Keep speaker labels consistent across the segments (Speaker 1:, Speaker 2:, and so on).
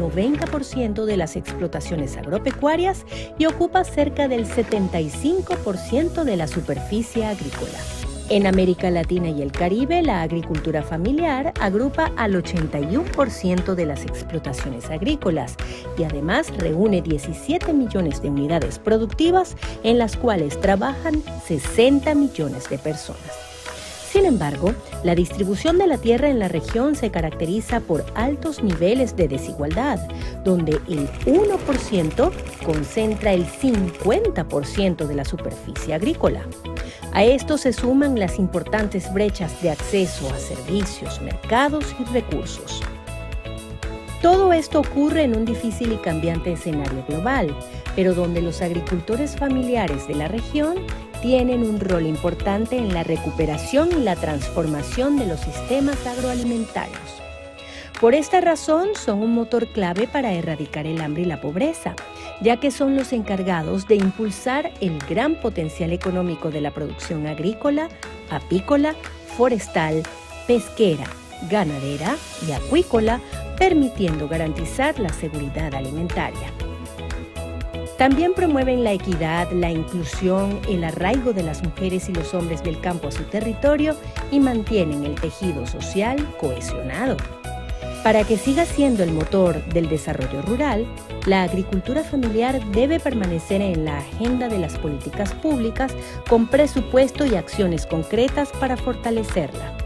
Speaker 1: 90% de las explotaciones agropecuarias y ocupa cerca del 75% de la superficie agrícola. En América Latina y el Caribe, la agricultura familiar agrupa al 81% de las explotaciones agrícolas y además reúne 17 millones de unidades productivas en las cuales trabajan 60 millones de personas. Sin embargo, la distribución de la tierra en la región se caracteriza por altos niveles de desigualdad, donde el 1% concentra el 50% de la superficie agrícola. A esto se suman las importantes brechas de acceso a servicios, mercados y recursos. Todo esto ocurre en un difícil y cambiante escenario global, pero donde los agricultores familiares de la región tienen un rol importante en la recuperación y la transformación de los sistemas agroalimentarios. Por esta razón, son un motor clave para erradicar el hambre y la pobreza, ya que son los encargados de impulsar el gran potencial económico de la producción agrícola, apícola, forestal, pesquera, ganadera y acuícola, permitiendo garantizar la seguridad alimentaria. También promueven la equidad, la inclusión, el arraigo de las mujeres y los hombres del campo a su territorio y mantienen el tejido social cohesionado. Para que siga siendo el motor del desarrollo rural, la agricultura familiar debe permanecer en la agenda de las políticas públicas con presupuesto y acciones concretas para fortalecerla.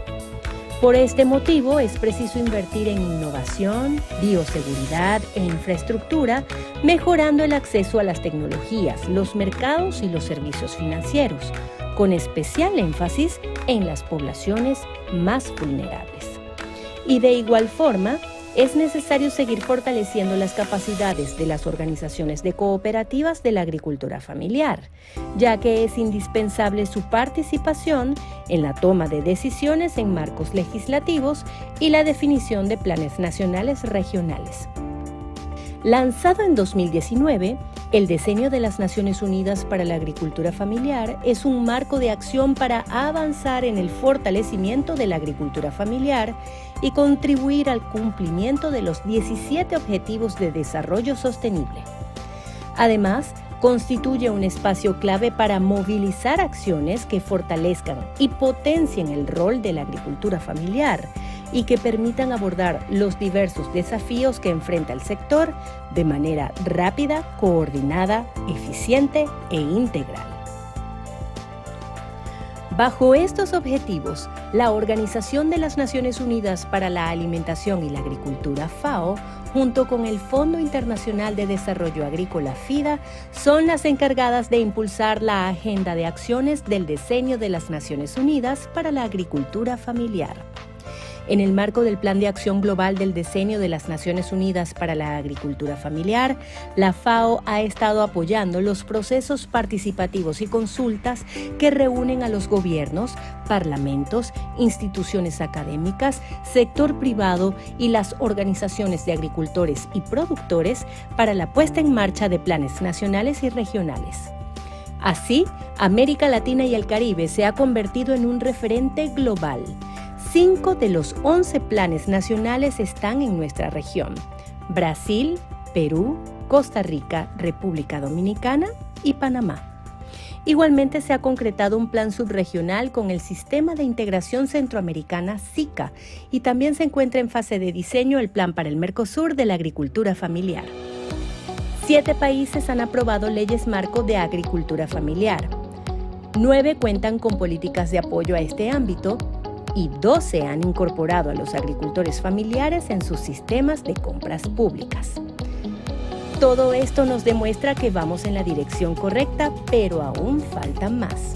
Speaker 1: Por este motivo, es preciso invertir en innovación, bioseguridad e infraestructura, mejorando el acceso a las tecnologías, los mercados y los servicios financieros, con especial énfasis en las poblaciones más vulnerables. Y de igual forma, es necesario seguir fortaleciendo las capacidades de las organizaciones de cooperativas de la agricultura familiar, ya que es indispensable su participación en la toma de decisiones en marcos legislativos y la definición de planes nacionales regionales. Lanzado en 2019, el Diseño de las Naciones Unidas para la Agricultura Familiar es un marco de acción para avanzar en el fortalecimiento de la agricultura familiar y contribuir al cumplimiento de los 17 Objetivos de Desarrollo Sostenible. Además, constituye un espacio clave para movilizar acciones que fortalezcan y potencien el rol de la agricultura familiar y que permitan abordar los diversos desafíos que enfrenta el sector de manera rápida, coordinada, eficiente e integral. Bajo estos objetivos, la Organización de las Naciones Unidas para la Alimentación y la Agricultura, FAO, junto con el Fondo Internacional de Desarrollo Agrícola, FIDA, son las encargadas de impulsar la agenda de acciones del Diseño de las Naciones Unidas para la Agricultura Familiar. En el marco del Plan de Acción Global del Diseño de las Naciones Unidas para la Agricultura Familiar, la FAO ha estado apoyando los procesos participativos y consultas que reúnen a los gobiernos, parlamentos, instituciones académicas, sector privado y las organizaciones de agricultores y productores para la puesta en marcha de planes nacionales y regionales. Así, América Latina y el Caribe se ha convertido en un referente global. 5 de los 11 planes nacionales están en nuestra región: Brasil, Perú, Costa Rica, República Dominicana y Panamá. Igualmente se ha concretado un plan subregional con el Sistema de Integración Centroamericana SICA y también se encuentra en fase de diseño el Plan para el Mercosur de la Agricultura Familiar. 7 países han aprobado leyes marco de agricultura familiar. 9 cuentan con políticas de apoyo a este ámbito y 12 han incorporado a los agricultores familiares en sus sistemas de compras públicas. Todo esto nos demuestra que vamos en la dirección correcta, pero aún falta más.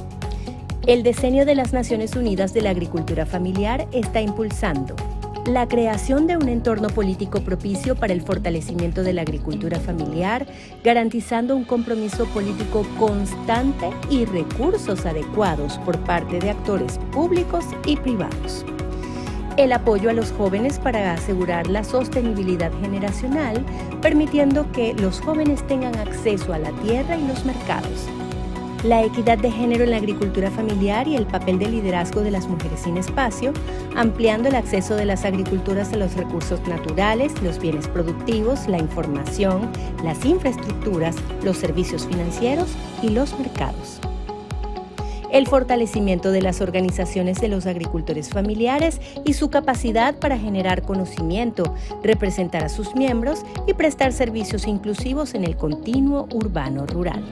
Speaker 1: El Diseño de las Naciones Unidas de la Agricultura Familiar está impulsando la creación de un entorno político propicio para el fortalecimiento de la agricultura familiar, garantizando un compromiso político constante y recursos adecuados por parte de actores públicos y privados. El apoyo a los jóvenes para asegurar la sostenibilidad generacional, permitiendo que los jóvenes tengan acceso a la tierra y los mercados. la equidad de género en la agricultura familiar y el papel de liderazgo de las mujeres sin espacio, ampliando el acceso de las agriculturas a los recursos naturales, los bienes productivos, la información, las infraestructuras, los servicios financieros y los mercados. El fortalecimiento de las organizaciones de los agricultores familiares y su capacidad para generar conocimiento, representar a sus miembros y prestar servicios inclusivos en el continuo urbano-rural.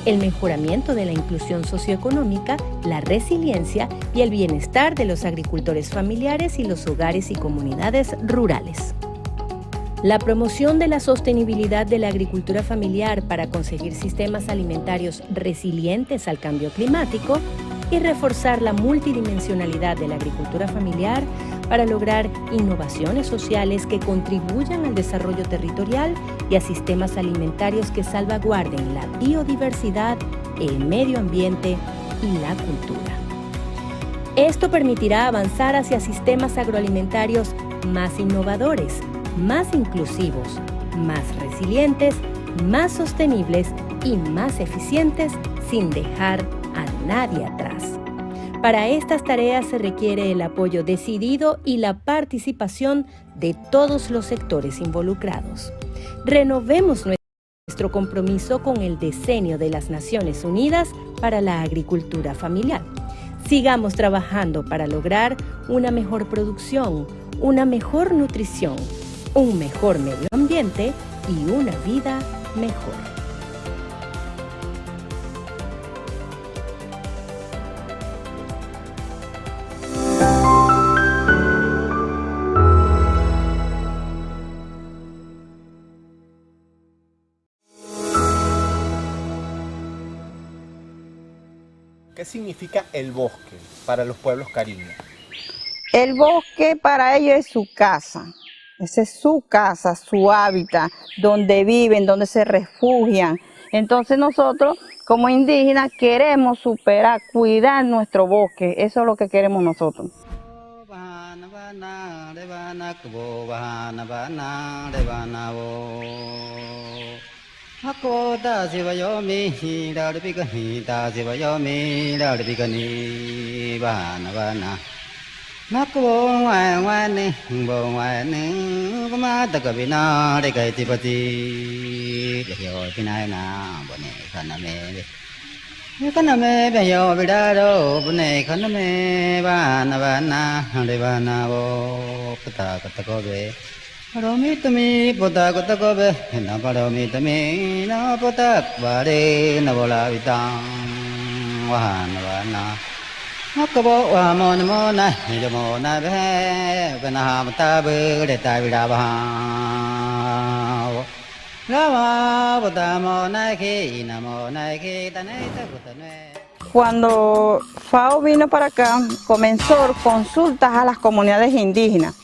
Speaker 1: El mejoramiento de la inclusión socioeconómica, la resiliencia y el bienestar de los agricultores familiares y los hogares y comunidades rurales. La promoción de la sostenibilidad de la agricultura familiar para conseguir sistemas alimentarios resilientes al cambio climático y reforzar la multidimensionalidad de la agricultura familiar para lograr innovaciones sociales que contribuyan al desarrollo territorial y a sistemas alimentarios que salvaguarden la biodiversidad, el medio ambiente y la cultura. Esto permitirá avanzar hacia sistemas agroalimentarios más innovadores, más inclusivos, más resilientes, más sostenibles y más eficientes sin dejar a nadie atrás. Para estas tareas se requiere el apoyo decidido y la participación de todos los sectores involucrados. Renovemos nuestro compromiso con el Decenio de las Naciones Unidas para la Agricultura Familiar. Sigamos trabajando para lograr una mejor producción, una mejor nutrición, un mejor medio ambiente y una vida mejor.
Speaker 2: ¿Qué significa el bosque para los pueblos caribeños?
Speaker 3: El bosque para ellos es su casa. Esa es su casa, su hábitat, donde viven, donde se refugian. Entonces nosotros, como indígenas, queremos superar, cuidar nuestro bosque. Eso es lo que queremos nosotros. Cuando FAO vino para acá, comenzó consultas a las comunidades indígenas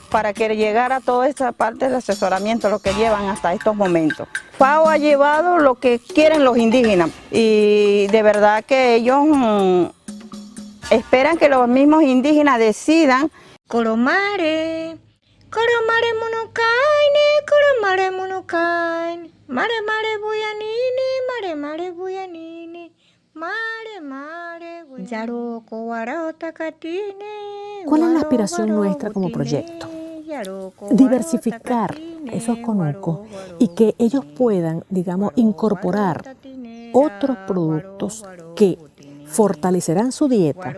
Speaker 3: para que llegara toda esta parte del asesoramiento, lo que llevan hasta estos momentos. FAO ha llevado lo que quieren los indígenas y de verdad que ellos esperan que los mismos indígenas decidan.
Speaker 4: Coromare, coromare monocaine, coromare monocaine, mare mare buyanini, mare mare buyanini, mare mare buyanini. Yaroko warota katine.
Speaker 5: ¿Cuál es la aspiración nuestra como proyecto? Diversificar esos conucos y que ellos puedan, digamos, incorporar otros productos que fortalecerán su dieta,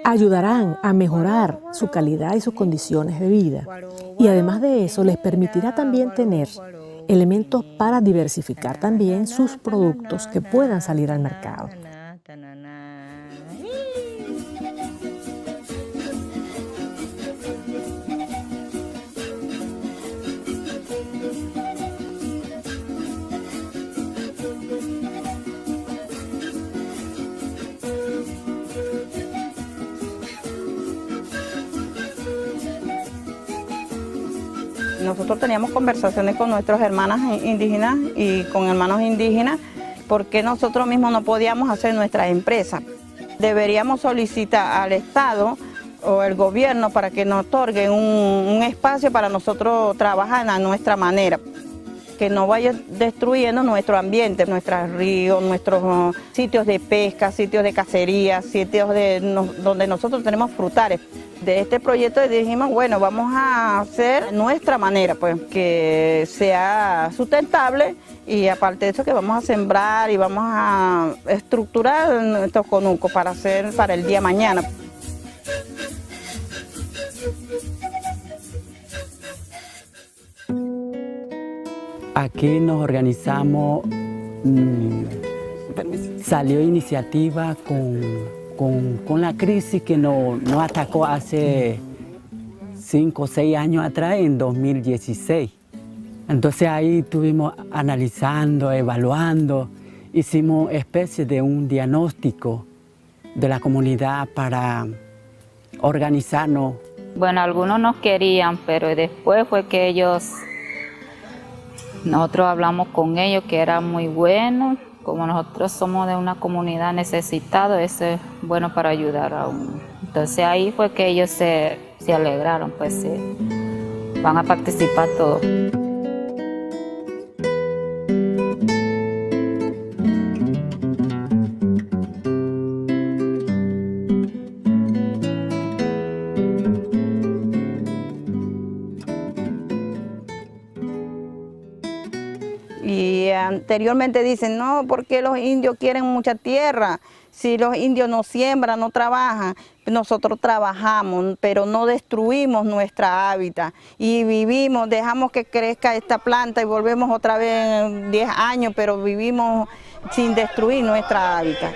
Speaker 5: ayudarán a mejorar su calidad y sus condiciones de vida. Y además de eso, les permitirá también tener elementos para diversificar también sus productos que puedan salir al mercado.
Speaker 3: Nosotros teníamos conversaciones con nuestras hermanas indígenas y con hermanos indígenas porque nosotros mismos no podíamos hacer nuestra empresa. Deberíamos solicitar al Estado o el gobierno para que nos otorguen un espacio para nosotros trabajar a nuestra manera. que no vaya destruyendo nuestro ambiente, nuestros ríos, nuestros sitios de pesca, sitios de cacería, sitios donde nosotros tenemos frutales. De este proyecto dijimos, bueno, vamos a hacer nuestra manera, pues, que sea sustentable, y aparte de eso que vamos a sembrar y vamos a estructurar nuestros conucos para hacer para el día de mañana.
Speaker 6: Aquí nos organizamos, salió iniciativa con la crisis que nos atacó hace 5 o 6 años atrás, en 2016. Entonces ahí estuvimos analizando, evaluando, hicimos especie de un diagnóstico de la comunidad para organizarnos.
Speaker 7: Bueno, algunos nos querían, pero después fue que nosotros hablamos con ellos, que era muy bueno. Como nosotros somos de una comunidad necesitada, eso es bueno para ayudar a uno. Entonces ahí fue que ellos se alegraron, pues van a participar todos.
Speaker 3: Y anteriormente dicen, no, porque los indios quieren mucha tierra, si los indios no siembran, no trabajan. Nosotros trabajamos, pero no destruimos nuestra hábitat y vivimos, dejamos que crezca esta planta y volvemos otra vez en 10 años, pero vivimos sin destruir nuestra hábitat.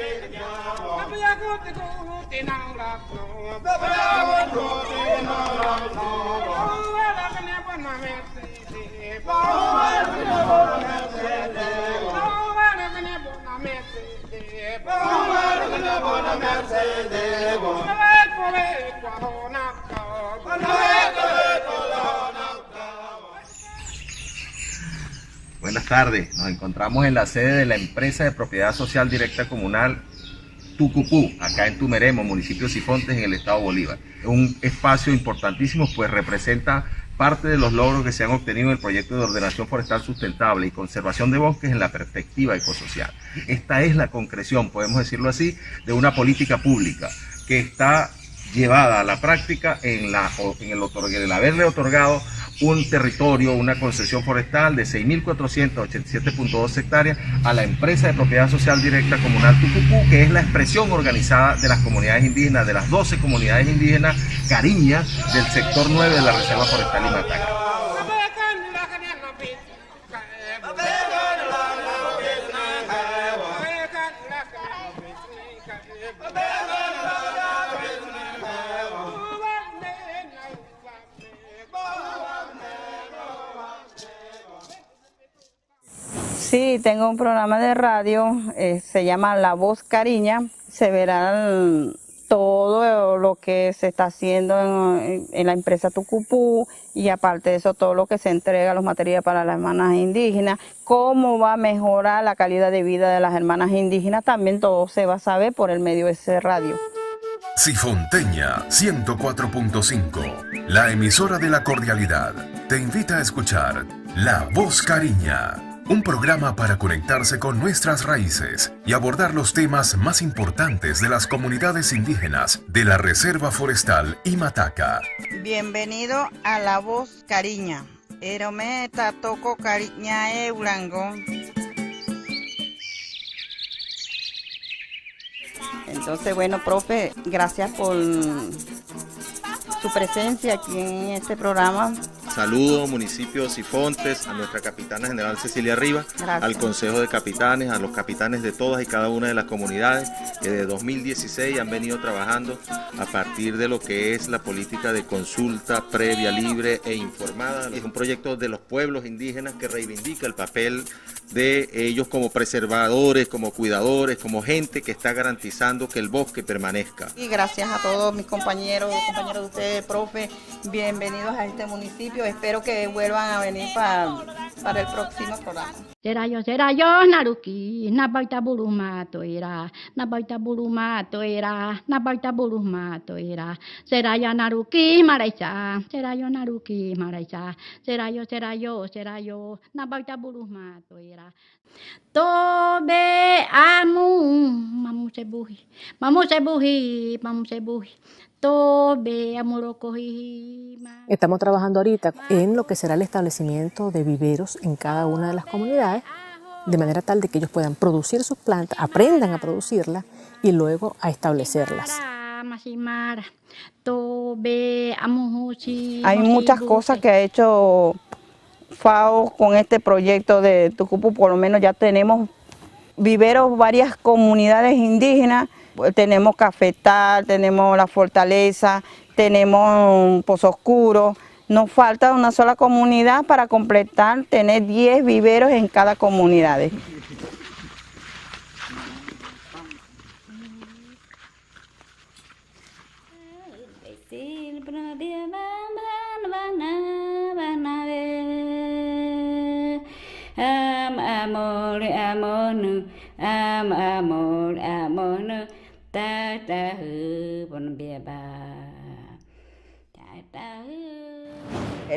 Speaker 2: Buenas tardes, nos encontramos en la sede de la empresa de propiedad social directa comunal Tucupú, acá en Tumeremo, municipio de Sifontes, en el estado Bolívar. Es un espacio importantísimo, pues representa parte de los logros que se han obtenido en el proyecto de ordenación forestal sustentable y conservación de bosques en la perspectiva ecosocial. Esta es la concreción, podemos decirlo así, de una política pública que está llevada a la práctica en el haberle otorgado un territorio, una concesión forestal de 6.487.2 hectáreas a la empresa de propiedad social directa comunal Tucupú, que es la expresión organizada de las comunidades indígenas, de las 12 comunidades indígenas cariñas del sector 9 de la Reserva Forestal Imataca.
Speaker 3: Sí, tengo un programa de radio, se llama La Voz Cariña. Se verán todo lo que se está haciendo en la empresa Tucupú, y aparte de eso todo lo que se entrega, los materiales para las hermanas indígenas, cómo va a mejorar la calidad de vida de las hermanas indígenas, también todo se va a saber por el medio de ese radio.
Speaker 8: Sifonteña 104.5, la emisora de la cordialidad, te invita a escuchar La Voz Cariña. Un programa para conectarse con nuestras raíces y abordar los temas más importantes de las comunidades indígenas de la Reserva Forestal Imataca.
Speaker 3: Bienvenido a La Voz Cariña. Erome tatoko cariña eulango. Entonces, bueno, profe, gracias por su presencia aquí en este programa.
Speaker 2: Saludos, municipio Sifontes, a nuestra capitana general Cecilia Rivas, al Consejo de Capitanes, a los capitanes de todas y cada una de las comunidades que desde 2016 han venido trabajando a partir de lo que es la política de consulta previa, libre e informada. Es un proyecto de los pueblos indígenas que reivindica el papel de ellos como preservadores, como cuidadores, como gente que está garantizando que el bosque permanezca.
Speaker 3: Y gracias a todos mis compañeros de ustedes, profe, bienvenidos a este municipio. Espero que vuelvan a venir para el próximo programa.
Speaker 9: naruki, nabaita burumato era, nabaita burumato era, nabaita burumato era, serayo naruki maraisa, serayo naruki maraisa, serayo, nabaita burumato era. Tobe amu, mamu sebuhi, tobe amurokohi.
Speaker 5: Estamos trabajando ahorita en lo que será el establecimiento de viveros en cada una de las comunidades, de manera tal de que ellos puedan producir sus plantas, aprendan a producirlas y luego a establecerlas.
Speaker 3: Hay muchas cosas que ha hecho FAO con este proyecto de Tucupu. Por lo menos ya tenemos viveros, varias comunidades indígenas, tenemos Cafetal, tenemos La Fortaleza, tenemos Pozo Oscuro. Nos falta una sola comunidad para completar, tener 10 viveros en cada comunidad.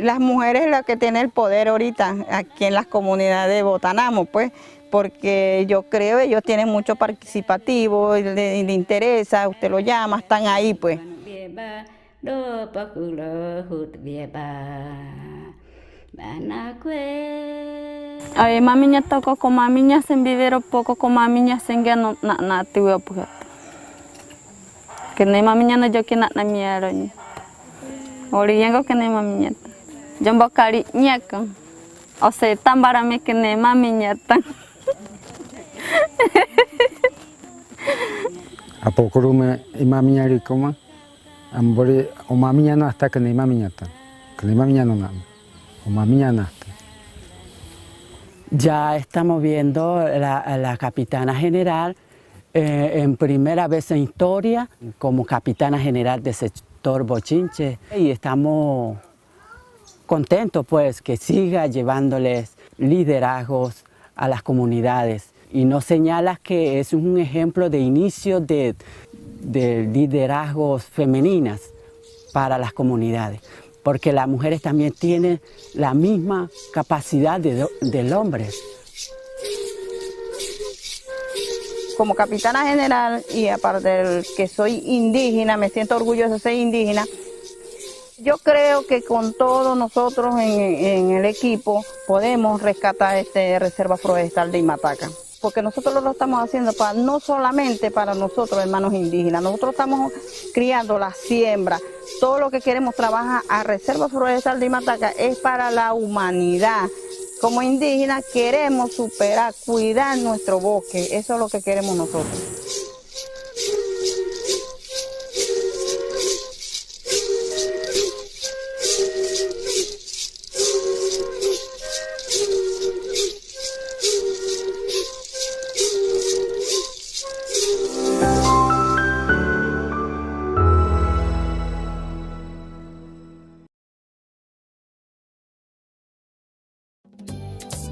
Speaker 3: Las mujeres son las que tienen el poder ahorita aquí en las comunidades de Botanamo, pues, porque yo creo ellos tienen mucho participativo, le interesa, usted lo llama, están ahí, pues.
Speaker 10: Ay, maminya toko ko maminya sen vivero poco ko maminya senga no na tiwa puhat. Kene maminya na joki na miaro ni. Ori yengo kene maminya. Jombo kali nyaka. O se tambara me kene maminya tan.
Speaker 11: Apokoro me maminya ri koma. Ambore o maminya no hasta kene maminya tan. Kene maminya no na. O maminya na.
Speaker 6: Ya estamos viendo la capitana general en primera vez en historia como capitana general del sector bochinche y estamos contentos pues que siga llevándoles liderazgos a las comunidades y nos señala que es un ejemplo de inicio de liderazgos femeninas para las comunidades. Porque las mujeres también tienen la misma capacidad del hombre.
Speaker 3: Como capitana general y aparte de que soy indígena, me siento orgullosa de ser indígena, yo creo que con todos nosotros en el equipo podemos rescatar esta reserva forestal de Imataca. Porque nosotros lo estamos haciendo no solamente para nosotros, hermanos indígenas, nosotros estamos criando la siembra. Todo lo que queremos trabajar a Reserva Forestal de Imataca es para la humanidad. Como indígenas queremos superar, cuidar nuestro bosque, eso es lo que queremos nosotros.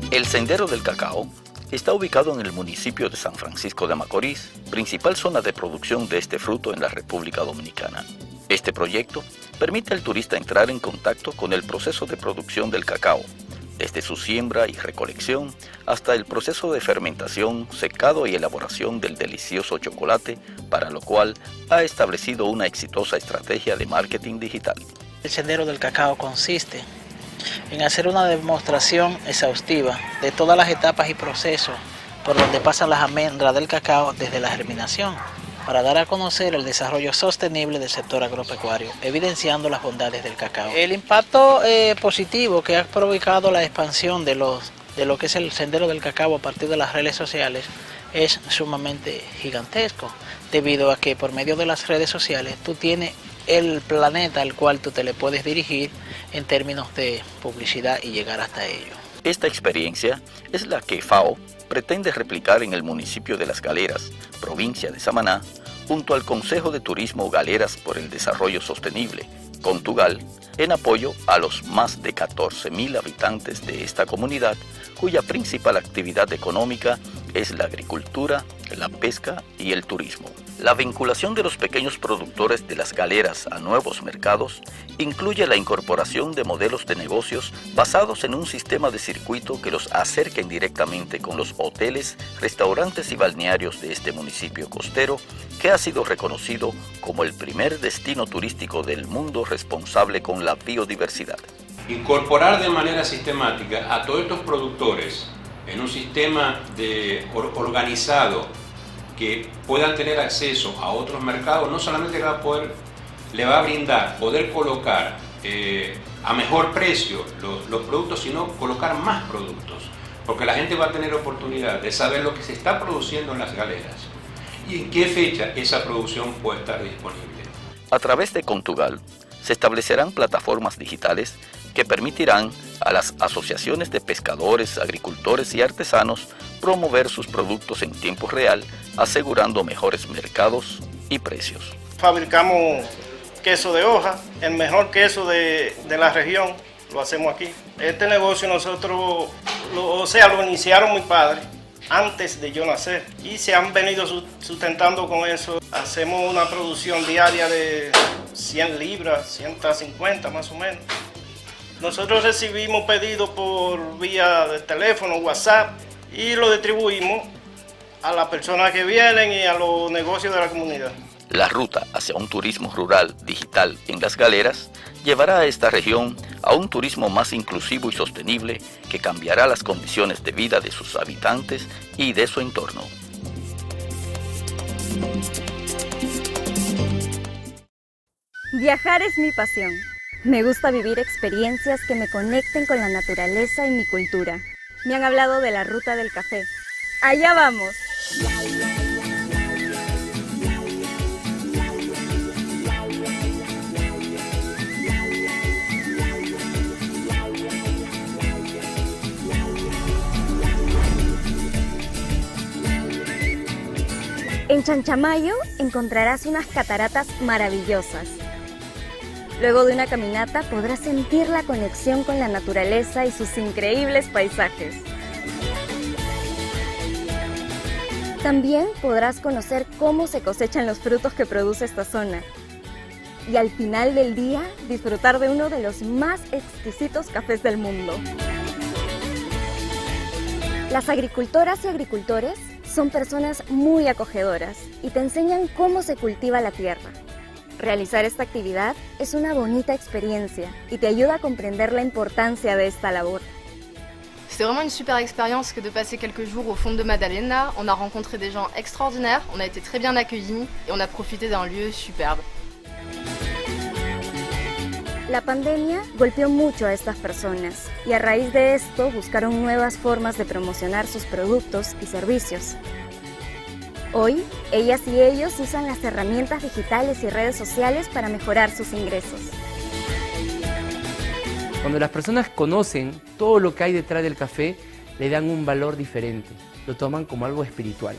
Speaker 12: El Sendero del Cacao está ubicado en el municipio de San Francisco de Macorís, principal zona de producción de este fruto en la República Dominicana. Este proyecto permite al turista entrar en contacto con el proceso de producción del cacao, desde su siembra y recolección hasta el proceso de fermentación, secado y elaboración del delicioso chocolate, para lo cual ha establecido una exitosa estrategia de marketing digital.
Speaker 13: El Sendero del Cacao consiste en hacer una demostración exhaustiva de todas las etapas y procesos por donde pasan las almendras del cacao desde la germinación, para dar a conocer el desarrollo sostenible del sector agropecuario, evidenciando las bondades del cacao. El impacto positivo que ha provocado la expansión de lo que es el Sendero del Cacao a partir de las redes sociales es sumamente gigantesco, debido a que por medio de las redes sociales tú tienes el planeta al cual tú te le puedes dirigir en términos de publicidad y llegar hasta ello.
Speaker 12: Esta experiencia es la que FAO pretende replicar en el municipio de Las Galeras, provincia de Samaná, junto al Consejo de Turismo Galeras por el Desarrollo Sostenible, Contugal, en apoyo a los más de 14.000 habitantes de esta comunidad, cuya principal actividad económica es la agricultura, la pesca y el turismo. La vinculación de los pequeños productores de las galeras a nuevos mercados incluye la incorporación de modelos de negocios basados en un sistema de circuito que los acerquen directamente con los hoteles, restaurantes y balnearios de este municipio costero, que ha sido reconocido como el primer destino turístico del mundo responsable con la biodiversidad.
Speaker 14: Incorporar de manera sistemática a todos estos productores en un sistema organizado que puedan tener acceso a otros mercados, no solamente le va a brindar poder colocar a mejor precio los productos, sino colocar más productos, porque la gente va a tener oportunidad de saber lo que se está produciendo en las galeras y en qué fecha esa producción puede estar disponible.
Speaker 12: A través de Contugal se establecerán plataformas digitales que permitirán a las asociaciones de pescadores, agricultores y artesanos promover sus productos en tiempo real, asegurando mejores mercados y precios.
Speaker 15: Fabricamos queso de hoja, el mejor queso de la región, lo hacemos aquí. Este negocio nosotros, lo iniciaron mis padres antes de yo nacer y se han venido sustentando con eso. Hacemos una producción diaria de 100 libras, 150 más o menos. Nosotros recibimos pedidos por vía de teléfono, WhatsApp, y lo distribuimos a las personas que vienen y a los negocios de la comunidad.
Speaker 12: La ruta hacia un turismo rural digital en las galeras llevará a esta región a un turismo más inclusivo y sostenible que cambiará las condiciones de vida de sus habitantes y de su entorno.
Speaker 16: Viajar es mi pasión. Me gusta vivir experiencias que me conecten con la naturaleza y mi cultura. Me han hablado de la ruta del café. ¡Allá vamos! En Chanchamayo encontrarás unas cataratas maravillosas. Luego de una caminata podrás sentir la conexión con la naturaleza y sus increíbles paisajes. También podrás conocer cómo se cosechan los frutos que produce esta zona. Y al final del día, disfrutar de uno de los más exquisitos cafés del mundo. Las agricultoras y agricultores son personas muy acogedoras y te enseñan cómo se cultiva la tierra. Realizar esta actividad es una bonita experiencia y te ayuda a comprender la importancia de esta labor.
Speaker 17: C'était vraiment une super expérience que de passer quelques jours au fond de Madalena. On a rencontré des gens extraordinaires, on a été très bien accueillis et on a profité d'un lieu superbe.
Speaker 16: La pandemia golpeó mucho a estas personas y a raíz de esto buscaron nuevas formas de promocionar sus productos y servicios. Hoy, ellas y ellos usan las herramientas digitales y redes sociales para mejorar sus ingresos.
Speaker 18: Cuando las personas conocen todo lo que hay detrás del café, le dan un valor diferente, lo toman como algo espiritual.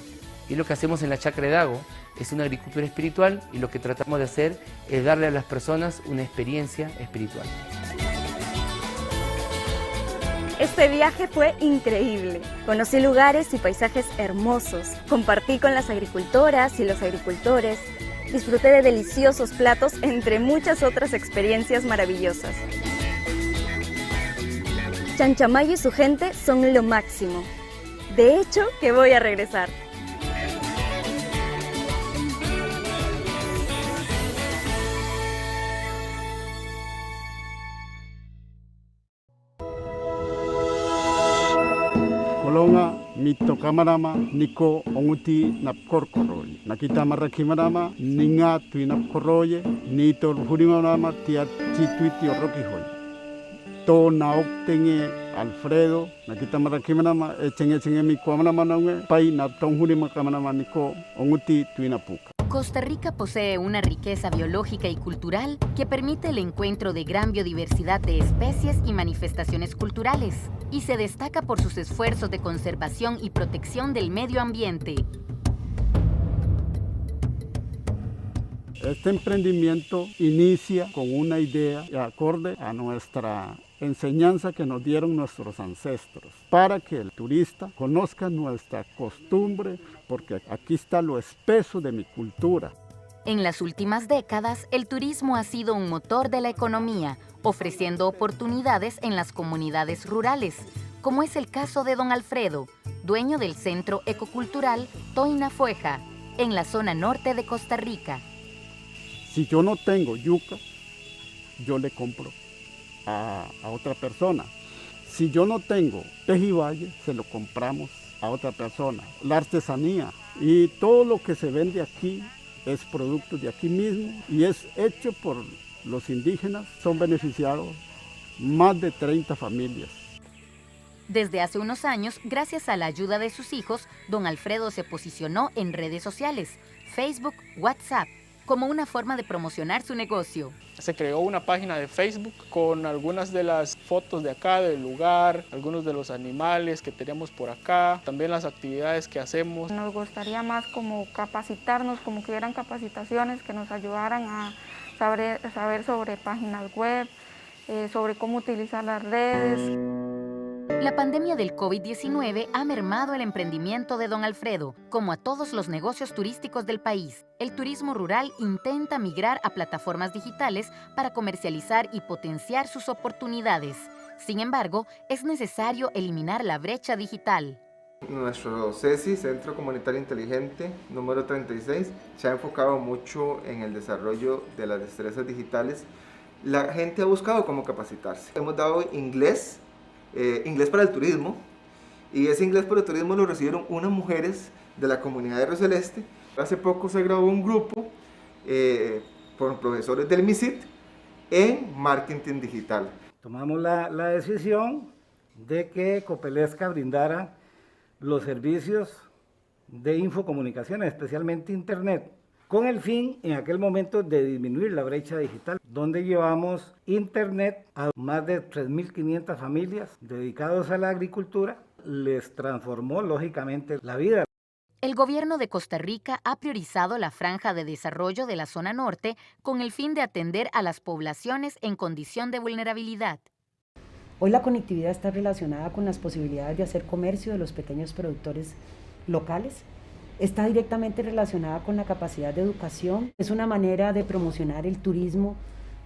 Speaker 18: Y lo que hacemos en la Chacra de Dago es una agricultura espiritual y lo que tratamos de hacer es darle a las personas una experiencia espiritual.
Speaker 16: Este viaje fue increíble. Conocí lugares y paisajes hermosos. Compartí con las agricultoras y los agricultores. Disfruté de deliciosos platos, entre muchas otras experiencias maravillosas. Chanchamayo y su gente son lo máximo. De hecho, que voy a regresar.
Speaker 19: Kolonga mito kamarama niko onguti napkorkoroy. Nakita marakimarama ninga tui napkoroye nito hurimarama tia chituiti orokihoy. To naoktenge Alfredo nakita marakimarama echenge mi kwamarama naunge pai naptong hurimarama niko onguti tui napuka.
Speaker 20: Costa Rica posee una riqueza biológica y cultural que permite el encuentro de gran biodiversidad de especies y manifestaciones culturales, y se destaca por sus esfuerzos de conservación y protección del medio ambiente.
Speaker 19: Este emprendimiento inicia con una idea acorde a nuestra enseñanza que nos dieron nuestros ancestros, para que el turista conozca nuestra costumbre, porque aquí está lo espeso de mi cultura.
Speaker 20: En las últimas décadas, el turismo ha sido un motor de la economía, ofreciendo oportunidades en las comunidades rurales, como es el caso de don Alfredo, dueño del Centro Ecocultural Toina Fueja, en la zona norte de Costa Rica.
Speaker 19: Si yo no tengo yuca, yo le compro a otra persona. Si yo no tengo pejibaye, se lo compramos a otra persona. La artesanía y todo lo que se vende aquí es producto de aquí mismo y es hecho por los indígenas. Son beneficiados más de 30 familias.
Speaker 20: Desde hace unos años, gracias a la ayuda de sus hijos, don Alfredo se posicionó en redes sociales, Facebook, WhatsApp, como una forma de promocionar su negocio.
Speaker 21: Se creó una página de Facebook con algunas de las fotos de acá, del lugar, algunos de los animales que tenemos por acá, también las actividades que hacemos.
Speaker 22: Nos gustaría más como capacitarnos, como que hubieran capacitaciones que nos ayudaran a saber sobre páginas web, sobre cómo utilizar las redes.
Speaker 20: La pandemia del COVID-19 ha mermado el emprendimiento de don Alfredo, como a todos los negocios turísticos del país. El turismo rural intenta migrar a plataformas digitales para comercializar y potenciar sus oportunidades. Sin embargo, es necesario eliminar la brecha digital.
Speaker 23: Nuestro CESI, Centro Comunitario Inteligente, número 36, se ha enfocado mucho en el desarrollo de las destrezas digitales. La gente ha buscado cómo capacitarse. Hemos dado inglés para el turismo, y ese inglés para el turismo lo recibieron unas mujeres de la comunidad de Río Celeste. Hace poco se grabó un grupo por profesores del MISIT en marketing digital.
Speaker 24: Tomamos la decisión de que Copelesca brindara los servicios de infocomunicaciones, especialmente internet, con el fin en aquel momento de disminuir la brecha digital, donde llevamos internet a más de 3.500 familias dedicados a la agricultura. Les transformó lógicamente la vida.
Speaker 20: El gobierno de Costa Rica ha priorizado la franja de desarrollo de la zona norte con el fin de atender a las poblaciones en condición de vulnerabilidad.
Speaker 25: Hoy la conectividad está relacionada con las posibilidades de hacer comercio de los pequeños productores locales. Está directamente relacionada con la capacidad de educación. Es una manera de promocionar el turismo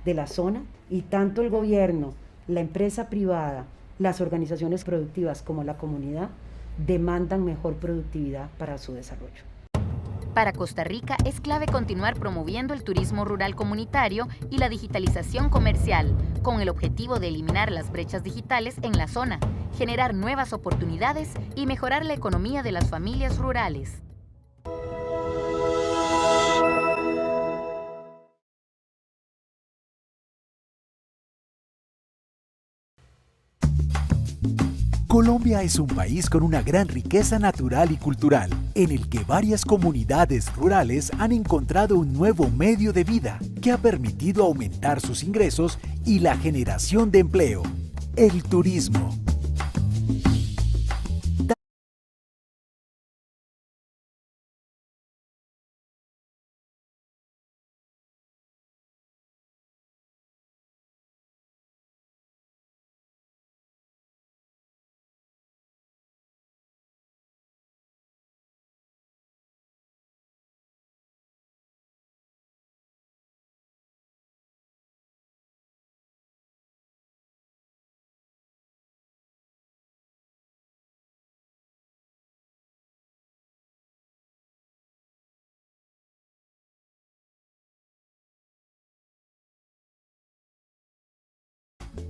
Speaker 25: de la zona, y tanto el gobierno, la empresa privada, las organizaciones productivas como la comunidad demandan mejor productividad para su desarrollo.
Speaker 20: Para Costa Rica es clave continuar promoviendo el turismo rural comunitario y la digitalización comercial, con el objetivo de eliminar las brechas digitales en la zona, generar nuevas oportunidades y mejorar la economía de las familias rurales.
Speaker 26: Colombia es un país con una gran riqueza natural y cultural, en el que varias comunidades rurales han encontrado un nuevo medio de vida que ha permitido aumentar sus ingresos y la generación de empleo: el turismo.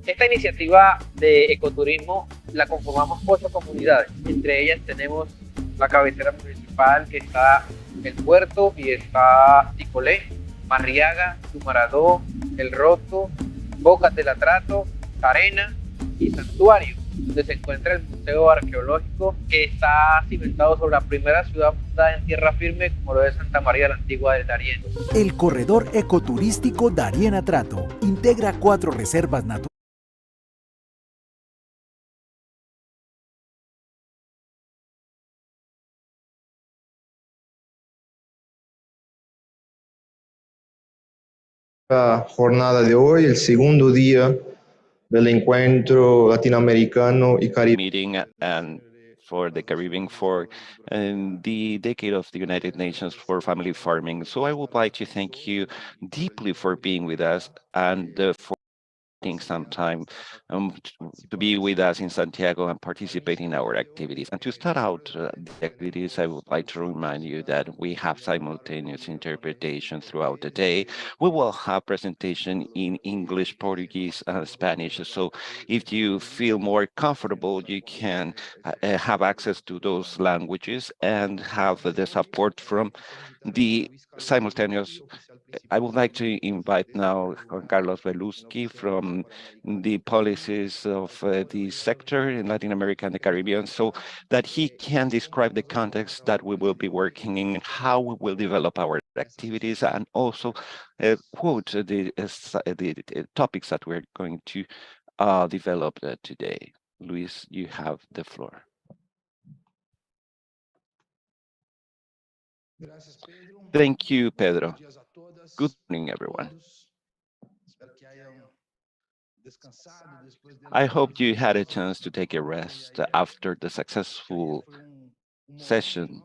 Speaker 27: Esta iniciativa de ecoturismo la conformamos 8 comunidades. Entre ellas tenemos la cabecera municipal, que está el Puerto, y está Ticolé, Marriaga, Tumaradó, El Roto, Bocas del Atrato, Arena y Santuario, donde se encuentra el Museo Arqueológico, que está cimentado sobre la primera ciudad fundada en tierra firme, como lo es Santa María la Antigua del Darién.
Speaker 26: El corredor ecoturístico Darién-Atrato integra 4 reservas naturales
Speaker 23: La jornada de hoy, el segundo día del encuentro latinoamericano y caribeño.
Speaker 12: Meeting and for the Caribbean for the decade of the United Nations for family farming. So I would like to thank you deeply for being with us and for taking some time to be with us in Santiago and participate in our activities. And to start out the activities, I would like to remind you that we have simultaneous interpretation throughout the day. We will have presentation in English, Portuguese, and Spanish. So if you feel more comfortable, you can have access to those languages and have the support from the simultaneous. I would like to invite now Juan Carlos Belusky from the policies of the sector in Latin America and the Caribbean, so that he can describe the context that we will be working in, how we will develop our activities, and also quote the topics that we're going to develop today. Luis, you have the floor. Thank you, Pedro. Good morning, everyone. I hope you had a chance to take a rest after the successful session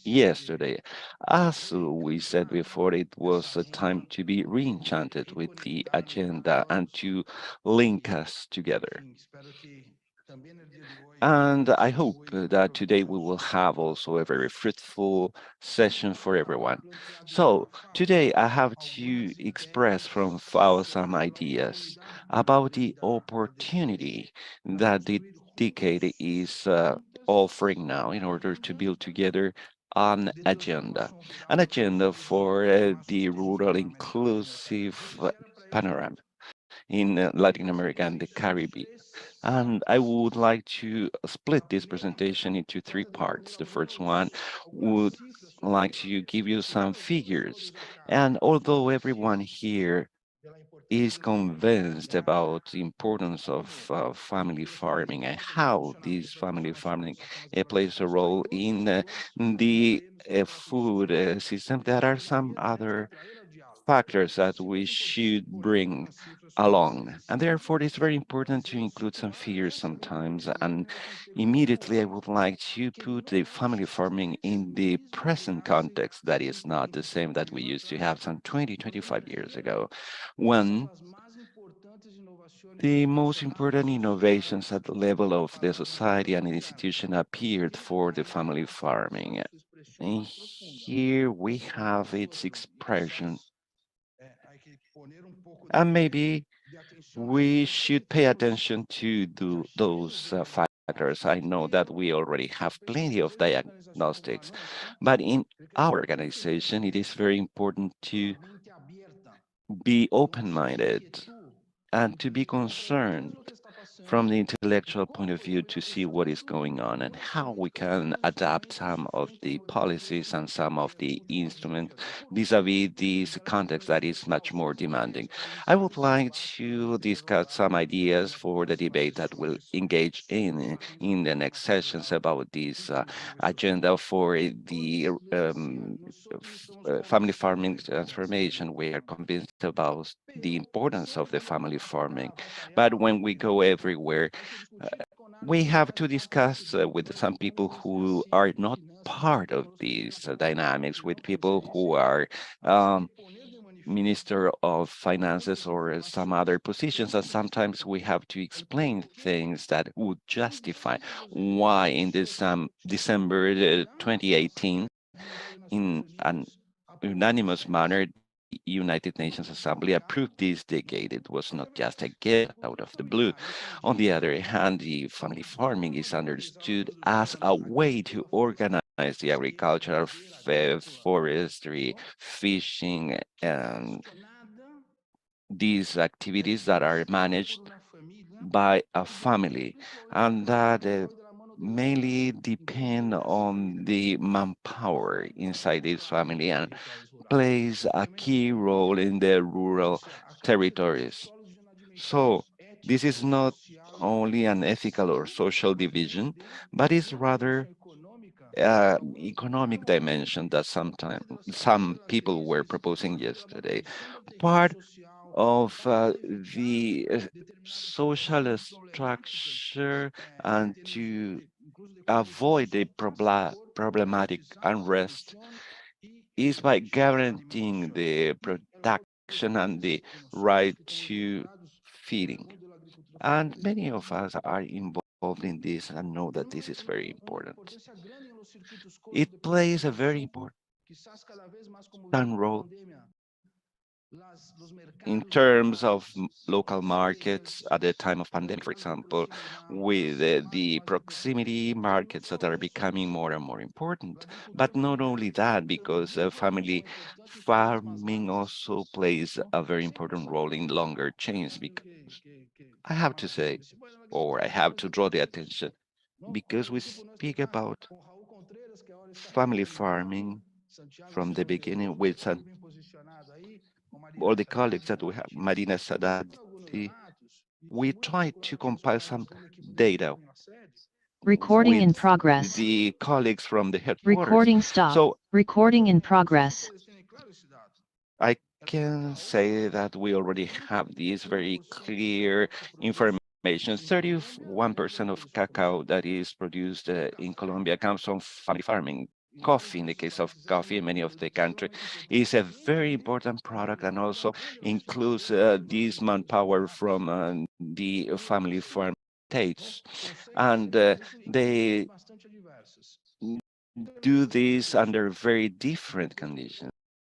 Speaker 12: yesterday. As we said before, it was a time to be re-enchanted with the agenda and to link us together. And I hope that today we will have also a very fruitful session for everyone. So today I have to express from FAO some ideas about the opportunity that the decade is offering now in order to build together an agenda for the rural inclusive panorama in Latin America and the Caribbean. And I would like to split this presentation into three parts. The first one would like to give you some figures. And although everyone here is convinced about the importance of family farming and how this family farming plays a role in the food system, there are some other factors that we should bring along. And therefore, it's very important to include some figures sometimes. And immediately, I would like to put the family farming in the present context that is not the same that we used to have some 20, 25 years ago, when the most important innovations at the level of the society and institution appeared for the family farming. And here we have its expression. And maybe we should pay attention to those factors. I know that we already have plenty of diagnostics, but in our organization, it is very important to be open-minded and to be concerned from the intellectual point of view to see what is going on and how we can adapt some of the policies and some of the instruments vis-a-vis this context that is much more demanding. I would like to discuss some ideas for the debate that we'll engage in the next sessions about this agenda for the family farming transformation. We are convinced about the importance of the family farming. But when we go everywhere, we have to discuss with some people who are not part of these dynamics, with people who are Minister of Finances or some other positions, and sometimes we have to explain things that would justify why in this December 2018, in an unanimous manner, the United Nations Assembly approved this decade. It was not just a gift out of the blue. On the other hand, the family farming is understood as a way to organize the agricultural, forestry, fishing, and these activities that are managed by a family, and that mainly depend on the manpower inside this family and plays a key role in the rural territories. So this is not only an ethical or social division, but is rather economic dimension that sometimes some people were proposing yesterday. Part
Speaker 1: of the social structure and to avoid the problematic unrest is by guaranteeing the protection and the right to feeding. And many of us are involved in this and know that this is very important. It plays a very important role in terms of local markets at the time of pandemic, for example, with the proximity markets that are becoming more and more important. But not only that, because family farming also plays a very important role in longer chains, because I have to say, or I have to draw the attention, because we speak about family farming from the beginning with all the colleagues that we have, Marina Sadati, we try to compile some data
Speaker 2: Recording
Speaker 1: with
Speaker 2: in progress.
Speaker 1: the colleagues from the headquarters.
Speaker 2: Recording stop.
Speaker 1: So
Speaker 2: Recording in progress.
Speaker 1: I can say that we already have this very clear information. 31% of cacao that is produced in Colombia comes from family farming. Coffee, in the case of coffee in many of the country, is a very important product and also includes this manpower from the family farm states. And they do this under very different conditions.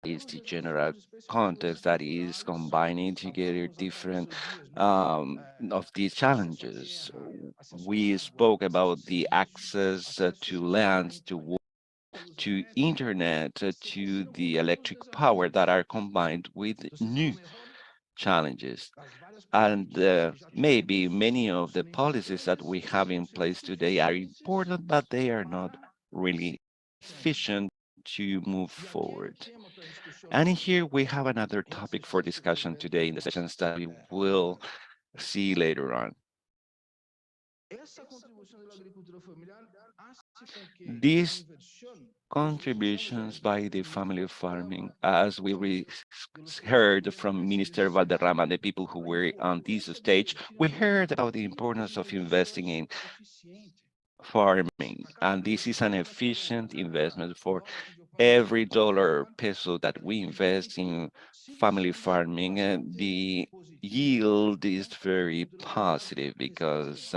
Speaker 1: Is the general context that is combining together different of these challenges. We spoke about the access to lands, to water, to internet, to the electric power that are combined with new challenges. And maybe many of the policies that we have in place today are important, but they are not really efficient to move forward. And here we have another topic for discussion today in the sessions that we will see later on. These contributions by the family farming, as we heard from Minister Valderrama, the people who were on this stage, we heard about the importance of investing in farming, and this is an efficient investment. For every dollar or peso that we invest in family farming, the yield is very positive because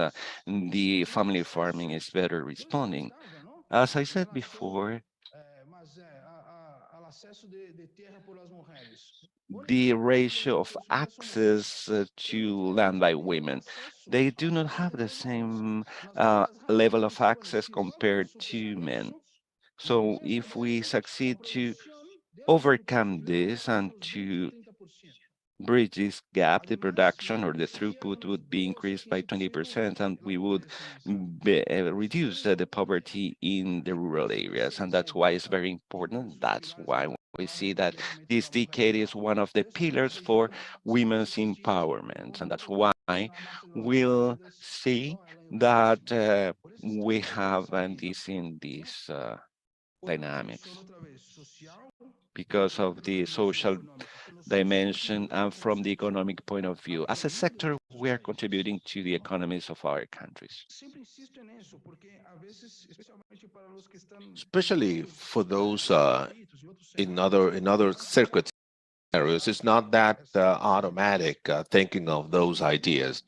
Speaker 1: the family farming is better responding. As I said before, the ratio of access to land by women, they do not have the same level of access compared to men. So if we succeed to overcome this and to bridge this gap, the production or the throughput would be increased by 20%, and we would reduce the poverty in the rural areas. And that's why it's very important. That's why we see that this decade is one of the pillars for women's empowerment. And that's why we'll see that we have this in these dynamics because of the social dimension and from the economic point of view. As a sector, we are contributing to the economies of our countries.
Speaker 4: Especially for those in other circuit scenarios, it's not that automatic thinking of those ideas.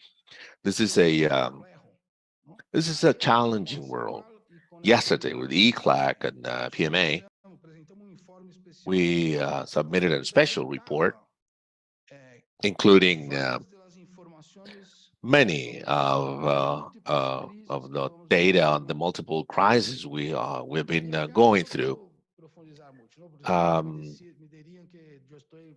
Speaker 4: This is a challenging world. Yesterday with ECLAC and PMA, we submitted a special report, including many of the data on the multiple crises we've been going through.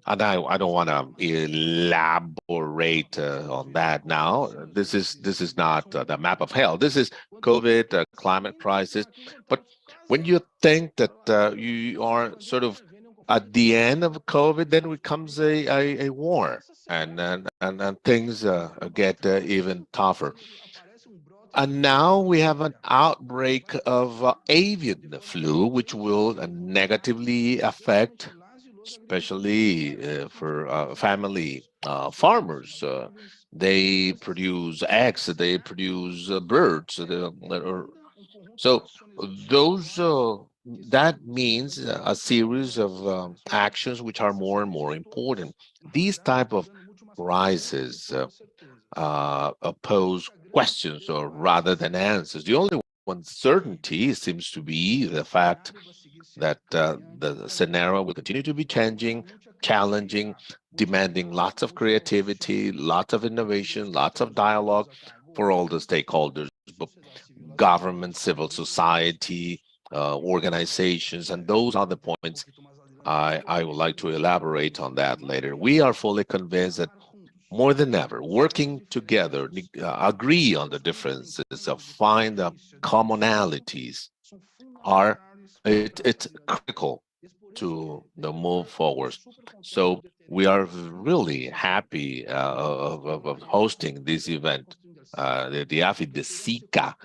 Speaker 4: And I don't want to elaborate on that now. This is not the map of hell. This is COVID, climate crisis. But when you think that you are sort of at the end of COVID, then it comes a war, and things get even tougher. And now we have an outbreak of avian flu, which will negatively affect especially for family farmers. They produce eggs, they produce birds. So those that means a series of actions which are more and more important. These type of crises pose questions or rather than answers. The only one certainty seems to be the fact that the scenario will continue to be changing, challenging, demanding lots of creativity, lots of innovation, lots of dialogue for all the stakeholders, government, civil society, organizations, and those are the points I would like to elaborate on that later. We are fully convinced that more than ever, working together, agree on the differences, find the commonalities it's critical to the move forward. So we are really happy of hosting this event, the AFI, the SICA,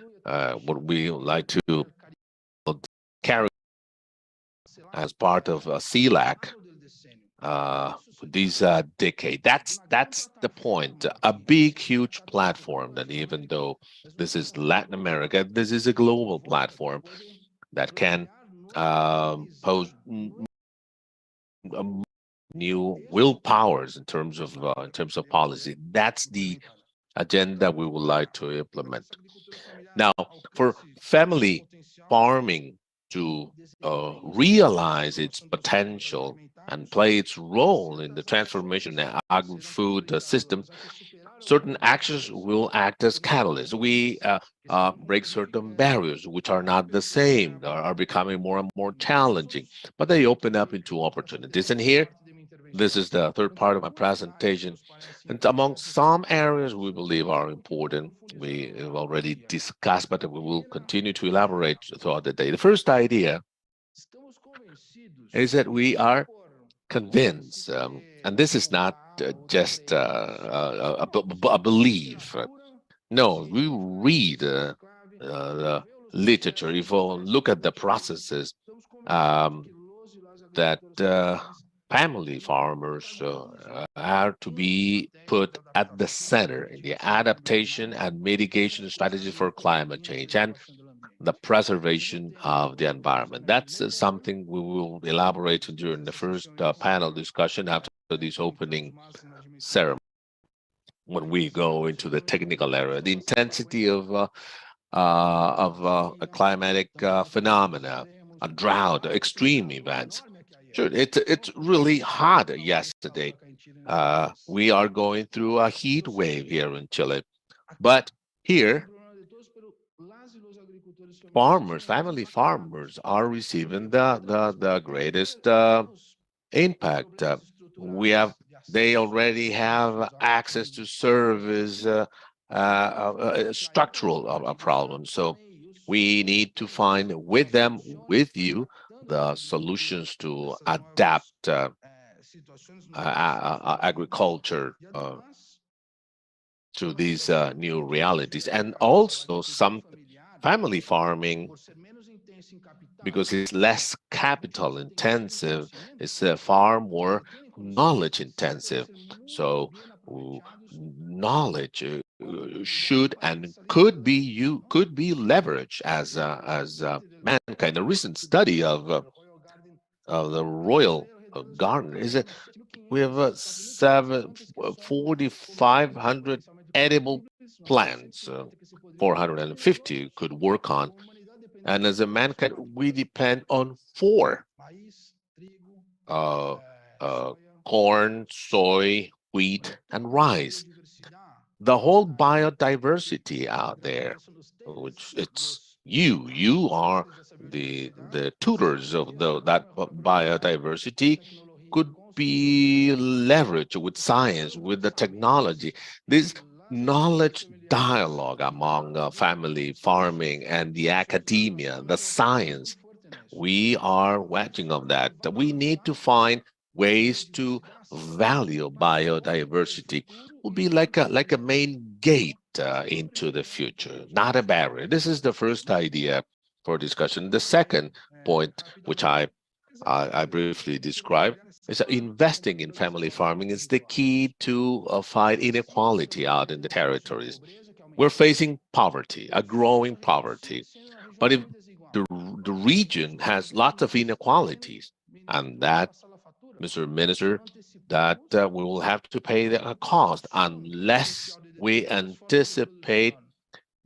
Speaker 4: what we like to carry as part of CLAC this decade. That's the point. A big, huge platform that even though this is Latin America, this is a global platform that can pose new willpowers in terms of policy. That's the agenda we would like to implement. Now, for family farming to realize its potential and play its role in the transformation of agri-food systems, certain actions will act as catalysts. We break certain barriers, which are not the same, are becoming more and more challenging, but they open up into opportunities. And here, this is the third part of my presentation. And among some areas we believe are important, we have already discussed, but we will continue to elaborate throughout the day. The first idea is that we are convinced, and this is not just a belief. No, we read the literature, if we look at the processes that family farmers are to be put at the center in the adaptation and mitigation strategies for climate change and the preservation of the environment. That's something we will elaborate during the first panel discussion after this opening ceremony. When we go into the technical area, the intensity of a climatic phenomena, a drought, extreme events. Sure, it's really hot yesterday. We are going through a heat wave here in Chile, but here, farmers, family farmers, are receiving the greatest impact. They already have access to service, structural problems. So we need to find with them, with you, the solutions to adapt agriculture to these new realities. And also some family farming, because it's less capital intensive, it's far more knowledge intensive. So knowledge should and could be leveraged as mankind. A recent study of the Royal Garden is that we have 4,500 edible plants, 450 could work on. And as a mankind, we depend on 4: corn, soy, wheat, and rice. The whole biodiversity out there, which you are the tutors of that biodiversity, could be leveraged with science, with the technology. This knowledge dialogue among family farming and the academia, the science, we are watching of that. We need to find ways to value biodiversity. Will be like a main gate into the future, not a barrier. This is the first idea for discussion. The second point, which I briefly described, is that investing in family farming is the key to fight inequality out in the territories. We're facing poverty, a growing poverty. But if the region has lots of inequalities, and that, Mr. Minister, that we will have to pay the cost unless we anticipate,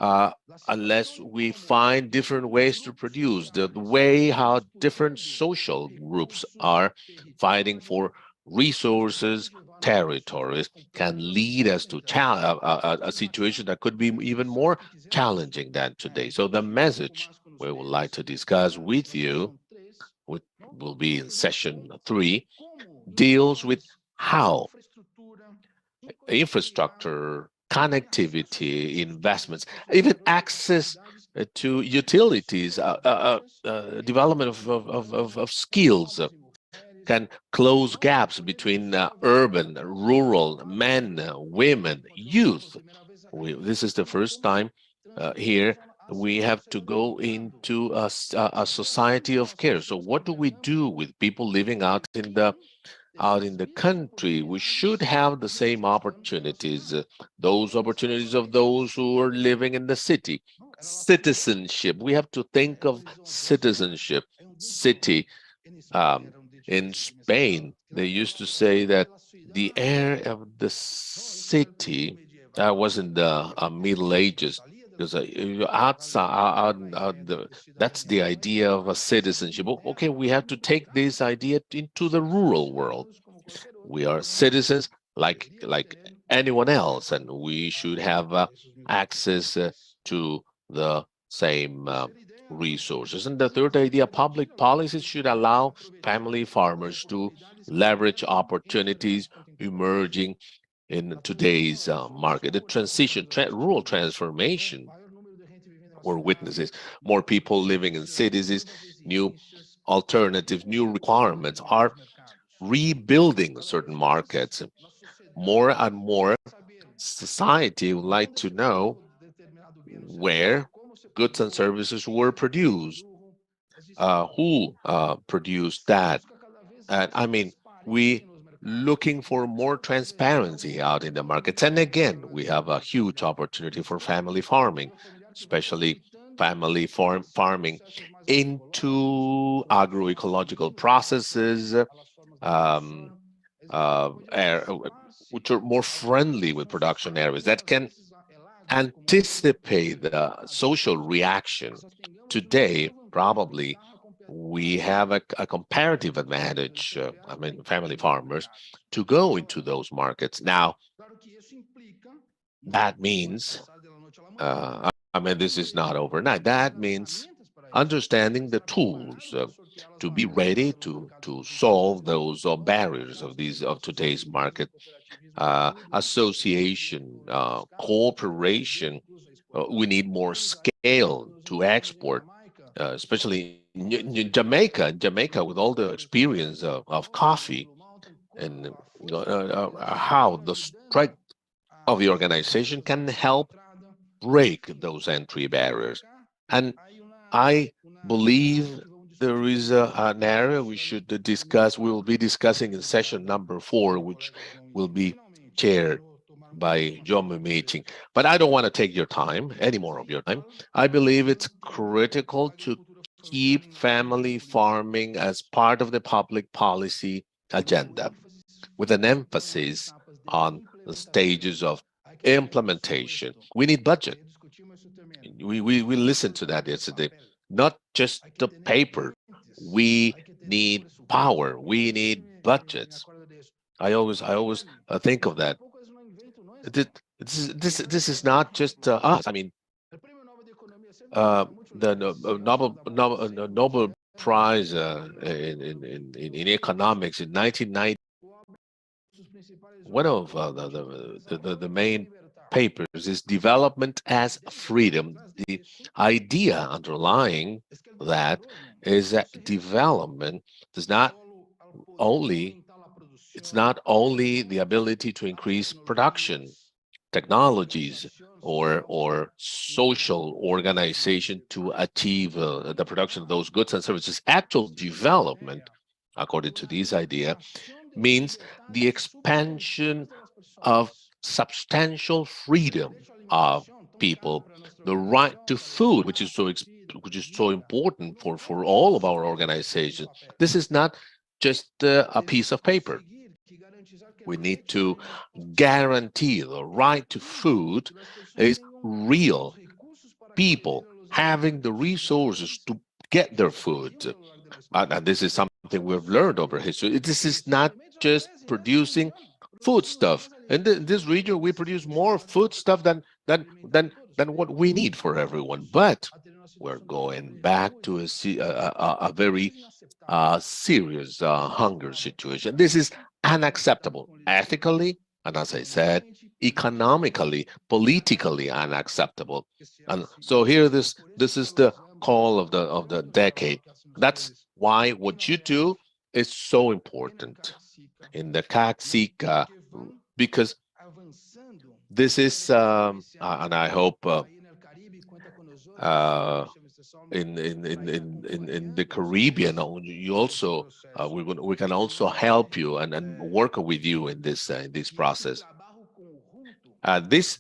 Speaker 4: uh, unless we find different ways to produce, the way how different social groups are fighting for resources, territories, can lead us to a situation that could be even more challenging than today. So the message we would like to discuss with you, which will be in session 3, deals with how infrastructure, connectivity, investments, even access to utilities, development of skills can close gaps between urban, rural, men, women, youth. This is the first time here we have to go into a society of care. So what do we do with people living out in the country? We should have the same opportunities, those opportunities of those who are living in the city. Citizenship. We have to think of citizenship. City. Um, in Spain, they used to say that the air of the city, that was in the Middle Ages, because outside, that's the idea of a citizenship. Okay, we have to take this idea into the rural world. We are citizens like anyone else, and we should have access to the same resources. And the third idea, public policies should allow family farmers to leverage opportunities emerging in today's market. The transition, rural transformation, or witnesses, more people living in cities, new alternatives, new requirements are rebuilding certain markets. More and more, society would like to know where goods and services were produced, who produced that. And I mean, we looking for more transparency out in the markets. And again, we have a huge opportunity for family farming, especially family farming into agroecological processes, um, which are more friendly with production areas that can anticipate the social reaction. Today, probably, we have a comparative advantage, I mean, family farmers, to go into those markets. Now, that means, I mean, this is not overnight. That means understanding the tools to be ready to solve those barriers of today's market. Association, cooperation. We need more scale to export, especially in Jamaica, with all the experience of coffee, and how the strength of the organization can help break those entry barriers. And I believe there is an area we should discuss. We will be discussing in session number 4, which will be chaired by John meeting. But I don't want to take your time, any more of your time. I believe it's critical to keep family farming as part of the public policy agenda, with an emphasis on the stages of implementation. We need budget. We listened to that yesterday. Not just the paper. We need power. We need budgets. I always think of that. This is not just us. I mean, the Nobel Prize in economics in 1990. One of the main papers is development as freedom. The idea underlying that is that development does not only, it's not only the ability to increase production, technologies, or social organization to achieve the production of those goods and services. Actual development according to this idea, means the expansion of substantial freedom of people, the right to food, which is so important for all of our organizations. This is not just a piece of paper. We need to guarantee the right to food is real. People having the resources to get their food. And this is something we've learned over history. This is not just producing food stuff. In this region, we produce more food stuff than what we need for everyone. But we're going back to a very serious hunger situation. This is unacceptable, ethically, and as I said, economically, politically unacceptable. And so here, this is the call of the decade. That's why what you do is so important in the CAC, because this is, and I hope in the Caribbean, you also we can also help you and work with you in this process. This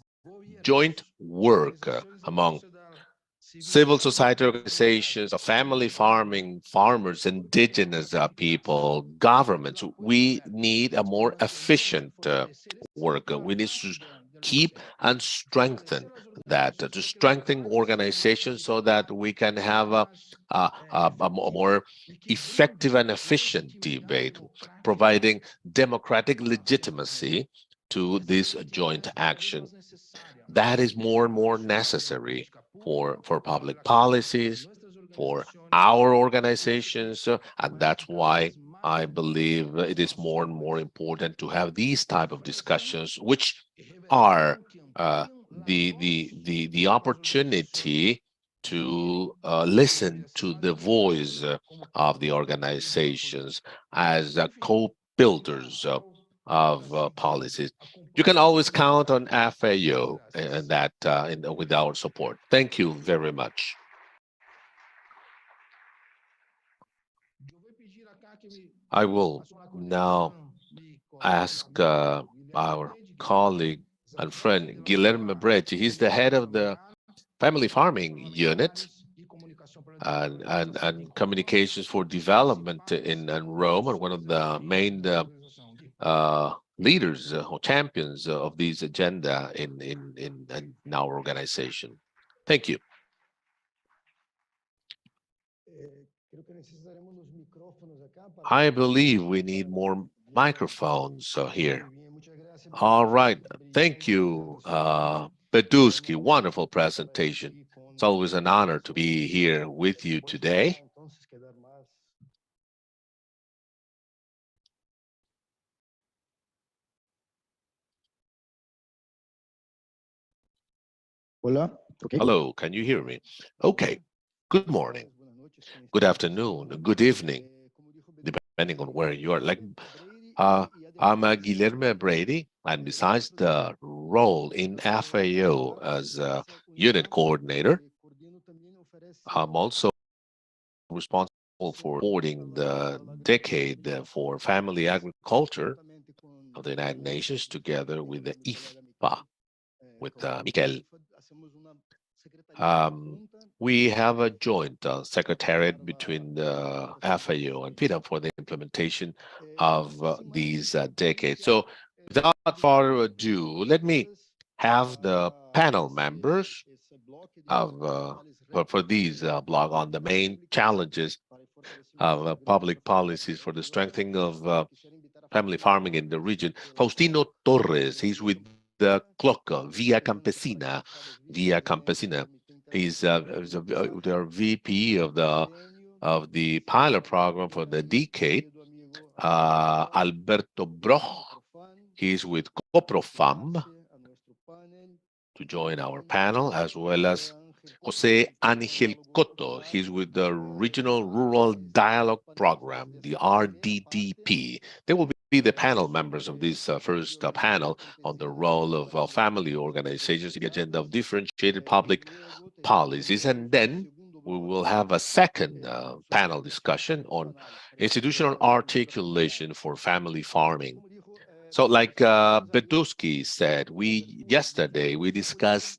Speaker 4: joint work among civil society organizations, family farming, farmers, indigenous people, governments. We need a more efficient work. We need to keep and strengthen that, to strengthen organizations so that we can have a more effective and efficient debate, providing democratic legitimacy to this joint action. That is more and more necessary for public policies, for our organizations, and that's why I believe it is more and more important to have these type of discussions, which are the opportunity to listen to the voice of the organizations as co-builders of policies. You can always count on FAO and that with our support. Thank you very much. I will now ask our colleague and friend Guilherme Brecht. He's the head of the family farming unit and communications for development in Rome, and one of the main leaders or champions of this agenda in our organization. Thank you. I believe we need more microphones here. All right. Thank you, Pedusky. Wonderful presentation. It's always an honor to be here with you today.
Speaker 5: Hola. Okay.
Speaker 4: Hello, can you hear me? Okay. Good morning, good afternoon, good evening, depending on where you are. I'm Guilherme Brady, and besides the role in FAO as a unit coordinator, I'm also responsible for supporting the decade for family agriculture of the United Nations together with the IFPA, with Mikel. We have a joint secretariat between the FAO and FIDA for the implementation of these decades. So without further ado, let me have the panel members of for these blog on the main challenges of public policies for the strengthening of family farming in the region. Faustino Torres, he's with the CLOCA, Via Campesina. He's their VP of the pilot program for the decade. Alberto Broch, he's with COPROFAM to join our panel, as well as Jose Angel Cotto. He's with the Regional Rural Dialogue Program, the RDDP. They will be the panel members of this first panel on the role of family organizations in the agenda of differentiated public policies. And then we will have a second panel discussion on institutional articulation for family farming. So like Bedusky said, yesterday we discussed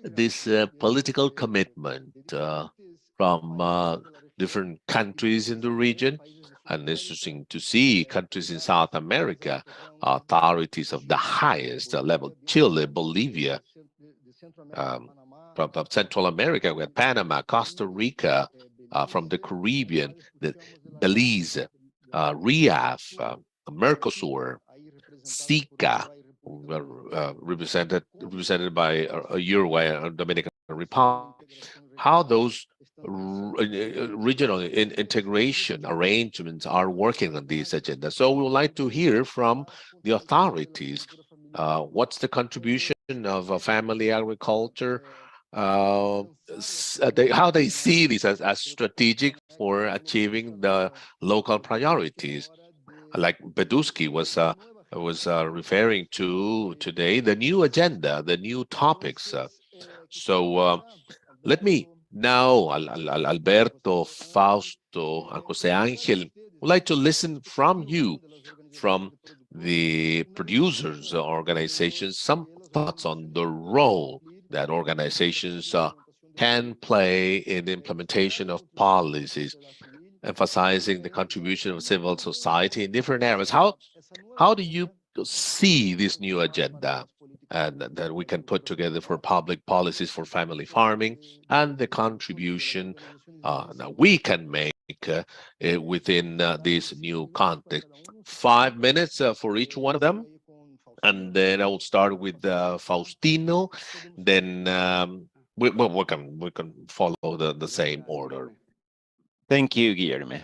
Speaker 4: this political commitment from different countries in the region. And it's interesting to see countries in South America, authorities of the highest level, Chile, Bolivia, from Central America, we had Panama, Costa Rica, from the Caribbean, the Belize, RIAF, Mercosur, SICA, represented by Uruguay and Dominican Republic. How those regional integration arrangements are working on these agendas. So we would like to hear from the authorities. What's the contribution of family agriculture? How they see this as strategic for achieving the local priorities. Like Bedusky was referring to today, the new agenda, the new topics. So let me now, Alberto, Fausto, and Jose Angel, would like to listen from you, from the producers' organizations, some thoughts on the role that organizations can play in the implementation of policies, emphasizing the contribution of civil society in different areas. How do you see this new agenda and that we can put together for public policies for family farming and the contribution that we can make within this new context? 5 minutes for each one of them. And then I will start with Faustino. Then we can follow the same order.
Speaker 1: Thank you, Guillermo.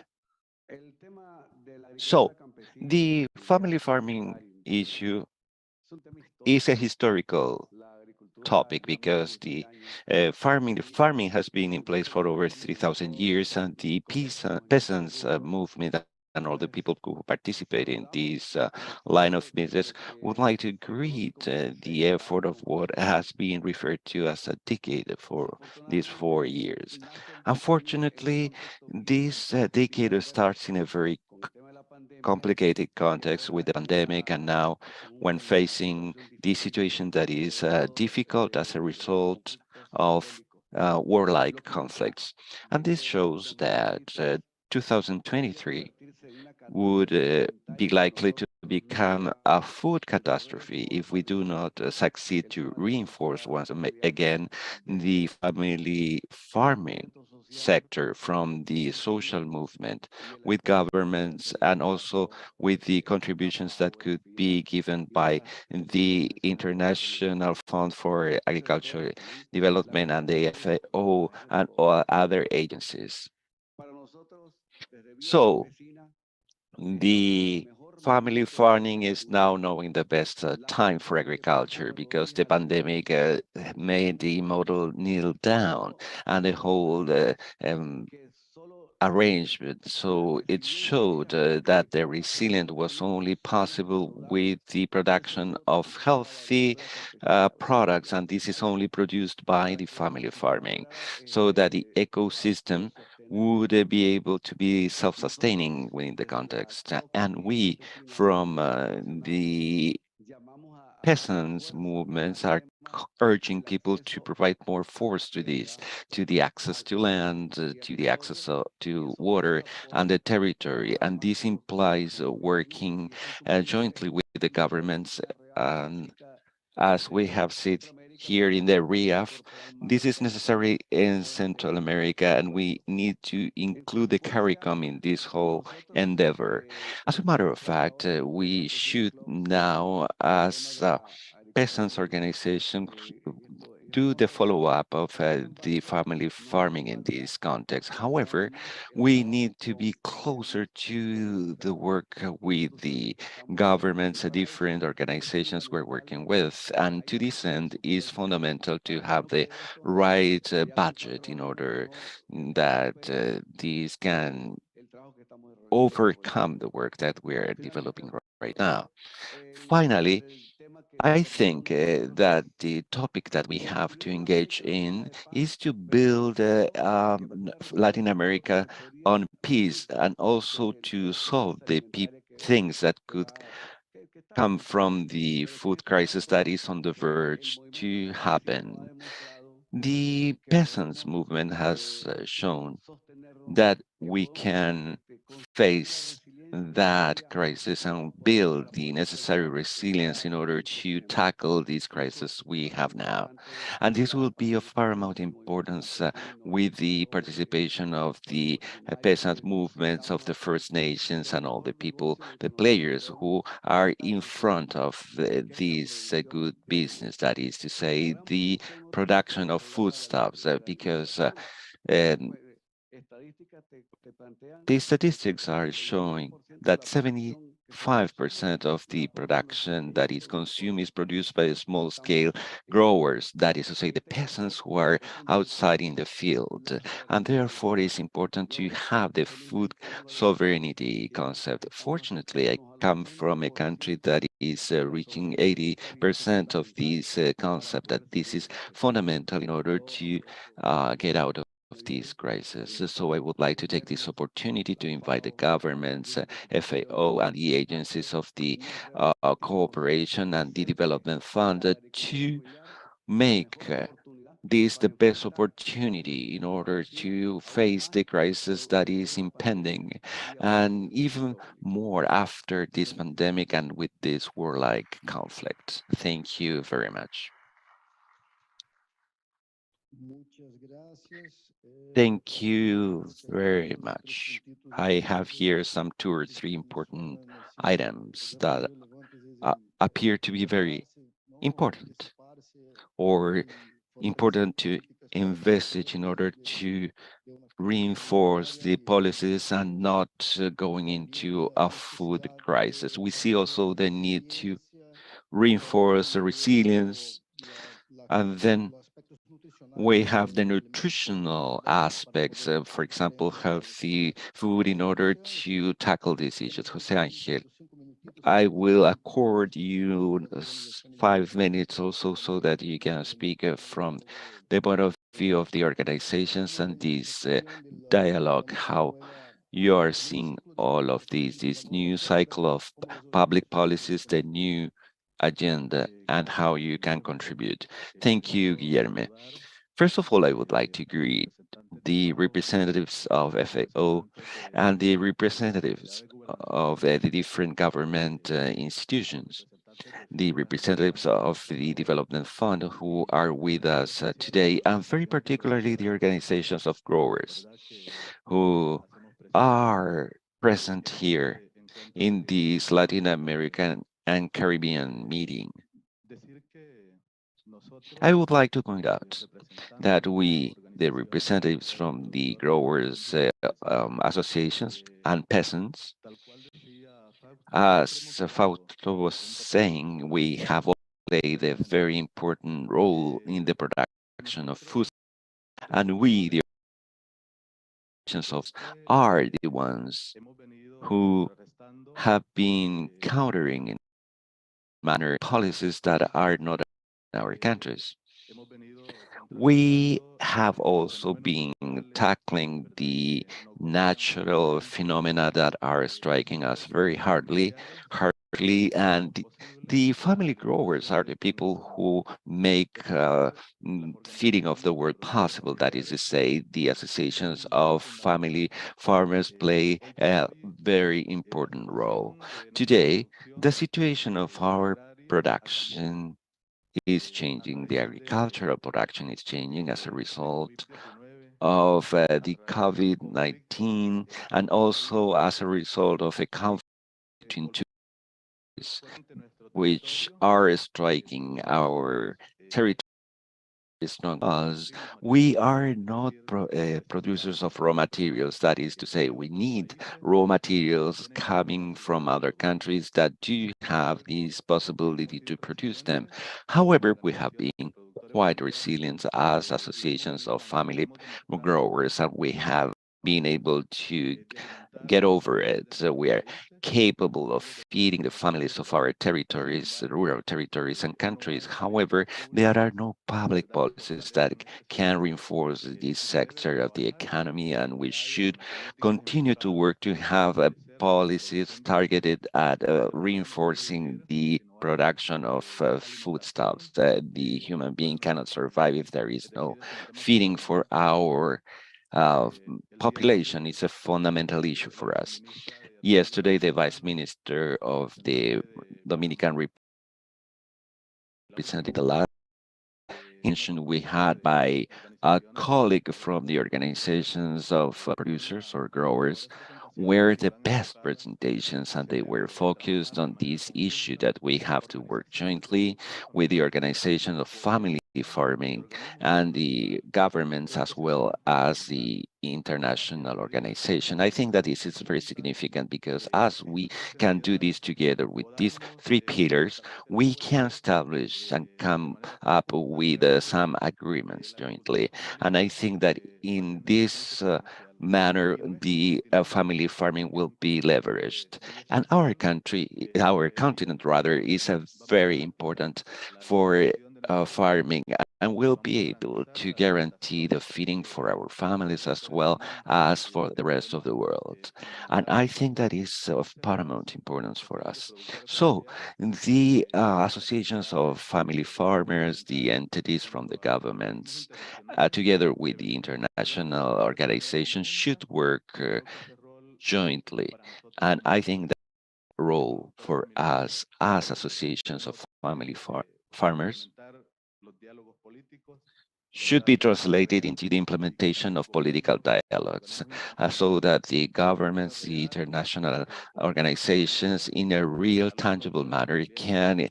Speaker 1: So, the family farming issue is a historical topic because the farming has been in place for over 3,000 years, and the peasants movement and all the people who participate in this line of business would like to greet the effort of what has been referred to as a decade for these 4 years. Unfortunately, this decade starts in a very complicated context with the pandemic, and now when facing the situation that is difficult as a result of warlike conflicts. And this shows that 2023 would be likely to become a food catastrophe if we do not succeed to reinforce once again the family farming sector from the social movement with governments and also with the contributions that could be given by the International Fund for Agricultural Development and the FAO and other agencies. So the family farming is now knowing the best time for agriculture because the pandemic made the model kneel down and the whole arrangement. So it showed that the resilience was only possible with the production of healthy products, and this is only produced by the family farming, so that the ecosystem would be able to be self-sustaining within the context. And we, from the peasants movements, are urging people to provide more force to this, to the access to land, to the access to water and the territory. And this implies working jointly with the governments. As we have seen here in the RIAF, this is necessary in Central America, and we need to include the CARICOM in this whole endeavor. As a matter of fact, we should now, as peasants organization, do the follow-up of the family farming in this context. However, we need to be closer to the work with the governments, the different organizations we're working with. And to this end, is fundamental to have the right budget in order that these can overcome the work that we're developing right now. Finally, I think that the topic that we have to engage in is to build Latin America on peace and also to solve the things that could come from the food crisis that is on the verge to happen. The peasants movement has shown that we can face that crisis and build the necessary resilience in order to tackle these crises we have now. And this will be of paramount importance with the participation of the peasant movements of the First Nations and all the people, the players who are in front of this good business, that is to say, the production of foodstuffs, because um, the statistics are showing that 75% of the production that is consumed is produced by small-scale growers, that is to say, the peasants who are outside in the field. And therefore, it's important to have the food sovereignty concept. Fortunately, I come from a country that is reaching 80% of this concept, that this is fundamental in order to get out of this crisis. So I would like to take this opportunity to invite the governments, FAO, and the agencies of the cooperation and the development fund to make this the best opportunity in order to face the crisis that is impending, and even more after this pandemic and with this warlike conflict. Thank you very much. Thank you very much. I have here some 2 or 3 important items that appear to be very important or important to investigate in order to reinforce the policies and not going into a food crisis. We see also the need to reinforce the resilience, and then we have the nutritional aspects, for example, healthy food in order to tackle these issues. Jose Angel, I will accord you 5 minutes also so that you can speak from the point of view of the organizations and this dialogue, how you are seeing all of these, this new cycle of public policies, the new agenda, and how you can contribute. Thank you, Guillermo. First of all, I would like to greet the representatives of FAO and the representatives of the different government institutions, the representatives of the Development Fund who are with us today, and very particularly the organizations of growers who are present here in this Latin American and Caribbean meeting. I would like to point out that we, the representatives from the growers associations and peasants, as Fausto was saying, we have played a very important role in the production of food, and we, the organizations, are the ones who have been countering in manner policies that are not in our countries. We have also been tackling the natural phenomena that are striking us very hardly, and the family growers are the people who make feeding of the world possible. That is to say, the associations of family farmers play a very important role. Today, the situation of our production is changing. The agricultural production is changing as a result of the COVID-19 and also as a result of a conflict between two countries, which are striking our territory strong because we are not producers of raw materials. That is to say, we need raw materials coming from other countries that do have this possibility to produce them. However, we have been quite resilient as associations of family growers, and we have been able to get over it. So we are capable of feeding the families of our territories, rural territories and countries. However, there are no public policies that can reinforce this sector of the economy, and we should continue to work to have policies targeted at reinforcing the production of foodstuffs. The human being cannot survive if there is no feeding for our population. It's a fundamental issue for us. Yesterday, the Vice Minister of the Dominican Republic presented a lot mention we had by a colleague from the organizations of producers or growers were the best presentations, and they were focused on this issue that we have to work jointly with the organization of family farming and the governments as well as the international organization. I think that this is very significant because as we can do this together with these three pillars, we can establish and come up with some agreements jointly. And I think that in this manner, the family farming will be leveraged. And our country, our continent rather, is a very important for farming, and will be able to guarantee the feeding for our families as well as for the rest of the world. And I think that is of paramount importance for us. So the associations of family farmers, the entities from the governments, together with the international organizations, should work jointly. And I think that role for us as associations of family farmers should be translated into the implementation of political dialogues so that the governments, the international organizations, in a real, tangible manner can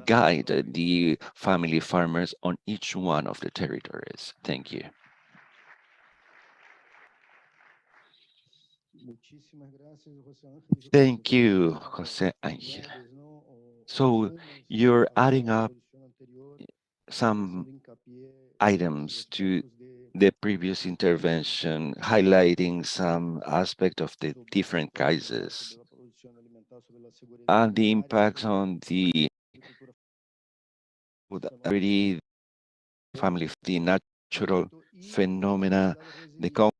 Speaker 1: guide the family farmers on each one of the territories. Thank you. Thank you, Jose Angel. So you're adding up some items to the previous intervention, highlighting some aspect of the different crises and the impacts on the already family, the natural phenomena, the conflict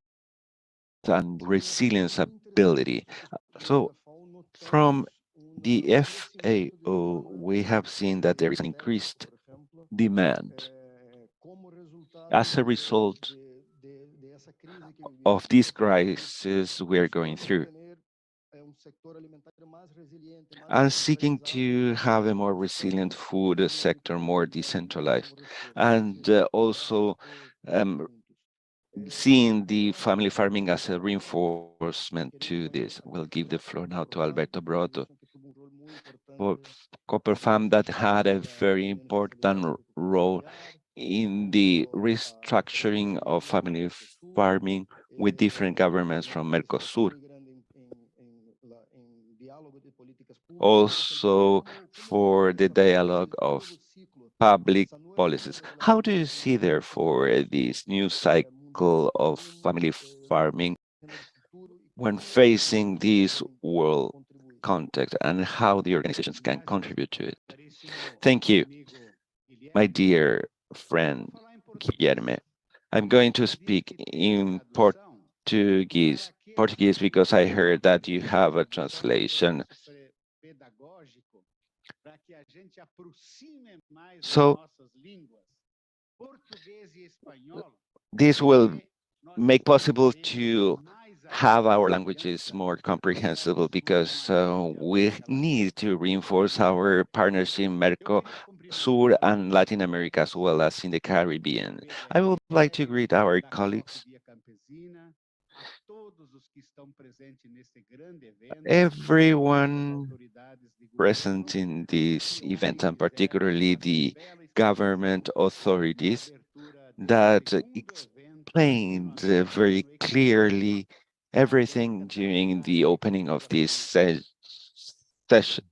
Speaker 1: and resilience ability. So from the FAO, we have seen that there is an increased demand as a result of this crisis we are going through, and seeking to have a more resilient food sector, more decentralized, and also seeing the family farming as a reinforcement to this. We'll give the floor now to Alberto Broto, for Copper Farm, that had a very important role in the restructuring of family farming with different governments from Mercosur. Also for the dialogue of public policies. How do you see, therefore, this new cycle of family farming when facing this world context, and how the organizations can contribute to it? Thank you, my dear friend Guilherme. I'm going to speak in Portuguese because I heard that you have a translation. So this will make possible to have our languages more comprehensible, because we need to reinforce our partnership in Mercosur and Latin America, as well as in the Caribbean. I would like to greet our colleagues, everyone present in this event, and particularly the government authorities that explained very clearly everything during the opening of this session,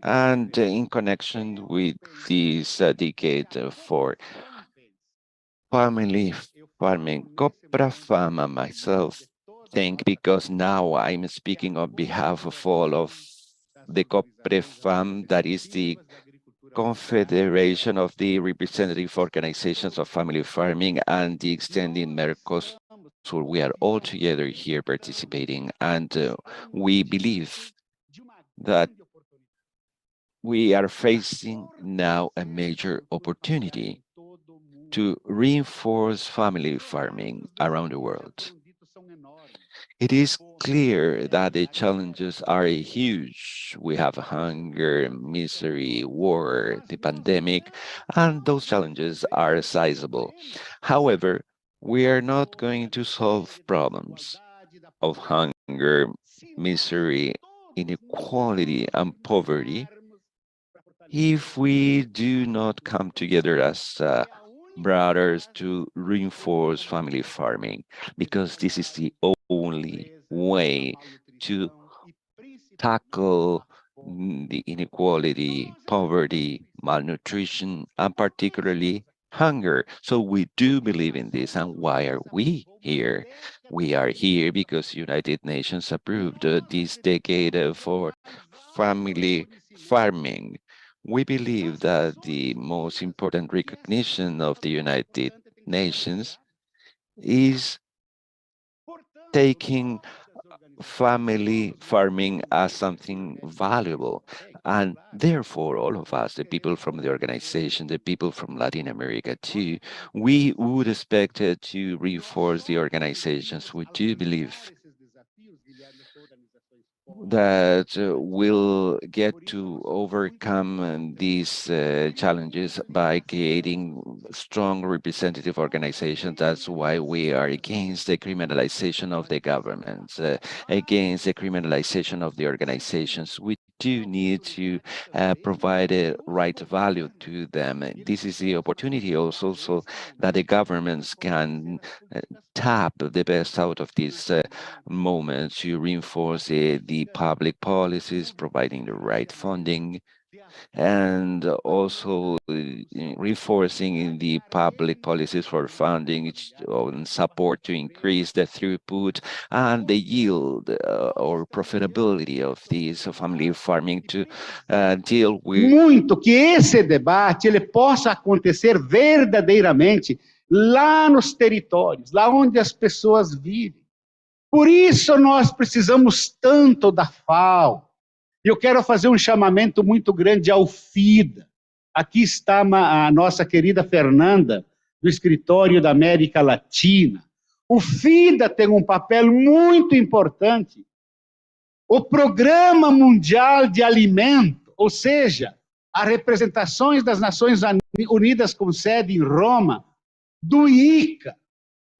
Speaker 1: and in connection with this decade for family farming. Copra Fama, myself, think, because now I'm speaking on behalf of all of the COPREFAM, that is the Confederation of the Representative Organizations of Family Farming, and the extending Mercosur. We are all together here participating, and we believe that we are facing now a major opportunity to reinforce family farming around the world. It is clear that the challenges are huge. We have hunger, misery, war, the pandemic, and those challenges are sizable. However, we are not going to solve problems of hunger, misery, inequality, and poverty if we do not come together as brothers to reinforce family farming, because this is the only way to tackle the inequality, poverty, malnutrition, and particularly hunger. So we do believe in this. And why are we here? We are here because United Nations approved this decade for family farming. We believe that the most important recognition of the United Nations is taking family farming as something valuable. And therefore, all of us, the people from the organization, the people from Latin America too, we would expect to reinforce the organizations. We do believe that will get to overcome these challenges by creating strong representative organizations. That's why we are against the criminalization of the governments, against the criminalization of the organizations. We do need to provide a right value to them. This is the opportunity also so that the governments can tap the best out of this moment to reinforce the public policies, providing the right funding, and also reinforcing the public policies for funding and support to increase the throughput and the yield or profitability of these family farming to deal with.
Speaker 5: Muito que esse debate ele possa acontecer verdadeiramente lá nos territórios, lá onde as pessoas vivem. Por isso nós precisamos tanto da FAO. Eu quero fazer um chamamento muito grande ao FIDA. Aqui está a nossa querida Fernanda, do Escritório da América Latina. O FIDA tem um papel muito importante. O Programa Mundial de Alimento, ou seja, as representações das Nações Unidas com sede em Roma, do ICA,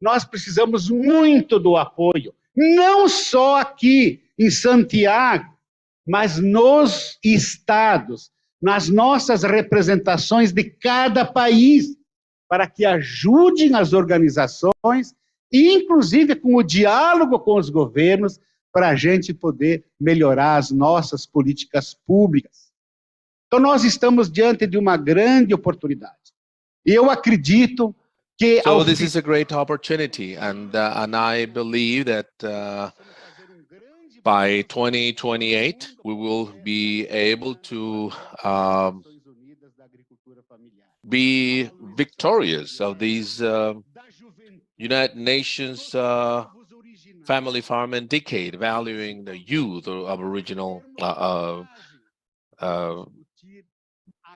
Speaker 5: nós precisamos muito do apoio, não só aqui em Santiago, mas nos estados, nas nossas representações de cada país, para que ajudem as organizações, inclusive com o diálogo com os governos, para a gente poder melhorar as nossas políticas públicas. Então, nós estamos diante de uma grande oportunidade. E eu acredito que...
Speaker 4: So this is a great opportunity, and I believe that by 2028, we will be able to be victorious of these United Nations Family Farming Decade, valuing the youth of Aboriginal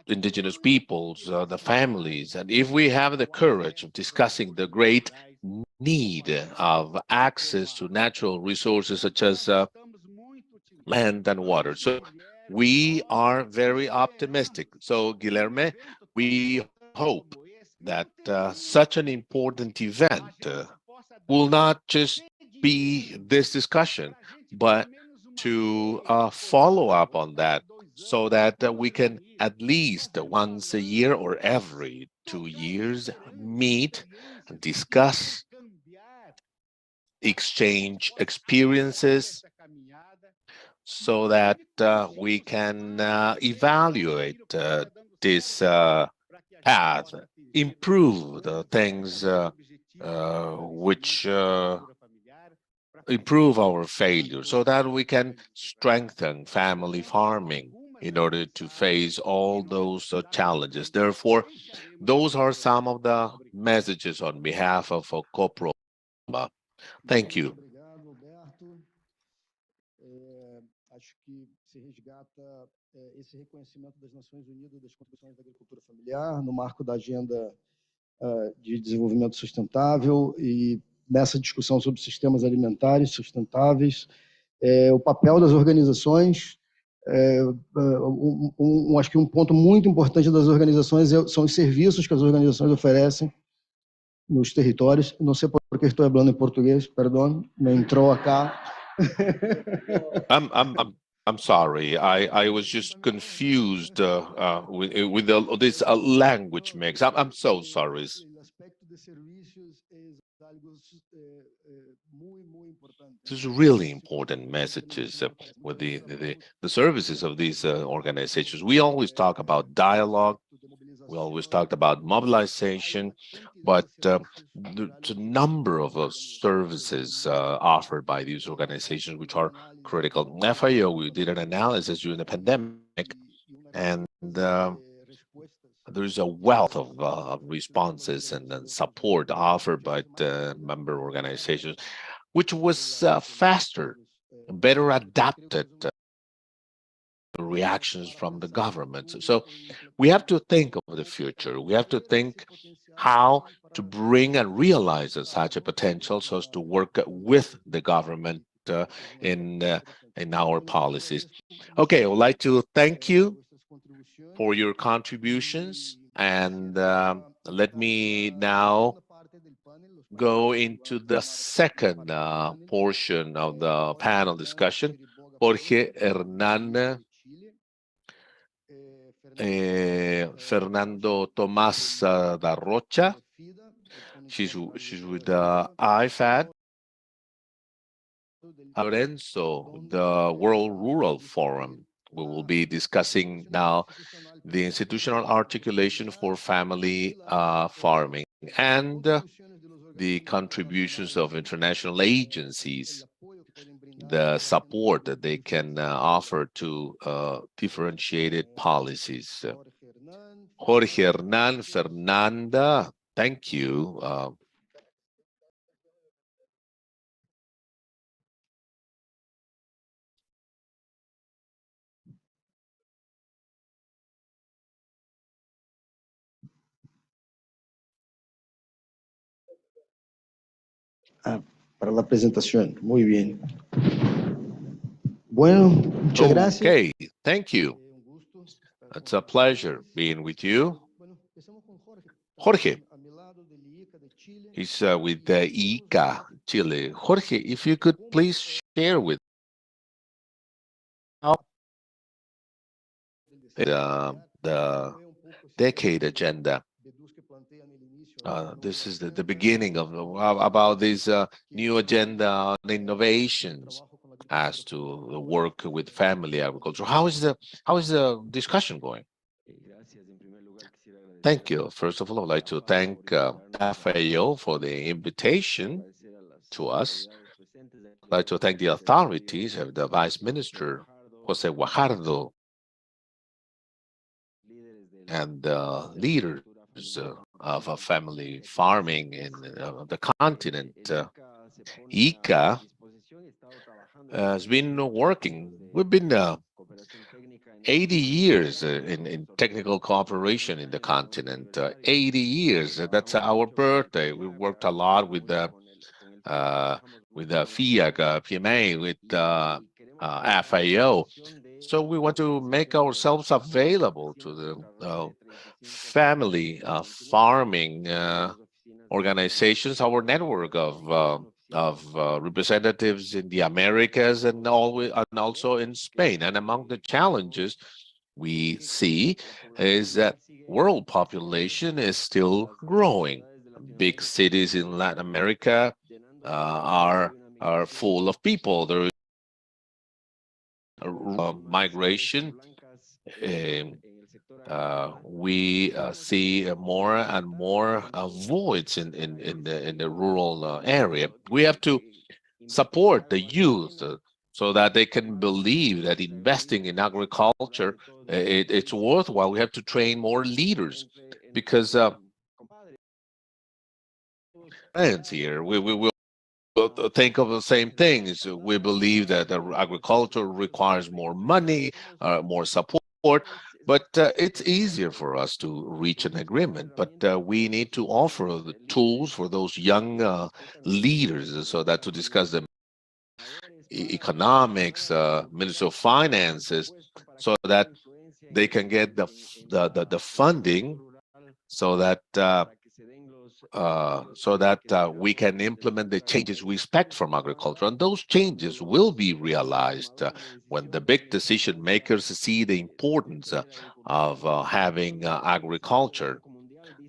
Speaker 4: indigenous peoples, the families. And if we have the courage of discussing the great need of access to natural resources such as land and water. So we are very optimistic. So Guilherme, we hope that such an important event will not just be this discussion, but to follow up on that so that we can at least once a year or every 2 years meet and discuss, exchange experiences so that we can evaluate this path, improve the things which improve our failure so that we can strengthen family farming in order to face all those challenges. Therefore, those are some of the messages on behalf of COPRO. Thank you.
Speaker 3: Acho que se resgata esse reconhecimento das Nações Unidas das contribuições da agricultura familiar no marco da agenda de desenvolvimento sustentável e nessa discussão sobre sistemas alimentares sustentáveis, o papel das organizações, acho que um ponto muito importante das organizações são os serviços que as organizações oferecem nos territórios. Não sei por que estou falando em português, perdão, me entrou acá.
Speaker 4: I'm sorry. I was just confused with this language mix. I'm so sorry. This is really important messages with the services of these organizations. We always talk about dialogue. We always talked about mobilization, but there's a number of services offered by these organizations which are critical. FIO, we did an analysis during the pandemic, and there's a wealth of responses and support offered by the member organizations, which was faster, better adapted reactions from the government. So we have to think of the future. We have to think how to bring and realize such a potential so as to work with the government in our policies. Okay, I would like to thank you for your contributions, and let me now go into the second portion of the panel discussion. Jorge Hernán Fernando Tomás da Rocha. She's with the IFAD. Lorenzo, the World Rural Forum. We will be discussing now the institutional articulation for family farming and the contributions of international agencies, the support that they can offer to differentiated policies. Jorge Hernán Fernanda, thank you.
Speaker 3: Para la presentación. Muy bien. Bueno, muchas gracias.
Speaker 4: Okay, thank you. It's a pleasure being with you. Jorge, he's with the ICA, Chile. Jorge, if you could please share with the decade agenda. This is the beginning of about this new agenda on innovations as to the work with family agriculture. How is the discussion going? Thank you. First of all, I'd like to thank FAO for the invitation to us. I'd like to thank the authorities of the Vice Minister, Jose Guajardo, and the leaders of family farming in the continent. ICA has been working. We've been 80 years in technical cooperation in the continent. 80 years. That's our birthday. We worked a lot with the FIAC, PMA, with FAO. So we want to make ourselves available to the family farming organizations, our network of representatives in the Americas and also in Spain. And among the challenges we see is that world population is still growing. Big cities in Latin America are full of people. There is migration. We see more and more voids in the rural area. We have to support the youth so that they can believe that investing in agriculture, it's worthwhile. We have to train more leaders because friends here, we will think of the same things. We believe that agriculture requires more money, more support, but it's easier for us to reach an agreement. But we need to offer the tools for those young leaders so that to discuss the economics, Ministry of Finances, so that they can get the funding so that we can implement the changes we expect from agriculture. And those changes will be realized when the big decision makers see the importance of having agriculture.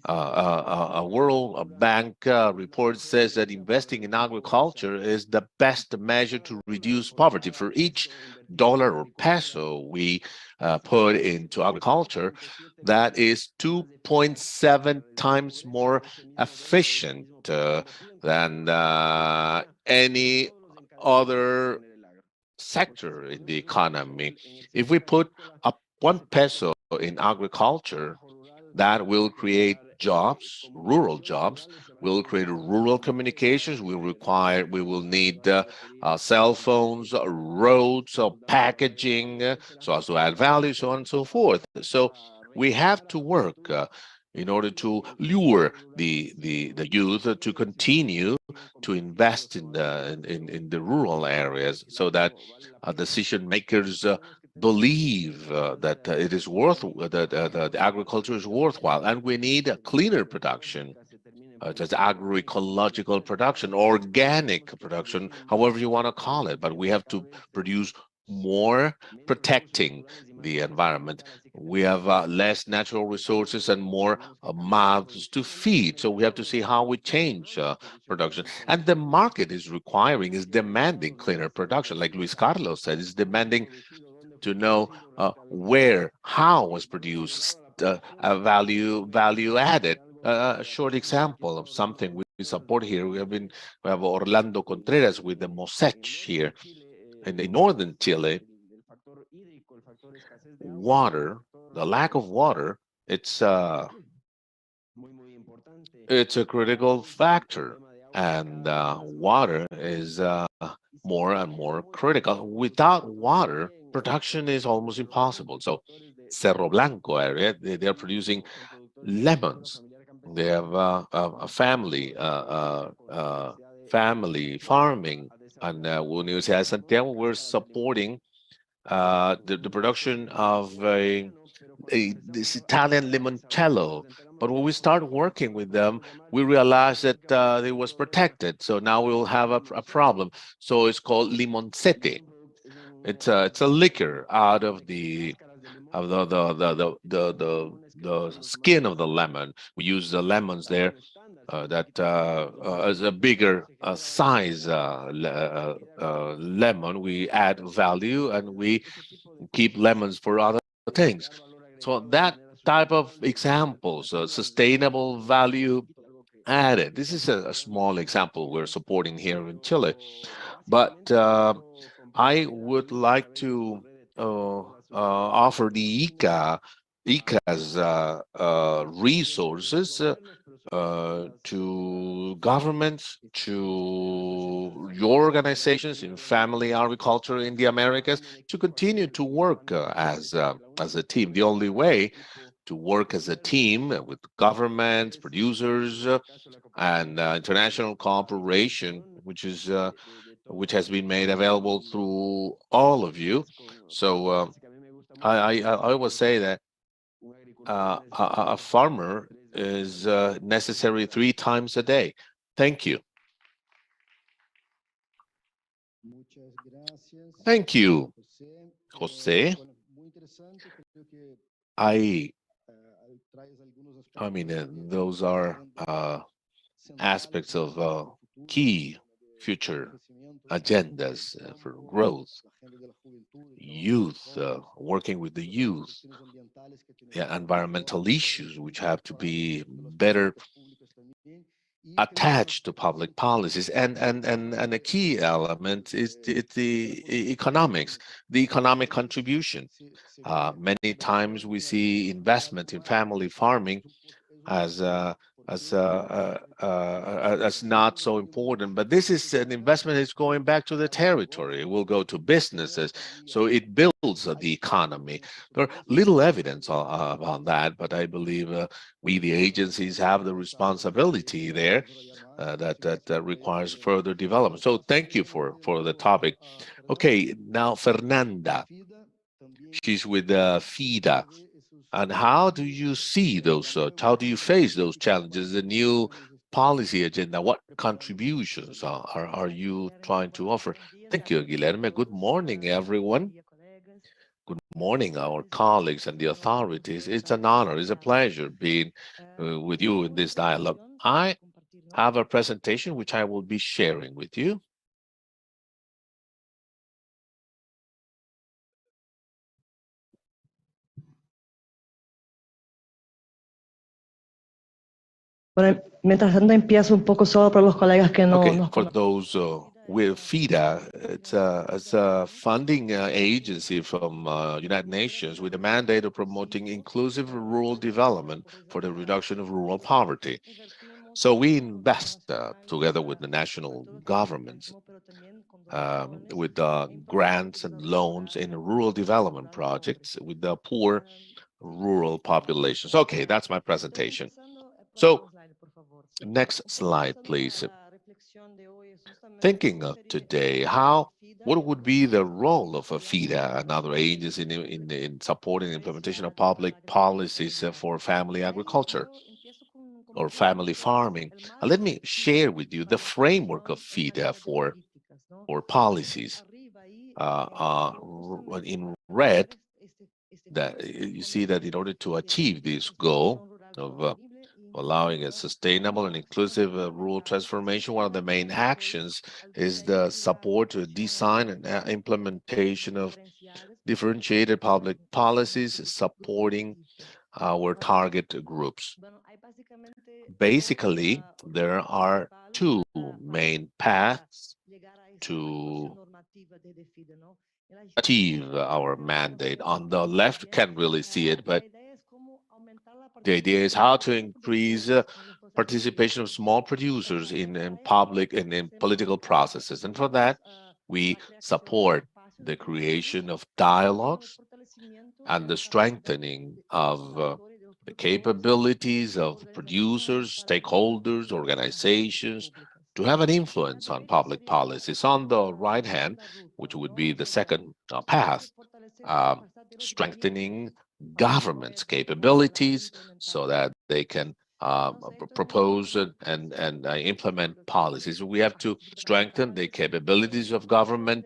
Speaker 4: A World Bank report says that investing in agriculture is the best measure to reduce poverty. For each dollar or peso we put into agriculture, that is 2.7 times more efficient than any other sector in the economy. If we put up 1 peso in agriculture, that will create jobs, rural jobs, will create rural communications. We will need cell phones, roads, packaging, so as to add value, so on and so forth. So we have to work in order to lure the youth to continue to invest in the rural areas, so that decision makers believe that it is that the agriculture is worthwhile, and we need a cleaner production, just agroecological production, organic production, however you want to call it. But we have to produce more, protecting the environment. We have less natural resources and more mouths to feed. So we have to see how we change production. And the market is demanding cleaner production. Like Luis Carlos said, it's demanding to know where, how was produced, a value added. A short example of something we support here. We have Orlando Contreras with the Mosech here in the northern Chile. Water, the lack of water, it's a critical factor, and water is more and more critical. Without water, production is almost impossible. So Cerro Blanco area, they are producing lemons. They have a family farming, and Universidad de Santiago, we're supporting the production of this Italian limoncello. But when we start working with them, we realized that it was protected. So now we will have a problem. So it's called limoncete. It's a liquor out of the skin of the lemon. We use the lemons there that as a bigger size lemon. We add value and we keep lemons for other things. So that type of examples, sustainable value added. This is a small example we're supporting here in Chile, but I would like to offer the ICA's resources to governments, to your organizations in family agriculture in the Americas, to continue to work as a team. The only way to work as a team with governments, producers, and international cooperation, which has been made available through all of you. So I always say that a farmer is necessary 3 times a day. Thank you. Thank you, Jose. I mean, those are aspects of key future agendas for growth, youth, working with the youth, environmental issues which have to be better attached to public policies, and a key element is the economics, the economic contribution. Many times we see investment in family farming as as not so important, but this is an investment that's going back to the territory. It will go to businesses, so it builds the economy. There are little evidence on that, but I believe we, the agencies, have the responsibility there that requires further development. So thank you for the topic. Okay, now Fernanda, she's with FIDA. And how do you see those, how do you face those challenges, the new policy agenda? What contributions are you trying to offer? Thank you, Guilherme. Good morning, everyone. Good morning, our colleagues and the authorities. It's an honor, it's a pleasure being with you in this dialogue. I have a presentation which I will be sharing with you.
Speaker 6: Bueno, mientras tanto empiezo un poco solo para los colegas que no
Speaker 4: Okay,
Speaker 6: nos
Speaker 4: for those with FIDA, it's a funding agency from United Nations with a mandate of promoting inclusive rural development for the reduction of rural poverty. So we invest together with the national governments with grants and loans in rural development projects with the poor rural populations. Okay, that's my presentation. So next slide, please. Thinking of today, what would be the role of a FIDA, another agency in supporting the implementation of public policies for family agriculture or family farming? Let me share with you the framework of FIDA for policies. In red, that you see that in order to achieve this goal of allowing a sustainable and inclusive rural transformation, one of the main actions is the support, design, and implementation of differentiated public policies supporting our target groups. Basically, there are two main paths to achieve our mandate. On the left, can't really see it, but the idea is how to increase participation of small producers in public and in political processes. And for that, we support the creation of dialogues and the strengthening of the capabilities of producers, stakeholders, organizations to have an influence on public policies. On the right hand, which would be the second path, strengthening government's capabilities so that they can propose and implement policies. We have to strengthen the capabilities of government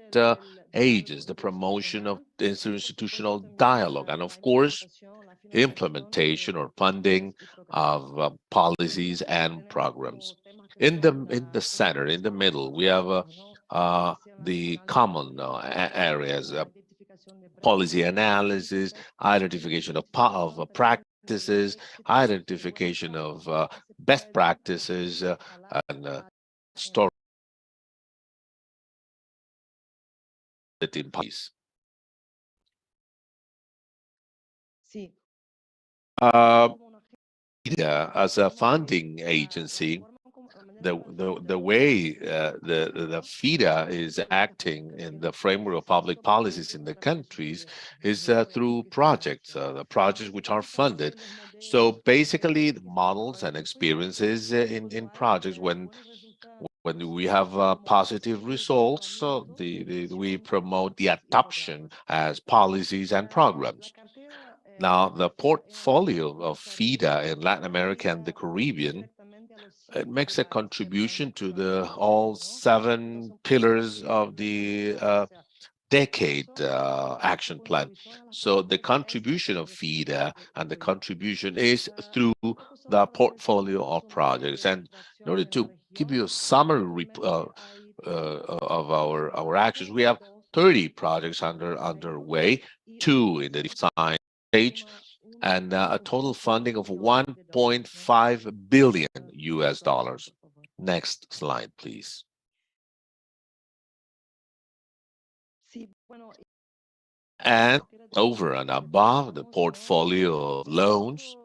Speaker 4: agents, the promotion of institutional dialogue, and of course, implementation or funding of policies and programs. In the center, in the middle, we have the common areas, policy analysis, identification of practices, identification of best practices, and story in place. As a funding agency, the way the FIDA is acting in the framework of public policies in the countries is through projects, the projects which are funded. So basically, the models and experiences in projects when we have positive results, so we promote the adoption as policies and programs. Now, the portfolio of FIDA in Latin America and the Caribbean, it makes a contribution to all 7 pillars of the decade action plan. So the contribution of FIDA and the contribution is through the portfolio of projects. And in order to give you a summary of our actions, we have 30 projects underway, 2 in the design stage, and a total funding of $1.5 billion. Next slide, please. And over and above the portfolio of loans,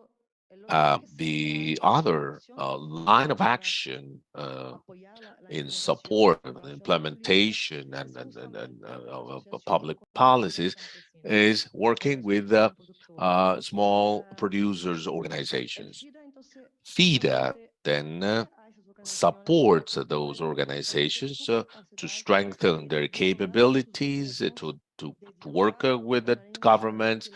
Speaker 4: the other line of action in support of the implementation of public policies is working with small producers organizations. FIDA then supports those organizations to strengthen their capabilities, to work with the governments,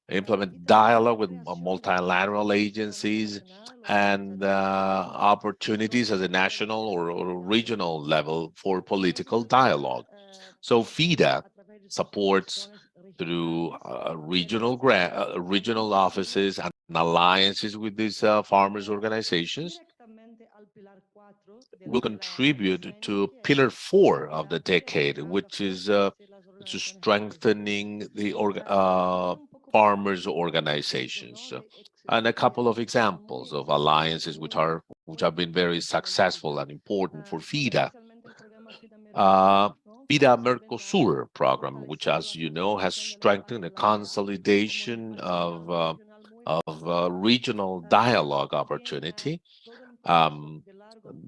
Speaker 4: implement dialogue with multilateral agencies, and opportunities at the national or regional level for political dialogue. So FIDA supports through regional offices and alliances with these farmers organizations, will contribute to Pillar 4 of the decade, which is to strengthening the farmers organizations. And a couple of examples of alliances which have been very successful and important for FIDA. FIDA Mercosur program, which, as you know, has strengthened the consolidation of regional dialogue opportunity,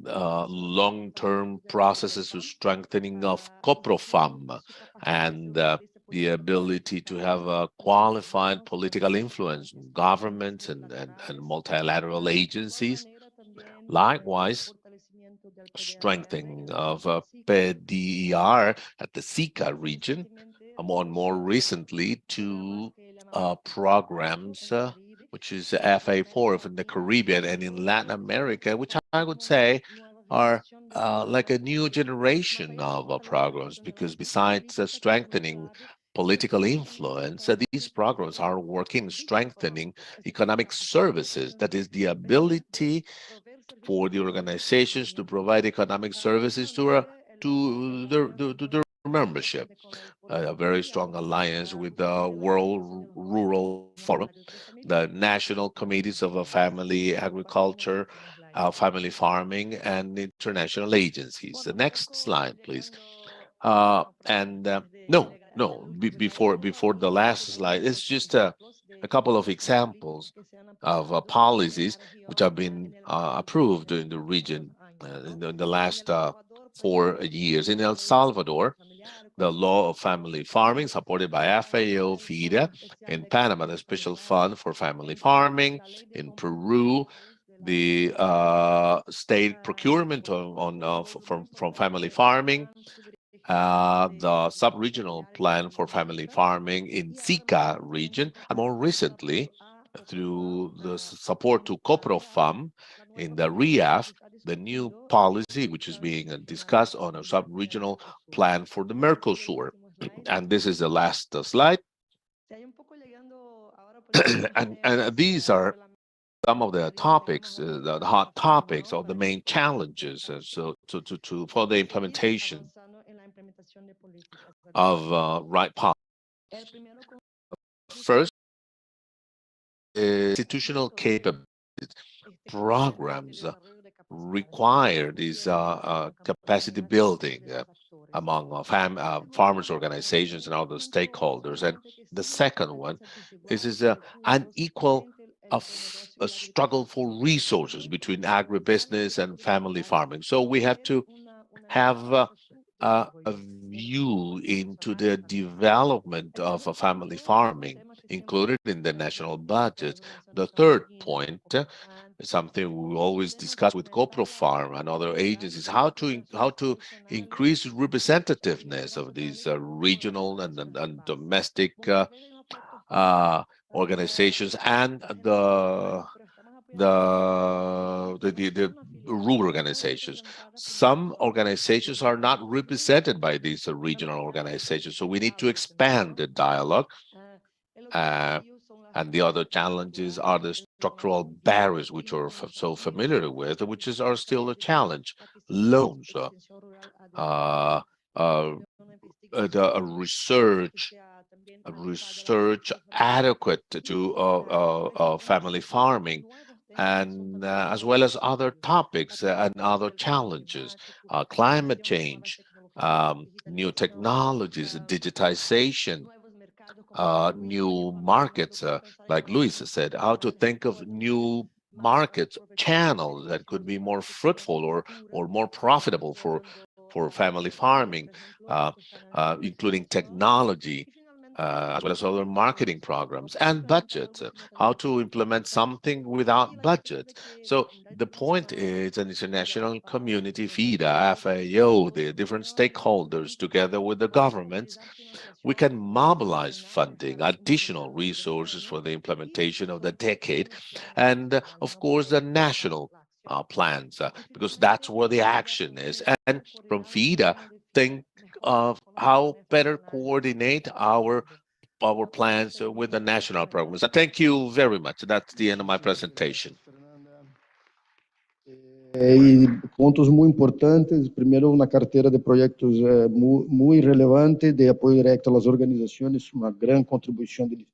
Speaker 4: long-term processes to strengthening of COPROFAM, and the ability to have a qualified political influence in governments and multilateral agencies. Likewise, strengthening of PDER at the SICA region, more recently to programs which is FA4 in the Caribbean and in Latin America, which I would say are like a new generation of programs, because besides strengthening political influence, these programs are working strengthening economic services, that is the ability for the organizations to provide economic services to their membership. A very strong alliance with the World Rural Forum, the national committees of family agriculture, family farming, and international agencies. The next slide, please. Before the last slide, it's just a couple of examples of policies which have been approved in the region in the last 4 years. In El Salvador, the law of family farming, supported by FAO, FIDA. In Panama, the special fund for family farming. In Peru, the state procurement from family farming. The sub-regional plan for family farming in SICA region, and more recently, through the support to COPROFAM in the RIAF, the new policy which is being discussed on a sub-regional plan for the Mercosur. And this is the last slide. and these are some of the topics, the hot topics, or the main challenges for the implementation of right policy. First, institutional capabilities. Programs require this capacity building among farmers organizations and other stakeholders. And the second one is unequal a struggle for resources between agribusiness and family farming. So we have to have a view into the development of a family farming included in the national budget. The third point, something we always discuss with CoproFarm and other agencies, how to increase representativeness of these regional and domestic organizations and the rural organizations. Some organizations are not represented by these regional organizations, so we need to expand the dialogue. And the other challenges are the structural barriers, which are so familiar with, which are still a challenge. Loans, the research adequate to family farming, and as well as other topics and other challenges, climate change, new technologies, digitization, new markets, like Luis said, how to think of new markets, channels that could be more fruitful or more profitable for family farming, including technology, as well as other marketing programs and budgets, how to implement something without budget. So the point is an international community, FIDA, FAO, the different stakeholders, together with the governments, we can mobilize funding, additional resources for the implementation of the decade, and of course, the national plans, because that's where the action is. And from FIDA, think of how better coordinate our plans with the national programs. Thank you very much. That's the end of my presentation.
Speaker 3: E pontos muito importantes. Primeiro, uma carteira de projetos muito relevante de apoio direto às organizações, uma grande contribuição de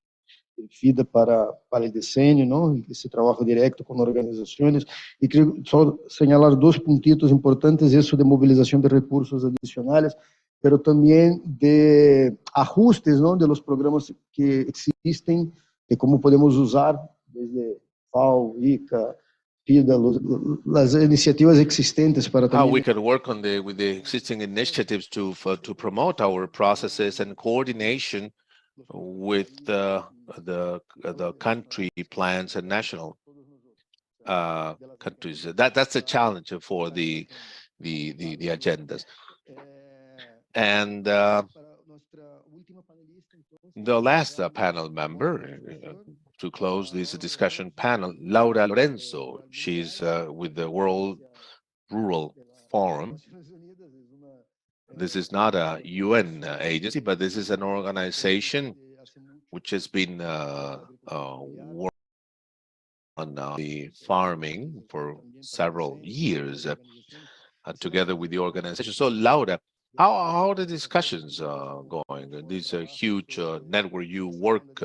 Speaker 3: FIDA para o desenho, não? Esse trabalho direto com organizações. E quero só señalar dois pontitos importantes: isso de mobilização de recursos adicionais, pero também de ajustes, não, de los programas que existem, de como podemos usar desde FAO, ICA, FIDA, las iniciativas existentes para
Speaker 4: how we
Speaker 3: también
Speaker 4: can work on with the existing initiatives to promote our processes and coordination with the country plans and national countries. That's a challenge for the agendas. And the last panel member to close this discussion panel, Laura Lorenzo. She's with the World Rural Forum. This is not a UN agency, but this is an organization which has been working on the farming for several years together with the organization. So, Laura, how are the discussions going? This huge network you work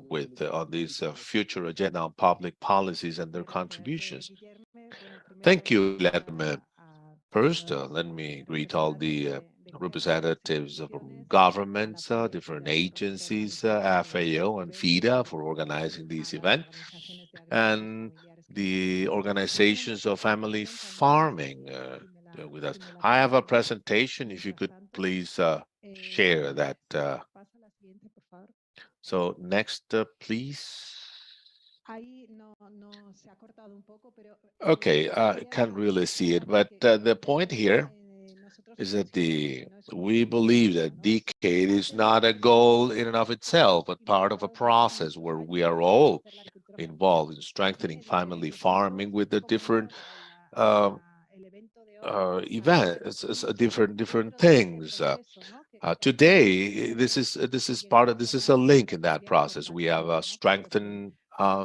Speaker 4: with on this future agenda on public policies and their contributions. Thank you, Guilherme. First, let me greet all the representatives of governments, different agencies, FAO and FIDA for organizing this event, and the organizations of family farming with us. I have a presentation, if you could please share that. So next, please. Okay, I can't really see it, but the point here is that we believe that decade is not a goal in and of itself, but part of a process where we are all involved in strengthening family farming with the different events, different things. Today, this is part of this is a link in that process. We have strengthened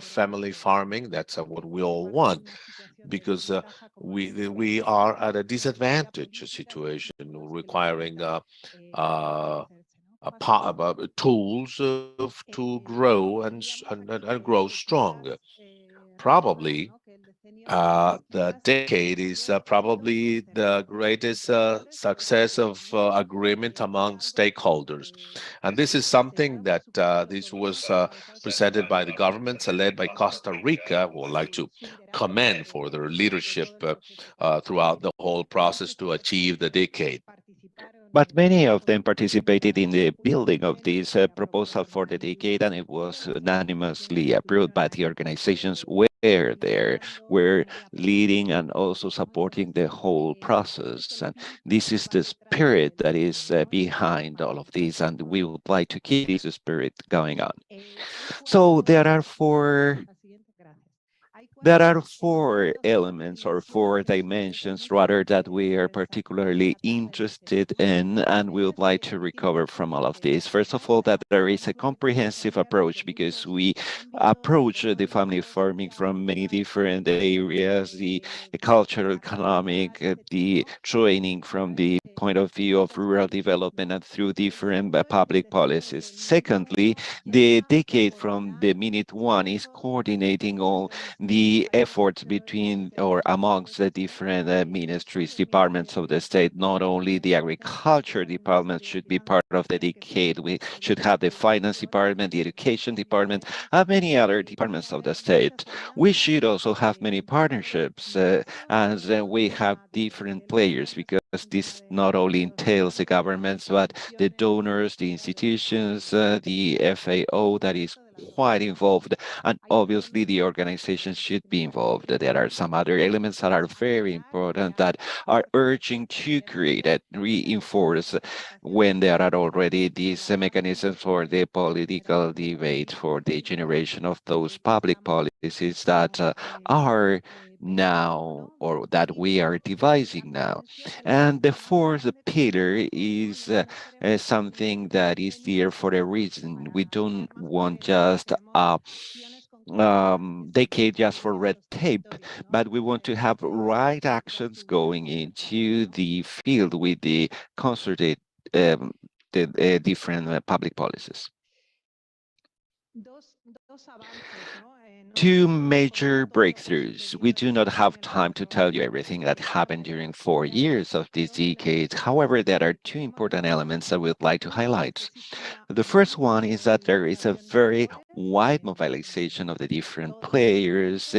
Speaker 4: family farming. That's what we all want, because we are at a disadvantage situation requiring tools to grow and grow strong. Probably the decade is probably the greatest success of agreement among stakeholders. And this is something that this was presented by the governments led by Costa Rica. Would like to commend for their leadership throughout the whole process to achieve the decade.
Speaker 1: But many of them participated in the building of this proposal for the decade, and it was unanimously approved by the organizations were there, were leading and also supporting the whole process. And this is the spirit that is behind all of this, and we would like to keep this spirit going on. So there are four elements or four dimensions rather that we are particularly interested in, and we would like to recover from all of this. First of all, that there is a comprehensive approach, because we approach the family farming from many different areas, the cultural, economic, the training from the point of view of rural development and through different public policies. Secondly, the decade from the minute one is coordinating all the the efforts between or amongst the different ministries, departments of the state. Not only the agriculture department should be part of the decade, we should have the finance department, the education department, and many other departments of the state. We should also have many partnerships as we have different players, because this not only entails the governments, but the donors, the institutions, the FAO that is quite involved, and obviously the organization should be involved. There are some other elements that are very important that are urging to create and reinforce when there are already these mechanisms for the political debate, for the generation of those public policies that are now, or that we are devising now. And the fourth pillar is something that is there for a reason. We don't want just a decade just for red tape, but we want to have right actions going into the field with the concerted different public policies. Two major breakthroughs. We do not have time to tell you everything that happened during 4 years of this decade. However, there are two important elements that we'd like to highlight. The first one is that there is a very wide mobilization of the different players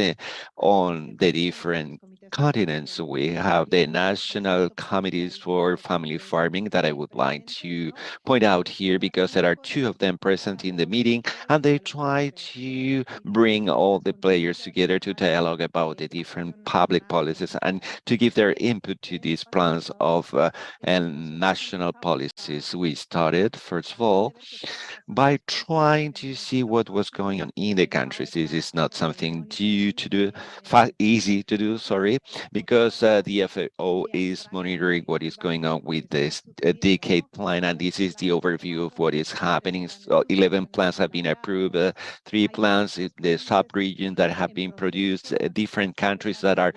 Speaker 1: on the different continents. We have the national committees for family farming that I would like to point out here, because there are two of them present in the meeting, and they try to bring all the players together to dialogue about the different public policies and to give their input to these plans of and national policies. We started, first of all, by trying to see what was going on in the countries. This is not something due to do, easy to do, sorry, because the FAO is monitoring what is going on with this decade plan, and this is the overview of what is happening. So 11 plans have been approved, 3 plans in the sub-region that have been produced, different countries that are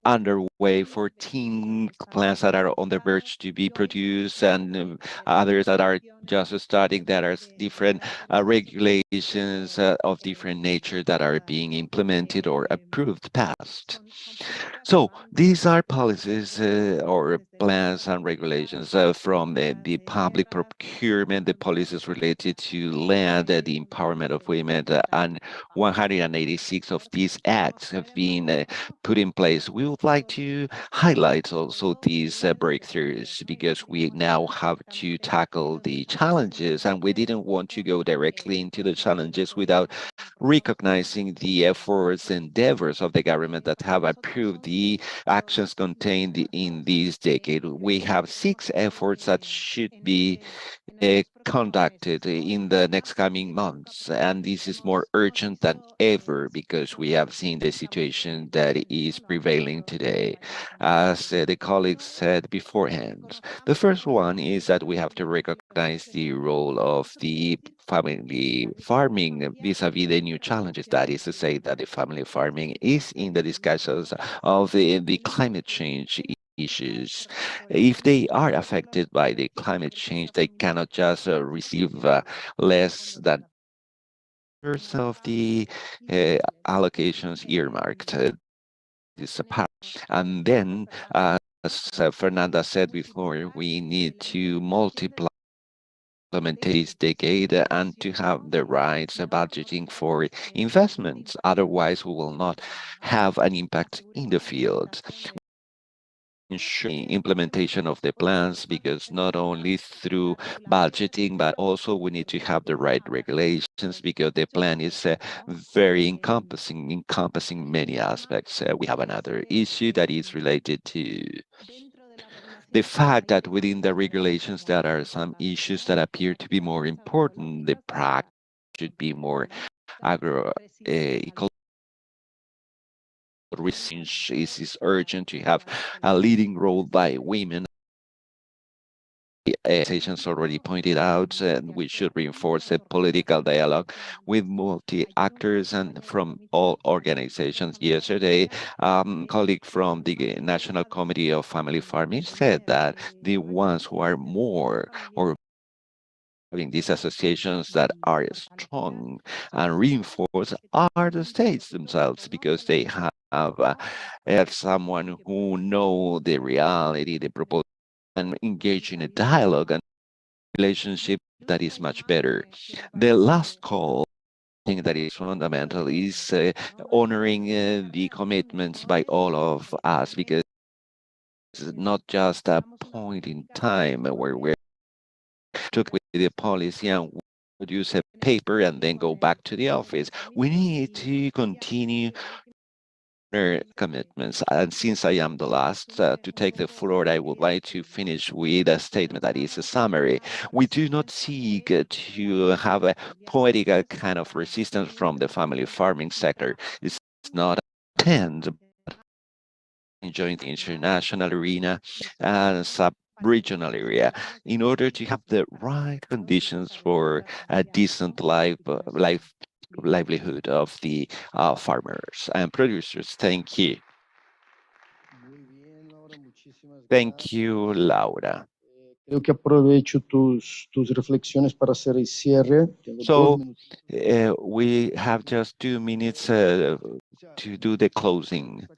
Speaker 1: underway, 14 plans that are on the verge to be produced, and others that are just starting. There are different regulations of different nature that are being implemented or approved, passed. So these are policies or plans and regulations from the public procurement, the policies related to land, the empowerment of women, and 186 of these acts have been put in place. We would like to highlight also these breakthroughs, because we now have to tackle the challenges, and we didn't want to go directly into the challenges without recognizing the efforts and endeavors of the government that have approved the actions contained in this decade. We have 6 efforts that should be conducted in the next coming months, and this is more urgent than ever because we have seen the situation that is prevailing today. As the colleagues said beforehand, the first one is that we have to recognize the role of the family farming vis-a-vis the new challenges. That is to say that the family farming is in the discussions of the climate change issues. If they are affected by the climate change, they cannot just receive less than of the allocations earmarked. This is a part. And then, as Fernanda said before, we need to multiply this decade and to have the right budgeting for investments. Otherwise, we will not have an impact in the field. Ensuring implementation of the plans, because not only through budgeting, but also we need to have the right regulations, because the plan is very encompassing many aspects. We have another issue that is related to the fact that within the regulations there are some issues that appear to be more important. The practice should be more agro research is urgent to have a leading role by women. Organizations already pointed out, and we should reinforce a political dialogue with multi-actors and from all organizations. Yesterday, colleague from the National Committee of Family Farming said that the ones who are more or having these associations that are strong and reinforced are the states themselves, because they have someone who know the reality, the proposal, and engage in a dialogue and relationship that is much better. The last call thing that is fundamental is honoring the commitments by all of us, because it's not just a point in time where we're took with the policy and produce a paper and then go back to the office. We need to continue our commitments. And since I am the last to take the floor, I would like to finish with a statement that is a summary. We do not seek to have a poetical kind of resistance from the family farming sector. It's not a intent, but enjoying the international arena and sub-regional area in order to have the right conditions for a decent livelihood of the farmers and producers. Thank you. Thank you, Laura.
Speaker 3: Creo que aprovecho tus reflexiones para hacer el cierre.
Speaker 1: So we have just 2 minutes to do the closing.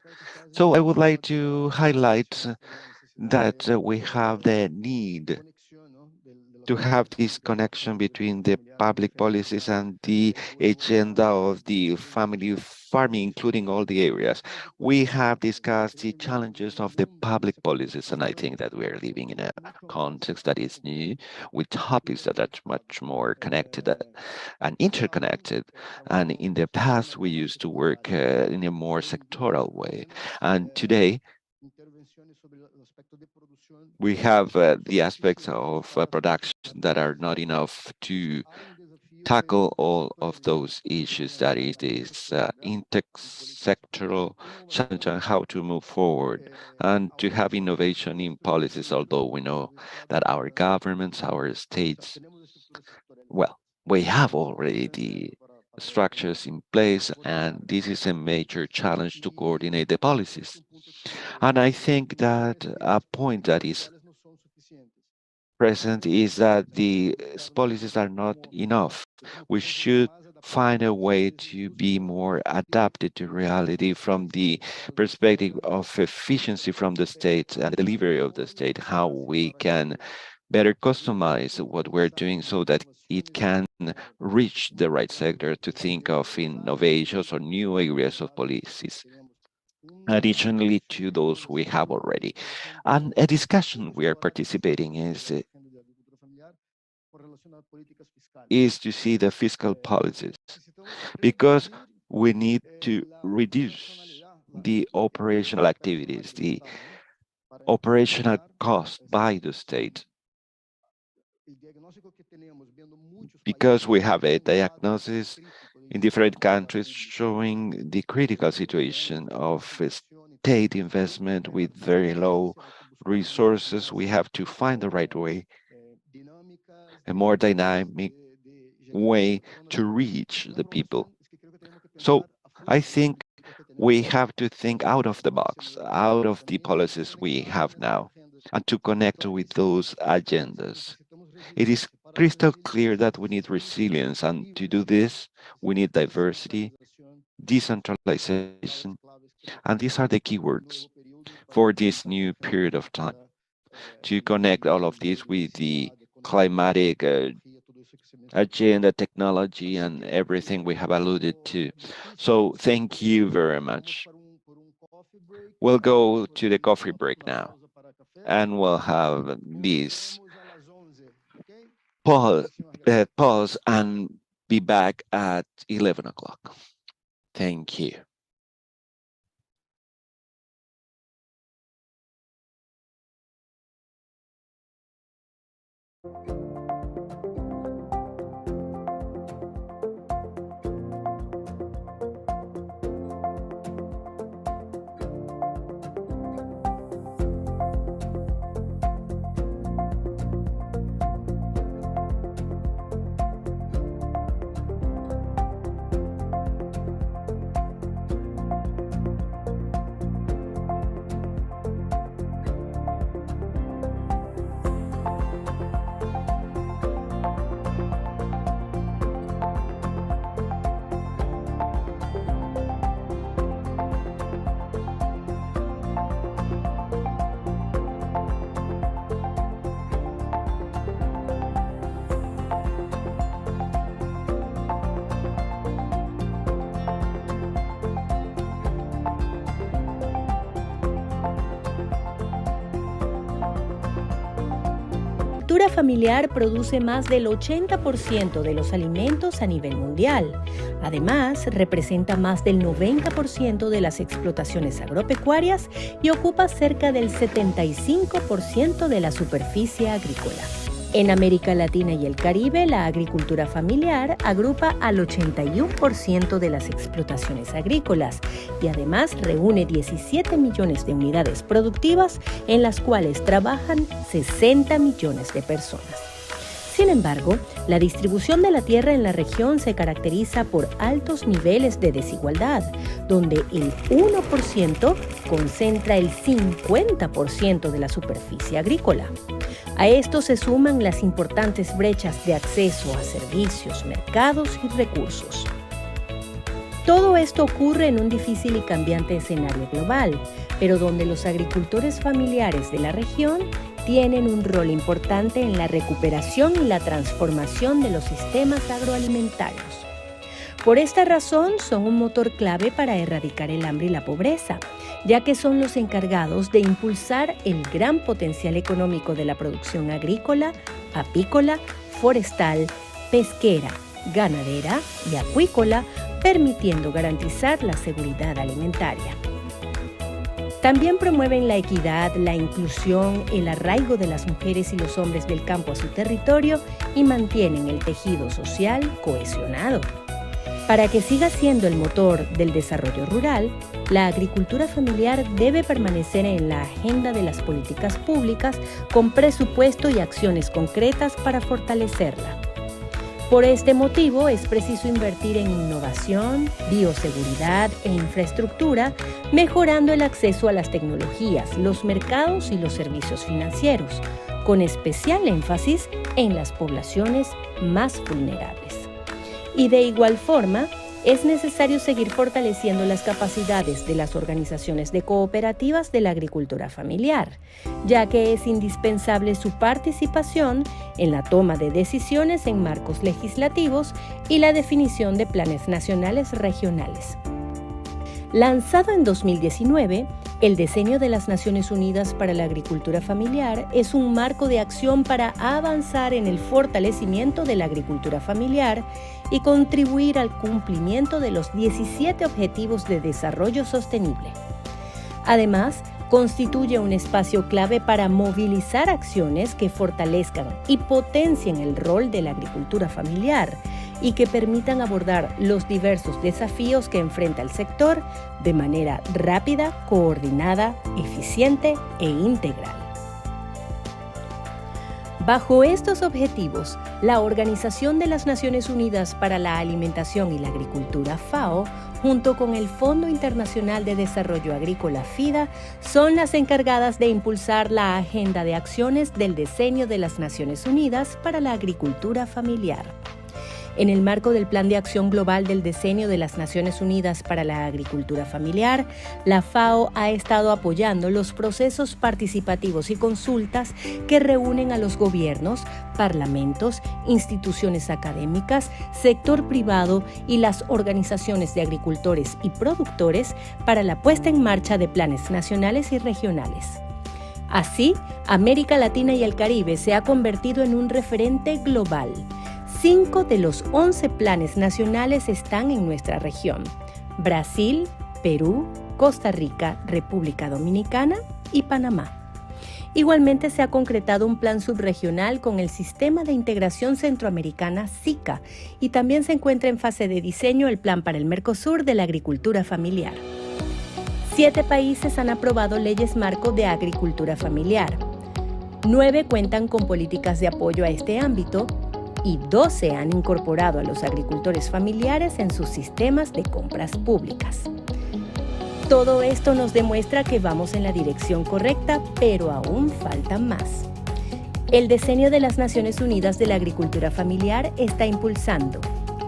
Speaker 1: So I would like to highlight that we have the need to have this connection between the public policies and the agenda of the family farming, including all the areas. We have discussed the challenges of the public policies, and I think that we are living in a context that is new, with topics that are much more connected and interconnected. And in the past, we used to work in a more sectoral way. And today, we have the aspects of production that are not enough to tackle all of those issues. That is this intersectoral challenge on how to move forward and to have innovation in policies, although we know that our governments, our states, well, we have already the structures in place, and this is a major challenge to coordinate the policies. And I think that a point that is present is that the policies are not enough. We should find a way to be more adapted to reality from the perspective of efficiency from the state and delivery of the state, how we can better customize what we're doing so that it can reach the right sector to think of innovations or new areas of policies, additionally to those we have already. And a discussion we are participating is to see the fiscal policies, because we need to reduce the operational activities, the operational cost by the state, because we have a diagnosis in different countries showing the critical situation of state investment with very low resources. We have to find the right way, a more dynamic way to reach the people. So I think we have to think out of the box, out of the policies we have now, and to connect with those agendas. It is crystal clear that we need resilience, and to do this, we need diversity, decentralization, and these are the keywords for this new period of time, to connect all of this with the climatic agenda, technology, and everything we have alluded to. So thank you very much. We'll go to the coffee break now, and we'll have this pause and be back at 11 o'clock. Thank you.
Speaker 7: agricultura familiar produce más del 80% de los alimentos a nivel mundial. Además, representa más del 90% de las explotaciones agropecuarias y ocupa cerca del 75% de la superficie agrícola. En América Latina y el Caribe, la agricultura familiar agrupa al 81% de las explotaciones agrícolas y además reúne 17 millones de unidades productivas en las cuales trabajan 60 millones de personas. Sin embargo, la distribución de la tierra en la región se caracteriza por altos niveles de desigualdad, donde el 1% concentra el 50% de la superficie agrícola. A esto se suman las importantes brechas de acceso a servicios, mercados y recursos. Todo esto ocurre en un difícil y cambiante escenario global, pero donde los agricultores familiares de la región tienen un rol importante en la recuperación y la transformación de los sistemas agroalimentarios. Por esta razón, son un motor clave para erradicar el hambre y la pobreza, ya que son los encargados de impulsar el gran potencial económico de la producción agrícola, apícola, forestal, pesquera, ganadera y acuícola, permitiendo garantizar la seguridad alimentaria. También promueven la equidad, la inclusión, el arraigo de las mujeres y los hombres del campo a su territorio y mantienen el tejido social cohesionado. Para que siga siendo el motor del desarrollo rural, la agricultura familiar debe permanecer en la agenda de las políticas públicas con presupuesto y acciones concretas para fortalecerla. Por este motivo, es preciso invertir en innovación, bioseguridad e infraestructura, mejorando el acceso a las tecnologías, los mercados y los servicios financieros, con especial énfasis en las poblaciones más vulnerables. Y de igual forma, es necesario seguir fortaleciendo las capacidades de las organizaciones de cooperativas de la agricultura familiar, ya que es indispensable su participación en la toma de decisiones en marcos legislativos y la definición de planes nacionales regionales. Lanzado en 2019, el Diseño de las Naciones Unidas para la Agricultura Familiar es un marco de acción para avanzar en el fortalecimiento de la agricultura familiar y contribuir al cumplimiento de los 17 Objetivos de Desarrollo Sostenible. Además, constituye un espacio clave para movilizar acciones que fortalezcan y potencien el rol de la agricultura familiar y que permitan abordar los diversos desafíos que enfrenta el sector de manera rápida, coordinada, eficiente e integral. Bajo estos objetivos, la Organización de las Naciones Unidas para la Alimentación y la Agricultura, FAO, junto con el Fondo Internacional de Desarrollo Agrícola, FIDA, son las encargadas de impulsar la agenda de acciones del Diseño de las Naciones Unidas para la Agricultura Familiar. En el marco del Plan de Acción Global del Diseño de las Naciones Unidas para la Agricultura Familiar, la FAO ha estado apoyando los procesos participativos y consultas que reúnen a los gobiernos, parlamentos, instituciones académicas, sector privado y las organizaciones de agricultores y productores para la puesta en marcha de planes nacionales y regionales. Así, América Latina y el Caribe se ha convertido en un referente global. 5 de los 11 planes nacionales están en nuestra región: Brasil, Perú, Costa Rica, República Dominicana y Panamá. Igualmente se ha concretado un plan subregional con el Sistema de Integración Centroamericana SICA y también se encuentra en fase de diseño el Plan para el Mercosur de la Agricultura Familiar. 7 países han aprobado leyes marco de agricultura familiar. 9 cuentan con políticas de apoyo a este ámbito y 12 han incorporado a los agricultores familiares en sus sistemas de compras públicas. Todo esto nos demuestra que vamos en la dirección correcta, pero aún falta más. El Diseño de las Naciones Unidas de la Agricultura Familiar está impulsando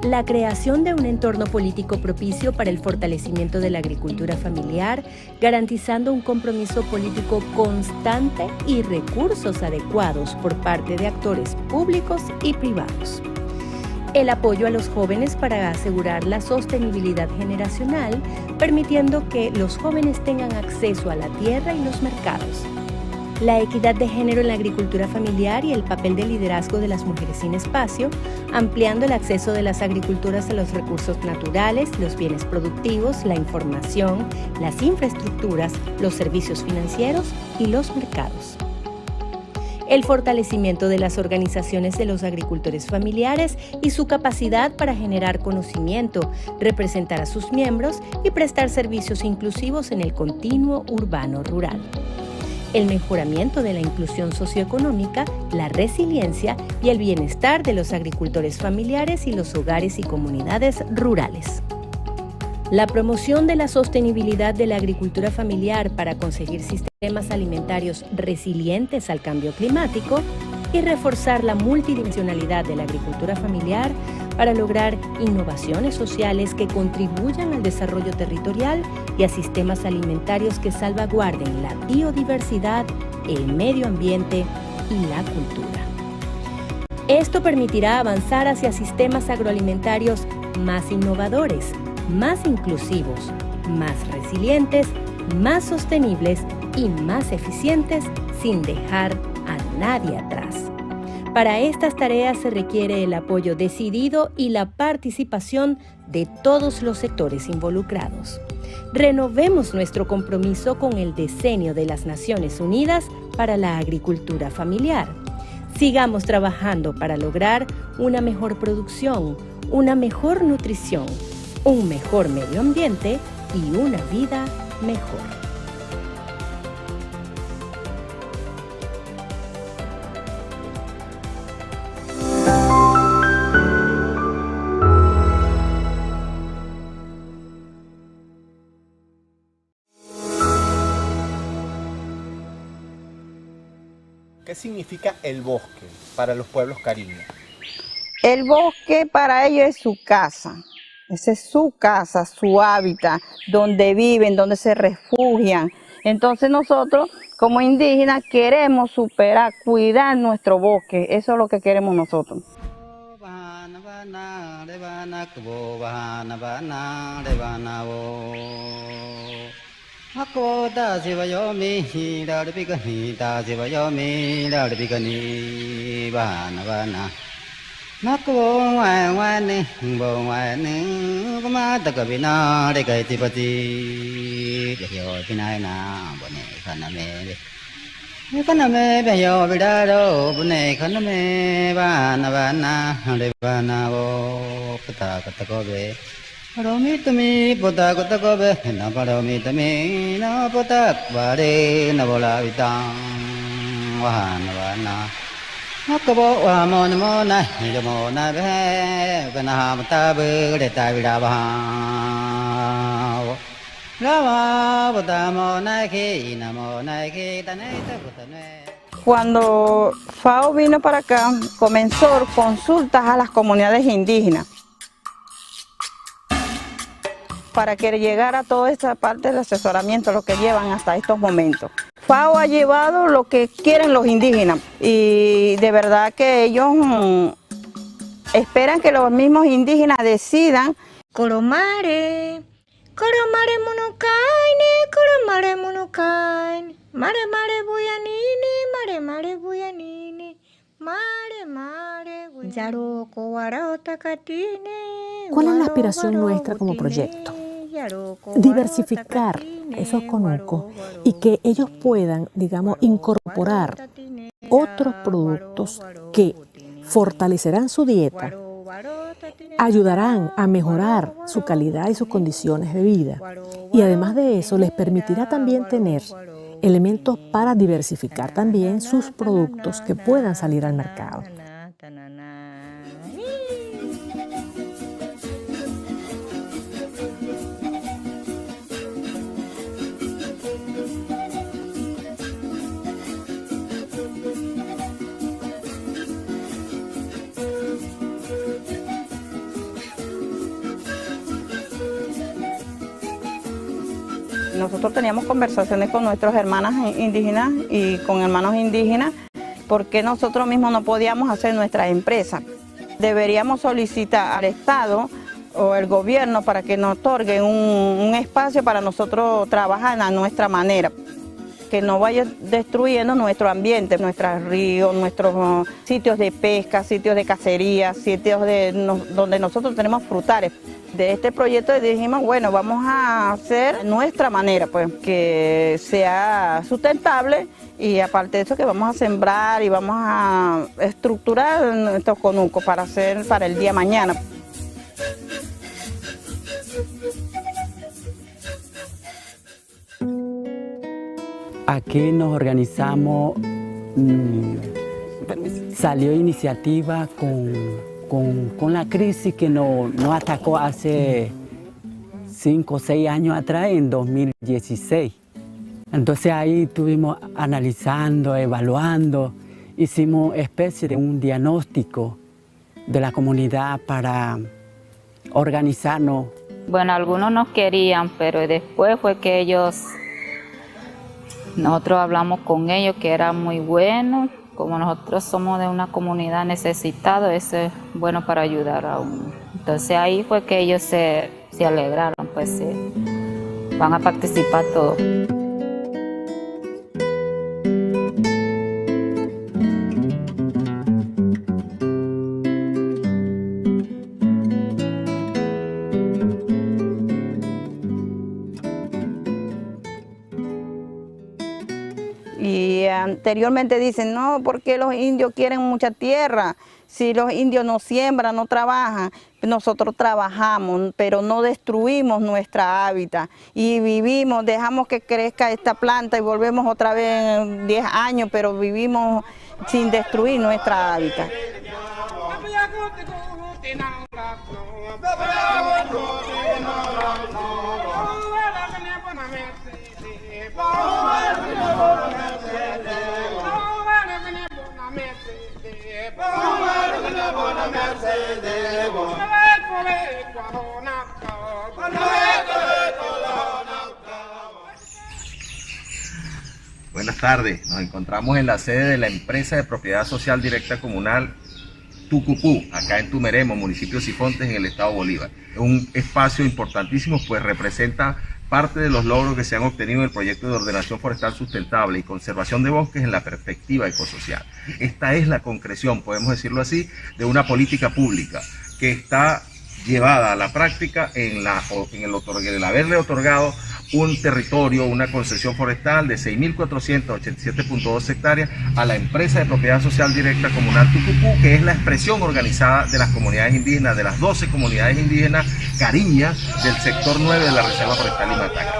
Speaker 7: la creación de un entorno político propicio para el fortalecimiento de la agricultura familiar, garantizando un compromiso político constante y recursos adecuados por parte de actores públicos y privados. El apoyo a los jóvenes para asegurar la sostenibilidad generacional, permitiendo que los jóvenes tengan acceso a la tierra y los mercados. la equidad de género en la agricultura familiar y el papel de liderazgo de las mujeres sin espacio, ampliando el acceso de las agricultoras a los recursos naturales, los bienes productivos, la información, las infraestructuras, los servicios financieros y los mercados. El fortalecimiento de las organizaciones de los agricultores familiares y su capacidad para generar conocimiento, representar a sus miembros y prestar servicios inclusivos en el continuo urbano-rural. El mejoramiento de la inclusión socioeconómica, la resiliencia y el bienestar de los agricultores familiares y los hogares y comunidades rurales. La promoción de la sostenibilidad de la agricultura familiar para conseguir sistemas alimentarios resilientes al cambio climático y reforzar la multidimensionalidad de la agricultura familiar para lograr innovaciones sociales que contribuyan al desarrollo territorial y a sistemas alimentarios que salvaguarden la biodiversidad, el medio ambiente y la cultura. Esto permitirá avanzar hacia sistemas agroalimentarios más innovadores, más inclusivos, más resilientes, más sostenibles y más eficientes sin dejar a nadie atrás. Para estas tareas se requiere el apoyo decidido y la participación de todos los sectores involucrados. Renovemos nuestro compromiso con el Decenio de las Naciones Unidas para la Agricultura Familiar. Sigamos trabajando para lograr una mejor producción, una mejor nutrición, un mejor medio ambiente y una vida mejor.
Speaker 8: ¿Qué significa el bosque para los pueblos caribeños?
Speaker 9: El bosque para ellos es su casa. Esa es su casa, su hábitat, donde viven, donde se refugian. Entonces nosotros, como indígenas, queremos superar, cuidar nuestro bosque. Eso es lo que queremos nosotros. Cuando FAO vino para acá, comenzó consultas a las comunidades indígenas para que llegara toda esta parte del asesoramiento, lo que llevan hasta estos momentos. FAO ha llevado lo que quieren los indígenas y de verdad que ellos esperan que los mismos indígenas decidan.
Speaker 10: Coromare, coromare monocaine, coromare monocaine, mare mare buyanini, mare mare buyanini, mare mare yaroko warota catine.
Speaker 11: ¿Cuál es la aspiración nuestra como proyecto? Diversificar esos conucos y que ellos puedan, digamos, incorporar otros productos que fortalecerán su dieta, ayudarán a mejorar su calidad y sus condiciones de vida. Y además de eso, les permitirá también tener elementos para diversificar también sus productos que puedan salir al mercado.
Speaker 9: Nosotros teníamos conversaciones con nuestras hermanas indígenas y con hermanos indígenas porque nosotros mismos no podíamos hacer nuestra empresa. Deberíamos solicitar al Estado o el gobierno para que nos otorguen un espacio para nosotros trabajar a nuestra manera. que no vaya destruyendo nuestro ambiente, nuestros ríos, nuestros sitios de pesca, sitios de cacería, sitios donde nosotros tenemos frutales. De este proyecto dijimos, bueno, vamos a hacer nuestra manera, pues, que sea sustentable, y aparte de eso que vamos a sembrar y vamos a estructurar nuestros conucos para hacer para el día de mañana.
Speaker 13: Aquí nos organizamos, salió iniciativa con la crisis que nos atacó hace 5 o 6 años atrás, en 2016. Entonces ahí estuvimos analizando, evaluando, hicimos especie de un diagnóstico de la comunidad para organizarnos.
Speaker 14: Bueno, algunos nos querían, pero después fue que nosotros hablamos con ellos, que era muy bueno. Como nosotros somos de una comunidad necesitada, eso es bueno para ayudar a uno. Entonces ahí fue que ellos se alegraron, pues van a participar todos.
Speaker 9: Y anteriormente dicen, no, ¿por qué los indios quieren mucha tierra? Si los indios no siembran, no trabajan. Nosotros trabajamos, pero no destruimos nuestra hábitat. Y vivimos, dejamos que crezca esta planta y volvemos otra vez en 10 años, pero vivimos sin destruir nuestra hábitat.
Speaker 15: Buenas tardes, nos encontramos en la sede de la empresa de propiedad social directa comunal Tucupú, acá en Tumeremo, municipio de Sifontes, en el estado Bolívar. Es un espacio importantísimo, pues representa parte de los logros que se han obtenido en el proyecto de ordenación forestal sustentable y conservación de bosques en la perspectiva ecosocial. Esta es la concreción, podemos decirlo así, de una política pública que está llevada a la práctica en el haberle otorgado un territorio, una concesión forestal de 6.487.2 hectáreas a la empresa de propiedad social directa comunal Tucupú, que es la expresión organizada de las comunidades indígenas, de las 12 comunidades indígenas cariñas del sector 9 de la Reserva Forestal Imataca.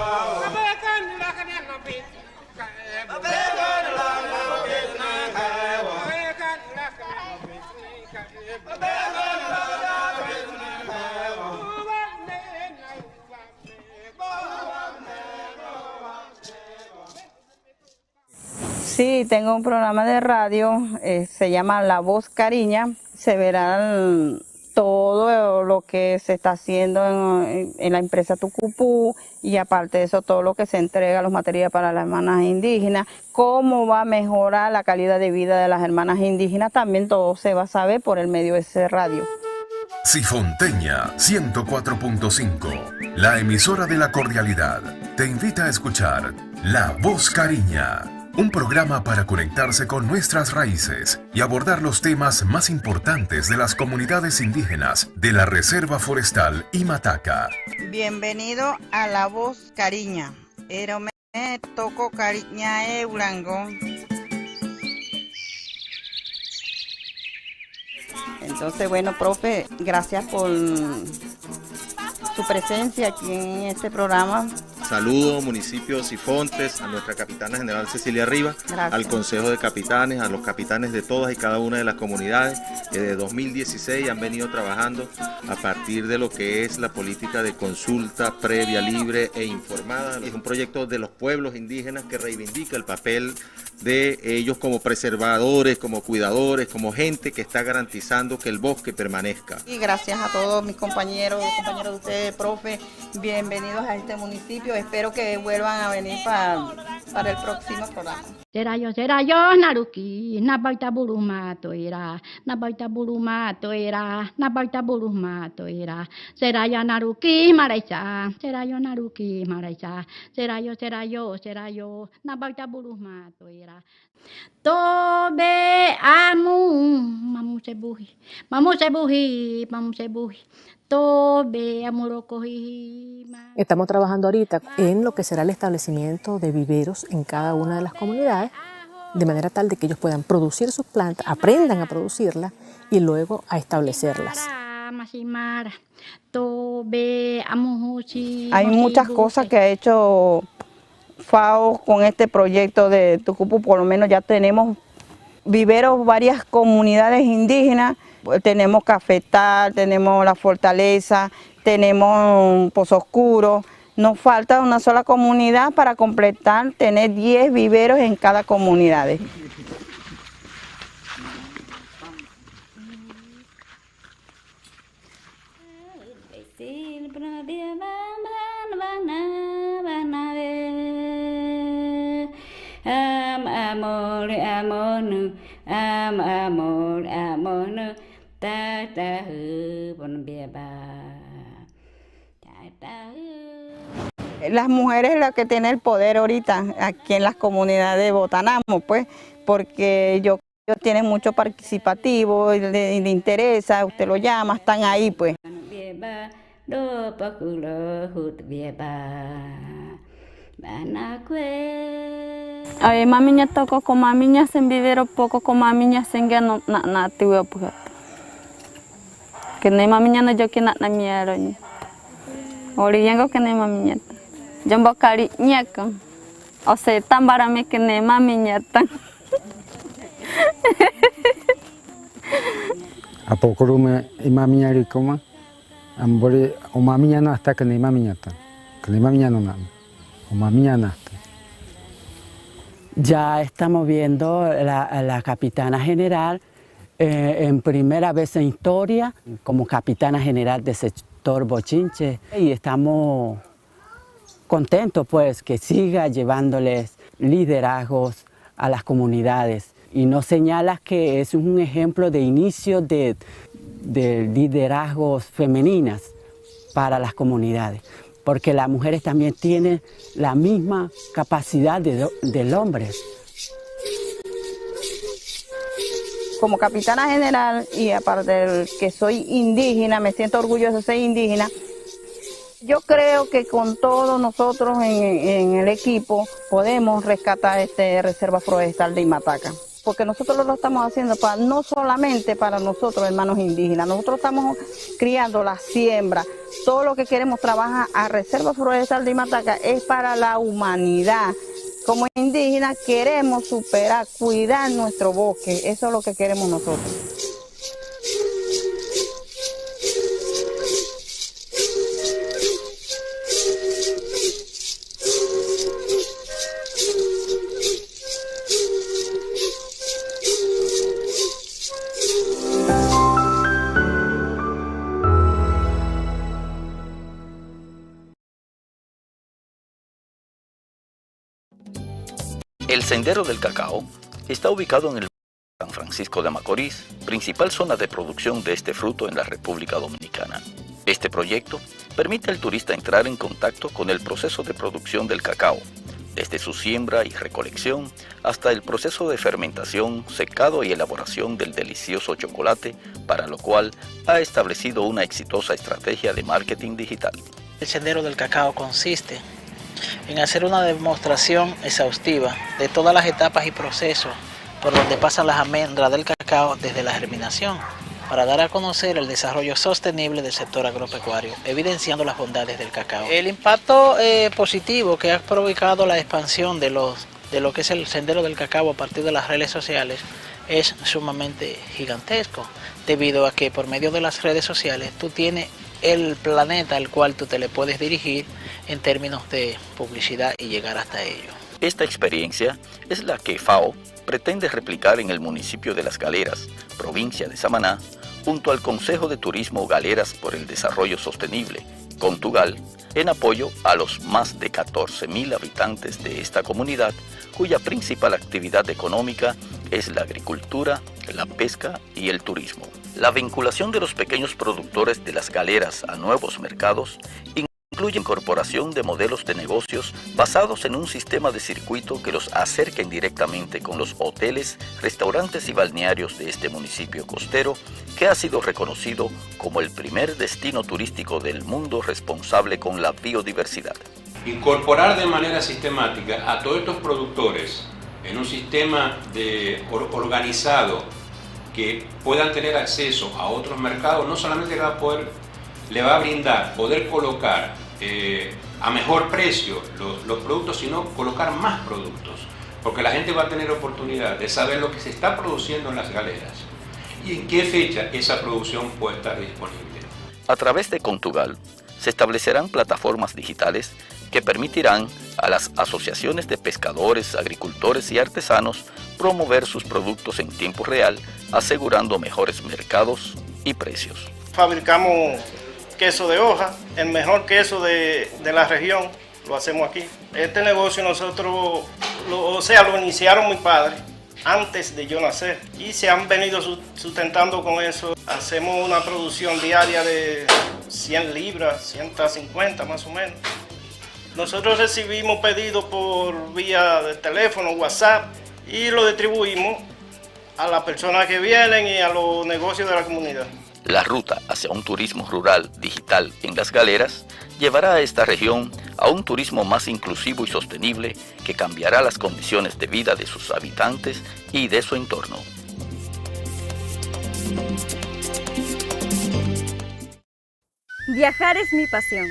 Speaker 9: Sí, tengo un programa de radio, se llama La Voz Cariña. Se verán todo lo que se está haciendo en la empresa Tucupú, y aparte de eso todo lo que se entrega, los materiales para las hermanas indígenas, cómo va a mejorar la calidad de vida de las hermanas indígenas, también todo se va a saber por el medio de ese radio.
Speaker 16: Sifonteña 104.5, la emisora de la cordialidad, te invita a escuchar La Voz Cariña, un programa para conectarse con nuestras raíces y abordar los temas más importantes de las comunidades indígenas de la Reserva Forestal Imataca.
Speaker 9: Bienvenido a La Voz Cariña. Erome toco cariña eurango. Entonces, bueno, profe, gracias por su presencia aquí en este programa.
Speaker 15: Saludos, municipio de Sifontes, a nuestra capitana general Cecilia Rivas, al Consejo de Capitanes, a los capitanes de todas y cada una de las comunidades que desde 2016 han venido trabajando a partir de lo que es la política de consulta previa, libre e informada. Es un proyecto de los pueblos indígenas que reivindica el papel de ellos como preservadores, como cuidadores, como gente que está garantizando que el bosque permanezca.
Speaker 9: Y gracias a todos mis compañeros de ustedes, profe, bienvenidos a este municipio. ellos. Espero que vuelvan a venir para el próximo programa.
Speaker 17: Serayo naruki nabaita buruma toira nabaita buruma toira nabaita buruma toira serayo naruki maraisa serayo nabaita buruma toira tobe mamu sebuhi tobe amurokohi.
Speaker 11: Estamos trabajando ahorita en lo que será el establecimiento de viveros en cada una de las comunidades, de manera tal de que ellos puedan producir sus plantas, aprendan a producirlas y luego a establecerlas.
Speaker 9: Hay muchas cosas que ha hecho FAO con este proyecto de Tucupu. Por lo menos ya tenemos viveros, varias comunidades indígenas. Tenemos Cafetal, tenemos La Fortaleza, tenemos Pozo Oscuro. Nos falta una sola comunidad para completar, tener 10 viveros en cada comunidad. Las mujeres es la que tiene el poder ahorita aquí en las comunidades de Botanamo, pues, porque ellos tienen mucho participativo, le interesa, usted lo llama, están ahí, pues.
Speaker 18: Ay, maminya toko ko maminya sen vivero poco ko maminya senga no na tiwa puhat. Kene maminya na joki na miaro ni. Ori yango kene maminya. Jombo kali nyaka. O se tambara me kene maminya tan.
Speaker 19: A poco me maminya rikoma. Ambore o maminya no hasta kene maminya tan. Kene maminya no na. O maminya na.
Speaker 13: Ya estamos viendo la capitana general en primera vez en historia como capitana general del sector Bochinche y estamos contentos pues que siga llevándoles liderazgos a las comunidades y nos señala que es un ejemplo de inicio de liderazgos femeninas para las comunidades. Porque las mujeres también tienen la misma capacidad del hombre.
Speaker 9: Como capitana general y aparte de que soy indígena, me siento orgullosa de ser indígena, yo creo que con todos nosotros en el equipo podemos rescatar esta reserva forestal de Imataca. Porque nosotros lo estamos haciendo no solamente para nosotros, hermanos indígenas, nosotros estamos criando la siembra. Todo lo que queremos trabajar a Reserva Forestal de Imataca es para la humanidad. Como indígenas queremos superar, cuidar nuestro bosque, eso es lo que queremos nosotros.
Speaker 12: El Sendero del Cacao está ubicado en el San Francisco de Macorís, principal zona de producción de este fruto en la República Dominicana. Este proyecto permite al turista entrar en contacto con el proceso de producción del cacao, desde su siembra y recolección hasta el proceso de fermentación, secado y elaboración del delicioso chocolate, para lo cual ha establecido una exitosa estrategia de marketing digital.
Speaker 21: El Sendero del Cacao consiste en hacer una demostración exhaustiva de todas las etapas y procesos por donde pasan las almendras del cacao desde la germinación, para dar a conocer el desarrollo sostenible del sector agropecuario, evidenciando las bondades del cacao. El impacto positivo que ha provocado la expansión de lo que es el Sendero del Cacao a partir de las redes sociales es sumamente gigantesco, debido a que por medio de las redes sociales tú tienes el planeta al cual tú te le puedes dirigir en términos de publicidad y llegar hasta ello.
Speaker 12: Esta experiencia es la que FAO pretende replicar en el municipio de Las Galeras, provincia de Samaná, junto al Consejo de Turismo Galeras por el Desarrollo Sostenible, Contugal, en apoyo a los más de 14.000 habitantes de esta comunidad, cuya principal actividad económica es la agricultura, la pesca y el turismo. La vinculación de los pequeños productores de las galeras a nuevos mercados incluye incorporación de modelos de negocios basados en un sistema de circuito que los acerquen directamente con los hoteles, restaurantes y balnearios de este municipio costero, que ha sido reconocido como el primer destino turístico del mundo responsable con la biodiversidad.
Speaker 20: Incorporar de manera sistemática a todos estos productores en un sistema organizado que puedan tener acceso a otros mercados, no solamente le va a brindar poder colocar a mejor precio los productos, sino colocar más productos, porque la gente va a tener oportunidad de saber lo que se está produciendo en las galeras y en qué fecha esa producción puede estar disponible.
Speaker 12: A través de Contugal se establecerán plataformas digitales que permitirán a las asociaciones de pescadores, agricultores y artesanos promover sus productos en tiempo real, asegurando mejores mercados y precios.
Speaker 22: Fabricamos queso de hoja, el mejor queso de la región, lo hacemos aquí. Este negocio nosotros, lo iniciaron mis padres antes de yo nacer y se han venido sustentando con eso. Hacemos una producción diaria de 100 libras, 150 más o menos. Nosotros recibimos pedidos por vía de teléfono, WhatsApp, y lo distribuimos a las personas que vienen y a los negocios de la comunidad.
Speaker 12: La ruta hacia un turismo rural digital en las galeras llevará a esta región a un turismo más inclusivo y sostenible que cambiará las condiciones de vida de sus habitantes y de su entorno.
Speaker 23: Viajar es mi pasión.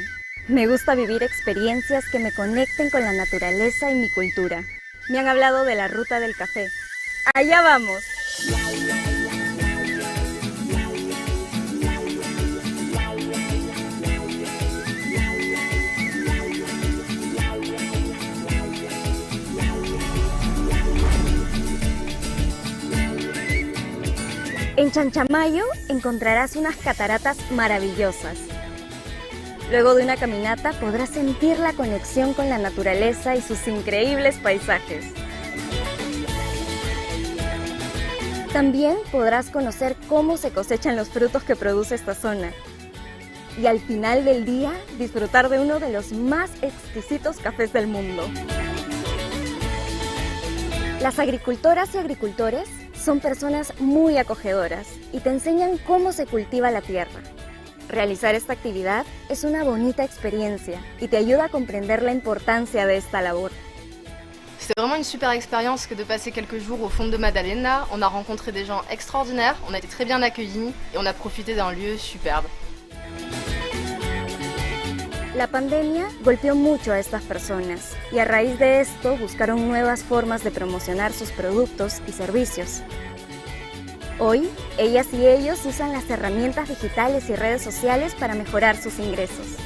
Speaker 23: Me gusta vivir experiencias que me conecten con la naturaleza y mi cultura. Me han hablado de la ruta del café. ¡Allá vamos! En Chanchamayo encontrarás unas cataratas maravillosas. Luego de una caminata podrás sentir la conexión con la naturaleza y sus increíbles paisajes. También podrás conocer cómo se cosechan los frutos que produce esta zona. Y al final del día, disfrutar de uno de los más exquisitos cafés del mundo. Las agricultoras y agricultores son personas muy acogedoras y te enseñan cómo se cultiva la tierra. Realizar esta actividad es una bonita experiencia y te ayuda a comprender la importancia de esta labor.
Speaker 24: C'était vraiment une super expérience que de passer quelques jours au fond de Madalena. On a rencontré des gens extraordinaires, on a été très bien accueillis et on a profité d'un lieu superbe.
Speaker 23: La pandemia golpeó mucho a estas personas y a raíz de esto buscaron nuevas formas de promocionar sus productos y servicios. Hoy, ellas y ellos usan las herramientas digitales y redes sociales para mejorar sus ingresos.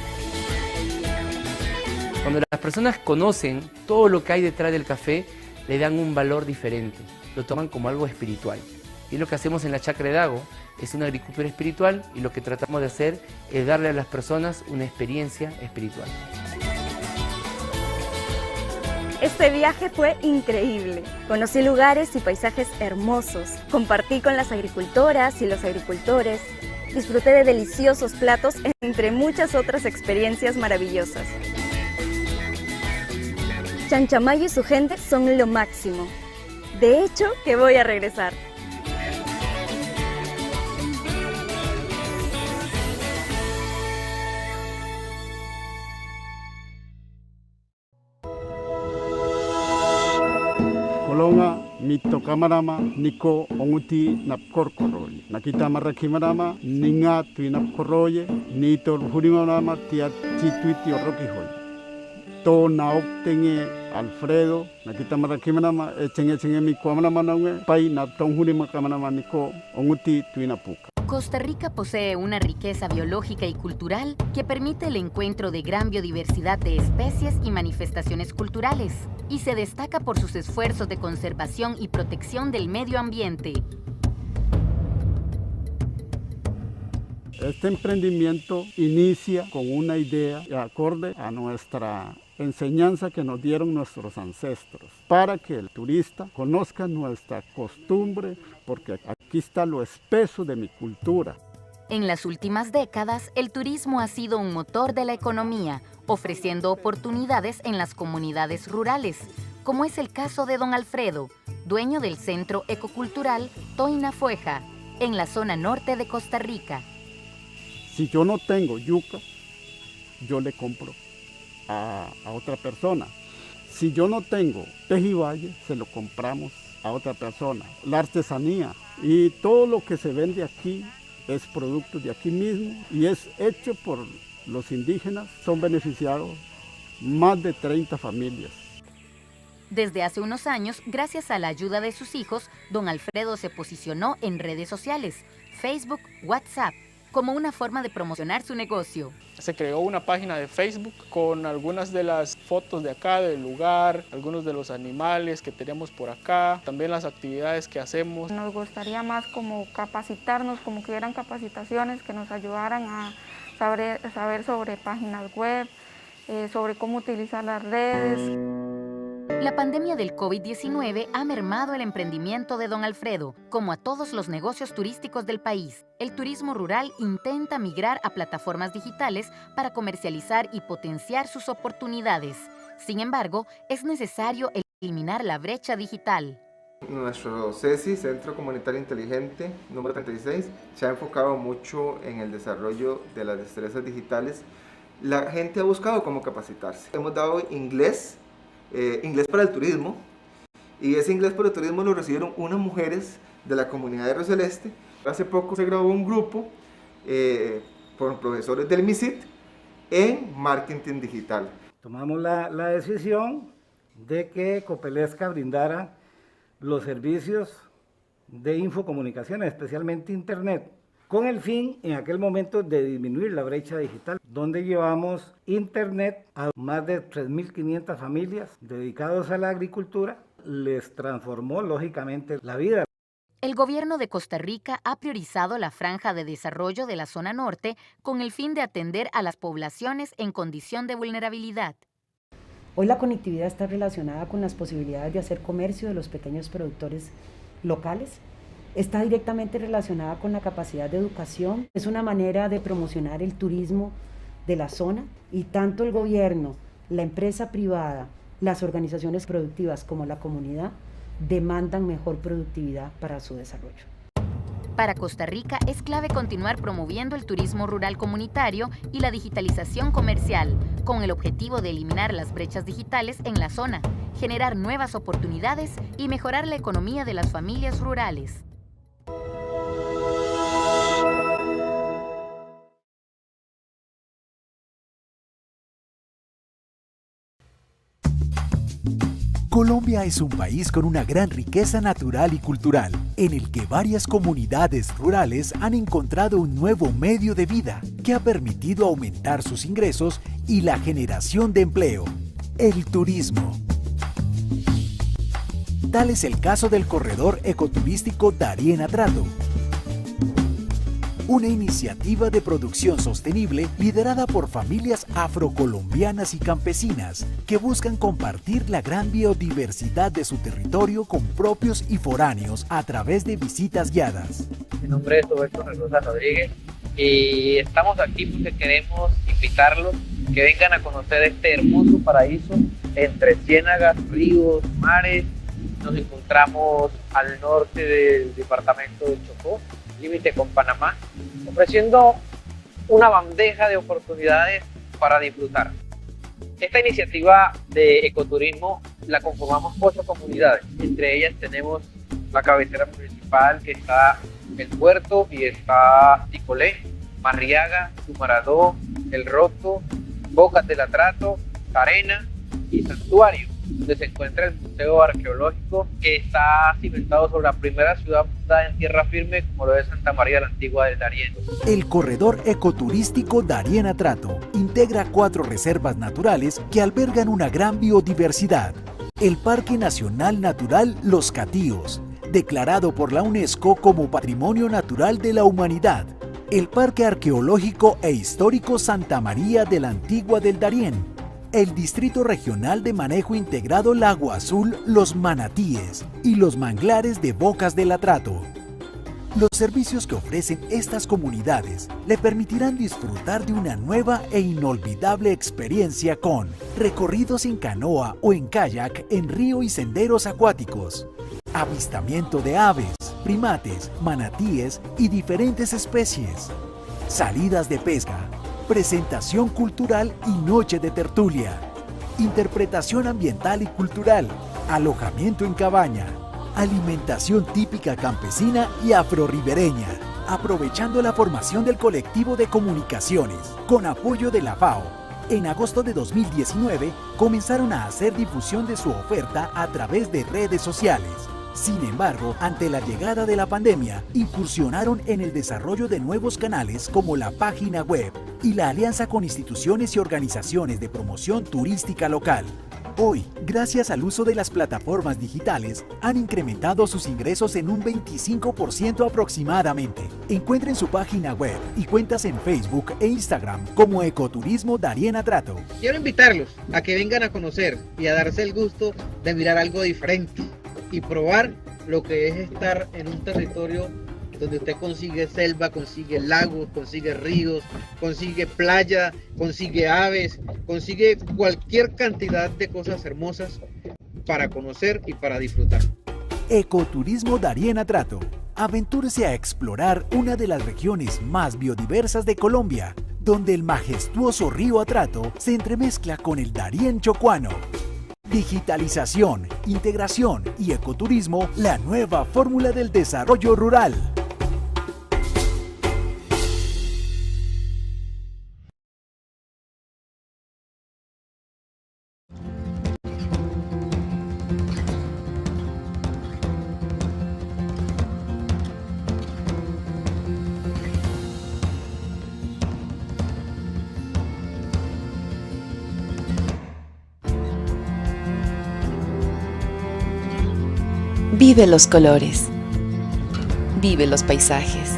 Speaker 25: Cuando las personas conocen todo lo que hay detrás del café, le dan un valor diferente, lo toman como algo espiritual. Y lo que hacemos en la Chacra de Dago es una agricultura espiritual y lo que tratamos de hacer es darle a las personas una experiencia espiritual.
Speaker 23: Este viaje fue increíble. Conocí lugares y paisajes hermosos, compartí con las agricultoras y los agricultores, disfruté de deliciosos platos entre muchas otras experiencias maravillosas. Chanchamayo y su gente son lo máximo. De hecho, que voy a regresar.
Speaker 5: Kolonga mito kamarama niko onguti napkorkoroye. Nakita marakimarama ninga tuinapkoroye nito huringonama tia tituiti orokihoye. To naoktenge Alfredo nakita marakimarama echenge mi kuamarama naunge pai na tonhurimakamana niko onguti tuinapuka.
Speaker 26: Costa Rica posee una riqueza biológica y cultural que permite el encuentro de gran biodiversidad de especies y manifestaciones culturales, y se destaca por sus esfuerzos de conservación y protección del medio ambiente.
Speaker 1: Este emprendimiento inicia con una idea acorde a nuestra enseñanza que nos dieron nuestros ancestros, para que el turista conozca nuestra costumbre, porque aquí está lo espeso de mi cultura.
Speaker 26: En las últimas décadas, el turismo ha sido un motor de la economía, ofreciendo oportunidades en las comunidades rurales, como es el caso de don Alfredo, dueño del Centro Ecocultural Toina Fueja, en la zona norte de Costa Rica.
Speaker 1: Si yo no tengo yuca, yo le compro a otra persona. Si yo no tengo pejibaye, se lo compramos a otra persona. La artesanía y todo lo que se vende aquí es producto de aquí mismo y es hecho por los indígenas. Son beneficiados más de 30 familias.
Speaker 26: Desde hace unos años, gracias a la ayuda de sus hijos, don Alfredo se posicionó en redes sociales, Facebook, WhatsApp, como una forma de promocionar su negocio.
Speaker 2: Se creó una página de Facebook con algunas de las fotos de acá, del lugar, algunos de los animales que tenemos por acá, también las actividades que hacemos.
Speaker 3: Nos gustaría más como capacitarnos, como que hubieran capacitaciones que nos ayudaran a saber sobre páginas web, sobre cómo utilizar las redes.
Speaker 26: La pandemia del COVID-19 ha mermado el emprendimiento de don Alfredo, como a todos los negocios turísticos del país. El turismo rural intenta migrar a plataformas digitales para comercializar y potenciar sus oportunidades. Sin embargo, es necesario eliminar la brecha digital.
Speaker 4: Nuestro CESI, Centro Comunitario Inteligente, número 36, se ha enfocado mucho en el desarrollo de las destrezas digitales. La gente ha buscado cómo capacitarse. Hemos dado inglés para el turismo, y ese inglés para el turismo lo recibieron unas mujeres de la comunidad de Río Celeste. Hace poco se grabó un grupo por profesores del MISIT en marketing digital.
Speaker 6: Tomamos la decisión de que Copelesca brindara los servicios de infocomunicaciones, especialmente internet, con el fin en aquel momento de disminuir la brecha digital, donde llevamos internet a más de 3.500 familias dedicados a la agricultura. Les transformó lógicamente la vida.
Speaker 26: El gobierno de Costa Rica ha priorizado la franja de desarrollo de la zona norte con el fin de atender a las poblaciones en condición de vulnerabilidad.
Speaker 7: Hoy la conectividad está relacionada con las posibilidades de hacer comercio de los pequeños productores locales. Está directamente relacionada con la capacidad de educación. Es una manera de promocionar el turismo de la zona, y tanto el gobierno, la empresa privada, las organizaciones productivas como la comunidad demandan mejor productividad para su desarrollo.
Speaker 26: Para Costa Rica es clave continuar promoviendo el turismo rural comunitario y la digitalización comercial, con el objetivo de eliminar las brechas digitales en la zona, generar nuevas oportunidades y mejorar la economía de las familias rurales.
Speaker 27: Colombia es un país con una gran riqueza natural y cultural, en el que varias comunidades rurales han encontrado un nuevo medio de vida que ha permitido aumentar sus ingresos y la generación de empleo: el turismo. Tal es el caso del corredor ecoturístico Darien Atrato, una iniciativa de producción sostenible liderada por familias afrocolombianas y campesinas que buscan compartir la gran biodiversidad de su territorio con propios y foráneos a través de visitas guiadas.
Speaker 28: Mi nombre es Roberto Rosa Rodríguez y estamos aquí porque queremos invitarlos que vengan a conocer este hermoso paraíso entre ciénagas, ríos, mares. Nos encontramos al norte del departamento de Chocó, límite con Panamá, ofreciendo una bandeja de oportunidades para disfrutar. Esta iniciativa de ecoturismo la conformamos 8 comunidades. Entre ellas tenemos la cabecera municipal, que está El Puerto, y está Ticolé, Marriaga, Tumaradó, El Roto, Bocas del Atrato, Carena y Santuario, donde se encuentra el Museo Arqueológico, que está cimentado sobre la primera ciudad fundada en tierra firme, como lo es Santa María la Antigua del Darién.
Speaker 27: El corredor ecoturístico Darien Atrato integra 4 reservas naturales que albergan una gran biodiversidad. El Parque Nacional Natural Los Catíos, declarado por la UNESCO como Patrimonio Natural de la Humanidad. el Parque Arqueológico e Histórico Santa María de la Antigua del Darién, el Distrito Regional de Manejo Integrado Lago Azul Los Manatíes y los manglares de Bocas del Atrato. Los servicios que ofrecen estas comunidades le permitirán disfrutar de una nueva e inolvidable experiencia con recorridos en canoa o en kayak en río y senderos acuáticos, avistamiento de aves, primates, manatíes y diferentes especies, salidas de pesca, presentación cultural y noche de tertulia, interpretación ambiental y cultural, alojamiento en cabaña, alimentación típica campesina y afroribereña, aprovechando la formación del colectivo de comunicaciones, con apoyo de la FAO. En agosto de 2019 comenzaron a hacer difusión de su oferta a través de redes sociales. Sin embargo, ante la llegada de la pandemia, incursionaron en el desarrollo de nuevos canales como la página web y la alianza con instituciones y organizaciones de promoción turística local. Hoy, gracias al uso de las plataformas digitales, han incrementado sus ingresos en un 25% aproximadamente. Encuentren su página web y cuentas en Facebook e Instagram como Ecoturismo Darién Atrato.
Speaker 28: Quiero invitarlos a que vengan a conocer y a darse el gusto de mirar algo diferente y probar lo que es estar en un territorio donde usted consigue selva, consigue lagos, consigue ríos, consigue playa, consigue aves, consigue cualquier cantidad de cosas hermosas para conocer y para disfrutar.
Speaker 27: Ecoturismo Darién Atrato. Aventúrese a explorar una de las regiones más biodiversas de Colombia, donde el majestuoso río Atrato se entremezcla con el Darién chocuano. Digitalización, integración y ecoturismo, la nueva fórmula del desarrollo rural.
Speaker 8: Vive los colores. Vive los paisajes.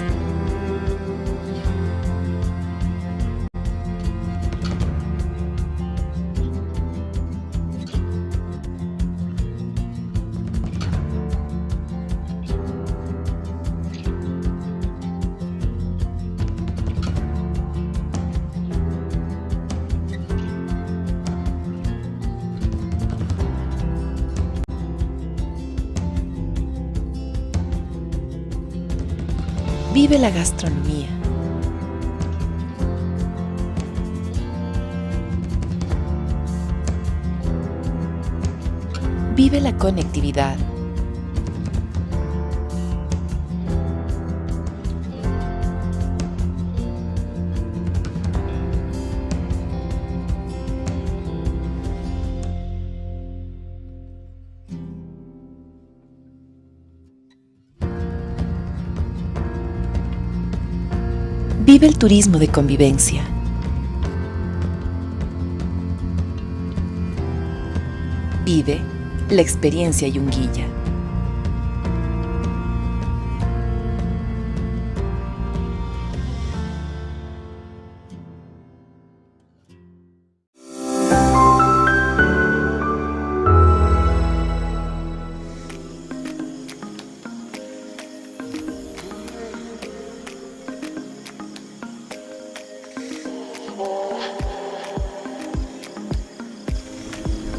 Speaker 8: Vive la gastronomía. Vive la conectividad. Vive el turismo de convivencia. Vive la experiencia yunguilla.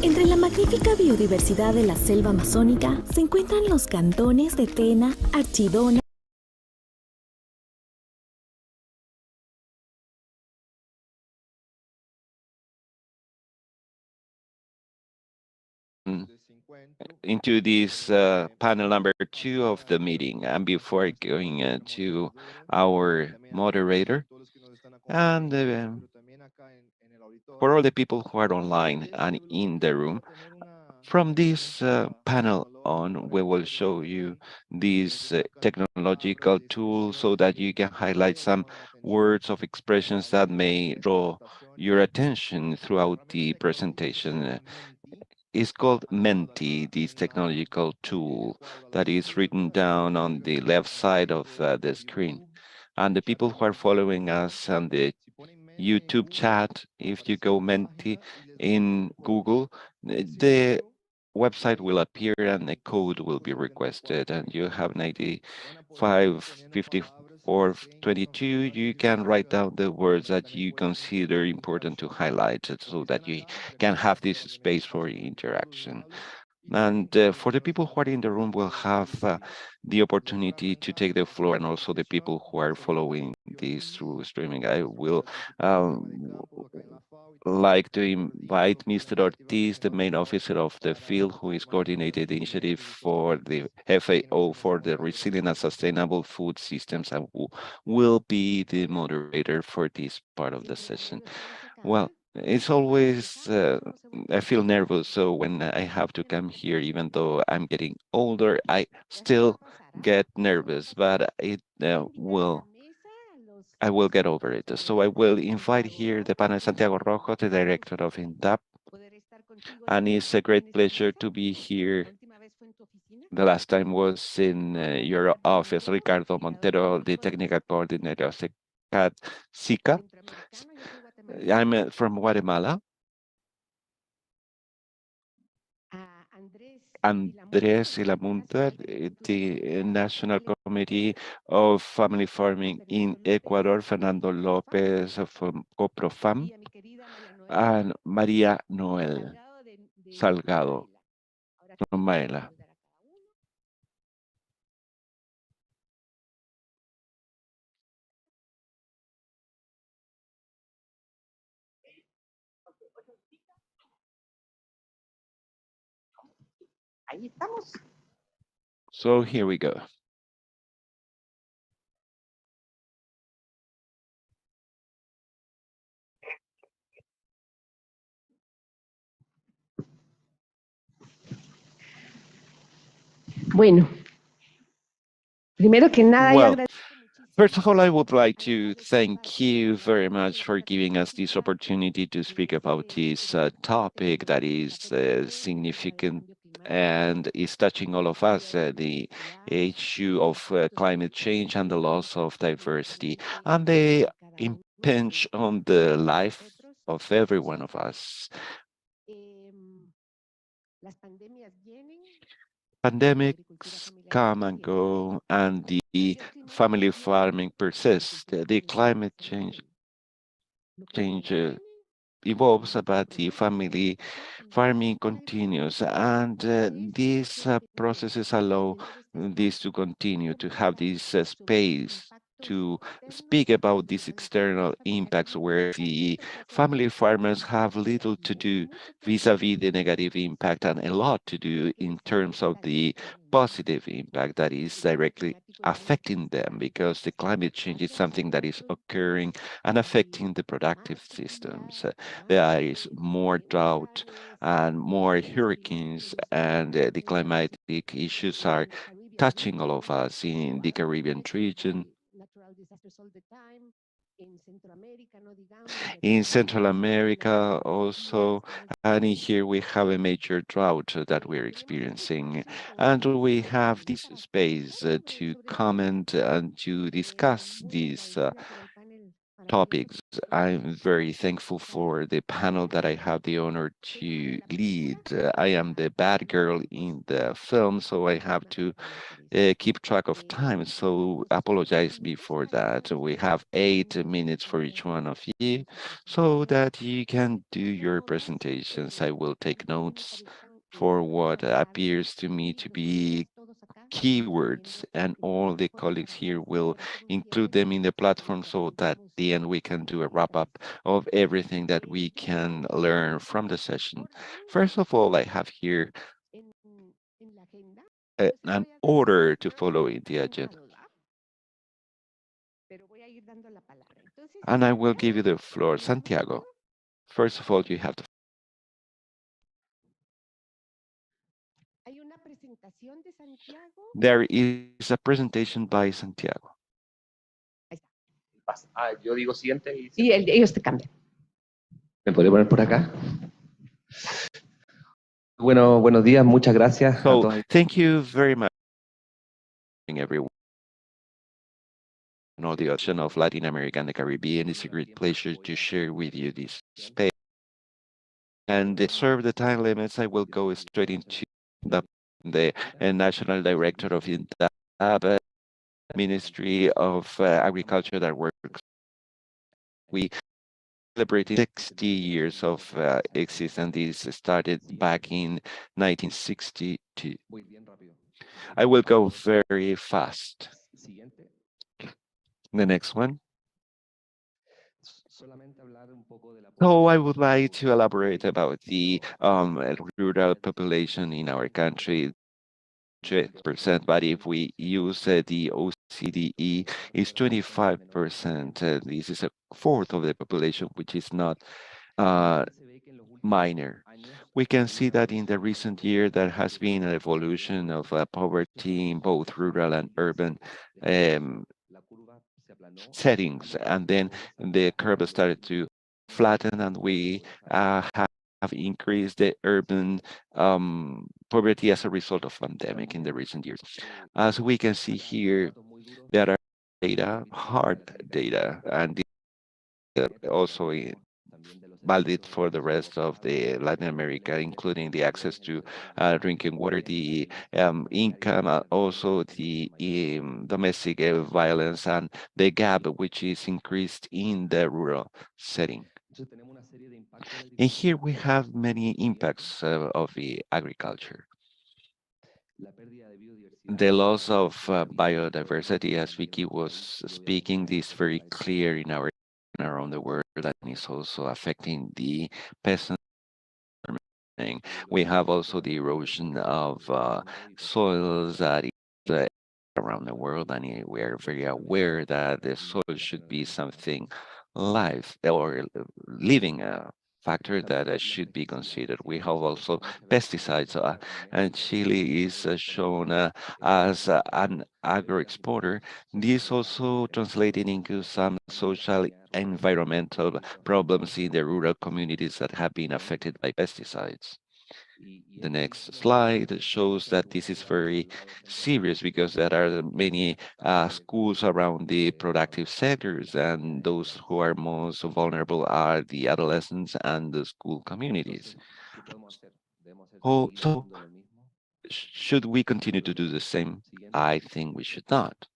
Speaker 10: Entre la magnífica biodiversidad de la selva amazónica se encuentran los cantones de Tena, Archidona,
Speaker 11: into this panel number 2 of the meeting. And before going to our moderator, and for all the people who are online and in the room, from this panel on, we will show you this technological tool so that you can highlight some words of expressions that may draw your attention throughout the presentation. It's called Menti, this technological tool that is written down on the left side of the screen. And the people who are following us on the YouTube chat, if you go Menti in Google, the website will appear and a code will be requested, and you have 955422. You can write down the words that you consider important to highlight so that you can have this space for interaction. And for the people who are in the room will have the opportunity to take the floor, and also the people who are following this through streaming. I will like to invite Mr. Ortiz, the main officer of the field, who is coordinating the initiative for the FAO for the resilient and sustainable food systems, and who will be the moderator for this part of the session. Well, it's always, I feel nervous. So when I have to come here, even though I'm getting older, I still get nervous, but I will get over it. So I will invite here the panel Santiago Rojo, the director of INDAP. And it's a great pleasure to be here. The last time was in your office, Ricardo Montero, the technical coordinator of SICA. I'm from Guatemala. Andrés Ilamunta, the National Committee of Family Farming in Ecuador, Fernando Lopez from COPROFAM, and María Noel Salgado from Maela. So here we go.
Speaker 9: Bueno, primero que nada,
Speaker 11: well, first of all, I would like to thank you very much for giving us this opportunity to speak about this topic that is significant and is touching all of us, the issue of climate change and the loss of diversity, and the impinge on the life of every one of us. Pandemics come and go, and the family farming persists. The climate change evolves, but the family farming continues, and these processes allow this to continue, to have this space to speak about these external impacts where the family farmers have little to do vis-a-vis the negative impact, and a lot to do in terms of the positive impact that is directly affecting them, because the climate change is something that is occurring and affecting the productive systems. There is more drought and more hurricanes, and the climatic issues are touching all of us in the Caribbean region. In Central America also, and in here we have a major drought that we're experiencing, and we have this space to comment and to discuss these topics. I'm very thankful for the panel that I have the honor to lead. I am the bad girl in the film, so I have to keep track of time. So apologize me for that. We have 8 minutes for each one of you so that you can do your presentations. I will take notes for what appears to me to be keywords, and all the colleagues here will include them in the platform so that at the end we can do a wrap up of everything that we can learn from the session. First of all, I have here an order to follow in the agenda. And I will give you the floor, Santiago. First of all, you have the There is a presentation by Santiago.
Speaker 28: Yo digo siguiente y...
Speaker 9: Y ellos te cambian.
Speaker 28: ¿Me podría poner por acá? Bueno, buenos días, muchas gracias a todos.
Speaker 11: Thank you very much, everyone. know the ocean of Latin America and the Caribbean. It's a great pleasure to share with you this space. And to serve the time limits, I will go straight into the National Director of INDAP, Ministry of Agriculture that works. We celebrating 60 years of existence. This started back in 1962. I will go very fast. The next one. So I would like to elaborate about the rural population in our country. 20%, but if we use the OCDE, it's 25%. This is a fourth of the population, which is not minor. We can see that in the recent year there has been an evolution of poverty in both rural and urban settings, and then the curve started to flatten, and we have increased the urban poverty as a result of pandemic in the recent years. As we can see here, there are data, hard data, and also valid for the rest of the Latin America, including the access to drinking water, the income, also the domestic violence, and the gap which is increased in the rural setting. And here we have many impacts of the agriculture. The loss of biodiversity, as Vicky was speaking, this is very clear in our around the world, and is also affecting the peasant. We have also the erosion of soils that is around the world, and we are very aware that the soil should be something live or living factor that should be considered. We have also pesticides, and Chile is shown as an agro-exporter. This also translated into some social environmental problems in the rural communities that have been affected by pesticides. The next slide shows that this is very serious because there are many schools around the productive sectors, and those who are most vulnerable are the adolescents and the school communities. So should we continue to do the same? I think we should not.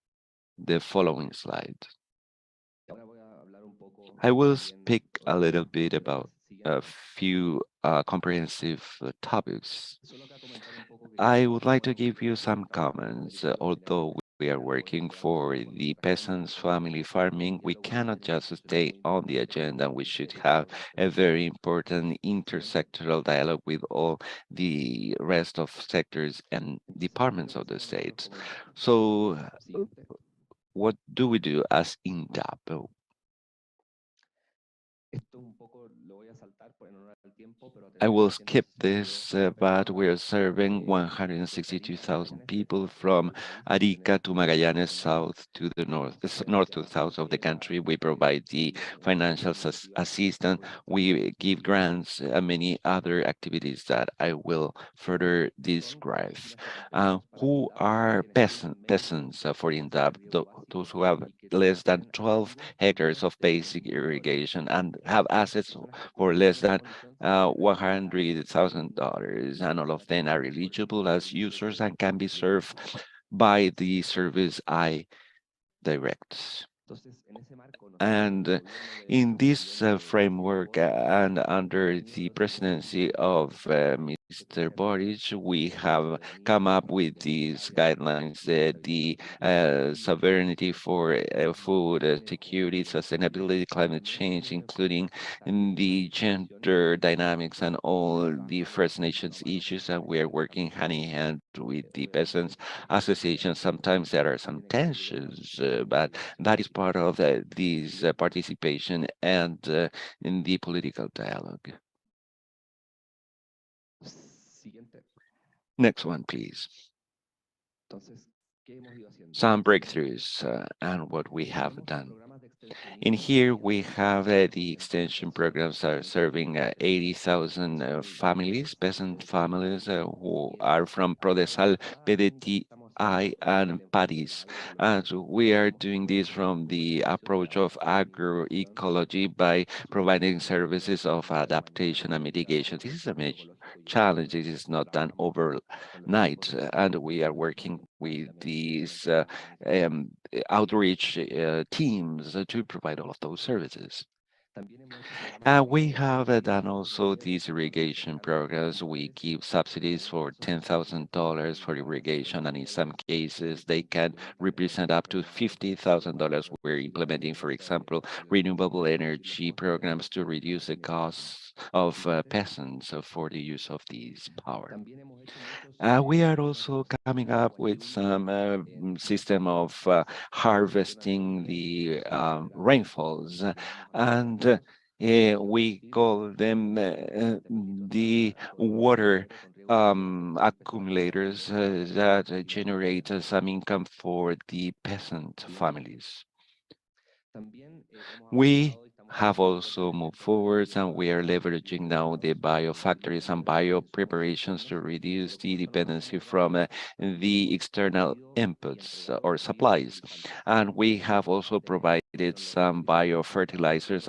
Speaker 11: The following slide. I will speak a little bit about a few comprehensive topics. I would like to give you some comments. Although we are working for the peasants' family farming, we cannot just stay on the agenda. We should have a very important intersectoral dialogue with all the rest of sectors and departments of the states. So what do we do as INDAP? I will skip this, but we are serving 162,000 people from Arica to Magallanes, south to the north to south of the country. We provide the financial assistance. We give grants and many other activities that I will further describe. Who are peasants for INDAP? Those who have less than 12 hectares of basic irrigation and have assets for less than $100,000, and all of them are eligible as users and can be served by the service I direct. And in this framework and under the presidency of Mr. Boric, we have come up with these guidelines, the sovereignty for food security, sustainability, climate change, including the gender dynamics and all the First Nations issues, and we are working hand in hand with the Peasants Association. Sometimes there are some tensions, but that is part of this participation and in the political dialogue. Next one, please. Some breakthroughs and what we have done. In here, we have the extension programs are serving 80,000 families, peasant families who are from Prodesal, PDT, eye and paddies. And we are doing this from the approach of agroecology by providing services of adaptation and mitigation. This is a major challenge. This is not done overnight, and we are working with these outreach teams to provide all of those services. We have done also these irrigation programs. We give subsidies for $10,000 for irrigation, and in some cases, they can represent up to $50,000. We're implementing, for example, renewable energy programs to reduce the costs of peasants for the use of this power. We are also coming up with some system of harvesting the rainfalls, and we call them the water accumulators that generate some income for the peasant families. We have also moved forward, and we are leveraging now the biofactories and bio preparations to reduce the dependency from the external inputs or supplies. And we have also provided some biofertilizers.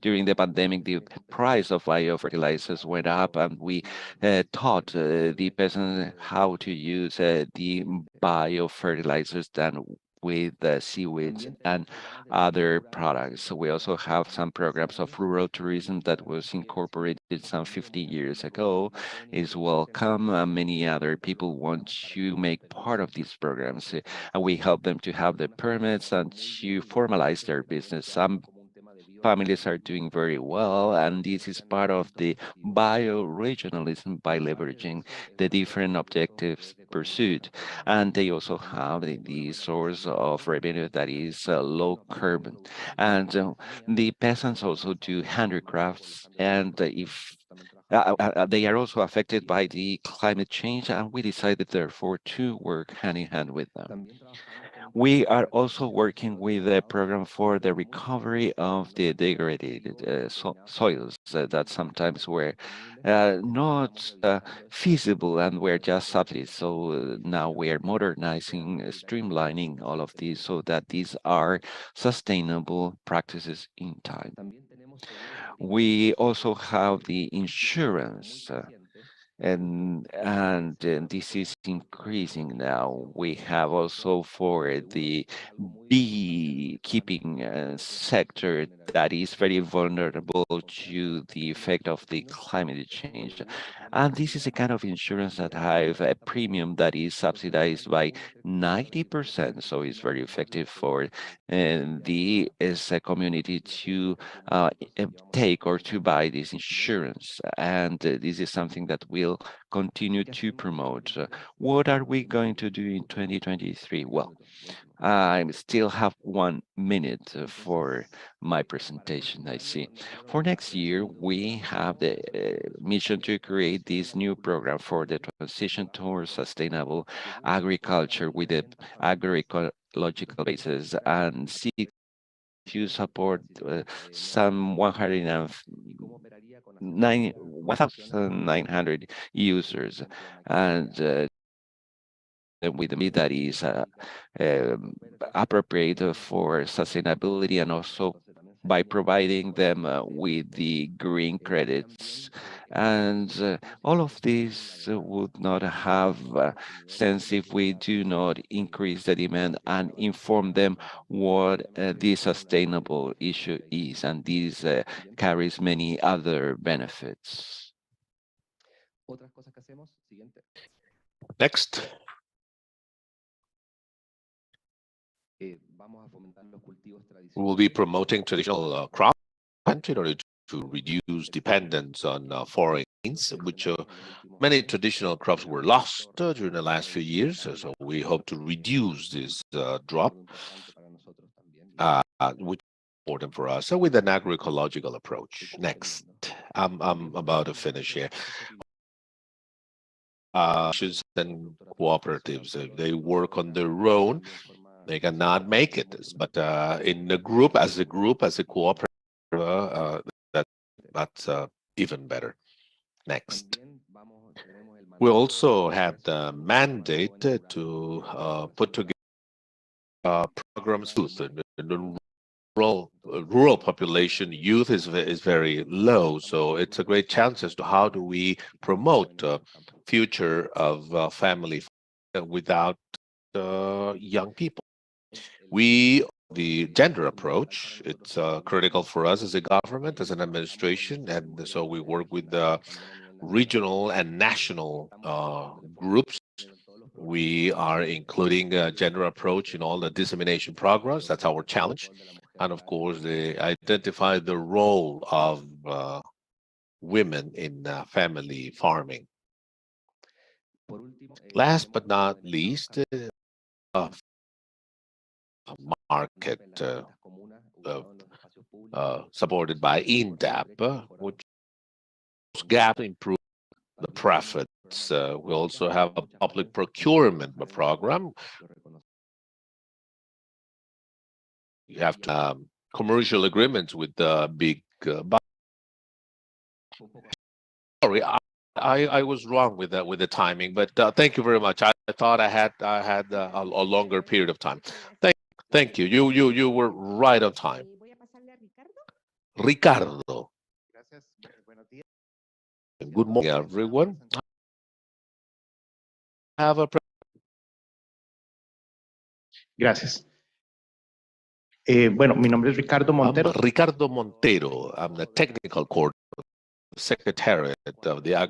Speaker 11: During the pandemic, the price of biofertilizers went up, and we taught the peasants how to use the biofertilizers than with seaweeds and other products. So we also have some programs of rural tourism that was incorporated some 50 years ago. Is welcome. Many other people want to make part of these programs, and we help them to have the permits and to formalize their business. Some families are doing very well, and this is part of the bioregionalism by leveraging the different objectives pursued. And they also have the source of revenue that is low carbon. And the peasants also do handicrafts, and if they are also affected by the climate change, and we decided therefore to work hand in hand with them. We are also working with a program for the recovery of the degraded soils that sometimes were not feasible and were just subsidies. So now we are modernizing, streamlining all of these so that these are sustainable practices in time. We also have the insurance. And this is increasing now. We have also for the beekeeping sector that is very vulnerable to the effect of the climate change. And this is a kind of insurance that have a premium that is subsidized by 90%. So it's very effective for the as a community to take or to buy this insurance. And this is something that will continue to promote. What are we going to do in 2023? Well, I still have 1 minute for my presentation, I see. For next year, we have the mission to create this new program for the transition towards sustainable agriculture with the agroecological basis, and seek to support some 1,900 users, and with me that is appropriate for sustainability, and also by providing them with the green credits. And all of this would not have sense if we do not increase the demand and inform them what the sustainable issue is. And this carries many other benefits.
Speaker 13: Next. We'll be promoting traditional crops in order to reduce dependence on foreign grains, which many traditional crops were lost during the last few years. So we hope to reduce this drop, which is important for us. So with an agroecological approach. Next, I'm about to finish here. And cooperatives, they work on their own. They cannot make it, but in a group, as a cooperative, that's even better. Next. We also have the mandate to put together programs for youth. The rural population youth is very low, so it's a great challenge as to how do we promote future of family without young people. The gender approach, it's critical for us as a government, as an administration, and so we work with the regional and national groups. We are including a gender approach in all the dissemination programs. That's our challenge. And of course, they identify the role of women in family farming. Last but not least, market supported by INDAP, which gap improve the profits. We also have a public procurement program. You have to commercial agreements with the big. Sorry, I was wrong with the timing, but thank you very much. I thought I had a longer period of time. Thank you. You were right on time. Ricardo. Good morning, everyone. Have a
Speaker 14: Gracias. Bueno, mi nombre es Ricardo Montero.
Speaker 13: I'm Ricardo Montero. I'm the technical coordinator, secretariat of the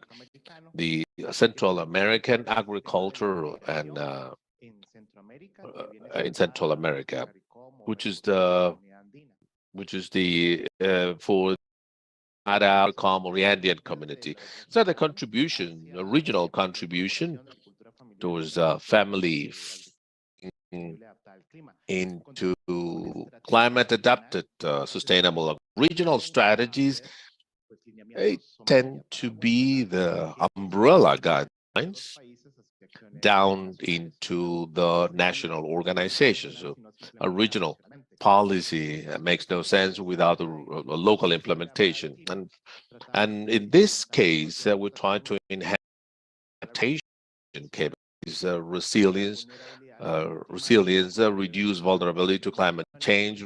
Speaker 13: Central American Agriculture and in Central America, which is the for ARACOM or the Andean community. So the contribution, a regional contribution towards family into climate adapted sustainable regional strategies. They tend to be the umbrella guidelines down into the national organizations. So a regional policy makes no sense without a local implementation. And in this case, we try to enhance adaptation capabilities, resilience, reduce vulnerability to climate change,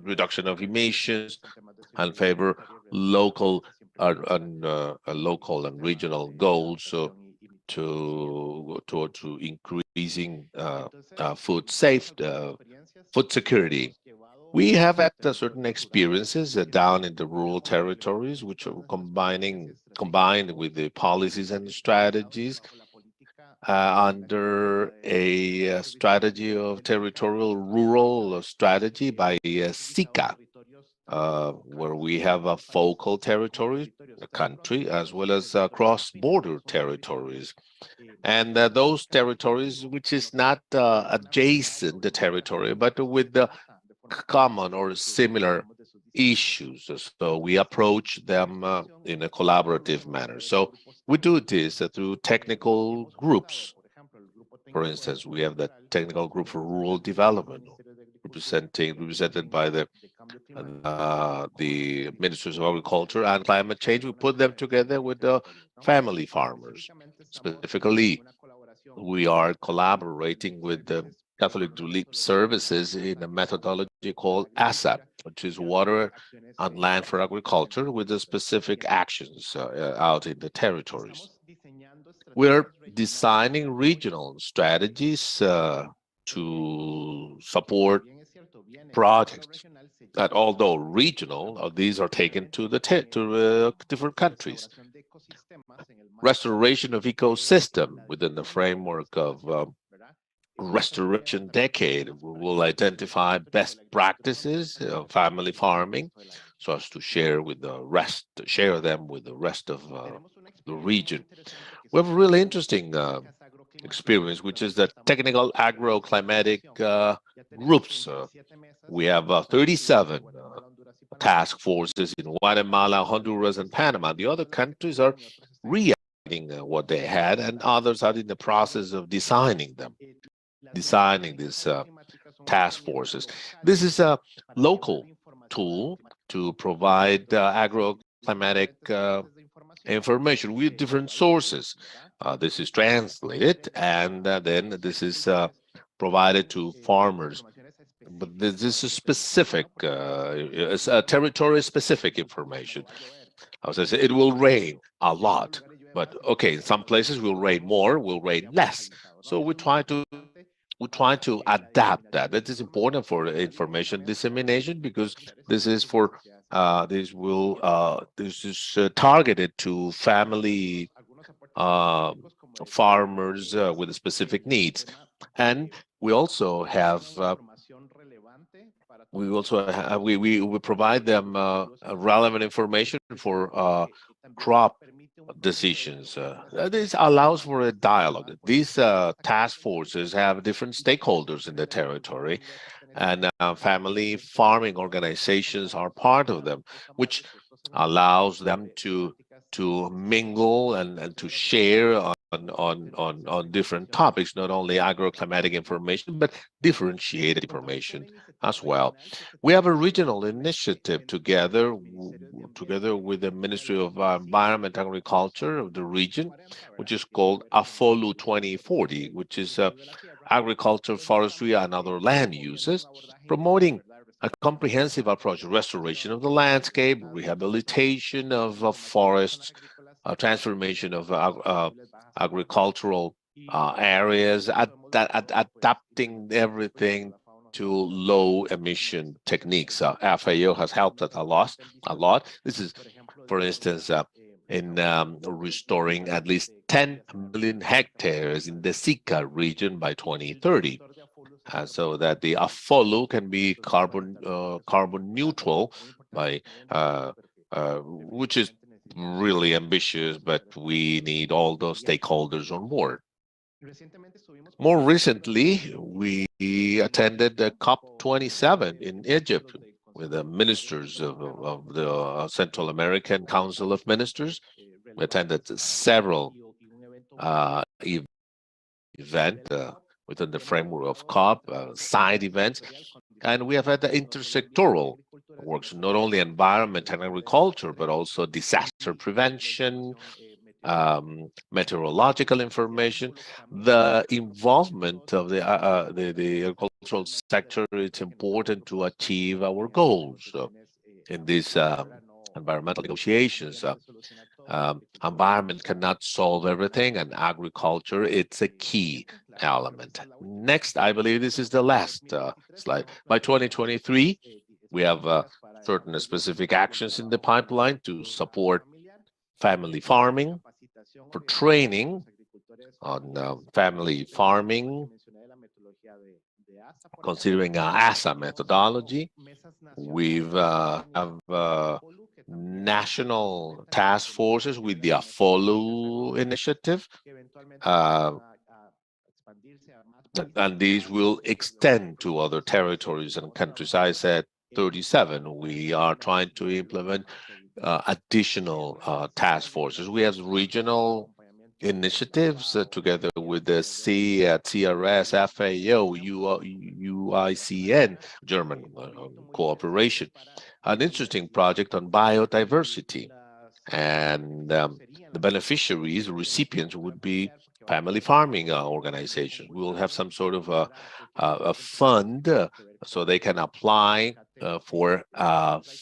Speaker 13: reduction of emissions, and favor local and regional goals to increasing food security. We have had certain experiences down in the rural territories, which are combined with the policies and strategies under a strategy of territorial rural strategy by SICA, where we have a focal territory, a country, as well as cross-border territories. And those territories, which is not adjacent the territory, but with the common or similar issues. So we approach them in a collaborative manner. So we do this through technical groups. For instance, we have the technical group for rural development, represented by the ministers of agriculture and climate change. We put them together with the family farmers. Specifically, we are collaborating with the Catholic Relief Services in a methodology called ASAP, which is Water on Land for Agriculture, with the specific actions out in the territories. We're designing regional strategies to support projects that, although regional, these are taken to different countries. Restoration of ecosystem within the framework of Restoration Decade. We will identify best practices of family farming so as to share them with the rest of the region. We have a really interesting experience, which is the technical agroclimatic groups. We have 37 task forces in Guatemala, Honduras, and Panama. The other countries are reacting what they had, and others are in the process of designing these task forces. This is a local tool to provide agroclimatic information with different sources. This is translated, and then this is provided to farmers. But this is specific, it's a territory-specific information. As I said, it will rain a lot, but okay, in some places will rain more, will rain less. So we try to adapt that. That is important for information dissemination, because this is for this is targeted to family farmers with specific needs. And we also have we provide them relevant information for crop decisions. This allows for a dialogue. These task forces have different stakeholders in the territory, and family farming organizations are part of them, which allows them to mingle and to share on different topics, not only agroclimatic information, but differentiated information as well. We have a regional initiative together with the Ministry of Environment and Agriculture of the region, which is called AFOLU 2040, which is agriculture, forestry, and other land uses, promoting a comprehensive approach: restoration of the landscape, rehabilitation of forests, transformation of agricultural areas, adapting everything to low emission techniques. FAO has helped us a lot. This is, for instance, in restoring at least 10 million hectares in the Sika region by 2030. So that the AFOLU can be carbon neutral by which is really ambitious, but we need all those stakeholders on board. More recently, we attended the COP27 in Egypt with the ministers of the Central American Council of Ministers. We attended several events within the framework of COP, side events, and we have had the intersectoral works, not only environment and agriculture, but also disaster prevention, meteorological information. The involvement of the agricultural sector is important to achieve our goals in these environmental negotiations. Environment cannot solve everything, and agriculture, it's a key element. Next, I believe this is the last slide. By 2023, we have certain specific actions in the pipeline to support family farming, for training on family farming, considering ASA methodology. We've have national task forces with the AFOLU initiative, and these will extend to other territories and countries. I said 37. We are trying to implement additional task forces. We have regional initiatives together with the CRS, FAO, UICN, German cooperation. An interesting project on biodiversity, and the beneficiaries, recipients, would be family farming organizations. We will have some sort of a fund so they can apply for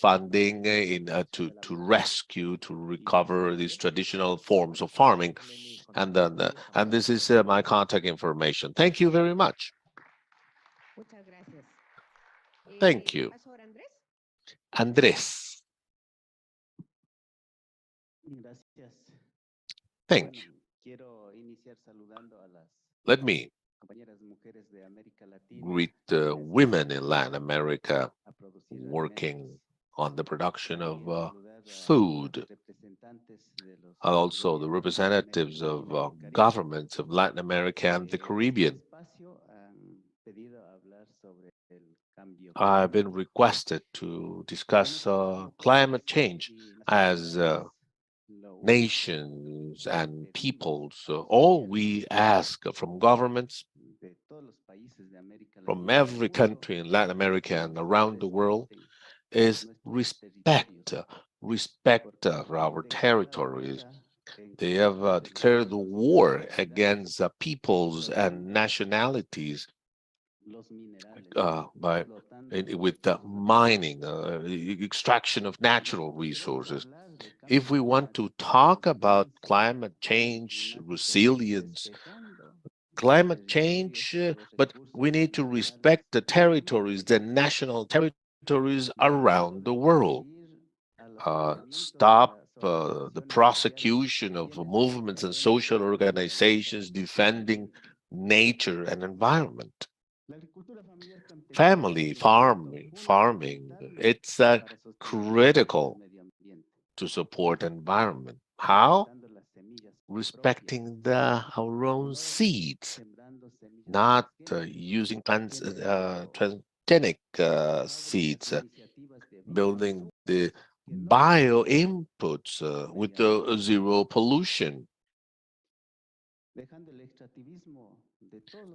Speaker 13: funding to rescue, to recover these traditional forms of farming. And then, and this is my contact information. Thank you very much. Thank you. Andrés. Thank you. Let me greet the women in Latin America working on the production of food, and also the representatives of governments of Latin America and the Caribbean. I've been requested to discuss climate change as nations and peoples. All we ask from governments from every country in Latin America and around the world is respect respect for our territories. They have declared the war against peoples and nationalities with the mining, extraction of natural resources. If we want to talk about climate change, resilience, climate change, but we need to respect the territories, the national territories around the world. Stop the prosecution of movements and social organizations defending nature and environment. Family farming, it's critical to support environment. How? Respecting our own seeds, not using transgenic seeds, building the bio inputs with the zero pollution.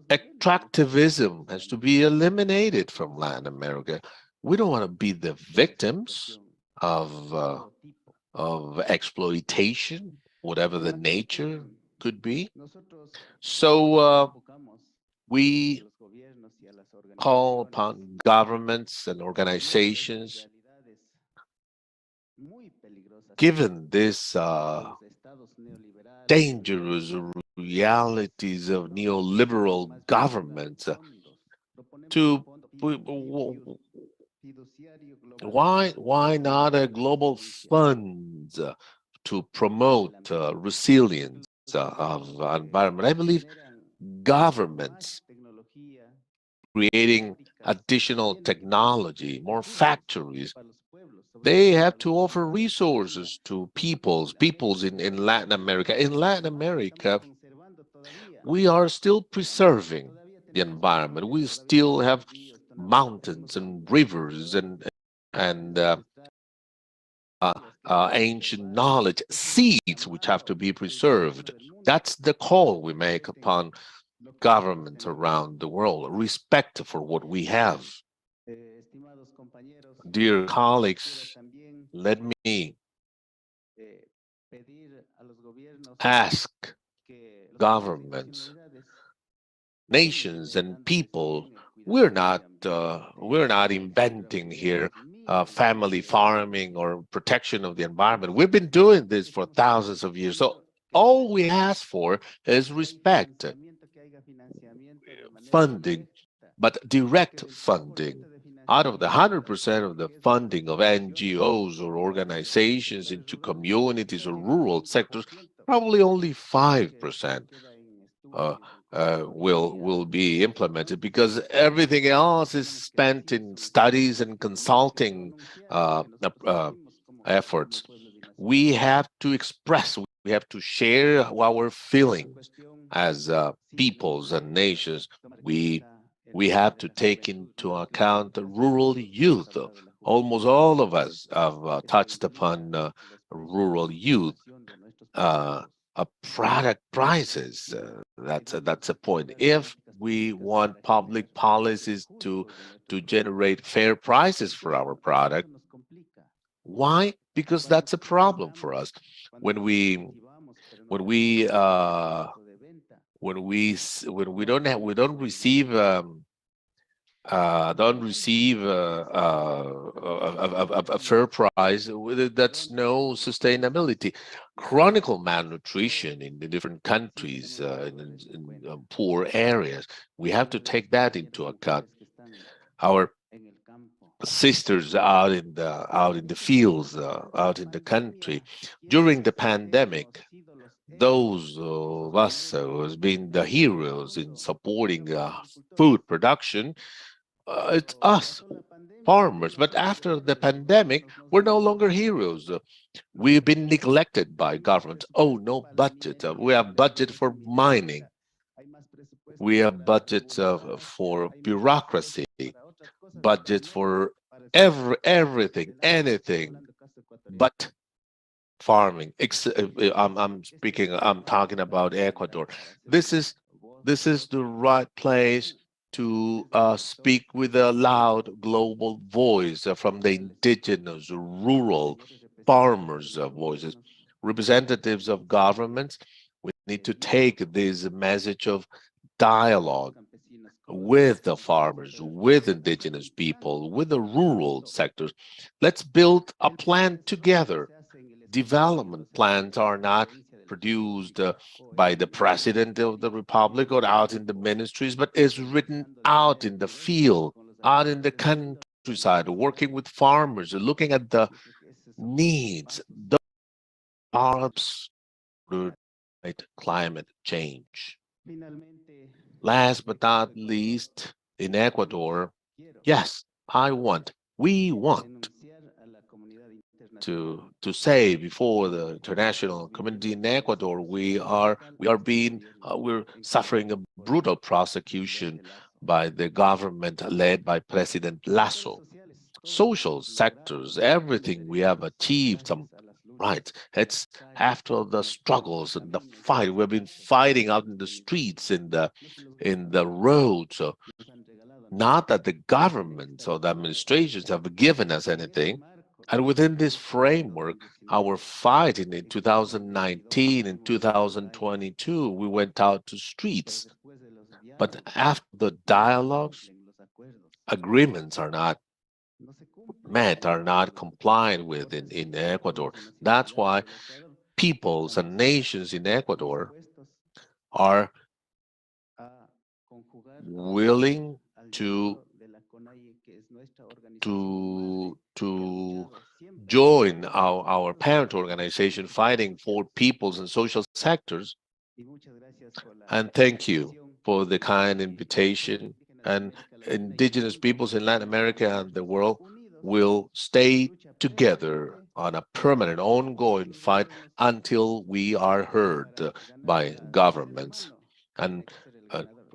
Speaker 13: Extractivism has to be eliminated from Latin America. We don't want to be the victims of exploitation, whatever the nature could be. So we call upon governments and organizations, given this dangerous realities of neoliberal governments, to why not a global fund to promote resilience of environment? I believe governments creating additional technology, more factories, they have to offer resources to peoples in Latin America. In Latin America, we are still preserving the environment. We still have mountains and rivers and ancient knowledge, seeds which have to be preserved. That's the call we make upon governments around the world, respect for what we have. Dear colleagues, let me ask governments, nations, and people. We're not inventing here family farming or protection of the environment. We've been doing this for thousands of years. So all we ask for is respect, funding, but direct funding. Out of the 100% of the funding of NGOs or organizations into communities or rural sectors, probably only 5% will be implemented, because everything else is spent in studies and consulting efforts. We have to express, we have to share our feelings as peoples and nations. We have to take into account the rural youth. Almost all of us have touched upon rural youth. Product prices, that's a point. If we want public policies to generate fair prices for our product, why? Because that's a problem for us. When we don't receive a fair price, that's no sustainability. Chronic malnutrition in the different countries, in poor areas, we have to take that into account. Our sisters out in the fields, out in the country, during the pandemic, those of us who has been the heroes in supporting food production, it's us, farmers. But after the pandemic, we're no longer heroes. We've been neglected by government. Oh, no budget. We have budget for mining. We have budgets for bureaucracy, budget for everything, anything but farming. I'm talking about Ecuador. This is the right place to speak with a loud global voice from the indigenous, rural farmers' voices. Representatives of governments, we need to take this message of dialogue with the farmers, with indigenous people, with the rural sectors. Let's build a plan together. Development plans are not produced by the president of the republic or out in the ministries, but is written out in the field, out in the countryside, working with farmers, looking at the needs. Those are climate change. Last but not least, in Ecuador, yes, we want to say before the international community in Ecuador, we're suffering a brutal prosecution by the government led by President Lasso. Social sectors, everything we have achieved, some rights. It's after the struggles and the fight. We've been fighting out in the streets, in the roads. So not that the governments or the administrations have given us anything. And within this framework, our fight in 2019 and 2022, we went out to streets. But after the dialogues, agreements are not met, are not complied with in Ecuador. That's why peoples and nations in Ecuador are willing to join our parent organization fighting for peoples and social sectors. And thank you for the kind invitation. And indigenous peoples in Latin America and the world will stay together on a permanent, ongoing fight until we are heard by governments. And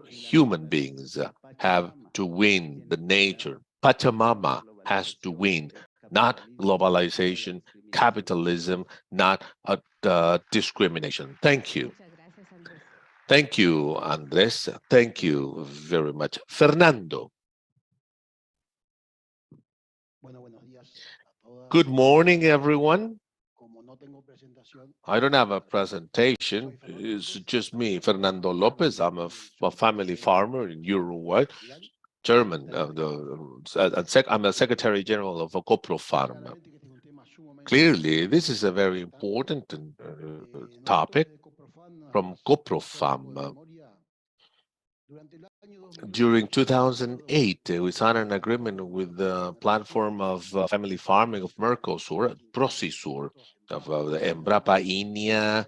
Speaker 13: human beings have to win the nature. Pachamama has to win, not globalization, capitalism, not discrimination. Thank you. Thank you, Andres. Thank you very much. Fernando. Good morning, everyone. I don't have a presentation. It's just me, Fernando Lopez. I'm a family farmer in Uruguay, chairman of I'm a Secretary General of a Copro Farm. Clearly, this is a very important topic from Coprofam. During 2008, we signed an agreement with the platform of family farming of Mercosur, Prosisur, of the Embrapa Inia,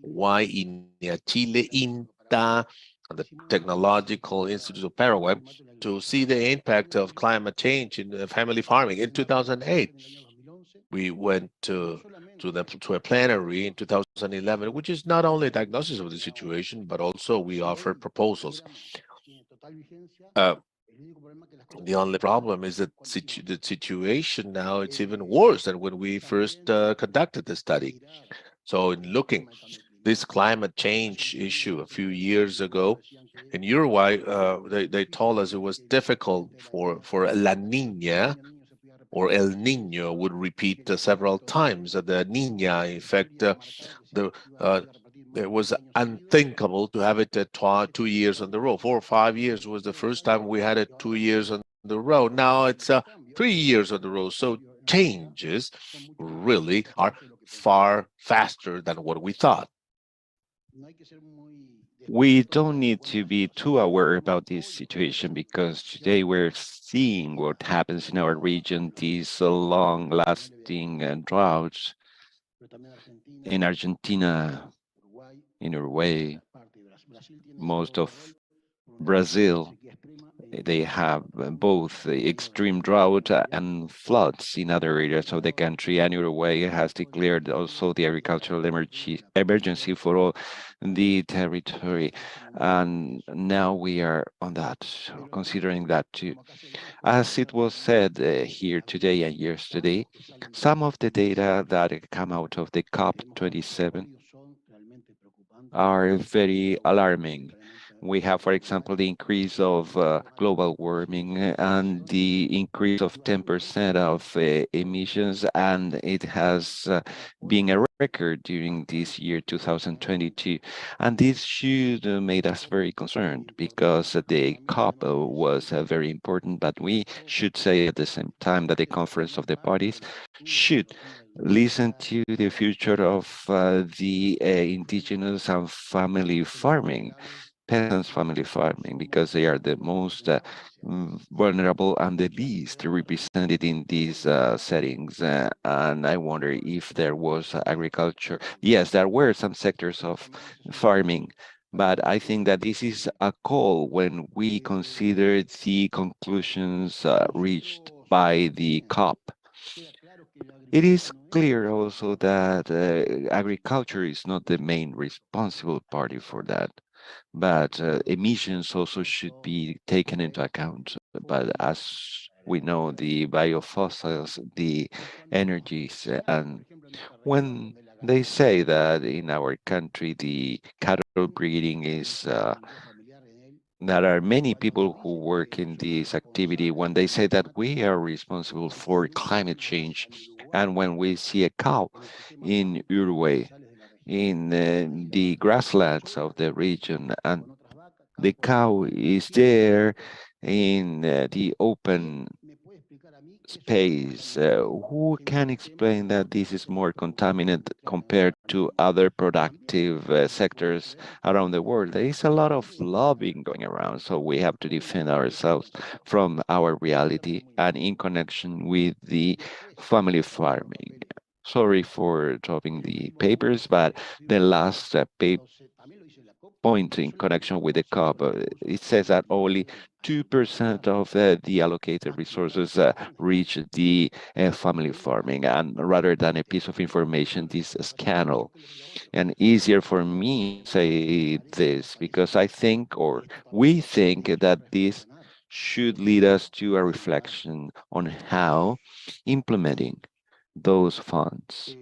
Speaker 13: Y Inia Chile, INTA, and the Technological Institute of Paraguay, to see the impact of climate change in family farming. In 2008, we went to a plenary in 2011, which is not only a diagnosis of the situation, but also we offered proposals. The only problem is that the situation now, it's even worse than when we first conducted the study. So in looking this climate change issue a few years ago, in Uruguay, they told us it was difficult for La Niña or El Niño would repeat several times. The Niña, in fact, it was unthinkable to have it 2 years on the row. 4 or 5 years was the first time we had it 2 years on the row. Now it's 3 years on the row. So changes really are far faster than what we thought.
Speaker 11: We don't need to be too aware about this situation because today we're seeing what happens in our region, these long-lasting droughts in Argentina, in Uruguay, most of Brazil. They have both the extreme drought and floods in other areas of the country, and Uruguay has declared also the agricultural emergency for all the territory. And now we are on that, considering that too. As it was said here today and yesterday, some of the data that come out of the COP27 are very alarming. We have, for example, the increase of global warming and the increase of 10% of emissions, and it has been a record during this year, 2022. And this should made us very concerned because the COP was very important, but we should say at the same time that the Conference of the Parties should listen to the future of the indigenous and family farming, peasants family farming, because they are the most vulnerable and the least represented in these settings. And I wonder if there was agriculture. Yes, there were some sectors of farming, but I think that this is a call when we consider the conclusions reached by the COP. It is clear also that agriculture is not the main responsible party for that, but emissions also should be taken into account. But as we know, the biofossils, the energies, and when they say that in our country the cattle breeding is there are many people who work in this activity when they say that we are responsible for climate change. And when we see a cow in Uruguay, in the grasslands of the region, and the cow is there in the open space, who can explain that this is more contaminated compared to other productive sectors around the world? There is a lot of lobbying going around, so we have to defend ourselves from our reality and in connection with the family farming. Sorry for dropping the papers, but the last point in connection with the COP, it says that only 2% of the allocated resources reach the family farming, and rather than a piece of information, this scandal. And easier for me to say this because I think, or we think, that this should lead us to a reflection on how implementing those funds.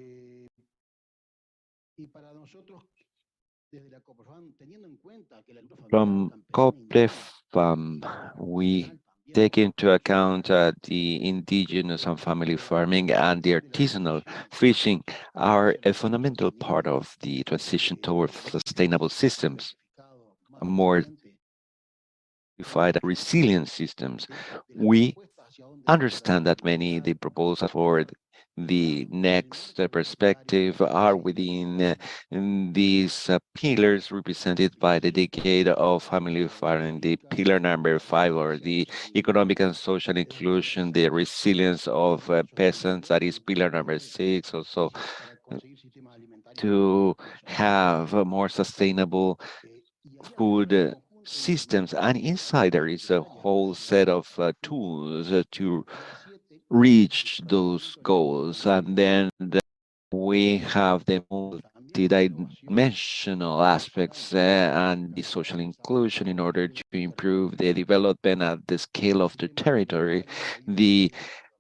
Speaker 11: From COPREFAM, we take into account the indigenous and family farming and the artisanal fishing are a fundamental part of the transition towards sustainable systems, more resilient systems. We understand that many of the proposals for the next perspective are within these pillars represented by the decade of family farming, the pillar number 5, or the economic and social inclusion, the resilience of peasants, that is pillar number 6, also to have a more sustainable food systems. And inside there is a whole set of tools to reach those goals. And then we have the multidimensional aspects and the social inclusion in order to improve the development at the scale of the territory, the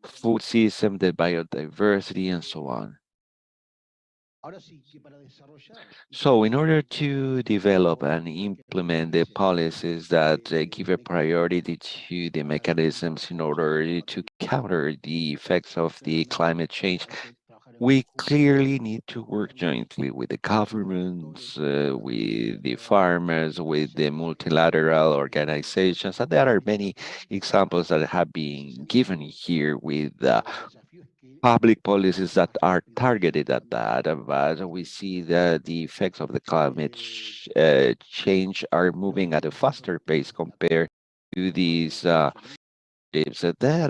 Speaker 11: food system, the biodiversity, and so on. So in order to develop and implement the policies that give a priority to the mechanisms in order to counter the effects of the climate change, we clearly need to work jointly with the governments, with the farmers, with the multilateral organizations. And there are many examples that have been given here with public policies that are targeted at that, but we see that the effects of the climate change are moving at a faster pace compared to these there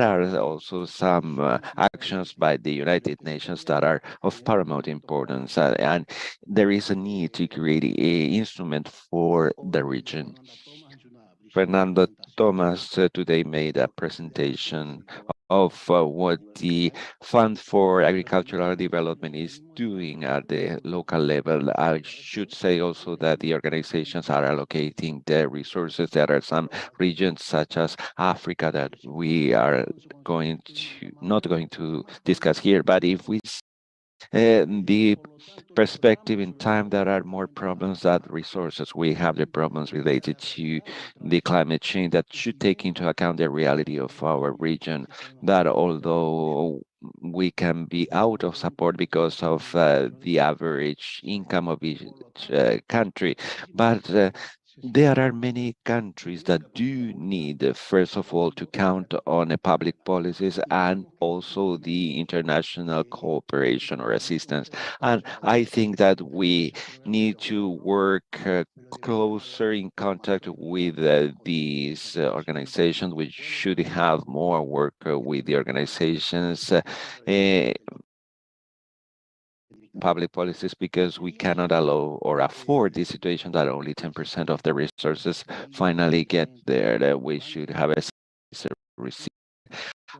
Speaker 11: are also some actions by the United Nations that are of paramount importance, and there is a need to create an instrument for the region. Fernando Thomas today made a presentation of what the Fund for Agricultural Development is doing at the local level. I should say also that the organizations are allocating their resources. There are some regions such as Africa that we are not going to discuss here, but if we The perspective in time, there are more problems than resources. We have the problems related to the climate change that should take into account the reality of our region, that although we can be out of support because of the average income of each country, but there are many countries that do need, first of all, to count on public policies and also the international cooperation or assistance. And I think that we need to work closer in contact with these organizations. We should have more work with the organizations. Public policies, because we cannot allow or afford the situation that only 10% of the resources finally get there. That we should have a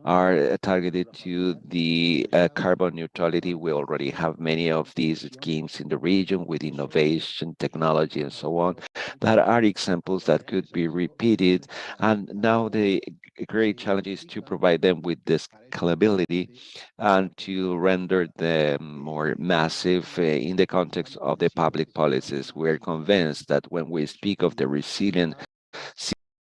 Speaker 11: are targeted to the carbon neutrality. We already have many of these schemes in the region with innovation, technology, and so on, that are examples that could be repeated. And now the great challenge is to provide them with this scalability and to render them more massive in the context of the public policies. We're convinced that when we speak of the resilient,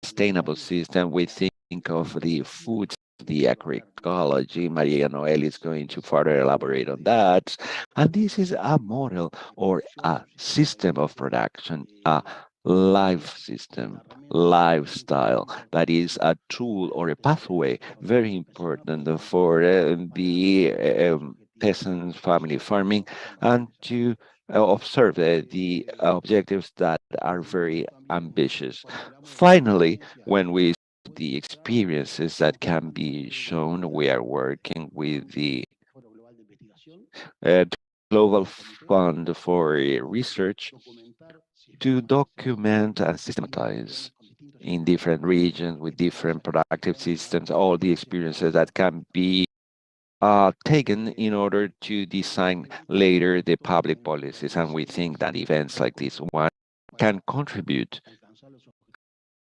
Speaker 11: sustainable system, we think of the food, the agroecology. Maria Noel is going to further elaborate on that. And this is a model or a system of production, a life system, lifestyle, that is a tool or a pathway very important for the peasant family farming, and to observe the objectives that are very ambitious. Finally, when we the experiences that can be shown, we are working with the uh, Global Fund for Research to document and systematize in different regions with different productive systems all the experiences that can be taken in order to design later the public policies. And we think that events like this one can contribute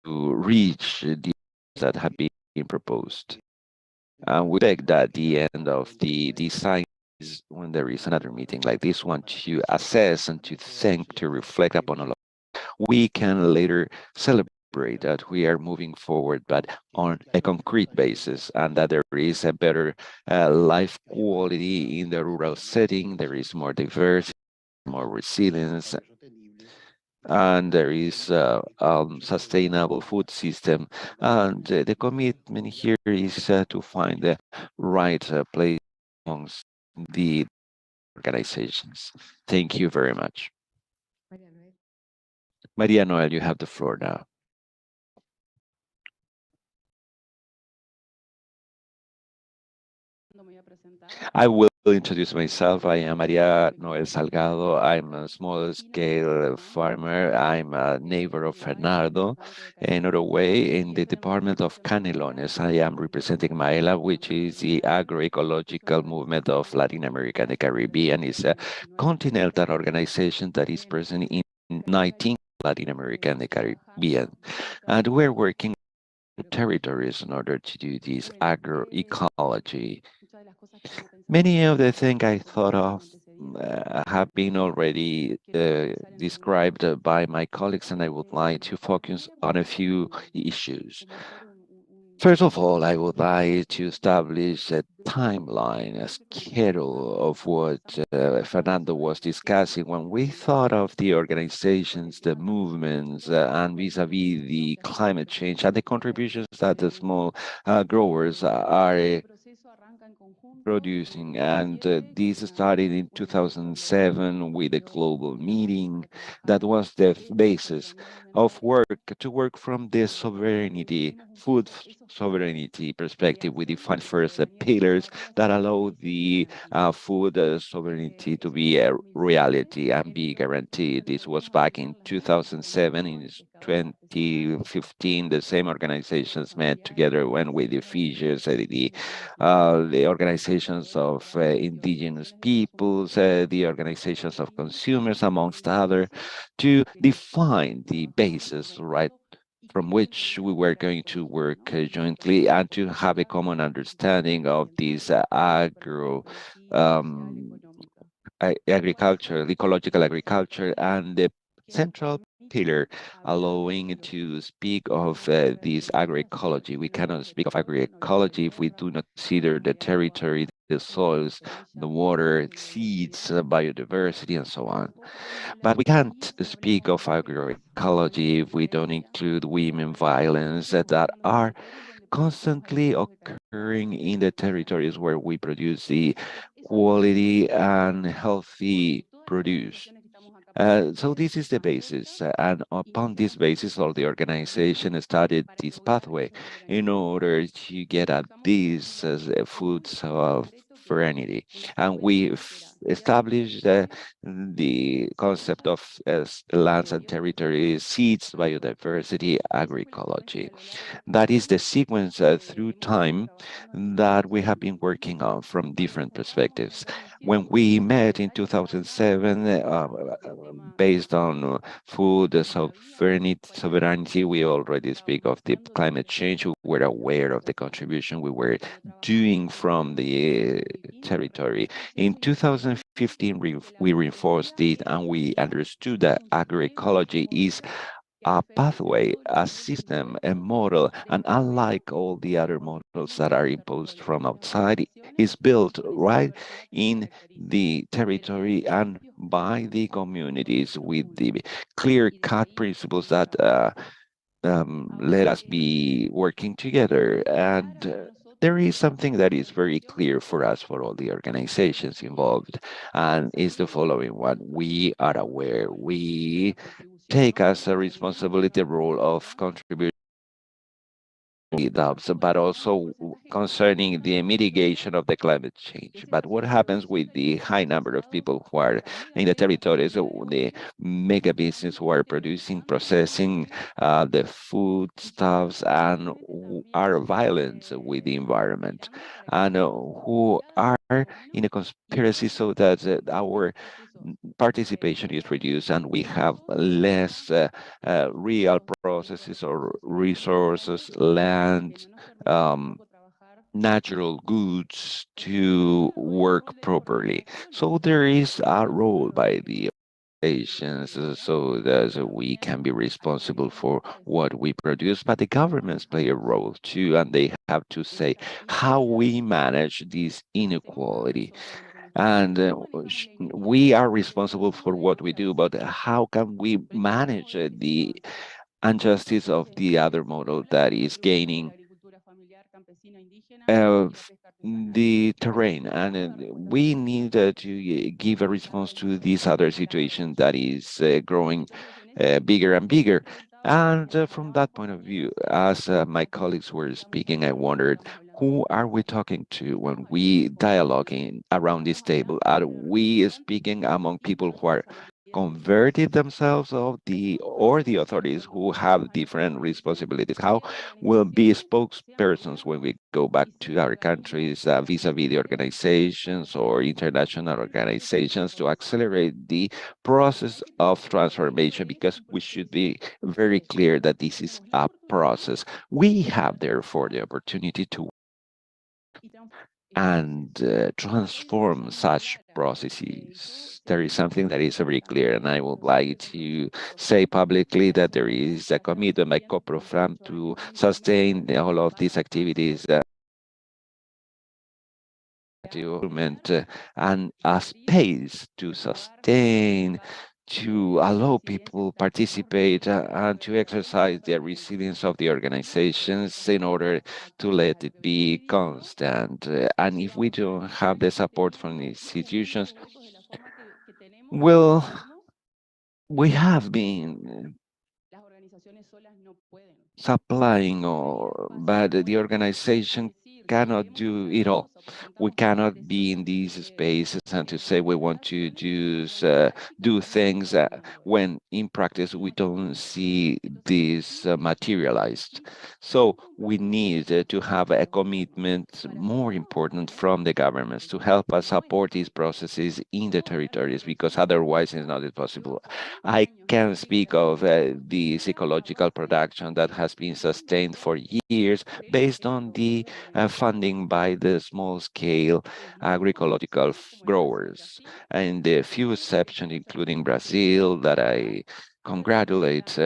Speaker 11: to reach the that have been proposed. And we expect that the end of the design is when there is another meeting like this one to assess and to think, to reflect upon all of it. We can later celebrate that we are moving forward, but on a concrete basis, and that there is a better life quality in the rural setting, there is more diversity, more resilience, and there is a sustainable food system. And the commitment here is to find the right place amongst the organizations. Thank you very much. Maria Noel, you have the floor now. I will introduce myself. I am Maria Noel Salgado. I'm a small-scale farmer. I'm a neighbor of Fernando in Uruguay in the department of Canelones. I am representing Maela, which is the agroecological movement of Latin America and the Caribbean. It's a continental organization that is present in 19 Latin America and the Caribbean. And we're working territories in order to do this agroecology. Many of the things I thought of have been already described by my colleagues, and I would like to focus on a few issues. First of all, I would like to establish a timeline, a schedule of what Fernando was discussing. When we thought of the organizations, the movements, and vis-a-vis the climate change and the contributions that the small growers are producing, and this started in 2007 with a global meeting that was the basis of work to work from the sovereignty, food sovereignty perspective. We defined first the pillars that allow the food sovereignty to be a reality and be guaranteed. This was back in 2007. In 2015, the same organizations met together when with the Fishers, the organizations of indigenous peoples, the organizations of consumers, amongst others, to define the basis, right, from which we were going to work jointly and to have a common understanding of this agro agriculture, ecological agriculture, and the central pillar allowing to speak of this agroecology. We cannot speak of agroecology if we do not consider the territory, the soils, the water, seeds, biodiversity, and so on. But we can't speak of agroecology if we don't include women violence that are constantly occurring in the territories where we produce the quality and healthy produce. So this is the basis, and upon this basis, all the organization started this pathway in order to get at these foods of serenity. And we established the concept of lands and territories, seeds, biodiversity, agroecology. That is the sequence through time that we have been working on from different perspectives. When we met in 2007, based on food sovereignty, we already speak of the climate change. We were aware of the contribution we were doing from the territory. In 2015, we reinforced it and we understood that agroecology is a pathway, a system, a model, and unlike all the other models that are imposed from outside, is built right in the territory and by the communities with the clear-cut principles that let us be working together. And there is something that is very clear for us, for all the organizations involved, and is the following one. We are aware, we take as a responsibility the role of contributing doubts, but also concerning the mitigation of the climate change. But what happens with the high number of people who are in the territories, the mega business who are producing, processing the foodstuffs and who are violent with the environment and who are in a conspiracy so that our participation is reduced and we have less real processes or resources, land, natural goods to work properly. So there is a role by the organizations so that we can be responsible for what we produce, but the governments play a role too, and they have to say how we manage this inequality. And we are responsible for what we do, but how can we manage the injustice of the other model that is gaining the terrain? And we need to give a response to this other situation that is growing bigger and bigger. And from that point of view, as my colleagues were speaking, I wondered, who are we talking to when we dialoguing around this table? Are we speaking among people who are converted themselves of the authorities who have different responsibilities? How will be spokespersons when we go back to our countries vis-a-vis the organizations or international organizations to accelerate the process of transformation? Because we should be very clear that this is a process. We have therefore the opportunity to and transform such processes. There is something that is very clear, and I would like to say publicly that there is a commitment by COPROFRAM to sustain all of these activities and a space to sustain, to allow people participate and to exercise the resilience of the organizations in order to let it be constant. And if we don't have the support from the institutions, well, we have been supplying, but the organization cannot do it all. We cannot be in these spaces and to say we want to do things when in practice we don't see this materialized. So we need to have a commitment more important from the governments to help us support these processes in the territories, because otherwise it's not possible. I can speak of the ecological production that has been sustained for years based on the funding by the small-scale agricultural growers. And the few exceptions, including Brazil, that I congratulate,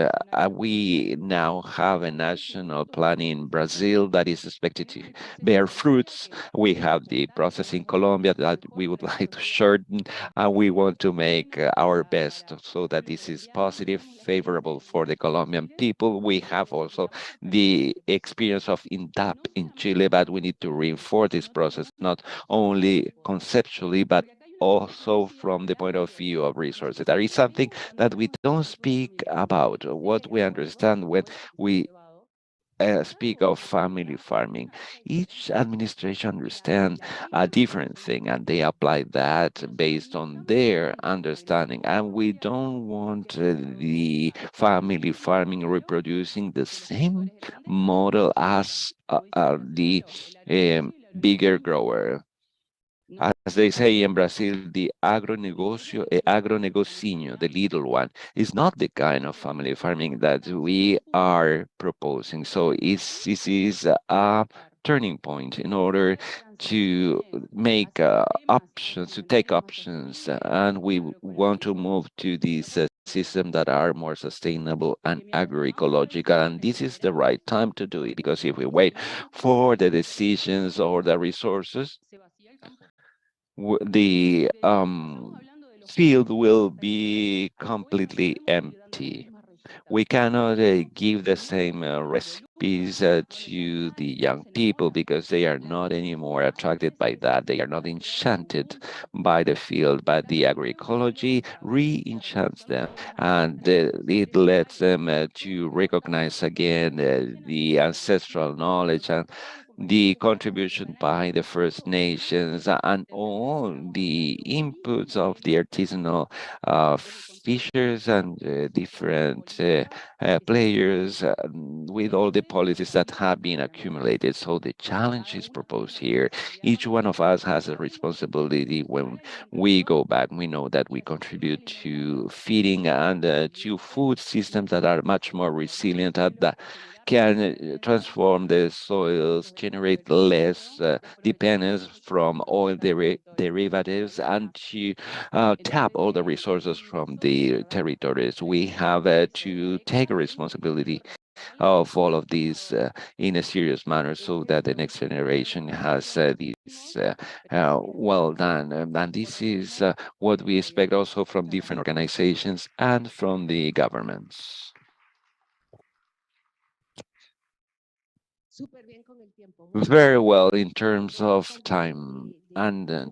Speaker 11: we now have a national plan in Brazil that is expected to bear fruits. We have the process in Colombia that we would like to shorten, and we want to make our best so that this is positive, favorable for the Colombian people. We have also the experience of INDAP in Chile, but we need to reinforce this process, not only conceptually, but also from the point of view of resources. There is something that we don't speak about, what we understand when we speak of family farming. Each administration understands a different thing, and they apply that based on their understanding. And we don't want the family farming reproducing the same model as the bigger grower. As they say in Brazil, the agronegocio, agronegocinio, the little one, is not the kind of family farming that we are proposing. So this is a turning point in order to make options, to take options, and we want to move to these systems that are more sustainable and agroecological. And this is the right time to do it, because if we wait for the decisions or the resources, the field will be completely empty. We cannot give the same recipes to the young people because they are not anymore attracted by that. They are not enchanted by the field, but the agroecology re-enchants them, and it lets them to recognize again the ancestral knowledge and the contribution by the First Nations and all the inputs of the artisanal fishers and different players with all the policies that have been accumulated. So the challenge is proposed here. Each one of us has a responsibility. When we go back, we know that we contribute to feeding and to food systems that are much more resilient at that can transform the soils, generate less dependence from oil derivatives, and to tap all the resources from the territories. We have to take a responsibility of all of these in a serious manner so that the next generation has this well done. And this is what we expect also from different organizations and from the governments. Very well in terms of time. And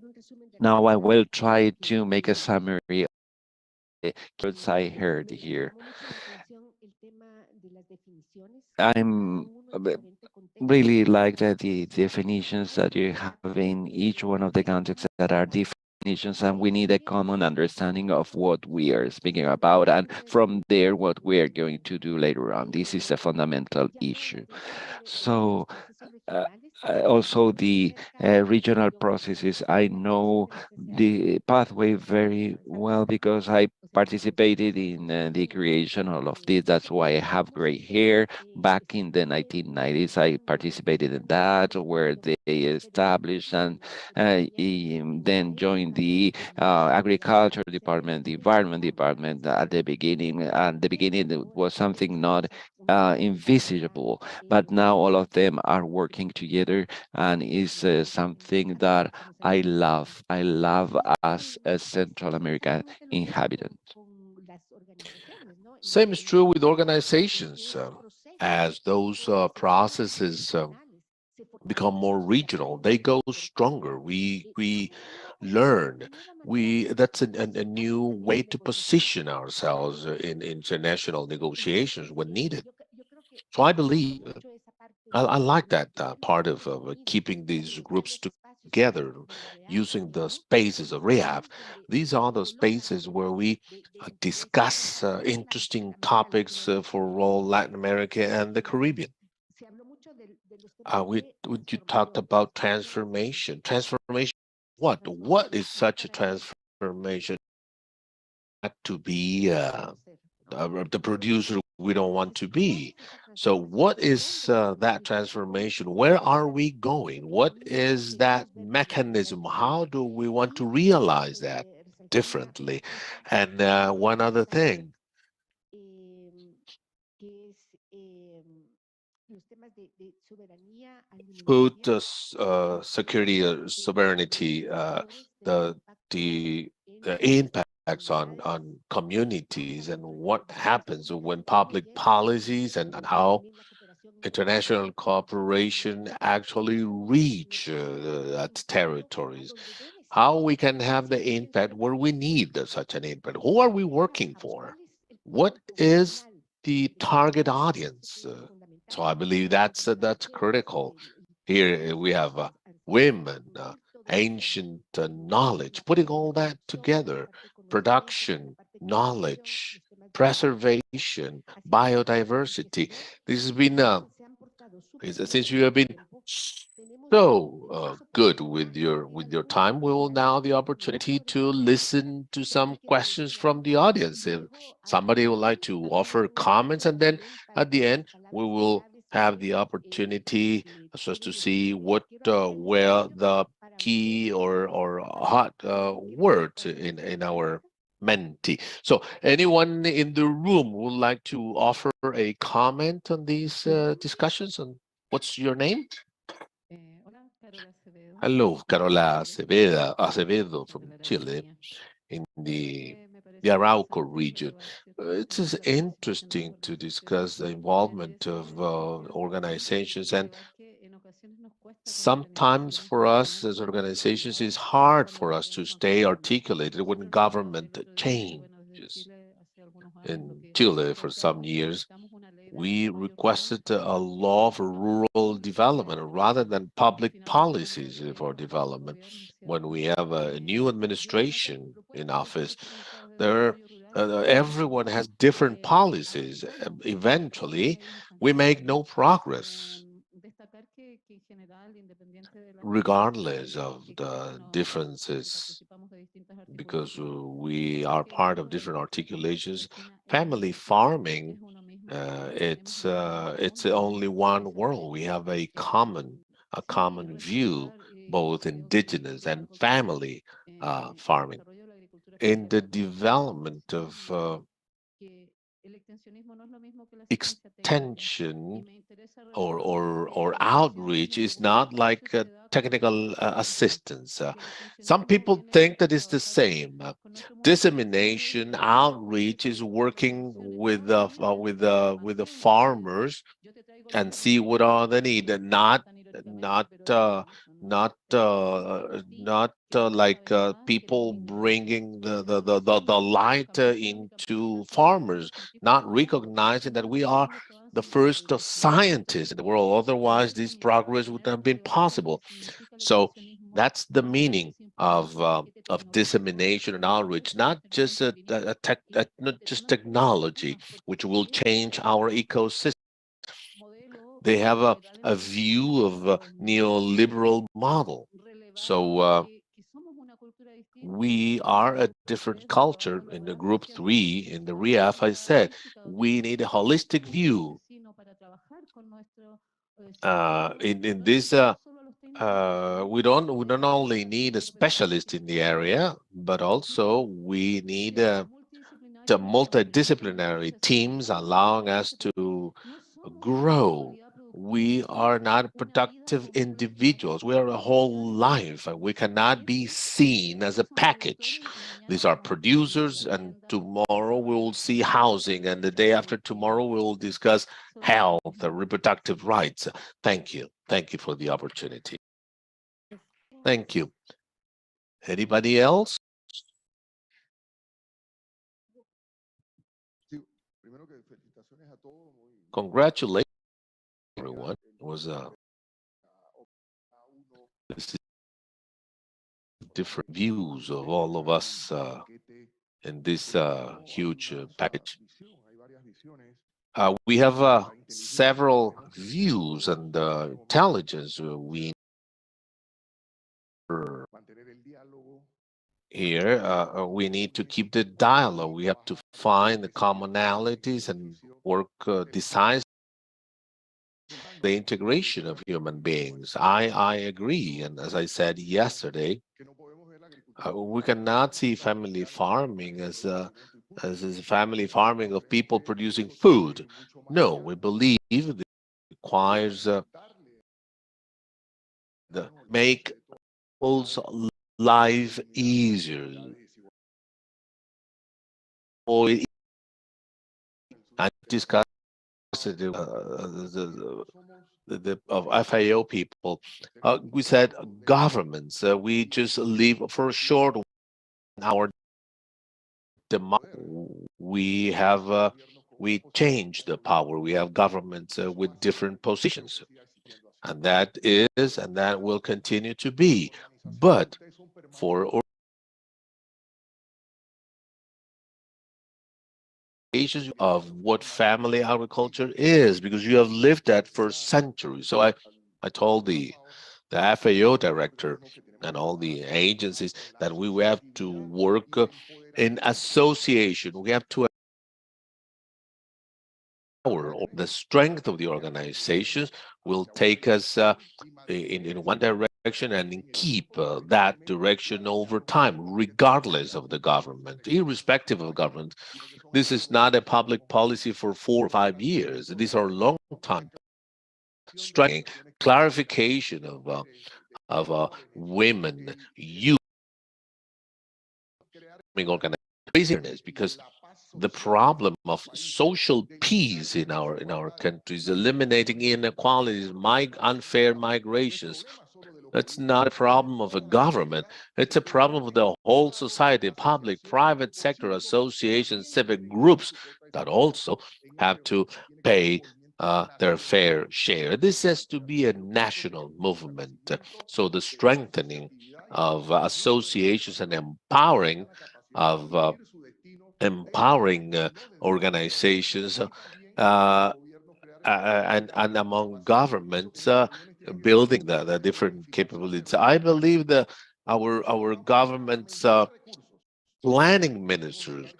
Speaker 11: now I will try to make a summary of the keywords I heard here. I'm really like the definitions that you have in each one of the contexts that are definitions, and we need a common understanding of what we are speaking about, and from there what we are going to do later on. This is a fundamental issue. So also the regional processes. I know the pathway very well because I participated in the creation of this. That's why I have gray hair. Back in the 1990s, I participated in that, where they established and then joined the agriculture department, the environment department at the beginning. At the beginning, it was something not invisible, but now all of them are working together, and is something that I love. I love as a Central American inhabitant.
Speaker 13: Same is true with organizations. As those processes become more regional, they go stronger. We learn. That's a new way to position ourselves in international negotiations when needed. So I believe I like that part of keeping these groups together, using the spaces of rehab. These are the spaces where we discuss interesting topics for all Latin America and the Caribbean. You talked about transformation. Transformation. What? What is such a transformation? To be the producer we don't want to be. So what is that transformation? Where are we going? What is that mechanism? How do we want to realize that differently? And one other thing, food security, sovereignty, the the impacts on communities, and what happens when public policies and how international cooperation actually reach that territories. How we can have the impact where we need such an impact. Who are we working for? What is the target audience? So I believe that's critical. Here we have women, ancient knowledge, putting all that together, production, knowledge, preservation, biodiversity. This has been, since you have been so good with your time, we will now the opportunity to listen to some questions from the audience. If somebody would like to offer comments, and then at the end we will have the opportunity just to see what were the key or hot words in our mentee. So anyone in the room would like to offer a comment on these discussions? And what's your name? Hello, Carola Acevedo from Chile, in the Arauco region. It is interesting to discuss the involvement of organizations, and sometimes for us as organizations, it's hard for us to stay articulated when government changes. In Chile, for some years, we requested a law for rural development rather than public policies for development. When we have a new administration in office, everyone has different policies. Eventually, we make no progress, regardless of the differences, because we are part of different articulations. Family farming, it's only one world. We have a common view, both indigenous and family farming. In the development of extension or outreach is not like technical assistance. Some people think that it's the same. Dissemination outreach is working with the farmers and see what are the need, and not like people bringing the light into farmers, not recognizing that we are the first scientists in the world. Otherwise, this progress would have been possible. So that's the meaning of dissemination and outreach, not just not just technology, which will change our ecosystem. They have a view of a neoliberal model. So we are a different culture. In the group 3, in the REAF, I said, we need a holistic view. In this, we don't only need a specialist in the area, but also we need the multidisciplinary teams allowing us to grow. We are not productive individuals. We are a whole life, and we cannot be seen as a package. These are producers, and tomorrow we will see housing, and the day after tomorrow we will discuss health and reproductive rights. Thank you. Thank you for the opportunity. Thank you. Anybody else? Congratulations, everyone. It was different views of all of us in this huge package. We have several views and intelligence we here, we need to keep the dialogue. We have to find the commonalities and work decisively the integration of human beings. I agree, and as I said yesterday, we cannot see family farming as family farming of people producing food. No, we believe it requires the make people's life easier. Or I discussed of FAO people. We said governments. We just live for a short hour. We have we change the power. We have governments with different positions, and that is and that will continue to be. But for of what family agriculture is, because you have lived that for centuries. So I told the FAO director and all the agencies that we have to work in association. We have to the strength of the organizations will take us in one direction and keep that direction over time, regardless of the government, irrespective of government. This is not a public policy for 4 or 5 years. These are long time strengthening, clarification of women, youth, organizations, because the problem of social peace in our countries, eliminating inequalities, unfair migrations, that's not a problem of a government. It's a problem of the whole society, public, private sector, associations, civic groups that also have to pay their fair share. This has to be a national movement. So the strengthening of associations and empowering of organizations and among governments building the different capabilities. I believe that our government's planning ministers,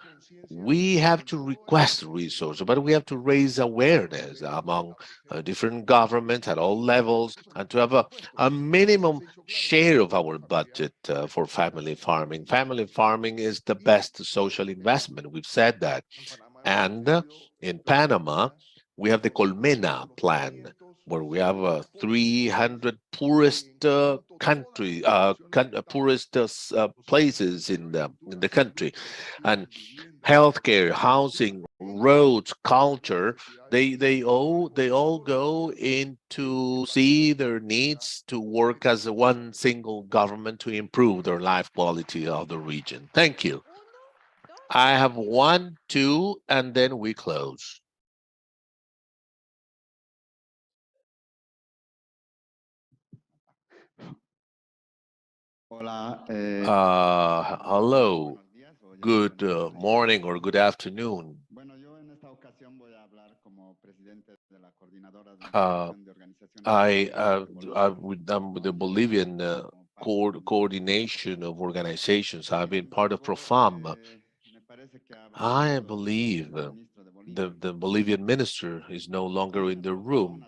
Speaker 13: we have to request resources, but we have to raise awareness among different governments at all levels, and to have a minimum share of our budget for family farming. Family farming is the best social investment. We've said that. And in Panama, we have the Colmena plan, where we have 300 poorest poorest places in the country, and healthcare, housing, roads, culture. They all go into see their needs to work as one single government to improve their life quality of the region. Thank you. I have 1, 2, and then we close. Hello, good morning or good afternoon. I'm with the Bolivian coordination of organizations. I've been part of PROFAM. I believe the Bolivian minister is no longer in the room.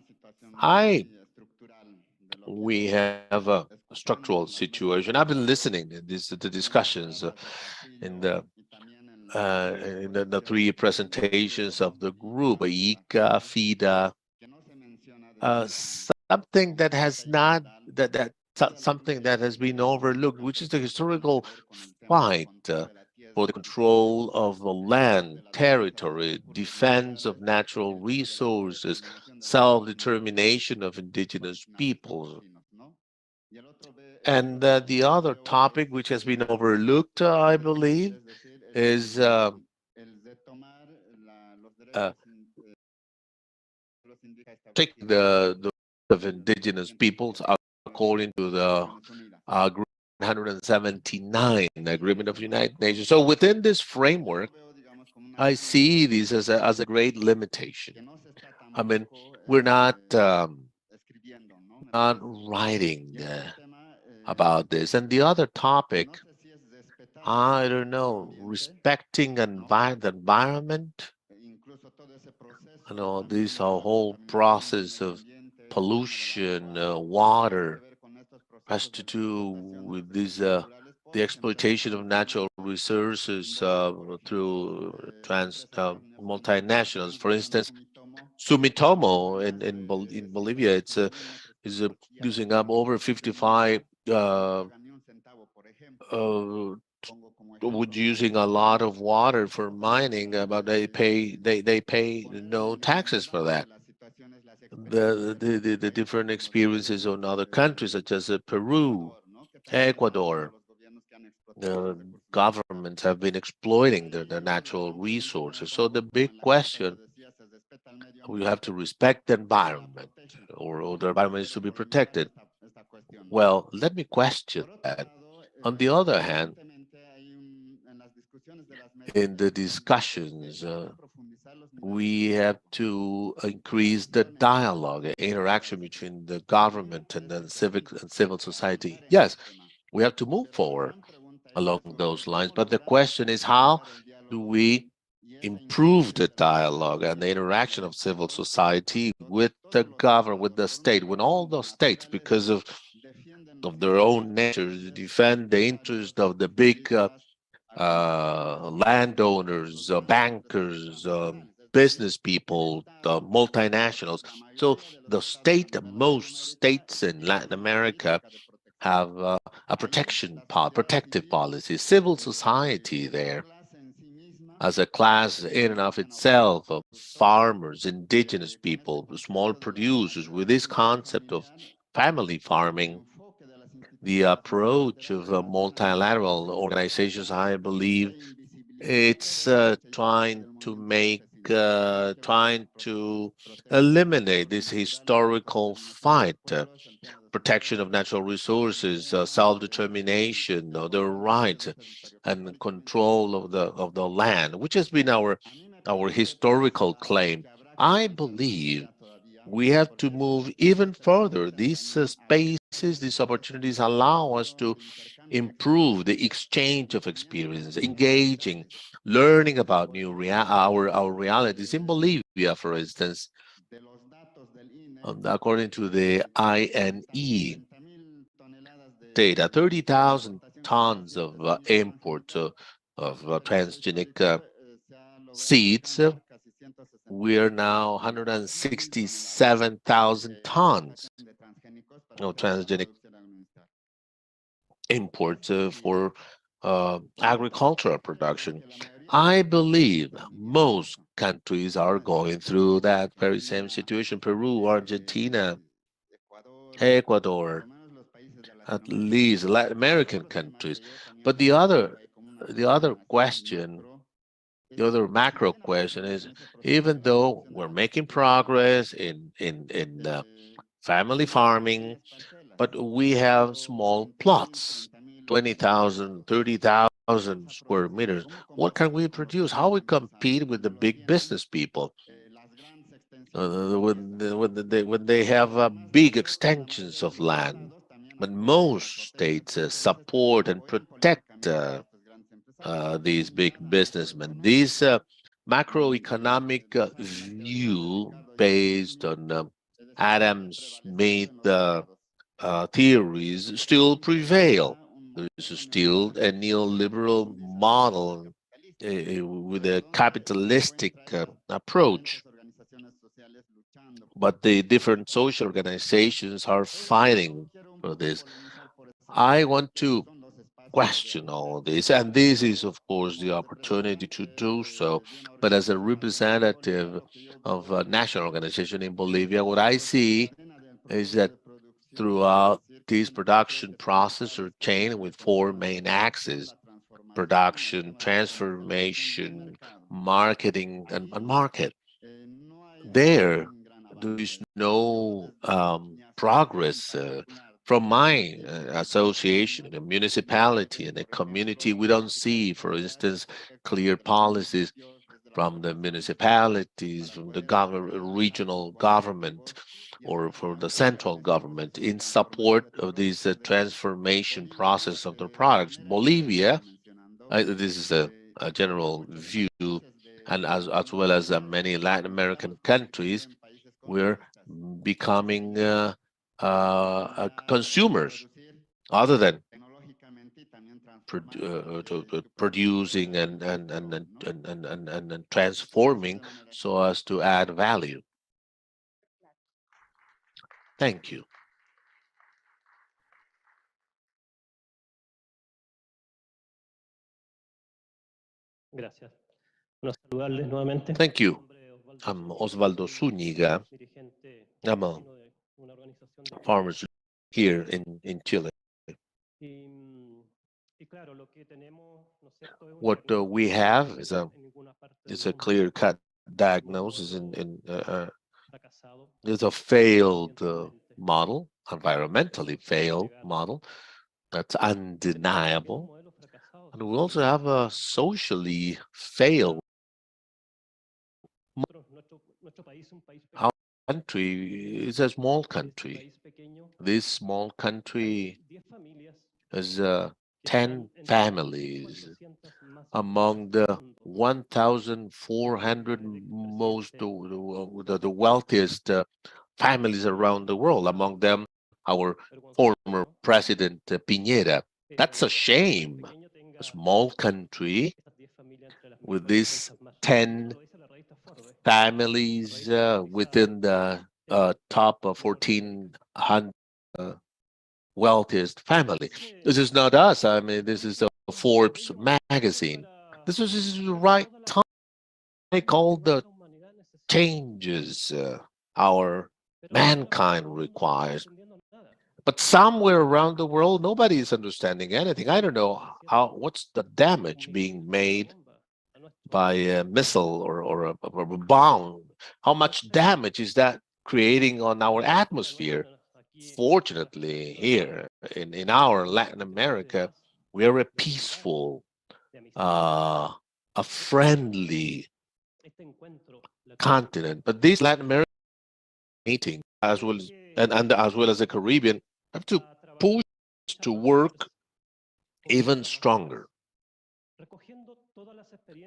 Speaker 13: We have a structural situation. I've been listening to the discussions in the 3 presentations of the group, ICA, FIDA, something that has not something that has been overlooked, which is the historical fight for the control of the land, territory, defense of natural resources, self-determination of indigenous peoples. And the other topic which has been overlooked, I believe, is taking the of indigenous peoples according to the Agreement 179, Agreement of the United Nations. So within this framework, I see this as a great limitation. I mean, we're not writing about this. And the other topic, I don't know, respecting the environment. You know, this whole process of pollution, water, has to do with this, the exploitation of natural resources through multinationals. For instance, Sumitomo in Bolivia, it's is using up over 55 would using a lot of water for mining, but they pay no taxes for that. The different experiences on other countries such as Peru, Ecuador, the governments have been exploiting their natural resources. So the big question, we have to respect the environment, or the environment is to be protected. Well, let me question that. On the other hand, in the discussions, we have to increase the dialogue, interaction between the government and the civil society. Yes, we have to move forward along those lines, but the question is, how do we improve the dialogue and the interaction of civil society with the government, with the state, when all those states, because of their own nature, defend the interest of the big landowners, bankers, business people, multinationals. So the most states in Latin America have a protective policy. Civil society there, as a class in and of itself, of farmers, indigenous people, small producers, with this concept of family farming, the approach of multilateral organizations, I believe it's trying to eliminate this historical fight, protection of natural resources, self-determination, the rights and control of the land, which has been our historical claim. I believe we have to move even further. These spaces, these opportunities allow us to improve the exchange of experience, engaging, learning about our realities. In Bolivia, for instance, according to the INE data, 30,000 tons of imports of transgenic seeds. We are now 167,000 tons of transgenic imports for agricultural production. I believe most countries are going through that very same situation. Peru, Argentina, Ecuador, at least Latin American countries. But the other question, the other macro question is, even though we're making progress in family farming, but we have small plots, 20,000, 30,000 square meters. What can we produce? How we compete with the big business people? When they have big extensions of land, but most states support and protect these big businessmen. This macroeconomic view based on Adam Smith theories still prevail. There is still a neoliberal model with a capitalistic approach. But the different social organizations are fighting for this. I want to question all this, and this is, of course, the opportunity to do so. But as a representative of a national organization in Bolivia, what I see is that throughout this production process or chain with four main axes: production, transformation, marketing, and market. There is no progress from my association, the municipality and the community. We don't see, for instance, clear policies from the municipalities, from the regional government, or for the central government in support of this transformation process of the products. Bolivia This is a general view, and as well as many Latin American countries, we're becoming consumers other than producing and transforming so as to add value. Thank you. Thank you. I'm Osvaldo Zúñiga. I'm a farmer here in Chile. What we have is a clear-cut diagnosis is a failed model, environmentally failed model. That's undeniable. And we also have a socially failed. Our country is a small country. This small country has 10 families among the 1,400 most the wealthiest families around the world. Among them, our former president Piñera. That's a shame. A small country with these 10 families within the top 1,400 wealthiest family. This is not us. I mean, this is a Forbes magazine. This is the right time to make all the changes our mankind requires. But somewhere around the world, nobody is understanding anything. I don't know what's the damage being made by a missile or a bomb. How much damage is that creating on our atmosphere? Fortunately, here in our Latin America, we are a peaceful, a friendly continent. But this Latin American meeting, as well as the Caribbean, have to push to work even stronger.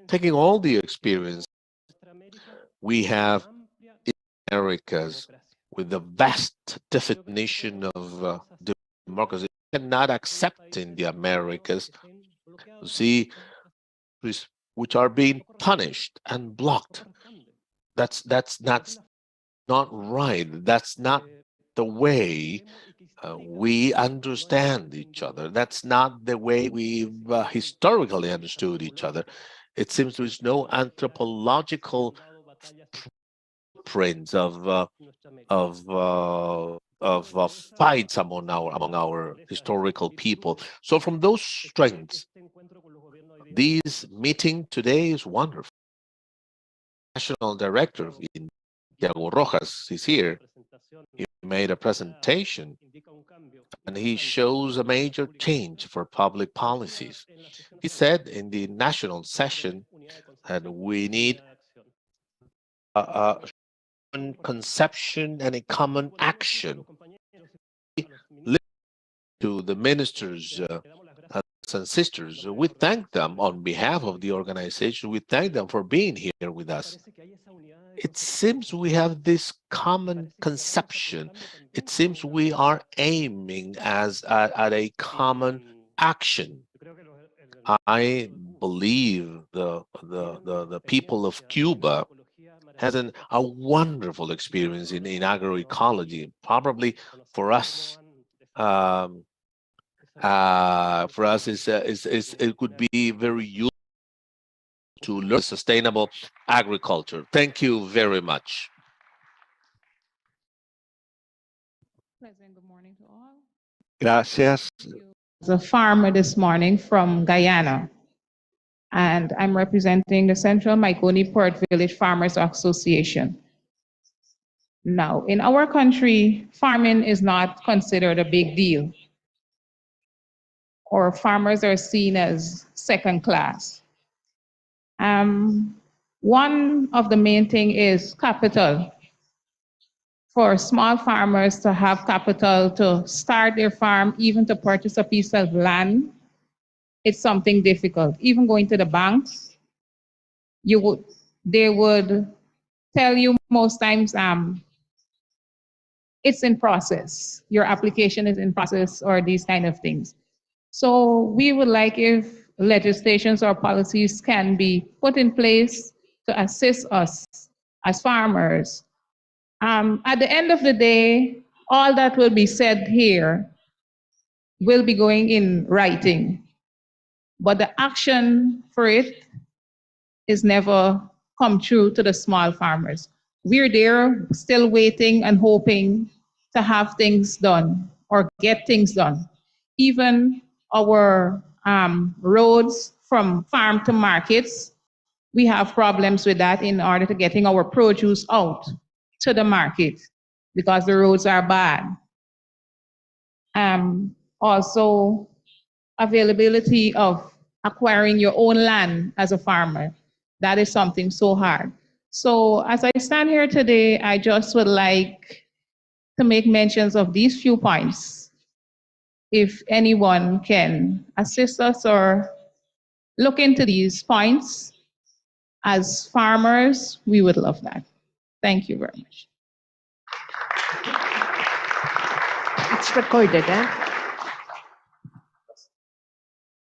Speaker 13: Taking all the experience we have in Americas with the vast definition of democracy, cannot accept in the Americas, see, which are being punished and blocked. That's not right. That's not the way we understand each other. That's not the way we've historically understood each other. It seems there is no anthropological prints of fights among our historical people. So from those strengths, this meeting today is wonderful. National Director of Thiago Rojas is here. He made a presentation and he shows a major change for public policies. He said in the national session that we need a common conception and a common action. To the ministers and sisters, we thank them on behalf of the organization. We thank them for being here with us. It seems we have this common conception. It seems we are aiming at a common action. I believe the people of Cuba has a wonderful experience in agroecology. Probably for us, it could be very useful to learn sustainable agriculture. Thank you very much.
Speaker 15: Good morning to all.
Speaker 13: Gracias.
Speaker 15: As a farmer this morning from Guyana, and I'm representing the Central Maikoni Port Village Farmers Association. Now, in our country, farming is not considered a big deal, or farmers are seen as second class. One of the main things is capital. For small farmers to have capital to start their farm, even to purchase a piece of land, it's something difficult. Even going to the banks, they would tell you most times, it's in process. Your application is in process, or these kind of things. So we would like if legislations or policies can be put in place to assist us as farmers. At the end of the day, all that will be said here will be going in writing, but the action for it is never come true to the small farmers. We're there still waiting and hoping to have things done or get things done. Even our roads from farm to markets, we have problems with that in order to getting our produce out to the market because the roads are bad. Also, availability of acquiring your own land as a farmer. That is something so hard. So as I stand here today, I just would like to make mentions of these few points. If anyone can assist us or look into these points, as farmers, we would love that. Thank you very much.
Speaker 9: It's recorded, eh?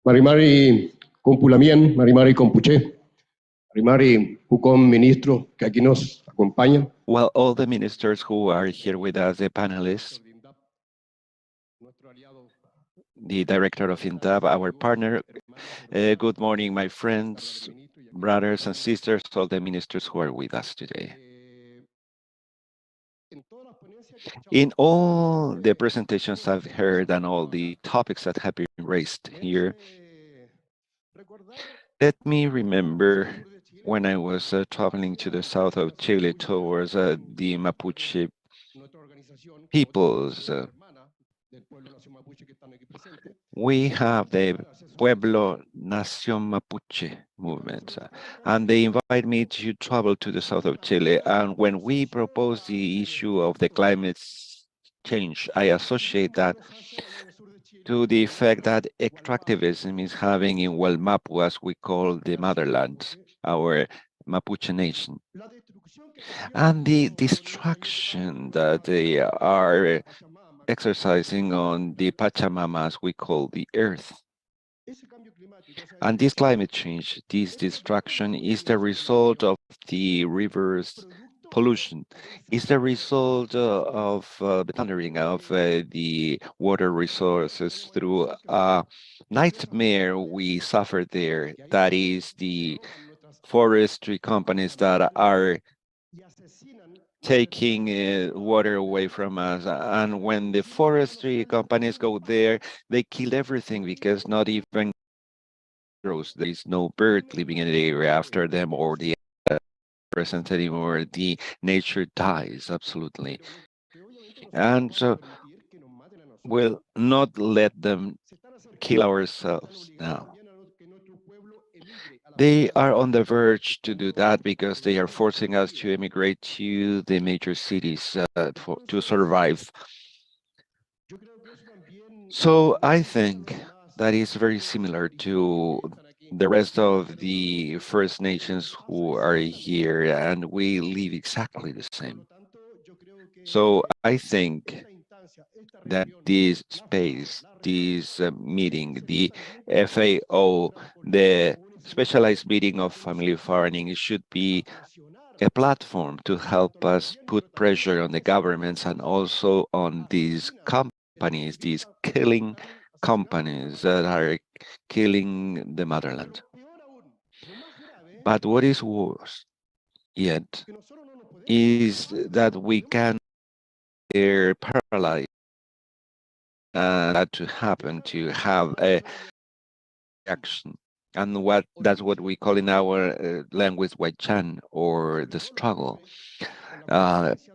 Speaker 12: Marimari Compulamian, Marimari Compuche, Marimari Hukom Ministro, que aquí nos acompañan.
Speaker 11: Well, all the ministers who are here with us, the panelists, the director of INTAB, our partner. Good morning, my friends, brothers and sisters, all the ministers who are with us today. In all the presentations I've heard and all the topics that have been raised here, let me remember when I was traveling to the south of Chile towards the Mapuche peoples. We have the Pueblo Nación Mapuche movement, and they invite me to travel to the south of Chile. And when we propose the issue of the climate change, I associate that to the effect that extractivism is having in Mapu, as we call the motherland, our Mapuche nation. And the destruction that they are exercising on the Pachamama, as we call the earth. And this climate change, this destruction, is the result of the rivers pollution, is the result of the plundering of the water resources through a nightmare we suffer there. That is the forestry companies that are taking water away from us. And when the forestry companies go there, they kill everything because not even grows. There is no bird living in the area after them, or the present anymore. The nature dies absolutely. And so we'll not let them kill ourselves now. They are on the verge to do that because they are forcing us to immigrate to the major cities to survive. So I think that is very similar to the rest of the First Nations who are here, and we live exactly the same. So I think that this space, this meeting, the FAO, the specialized meeting of family farming, should be a platform to help us put pressure on the governments and also on these companies, these killing companies that are killing the motherland. But what is worse yet is that we can be paralyzed and that to happen, to have a action. And that's what we call in our language Waichan, or the struggle.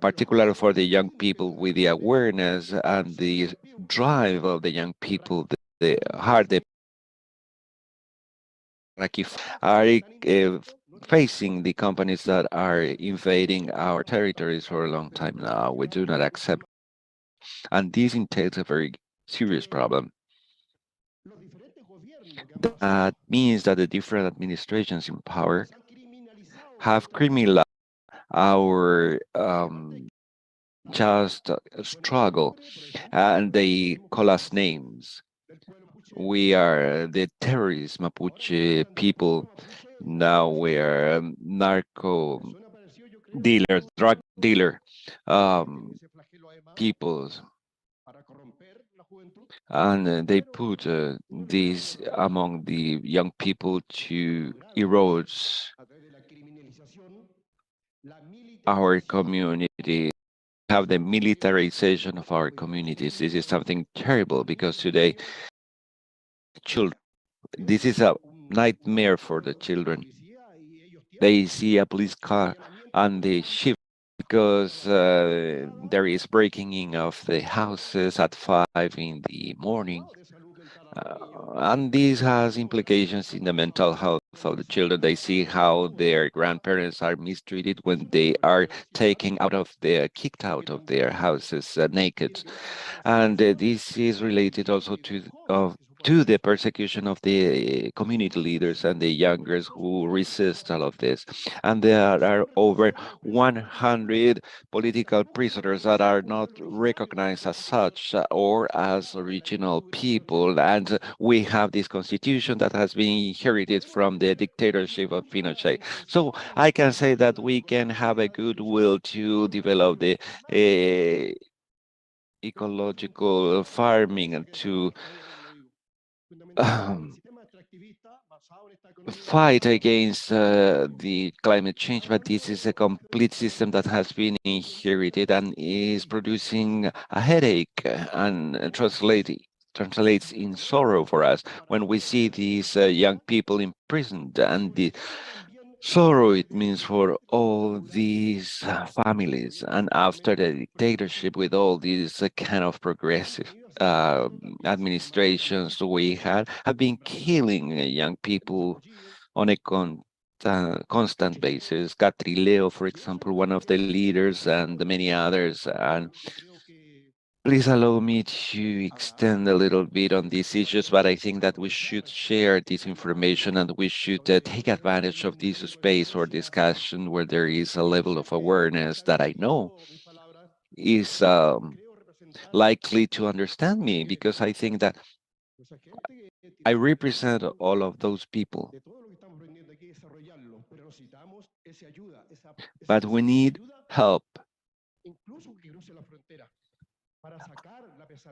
Speaker 11: Particularly for the young people, with the awareness and the drive of the young people, the heart they are facing the companies that are invading our territories for a long time now. We do not accept, and this entails a very serious problem. That means that the different administrations in power have criminalized our just struggle, and they call us names. We are the terrorist Mapuche people. Now we are narco dealer, drug dealer peoples. And they put these among the young people to erode our community, have the militarization of our communities. This is something terrible because today, children, this is a nightmare for the children. They see a police car and they shift because there is breaking in of the houses at 5 in the morning. And this has implications in the mental health of the children. They see how their grandparents are mistreated when they are taken out of their, kicked out of their houses naked. And this is related also to the persecution of the community leaders and the youngers who resist all of this. And there are over 100 political prisoners that are not recognized as such or as original people. And we have this constitution that has been inherited from the dictatorship of Pinochet. So I can say that we can have a goodwill to develop the ecological farming and to fight against the climate change, but this is a complete system that has been inherited and is producing a headache and translates in sorrow for us when we see these young people imprisoned, and the sorrow it means for all these families. And after the dictatorship with all these kind of progressive administrations we have been killing young people on a constant basis. Catrileo, for example, one of the leaders, and many others. And please allow me to extend a little bit on these issues, but I think that we should share this information and we should take advantage of this space or discussion where there is a level of awareness that I know is likely to understand me, because I think that I represent all of those people. But we need help.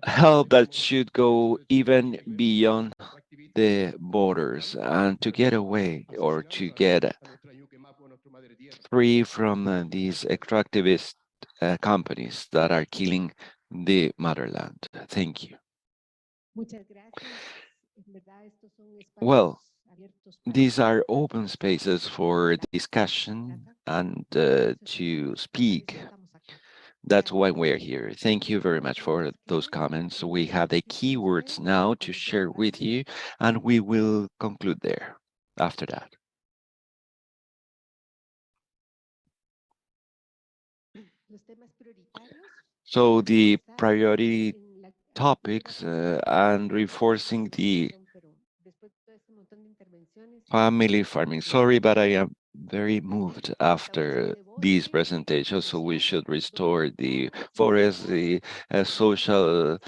Speaker 11: Help that should go even beyond the borders and to get away or to get free from these extractivist companies that are killing the motherland. Thank you. Well, these are open spaces for discussion and to speak. That's why we're here. Thank you very much for those comments. We have the keywords now to share with you, and we will conclude there after that. So the priority topics and reinforcing the family farming. Sorry, but I am very moved after these presentations, so we should restore the forest, the social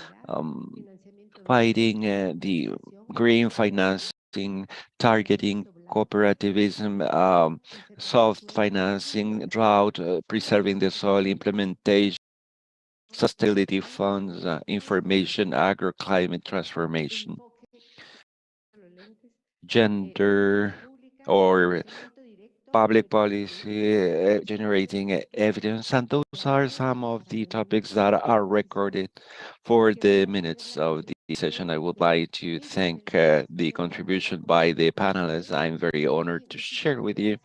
Speaker 11: fighting, the green financing, targeting cooperativism, soft financing, drought, preserving the soil, implementation, sustainability funds, information, agroclimate transformation, gender, or public policy, generating evidence. And those are some of the topics that are recorded for the minutes of the session. I would like to thank the contribution by the panelists. I'm very honored to share with you.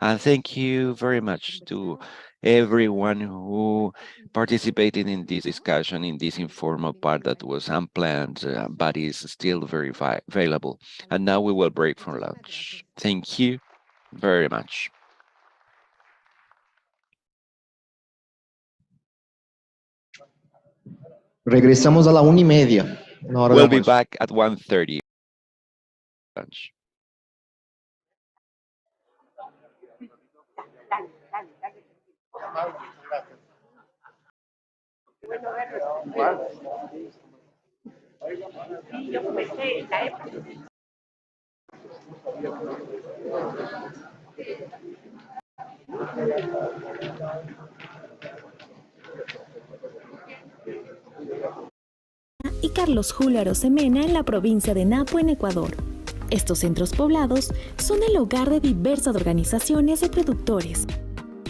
Speaker 11: And thank you very much to everyone who participated in this discussion, in this informal part that was unplanned, but is still very available. And now we will break for lunch. Thank you very much.
Speaker 16: Regresamos a la 1:30.
Speaker 11: We'll be back at 1:30. lunch.
Speaker 10: Y Carlos Julio Arosemena en la provincia de Napo, en Ecuador. Estos centros poblados son el hogar de diversas organizaciones de productores,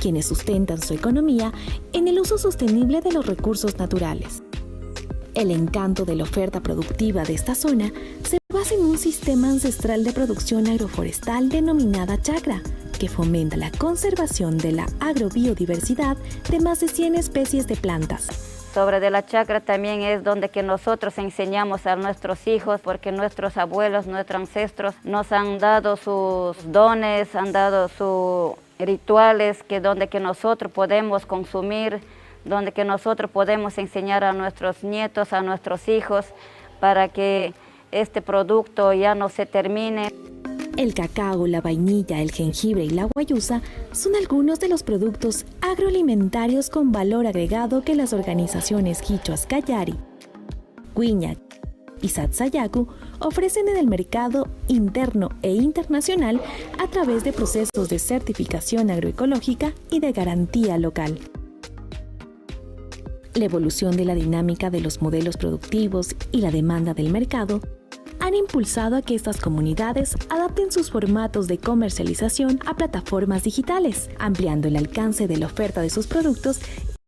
Speaker 10: quienes sustentan su economía en el uso sostenible de los recursos naturales. El encanto de la oferta productiva de esta zona se basa en un sistema ancestral de producción agroforestal denominada chacra, que fomenta la conservación de la agrobiodiversidad de más de 100 especies de plantas.
Speaker 16: Sobre de la chacra también es donde que nosotros enseñamos a nuestros hijos, porque nuestros abuelos, nuestros ancestros nos han dado sus dones, han dado sus rituales, que donde que nosotros podemos consumir, donde que nosotros podemos enseñar a nuestros nietos, a nuestros hijos, para que este producto ya no se termine.
Speaker 10: El cacao, la vainilla, el jengibre y la guayusa son algunos de los productos agroalimentarios con valor agregado que las organizaciones quichuas Callari, Cuiña y Satsayacu ofrecen en el mercado interno e internacional a través de procesos de certificación agroecológica y de garantía local. La evolución de la dinámica de los modelos productivos y la demanda del mercado han impulsado a que estas comunidades adapten sus formatos de comercialización a plataformas digitales, ampliando el alcance de la oferta de sus productos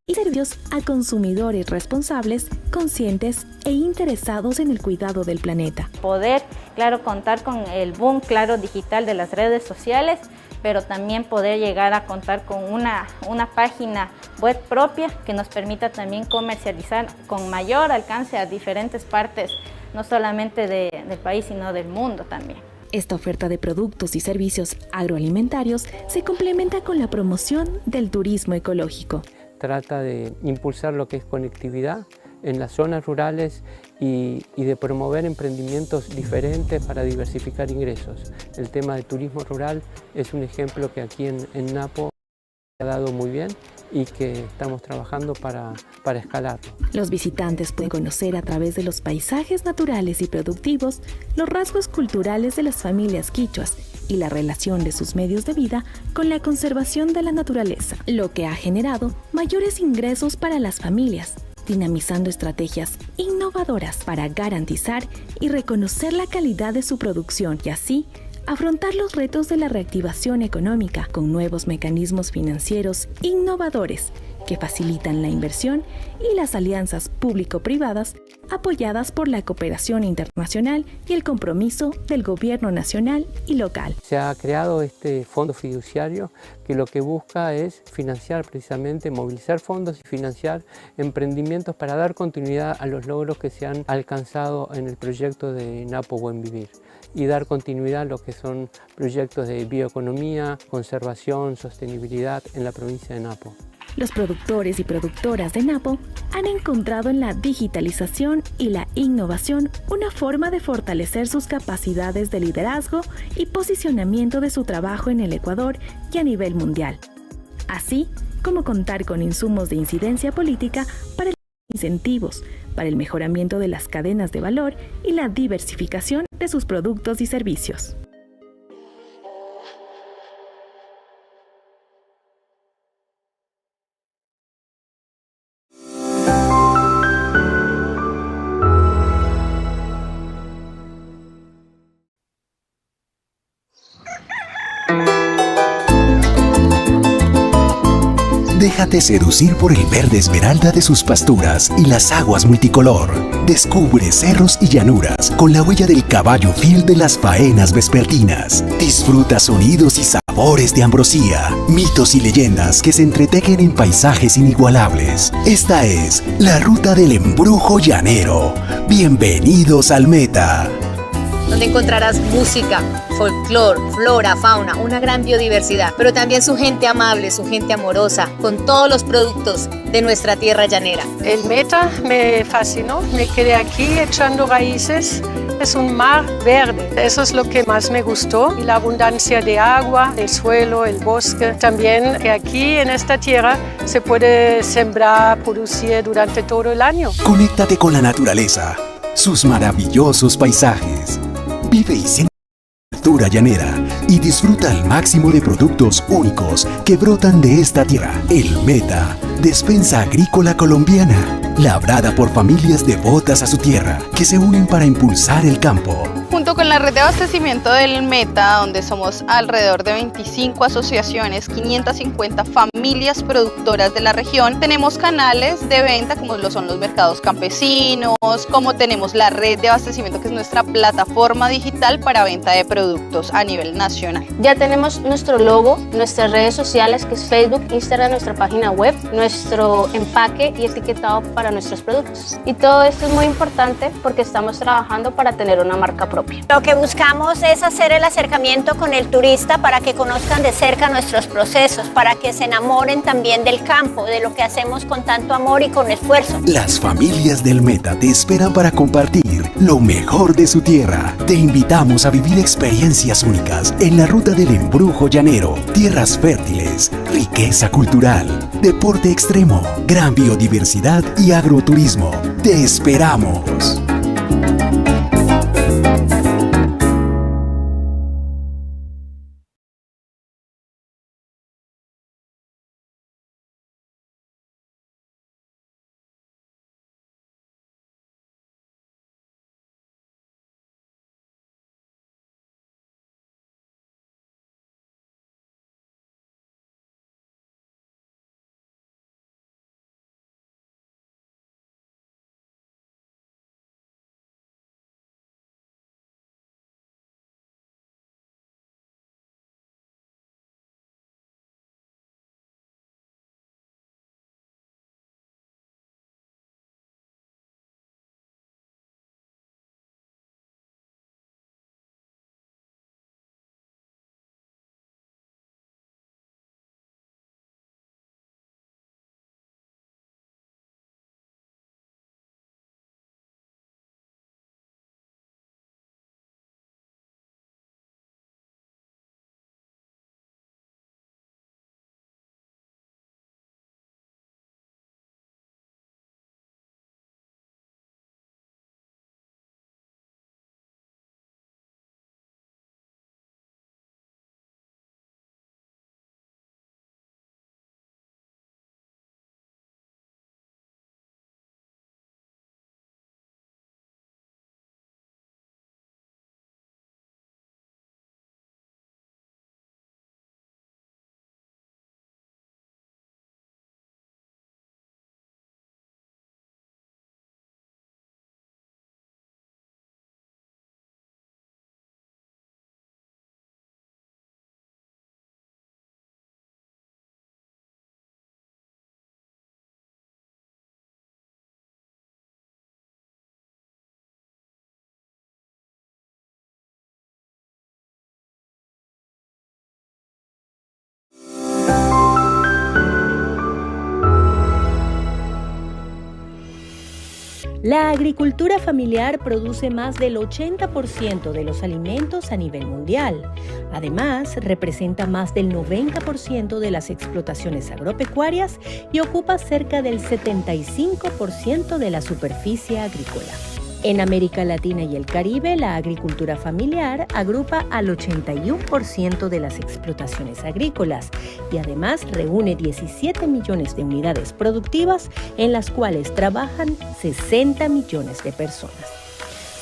Speaker 10: y servicios a consumidores responsables, conscientes e interesados en el cuidado del planeta.
Speaker 17: Poder, claro, contar con el boom, claro, digital de las redes sociales, pero también poder llegar a contar con una página web propia que nos permita también comercializar con mayor alcance a diferentes partes, no solamente del país, sino del mundo también.
Speaker 10: Esta oferta de productos y servicios agroalimentarios se complementa con la promoción del turismo ecológico.
Speaker 18: Trata de impulsar lo que es conectividad en las zonas rurales y de promover emprendimientos diferentes para diversificar ingresos. El tema del turismo rural es un ejemplo que aquí en Napo ha dado muy bien y que estamos trabajando para escalarlo.
Speaker 10: Los visitantes pueden conocer a través de los paisajes naturales y productivos los rasgos culturales de las familias quichuas y la relación de sus medios de vida con la conservación de la naturaleza, lo que ha generado mayores ingresos para las familias, dinamizando estrategias innovadoras para garantizar y reconocer la calidad de su producción y así afrontar los retos de la reactivación económica con nuevos mecanismos financieros innovadores que facilitan la inversión y las alianzas público-privadas apoyadas por la cooperación internacional y el compromiso del gobierno nacional y local.
Speaker 18: Se ha creado este fondo fiduciario que lo que busca es financiar precisamente, movilizar fondos y financiar emprendimientos para dar continuidad a los logros que se han alcanzado en el proyecto de Napo Buen Vivir y dar continuidad a lo que son proyectos de bioeconomía, conservación, sostenibilidad en la provincia de Napo.
Speaker 10: Los productores y productoras de Napo han encontrado en la digitalización y la innovación una forma de fortalecer sus capacidades de liderazgo y posicionamiento de su trabajo en el Ecuador y a nivel mundial, así como contar con insumos de incidencia política para el incentivos, para el mejoramiento de las cadenas de valor y la diversificación de sus productos y servicios.
Speaker 27: Déjate seducir por el verde esmeralda de sus pasturas y las aguas multicolor. Descubre cerros y llanuras con la huella del caballo fiel de las faenas vespertinas. Disfruta sonidos y sabores de ambrosía, mitos y leyendas que se entretejen en paisajes inigualables. Esta es la ruta del embrujo llanero. Bienvenidos al Meta.
Speaker 5: donde encontrarás música, folclore, flora, fauna, una gran biodiversidad, pero también su gente amable, su gente amorosa, con todos los productos de nuestra tierra llanera.
Speaker 19: El Meta me fascinó, me quedé aquí echando raíces. Es un mar verde, eso es lo que más me gustó, y la abundancia de agua, el suelo, el bosque. También que aquí en esta tierra se puede sembrar, producir durante todo el año.
Speaker 27: Conéctate con la naturaleza, sus maravillosos paisajes. Vive y siente la cultura llanera y disfruta al máximo de productos únicos que brotan de esta tierra. El Meta, despensa agrícola colombiana, labrada por familias devotas a su tierra, que se unen para impulsar el campo.
Speaker 20: Junto con la red de abastecimiento del Meta, donde somos alrededor de 25 asociaciones, 550 familias productoras de la región, tenemos canales de venta como lo son los mercados campesinos, como tenemos la red de abastecimiento, que es nuestra plataforma digital para venta de productos a nivel nacional.
Speaker 21: Ya tenemos nuestro logo, nuestras redes sociales, que es Facebook, Instagram, nuestra página web, nuestro empaque y etiquetado para nuestros productos. Y todo esto es muy importante porque estamos trabajando para tener una marca propia.
Speaker 22: Lo que buscamos es hacer el acercamiento con el turista para que conozcan de cerca nuestros procesos, para que se enamoren también del campo, de lo que hacemos con tanto amor y con esfuerzo.
Speaker 27: Las familias del Meta te esperan para compartir lo mejor de su tierra. Te invitamos a vivir experiencias únicas en la ruta del embrujo llanero, tierras fértiles, riqueza cultural, deporte extremo, gran biodiversidad y agroturismo. Te esperamos.
Speaker 23: La agricultura familiar produce más del 80% de los alimentos a nivel mundial. Además, representa más del 90% de las explotaciones agropecuarias y ocupa cerca del 75% de la superficie agrícola. En América Latina y el Caribe, la agricultura familiar agrupa al 81% de las explotaciones agrícolas y además reúne 17 millones de unidades productivas en las cuales trabajan 60 millones de personas.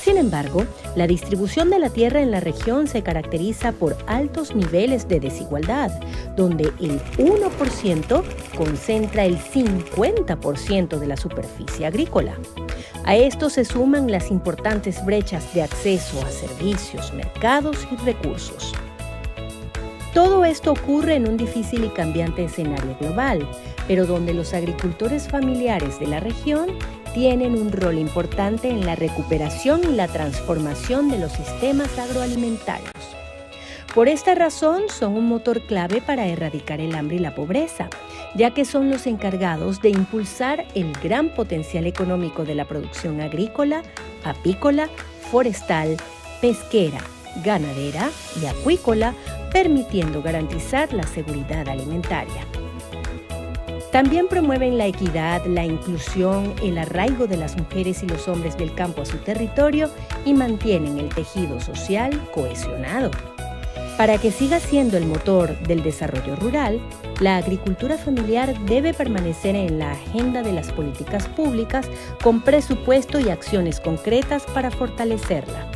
Speaker 23: Sin embargo, la distribución de la tierra en la región se caracteriza por altos niveles de desigualdad, donde el 1% concentra el 50% de la superficie agrícola. A esto se suman las importantes brechas de acceso a servicios, mercados y recursos. Todo esto ocurre en un difícil y cambiante escenario global, pero donde los agricultores familiares de la región tienen un rol importante en la recuperación y la transformación de los sistemas agroalimentarios. Por esta razón, son un motor clave para erradicar el hambre y la pobreza, ya que son los encargados de impulsar el gran potencial económico de la producción agrícola, apícola, forestal, pesquera, ganadera y acuícola, permitiendo garantizar la seguridad alimentaria. También promueven la equidad, la inclusión, el arraigo de las mujeres y los hombres del campo a su territorio y mantienen el tejido social cohesionado. Para que siga siendo el motor del desarrollo rural, la agricultura familiar debe permanecer en la agenda de las políticas públicas con presupuesto y acciones concretas para fortalecerla.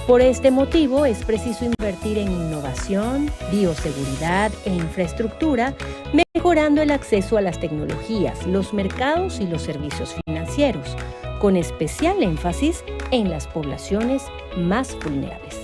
Speaker 23: Por este motivo, es preciso invertir en innovación, bioseguridad e infraestructura, mejorando el acceso a las tecnologías, los mercados y los servicios financieros, con especial énfasis en las poblaciones más vulnerables.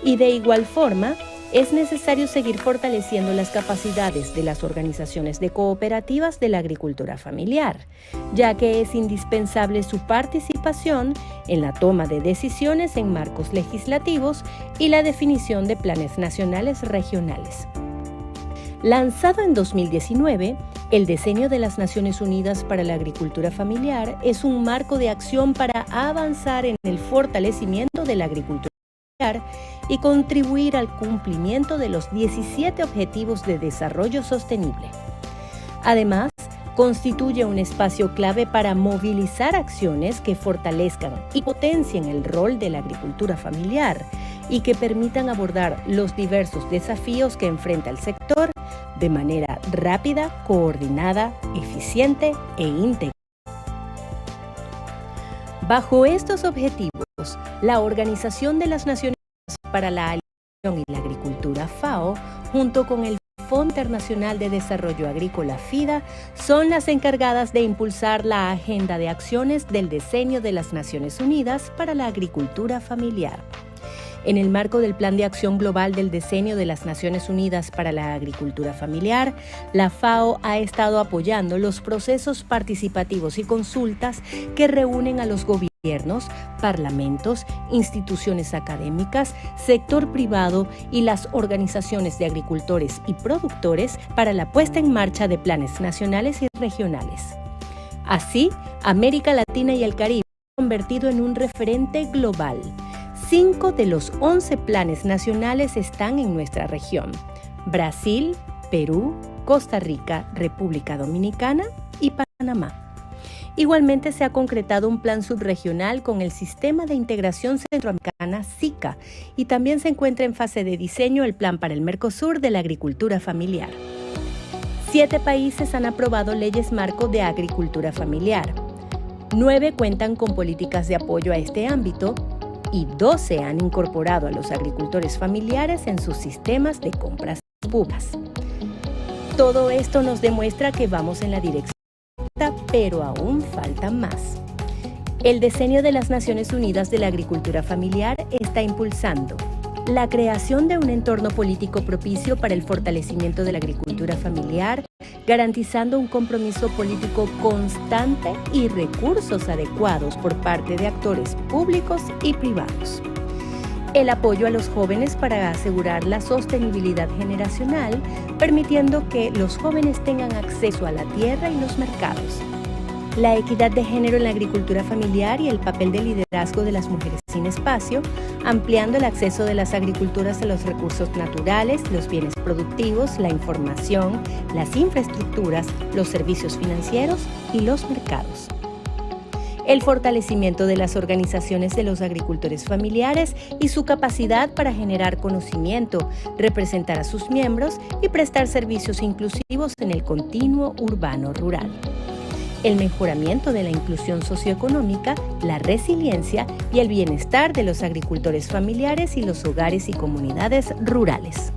Speaker 23: Y de igual forma, es necesario seguir fortaleciendo las capacidades de las organizaciones de cooperativas de la agricultura familiar, ya que es indispensable su participación en la toma de decisiones en marcos legislativos y la definición de planes nacionales regionales. Lanzado en 2019, el Diseño de las Naciones Unidas para la Agricultura Familiar es un marco de acción para avanzar en el fortalecimiento de la agricultura y contribuir al cumplimiento de los 17 Objetivos de Desarrollo Sostenible. Además, constituye un espacio clave para movilizar acciones que fortalezcan y potencien el rol de la agricultura familiar y que permitan abordar los diversos desafíos que enfrenta el sector de manera rápida, coordinada, eficiente e íntegra. Bajo estos objetivos, la Organización de las Naciones para la Alimentación y la Agricultura, FAO, junto con el Fondo Internacional de Desarrollo Agrícola, FIDA, son las encargadas de impulsar la agenda de acciones del Diseño de las Naciones Unidas para la Agricultura Familiar. En el marco del Plan de Acción Global del Diseño de las Naciones Unidas para la Agricultura Familiar, la FAO ha estado apoyando los procesos participativos y consultas que reúnen a los gobiernos, parlamentos, instituciones académicas, sector privado y las organizaciones de agricultores y productores para la puesta en marcha de planes nacionales y regionales. Así, América Latina y el Caribe se han convertido en un referente global. 5 de los 11 planes nacionales están en nuestra región: Brasil, Perú, Costa Rica, República Dominicana y Panamá. Igualmente se ha concretado un plan subregional con el Sistema de Integración Centroamericana SICA y también se encuentra en fase de diseño el Plan para el Mercosur de la Agricultura Familiar. 7 países han aprobado leyes marco de agricultura familiar. 9 cuentan con políticas de apoyo a este ámbito y 12 han incorporado a los agricultores familiares en sus sistemas de compras públicas. Todo esto nos demuestra que vamos en la dirección correcta, pero aún falta más. El Diseño de las Naciones Unidas de la Agricultura Familiar está impulsando la creación de un entorno político propicio para el fortalecimiento de la agricultura familiar, garantizando un compromiso político constante y recursos adecuados por parte de actores públicos y privados. El apoyo a los jóvenes para asegurar la sostenibilidad generacional, permitiendo que los jóvenes tengan acceso a la tierra y los mercados. La equidad de género en la agricultura familiar y el papel de liderazgo de las mujeres sin espacio, ampliando el acceso de las agriculturas a los recursos naturales, los bienes productivos, la información, las infraestructuras, los servicios financieros y los mercados. El fortalecimiento de las organizaciones de los agricultores familiares y su capacidad para generar conocimiento, representar a sus miembros y prestar servicios inclusivos en el continuo urbano-rural. El mejoramiento de la inclusión socioeconómica, la resiliencia y el bienestar de los agricultores familiares y los hogares y comunidades rurales.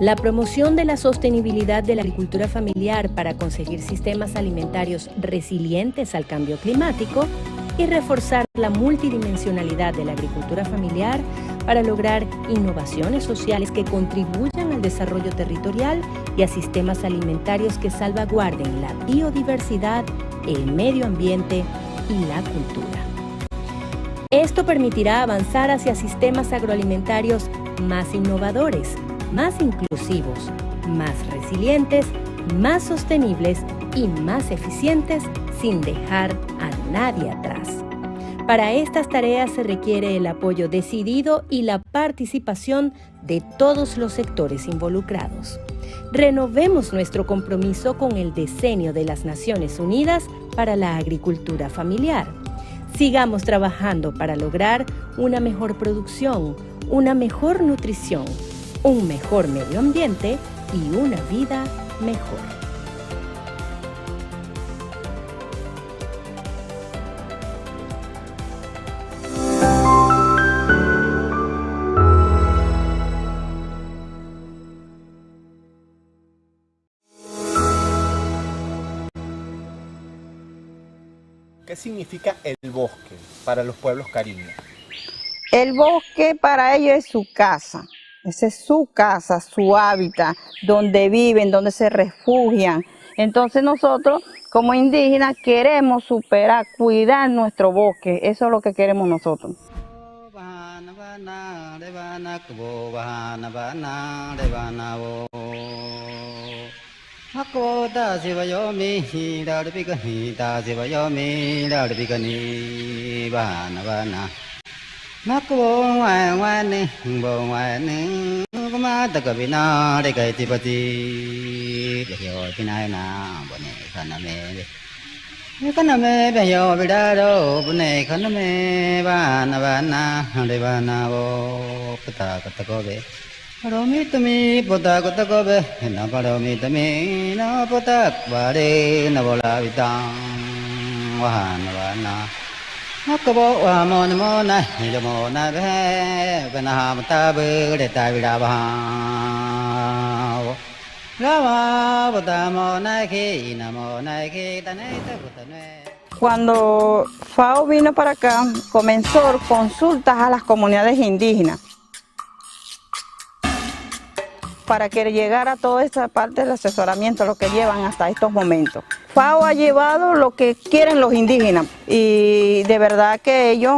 Speaker 23: La promoción de la sostenibilidad de la agricultura familiar para conseguir sistemas alimentarios resilientes al cambio climático y reforzar la multidimensionalidad de la agricultura familiar para lograr innovaciones sociales que contribuyan al desarrollo territorial y a sistemas alimentarios que salvaguarden la biodiversidad el medio ambiente y la cultura. Esto permitirá avanzar hacia sistemas agroalimentarios más innovadores, más inclusivos, más resilientes, más sostenibles y más eficientes sin dejar a nadie atrás. Para estas tareas se requiere el apoyo decidido y la participación de todos los sectores involucrados. Renovemos nuestro compromiso con el Decenio de las Naciones Unidas para la Agricultura Familiar. Sigamos trabajando para lograr una mejor producción, una mejor nutrición, un mejor medio ambiente y una vida mejor.
Speaker 1: ¿Qué significa el bosque para los pueblos caribeños?
Speaker 2: El bosque para ellos es su casa. Esa es su casa, su hábitat, donde viven, donde se refugian. Entonces nosotros, como indígenas, queremos superar, cuidar nuestro bosque. Eso es lo que queremos nosotros. Cuando FAO vino para acá, comenzó consultas a las comunidades indígenas para que llegara toda esta parte del asesoramiento, lo que llevan hasta estos momentos. FAO ha llevado lo que quieren los indígenas y de verdad que ellos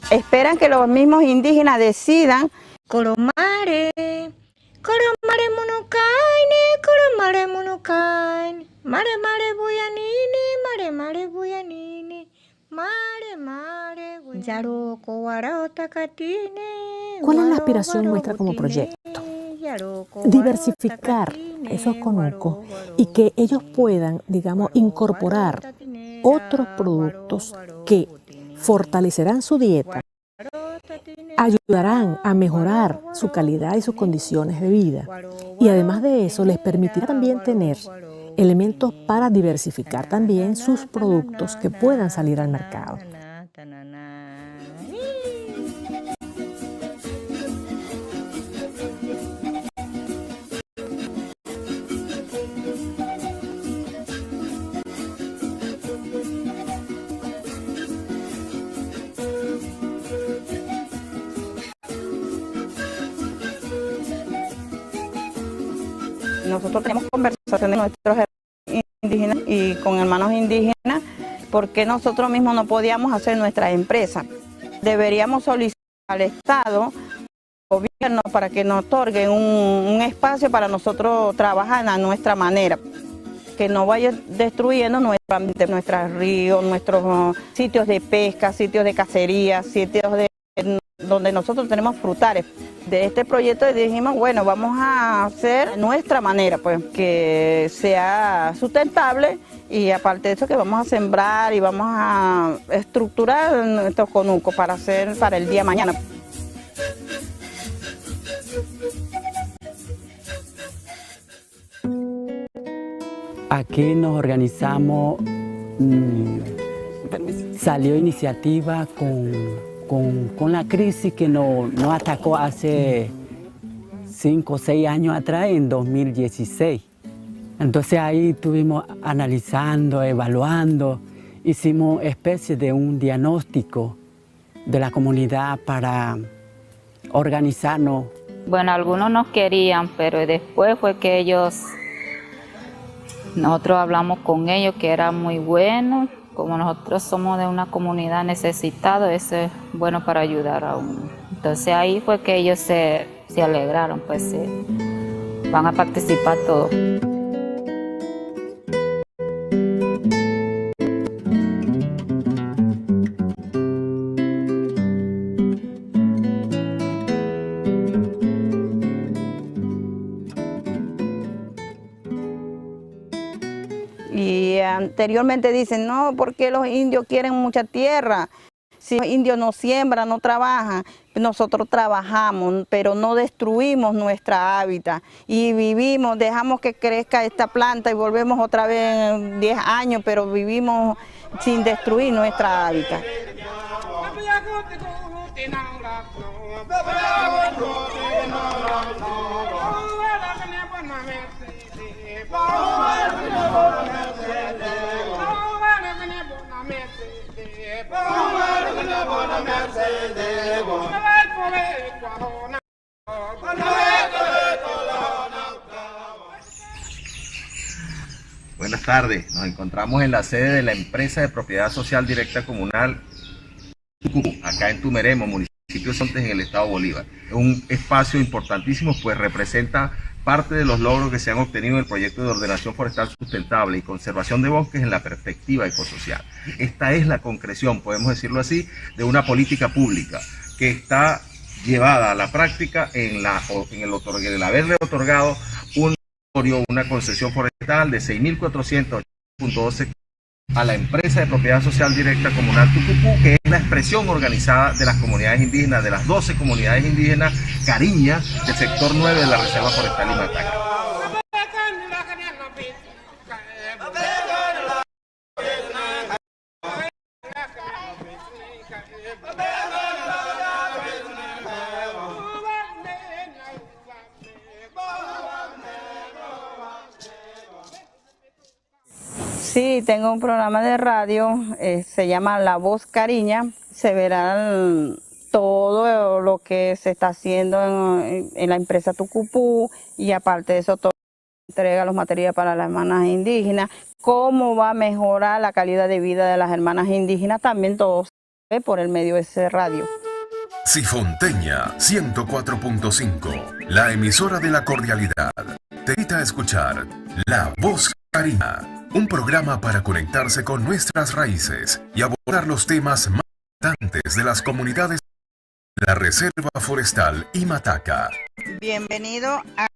Speaker 2: esperan que los mismos indígenas decidan.
Speaker 3: Coromare, coromare monocaine, coromare monocaine, mare mare buyanini, mare mare buyanini, mare mare yaroko warota catine.
Speaker 4: ¿Cuál es la aspiración nuestra como proyecto? Diversificar esos conucos y que ellos puedan, digamos, incorporar otros productos que fortalecerán su dieta, ayudarán a mejorar su calidad y sus condiciones de vida. Y además de eso, les permitirá también tener elementos para diversificar también sus productos que puedan salir al mercado.
Speaker 2: Nosotros tenemos conversaciones con nuestros indígenas y con hermanos indígenas porque nosotros mismos no podíamos hacer nuestra empresa. Deberíamos solicitar al Estado, al gobierno, para que nos otorguen un espacio para nosotros trabajar a nuestra manera, que no vaya destruyendo nuestro ambiente, nuestros ríos, nuestros sitios de pesca, sitios de cacería, sitios donde nosotros tenemos frutales. De este proyecto dijimos, bueno, vamos a hacer nuestra manera, pues, que sea sustentable y aparte de eso que vamos a sembrar y vamos a estructurar nuestros conucos para hacer para el día de mañana.
Speaker 6: Aquí nos organizamos, salió iniciativa con la crisis que nos atacó hace 5 o 6 años atrás, en 2016. Entonces ahí estuvimos analizando, evaluando, hicimos especie de un diagnóstico de la comunidad para organizarnos.
Speaker 7: Bueno, algunos nos querían, pero después fue que ellos nosotros hablamos con ellos que era muy bueno. Como nosotros somos de una comunidad necesitada, eso es bueno para ayudar a uno. Entonces ahí fue que ellos se alegraron, pues van a participar todos.
Speaker 2: Y anteriormente dicen, no, porque los indios quieren mucha tierra. Si los indios no siembran, no trabajan, nosotros trabajamos, pero no destruimos nuestra hábitat. Y vivimos, dejamos que crezca esta planta y volvemos otra vez en 10 años, pero vivimos sin destruir nuestra hábitat.
Speaker 1: Buenas tardes, nos encontramos en la sede de la empresa de propiedad social directa comunal Tucupú, acá en Tumeremo, municipio de Sontes, en el estado Bolívar. Es un espacio importantísimo, pues representa parte de los logros que se han obtenido en el proyecto de ordenación forestal sustentable y conservación de bosques en la perspectiva ecosocial. Esta es la concreción, podemos decirlo así, de una política pública que está llevada a la práctica en el haberle otorgado una concesión forestal de 6.408.12 a la empresa de propiedad social directa comunal Tucupú, que es la expresión organizada de las comunidades indígenas, de las 12 comunidades indígenas cariñas del sector 9 de la Reserva Forestal Imataca.
Speaker 2: Sí, tengo un programa de radio, se llama La Voz Cariña. Se verán todo lo que se está haciendo en la empresa Tucupú, y aparte de eso, todo entrega los materiales para las hermanas indígenas, cómo va a mejorar la calidad de vida de las hermanas indígenas, también todo se ve por el medio de ese radio.
Speaker 8: Sifonteña 104.5, la emisora de la cordialidad, te invita a escuchar La Voz Cariña, un programa para conectarse con nuestras raíces y abordar los temas más importantes de las comunidades de la Reserva Forestal Imataca.
Speaker 2: Bienvenido a La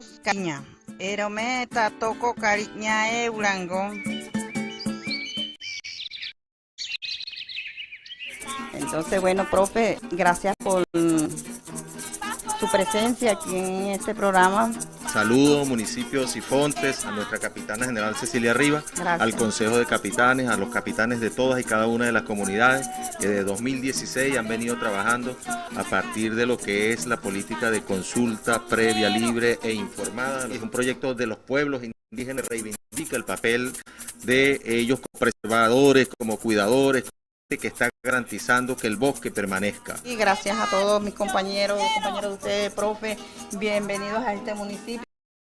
Speaker 2: Voz Cariña. Erome tatoko cariña eulango. Entonces, bueno, profe, gracias por su presencia aquí en este programa.
Speaker 13: Saludos, municipio Sifontes, a nuestra capitana general Cecilia Rivas, al Consejo de Capitanes, a los capitanes de todas y cada una de las comunidades que desde 2016 han venido trabajando a partir de lo que es la política de consulta previa, libre e informada. Es un proyecto de los pueblos indígenas, reivindica el papel de ellos como preservadores, como cuidadores, que está garantizando que el bosque permanezca.
Speaker 2: Y gracias a todos mis compañeros de ustedes, profe, bienvenidos a este municipio.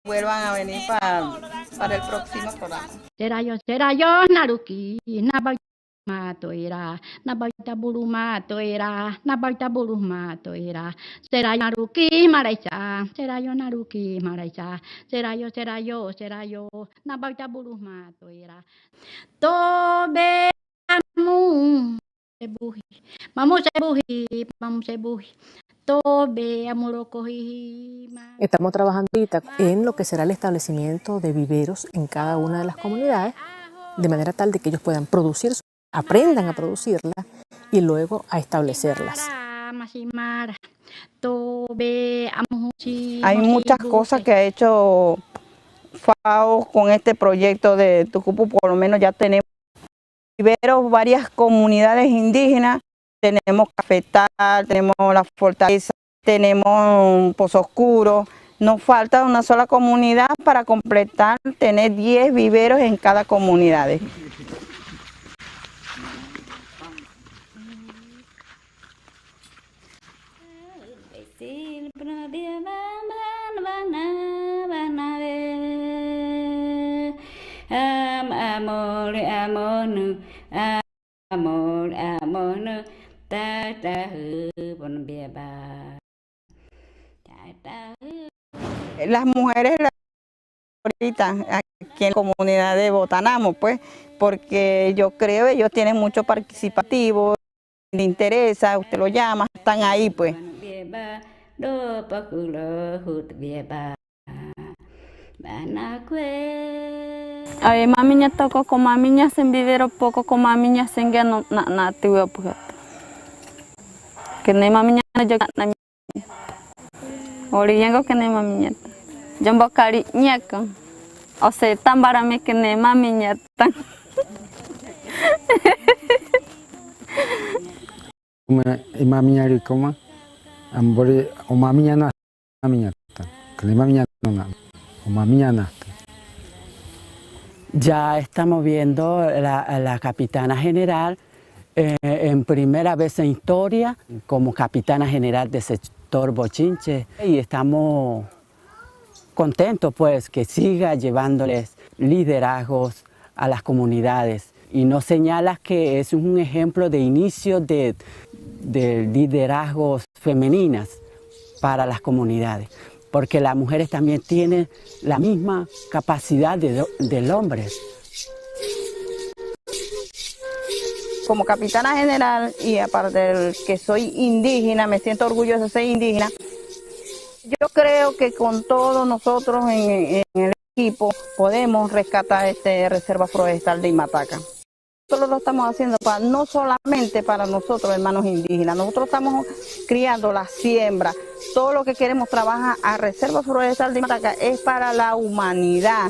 Speaker 2: Vuelvan a venir para el próximo programa.
Speaker 14: Será yo, Naruki, Nabaita era, Nabaita Burumato era, Nabaita Burumato era, será Naruki, Maraisa, será yo, Naruki, Maraisa, será yo, Nabaita Burumato era. Tobe
Speaker 4: Estamos trabajando ahorita en lo que será el establecimiento de viveros en cada una de las comunidades, de manera tal de que ellos puedan producir, aprendan a producirlas y luego a establecerlas.
Speaker 2: Hay muchas cosas que ha hecho FAO con este proyecto de Tucupú, por lo menos ya tenemos viveros, varias comunidades indígenas, tenemos cafetal, tenemos la fortaleza, tenemos Pozo Oscuro. Nos falta una sola comunidad para completar, tener 10 viveros en cada comunidad.
Speaker 7: amor, amor, amor, amor, ta ta bon bieba.
Speaker 2: Las mujeres ahorita aquí en la comunidad de Botanamo, pues, porque yo creo ellos tienen mucho participativo, le interesa, usted lo llama, están ahí, pues.
Speaker 9: Ay, maminya toko ko maminya sembidero poco ko maminya senga no na tiwa puhat. Kene maminya na joga na. Ori yango kene maminya. Jombo kali nyaka. O se tambara me kene maminya tan.
Speaker 11: Maminya ri koma. Ambori o maminya na maminya tan. Kene maminya no na. O maminya na.
Speaker 6: Ya estamos viendo la capitana general en primera vez en historia como capitana general del sector bochinche y estamos contentos pues que siga llevándoles liderazgos a las comunidades y nos señala que es un ejemplo de inicio de liderazgos femeninas para las comunidades. Porque las mujeres también tienen la misma capacidad del hombre.
Speaker 2: Como capitana general y aparte de que soy indígena, me siento orgullosa de ser indígena, yo creo que con todos nosotros en el equipo podemos rescatar esta reserva forestal de Imataca. Nosotros lo estamos haciendo no solamente para nosotros, hermanos indígenas, nosotros estamos criando la siembra. Todo lo que queremos trabajar a Reserva Forestal de Imataca es para la humanidad.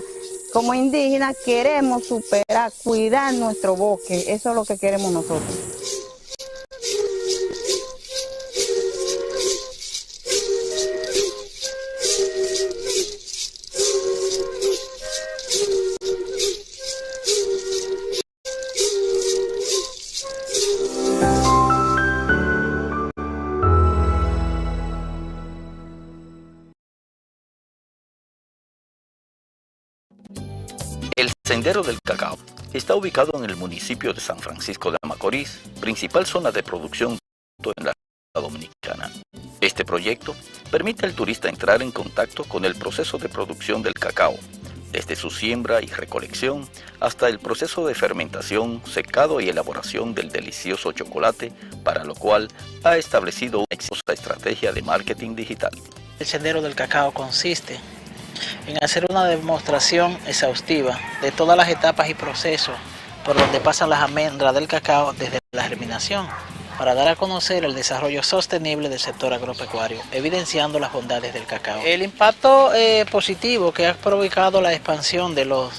Speaker 2: Como indígenas queremos superar, cuidar nuestro bosque, eso es lo que queremos nosotros.
Speaker 12: El Sendero del Cacao está ubicado en el municipio de San Francisco de Macorís, principal zona de producción en la República Dominicana. Este proyecto permite al turista entrar en contacto con el proceso de producción del cacao, desde su siembra y recolección hasta el proceso de fermentación, secado y elaboración del delicioso chocolate, para lo cual ha establecido una exitosa estrategia de marketing digital.
Speaker 15: El Sendero del Cacao consiste en hacer una demostración exhaustiva de todas las etapas y procesos por donde pasan las almendras del cacao desde la germinación, para dar a conocer el desarrollo sostenible del sector agropecuario, evidenciando las bondades del cacao. El impacto positivo que ha provocado la expansión de lo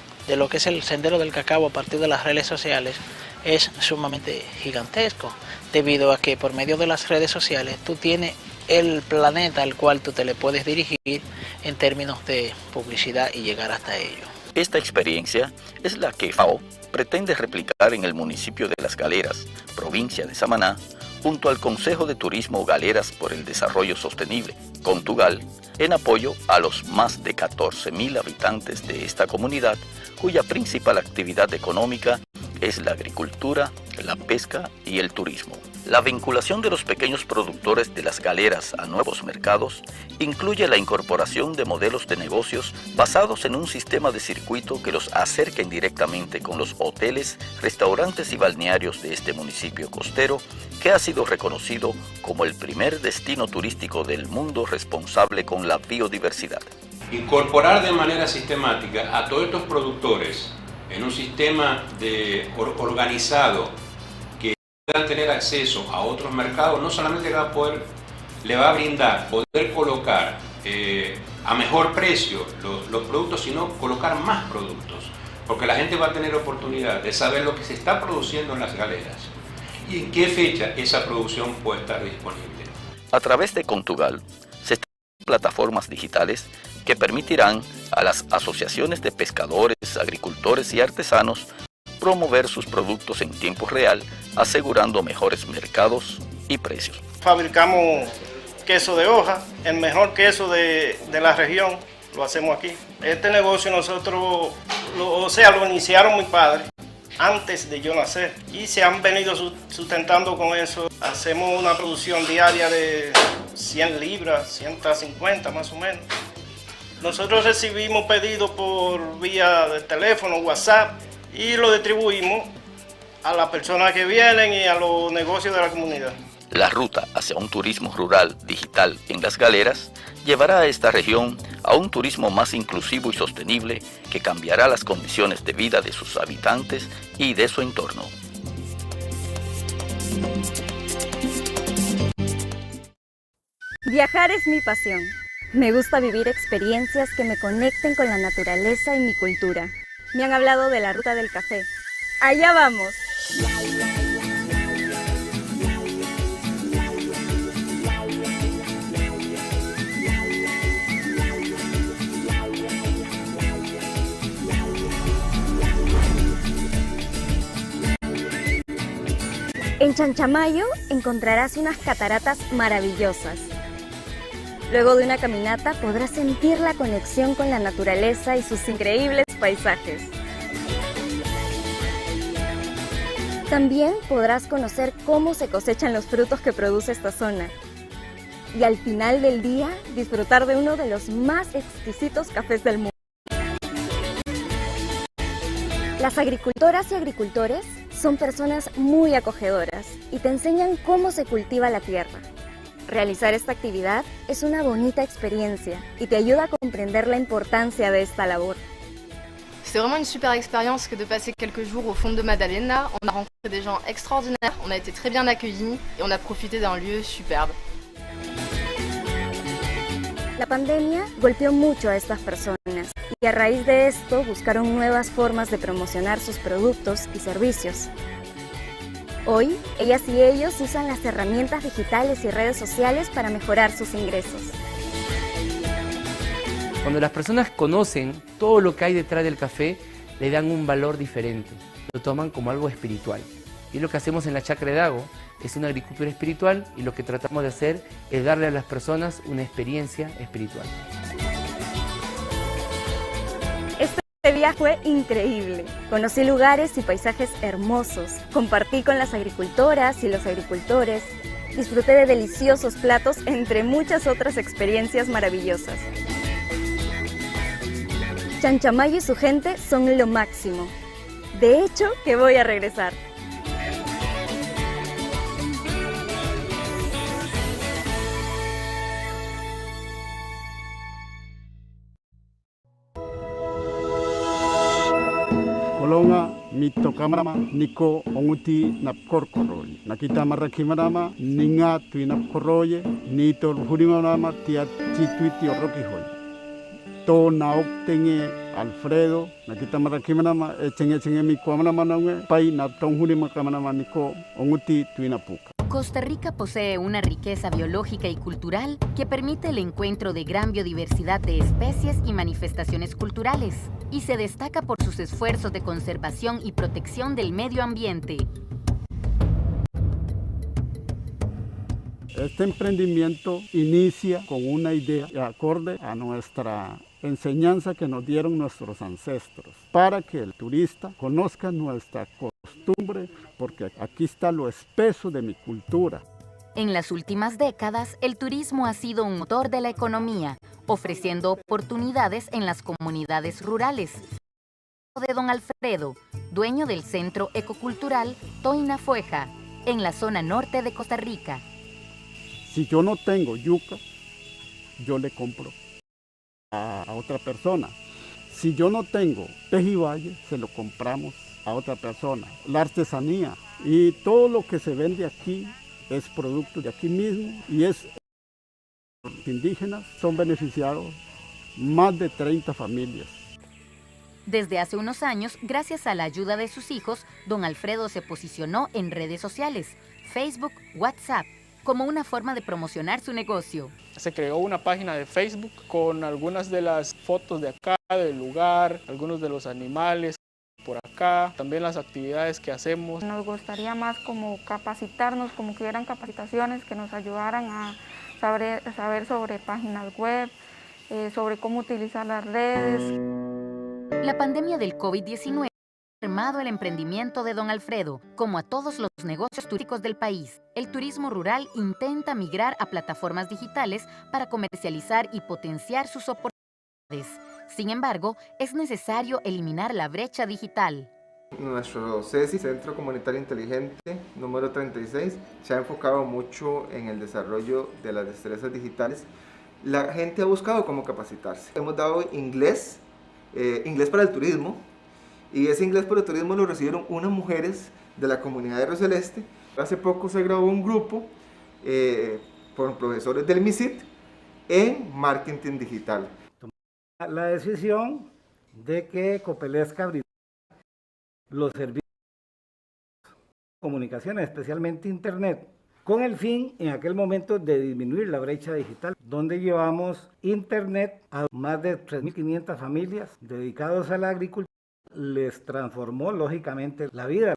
Speaker 15: que es el Sendero del Cacao a partir de las redes sociales es sumamente gigantesco, debido a que por medio de las redes sociales tú tienes el planeta al cual tú te le puedes dirigir en términos de publicidad y llegar hasta ello.
Speaker 12: Esta experiencia es la que FAO pretende replicar en el municipio de Las Galeras, provincia de Samaná, junto al Consejo de Turismo Galeras por el Desarrollo Sostenible, Contugal, en apoyo a los más de 14.000 habitantes de esta comunidad, cuya principal actividad económica es la agricultura, la pesca y el turismo. La vinculación de los pequeños productores de Las Galeras a nuevos mercados incluye la incorporación de modelos de negocios basados en un sistema de circuito que los acerquen directamente con los hoteles, restaurantes y balnearios de este municipio costero, que ha sido reconocido como el primer destino turístico del mundo responsable con la biodiversidad.
Speaker 24: Incorporar de manera sistemática a todos estos productores en un sistema organizado que puedan tener acceso a otros mercados, no solamente le va a brindar poder colocar a mejor precio los productos, sino colocar más productos, porque la gente va a tener oportunidad de saber lo que se está produciendo en Las Galeras y en qué fecha esa producción puede estar disponible.
Speaker 12: A través de Contugal se establecen plataformas digitales que permitirán a las asociaciones de pescadores, agricultores y artesanos promover sus productos en tiempo real, asegurando mejores mercados y precios.
Speaker 25: Fabricamos queso de hoja, el mejor queso de la región, lo hacemos aquí. Este negocio nosotros lo iniciaron mis padres antes de yo nacer y se han venido sustentando con eso. Hacemos una producción diaria de 100 libras, 150 más o menos. Nosotros recibimos pedidos por vía de teléfono, WhatsApp, y lo distribuimos a las personas que vienen y a los negocios de la comunidad.
Speaker 12: La ruta hacia un turismo rural digital en las galeras llevará a esta región a un turismo más inclusivo y sostenible que cambiará las condiciones de vida de sus habitantes y de su entorno.
Speaker 5: Viajar es mi pasión. Me gusta vivir experiencias que me conecten con la naturaleza y mi cultura. Me han hablado de la ruta del café. ¡Allá vamos! En Chanchamayo encontrarás unas cataratas maravillosas. Luego de una caminata podrás sentir la conexión con la naturaleza y sus increíbles paisajes. También podrás conocer cómo se cosechan los frutos que produce esta zona. Y al final del día, disfrutar de uno de los más exquisitos cafés del mundo. Las agricultoras y agricultores son personas muy acogedoras y te enseñan cómo se cultiva la tierra. Realizar esta actividad es una bonita experiencia y te ayuda a comprender la importancia de esta labor.
Speaker 27: C'était vraiment une super expérience que de passer quelques jours au fond de Madalena. On a rencontré des gens extraordinaires, on a été très bien accueillis et on a profité d'un lieu superbe.
Speaker 5: La pandemia golpeó mucho a estas personas y a raíz de esto buscaron nuevas formas de promocionar sus productos y servicios. Hoy, ellas y ellos usan las herramientas digitales y redes sociales para mejorar sus ingresos.
Speaker 10: Cuando las personas conocen todo lo que hay detrás del café, le dan un valor diferente, lo toman como algo espiritual. Y lo que hacemos en la Chacra de Dago es una agricultura espiritual y lo que tratamos de hacer es darle a las personas una experiencia espiritual.
Speaker 5: Este viaje fue increíble. Conocí lugares y paisajes hermosos, compartí con las agricultoras y los agricultores, disfruté de deliciosos platos entre muchas otras experiencias maravillosas. Chanchamayo y su gente son lo máximo. De hecho, que voy a regresar.
Speaker 16: Kolonga mito kamarama niko onguti napkorkoroy. Nakita marakimarama ninga tuinapkoroye nito hurimarama tia chituiti orokihoy. To naok tenge Alfredo nakita marakimarama echenge mi kuamarama nonge pai na tonghurima kamarama niko onguti tuinapuka.
Speaker 17: Costa Rica posee una riqueza biológica y cultural que permite el encuentro de gran biodiversidad de especies y manifestaciones culturales, y se destaca por sus esfuerzos de conservación y protección del medio ambiente.
Speaker 16: Este emprendimiento inicia con una idea acorde a nuestra enseñanza que nos dieron nuestros ancestros, para que el turista conozca nuestra costumbre, porque aquí está lo espeso de mi cultura.
Speaker 17: En las últimas décadas, el turismo ha sido un motor de la economía, ofreciendo oportunidades en las comunidades rurales. De don Alfredo, dueño del Centro Ecocultural Toina Fueja, en la zona norte de Costa Rica.
Speaker 16: Si yo no tengo yuca, yo le compro a otra persona. Si yo no tengo pejibaye, se lo compramos a otra persona. La artesanía y todo lo que se vende aquí es producto de aquí mismo y es los indígenas son beneficiados más de 30 familias.
Speaker 17: Desde hace unos años, gracias a la ayuda de sus hijos, don Alfredo se posicionó en redes sociales, Facebook, WhatsApp, como una forma de promocionar su negocio.
Speaker 18: Se creó una página de Facebook con algunas de las fotos de acá, del lugar, algunos de los animales por acá, también las actividades que hacemos.
Speaker 19: Nos gustaría más como capacitarnos, como que hubieran capacitaciones que nos ayudaran a saber sobre páginas web, sobre cómo utilizar las redes.
Speaker 17: La pandemia del COVID-19 ha mermado el emprendimiento de don Alfredo, como a todos los negocios turísticos del país. El turismo rural intenta migrar a plataformas digitales para comercializar y potenciar sus oportunidades. Sin embargo, es necesario eliminar la brecha digital.
Speaker 1: Nuestro CESI, Centro Comunitario Inteligente, número 36, se ha enfocado mucho en el desarrollo de las destrezas digitales. La gente ha buscado cómo capacitarse. Hemos dado inglés para el turismo, y ese inglés para el turismo lo recibieron unas mujeres de la comunidad de Río Celeste. Hace poco se grabó un grupo por profesores del MISIT en marketing digital.
Speaker 3: La decisión de que Copelesca brindara los servicios de comunicaciones, especialmente Internet, con el fin en aquel momento de disminuir la brecha digital, donde llevamos Internet a más de 3.500 familias dedicadas a la agricultura. Les transformó lógicamente la vida.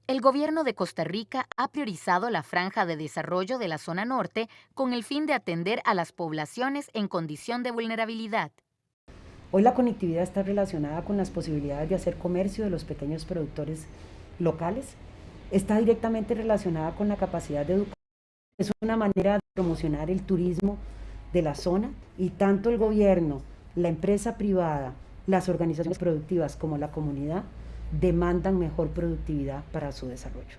Speaker 17: El gobierno de Costa Rica ha priorizado la franja de desarrollo de la zona norte con el fin de atender a las poblaciones en condición de vulnerabilidad.
Speaker 20: Hoy la conectividad está relacionada con las posibilidades de hacer comercio de los pequeños productores locales. Está directamente relacionada con la capacidad de educación. Es una manera de promocionar el turismo de la zona, y tanto el gobierno, la empresa privada, las organizaciones productivas como la comunidad demandan mejor productividad para su desarrollo.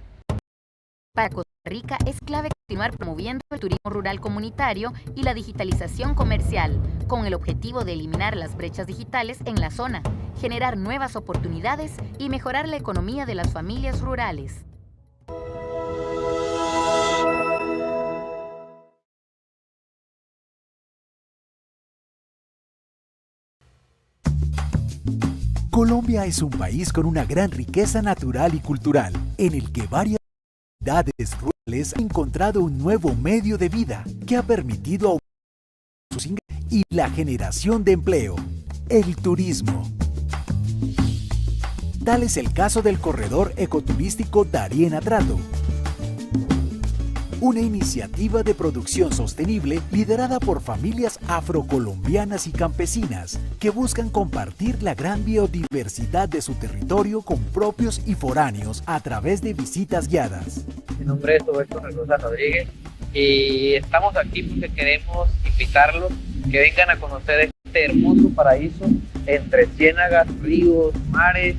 Speaker 17: Para Costa Rica es clave continuar promoviendo el turismo rural comunitario y la digitalización comercial, con el objetivo de eliminar las brechas digitales en la zona, generar nuevas oportunidades y mejorar la economía de las familias rurales.
Speaker 27: Colombia es un país con una gran riqueza natural y cultural, en el que varias comunidades rurales han encontrado un nuevo medio de vida que ha permitido aumentar sus ingresos y la generación de empleo, el turismo. Tal es el caso del corredor ecoturístico Darién Atrato, una iniciativa de producción sostenible liderada por familias afrocolombianas y campesinas que buscan compartir la gran biodiversidad de su territorio con propios y foráneos a través de visitas guiadas.
Speaker 21: Mi nombre es Roberto Rosa Rodríguez y estamos aquí porque queremos invitarlos que vengan a conocer este hermoso paraíso entre ciénagas, ríos, mares.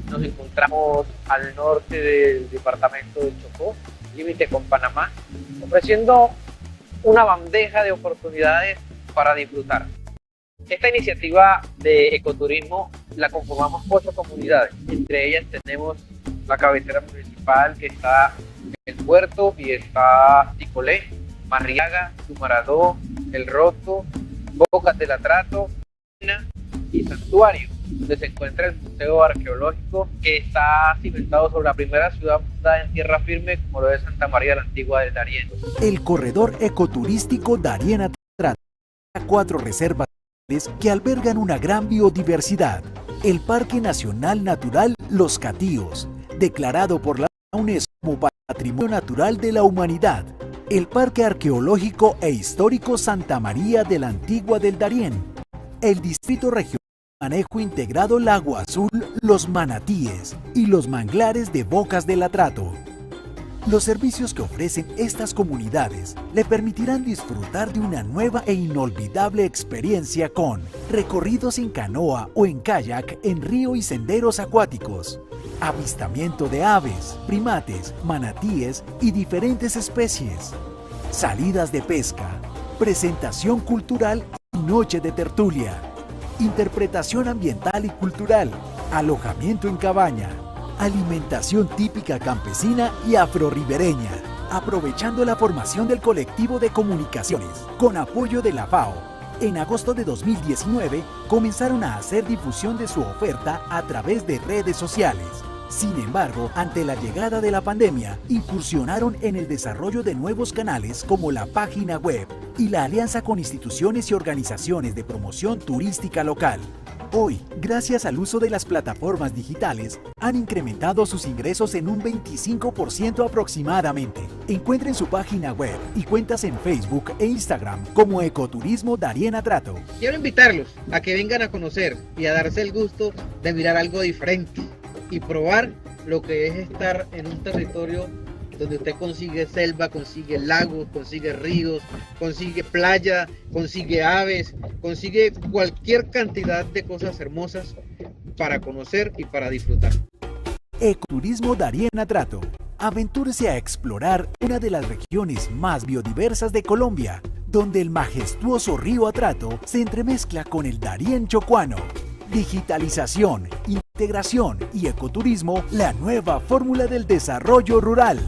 Speaker 21: Nos encontramos al norte del departamento del Chocó, límite con Panamá, ofreciendo una bandeja de oportunidades para disfrutar. Esta iniciativa de ecoturismo la conformamos 8 comunidades. Entre ellas tenemos la cabecera municipal, que está en el puerto, y está Ticolé, Marriaga, Tumaradó, El Roto, Bocas del Atrato y Santuario, donde se encuentra el Museo Arqueológico, que está cimentado sobre la primera ciudad fundada en tierra firme, como lo es Santa María la Antigua del Darién.
Speaker 27: El corredor ecoturístico Darién Atrato, 4 reservas que albergan una gran biodiversidad. El Parque Nacional Natural Los Catíos, declarado por la UNESCO como Patrimonio Natural de la Humanidad. El Parque Arqueológico e Histórico Santa María de la Antigua del Darién. El Distrito Regional de Manejo Integrado Lago Azul, Los Manatíes y los manglares de Bocas del Atrato. Los servicios que ofrecen estas comunidades le permitirán disfrutar de una nueva e inolvidable experiencia con recorridos en canoa o en kayak en río y senderos acuáticos, avistamiento de aves, primates, manatíes y diferentes especies, salidas de pesca, presentación cultural y noche de tertulia, interpretación ambiental y cultural, alojamiento en cabaña, alimentación típica campesina y afroribereña, aprovechando la formación del colectivo de comunicaciones, con apoyo de la FAO. En agosto de 2019 comenzaron a hacer difusión de su oferta a través de redes sociales. Sin embargo, ante la llegada de la pandemia, incursionaron en el desarrollo de nuevos canales como la página web y la alianza con instituciones y organizaciones de promoción turística local. Hoy, gracias al uso de las plataformas digitales, han incrementado sus ingresos en un 25% aproximadamente. Encuentren su página web y cuentas en Facebook e Instagram como Ecoturismo Darien Atrato.
Speaker 21: Quiero invitarlos a que vengan a conocer y a darse el gusto de mirar algo diferente y probar lo que es estar en un territorio donde usted consigue selva, consigue lagos, consigue ríos, consigue playa, consigue aves, consigue cualquier cantidad de cosas hermosas para conocer y para disfrutar.
Speaker 27: Ecoturismo Darien Atrato. Aventúrese a explorar una de las regiones más biodiversas de Colombia, donde el majestuoso río Atrato se entremezcla con el Darién chocuano. Digitalización, integración y ecoturismo, la nueva fórmula del desarrollo rural.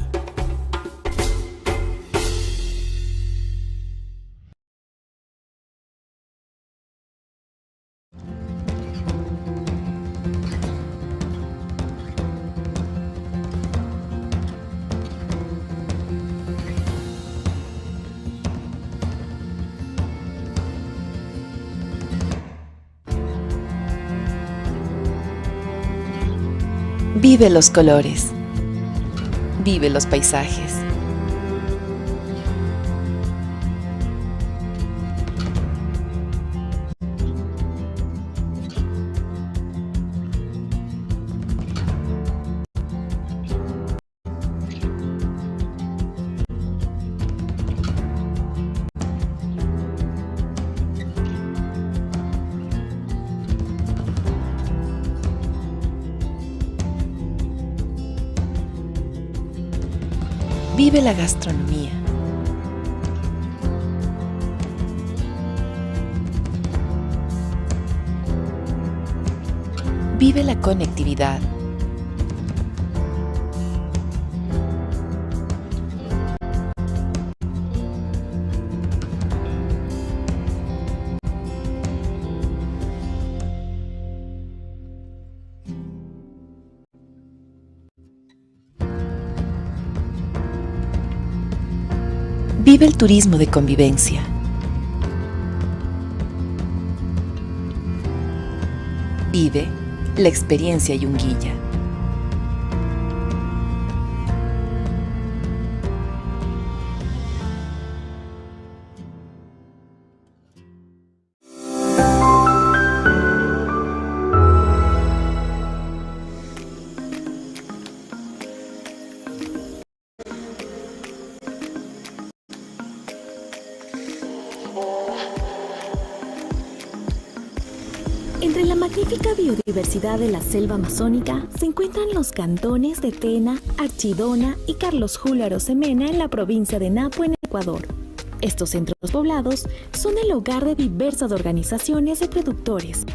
Speaker 4: Vive los colores. Vive los paisajes. Vive la gastronomía. Vive la conectividad. Vive el turismo de convivencia. Vive la experiencia yunguilla.
Speaker 8: Entre la magnífica biodiversidad de la selva amazónica se encuentran los cantones de Tena, Archidona y Carlos Julio Arosemena en la provincia de Napo, en Ecuador. Estos centros poblados son el hogar de diversas organizaciones de productores,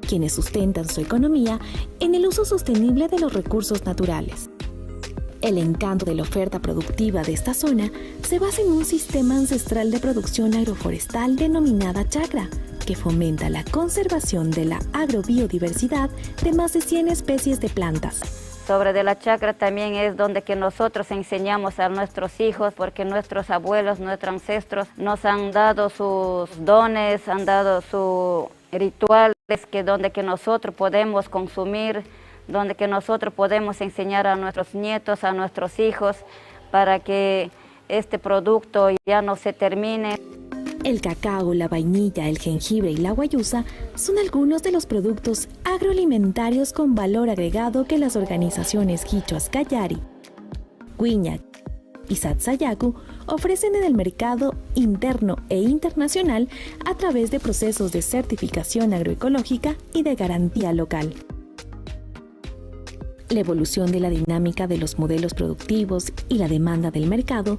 Speaker 8: quienes sustentan su economía en el uso sostenible de los recursos naturales. El encanto de la oferta productiva de esta zona se basa en un sistema ancestral de producción agroforestal denominada chacra, que fomenta la conservación de la agrobiodiversidad de más de 100 especies de plantas.
Speaker 13: Sobre de la chacra también es donde que nosotros enseñamos a nuestros hijos, porque nuestros abuelos, nuestros ancestros nos han dado sus dones, han dado sus rituales, que donde que nosotros podemos consumir, donde que nosotros podemos enseñar a nuestros nietos, a nuestros hijos, para que este producto ya no se termine.
Speaker 8: El cacao, la vainilla, el jengibre y la guayusa son algunos de los productos agroalimentarios con valor agregado que las organizaciones quichuas Callari, Cuiña y Satsayacu ofrecen en el mercado interno e internacional a través de procesos de certificación agroecológica y de garantía local. La evolución de la dinámica de los modelos productivos y la demanda del mercado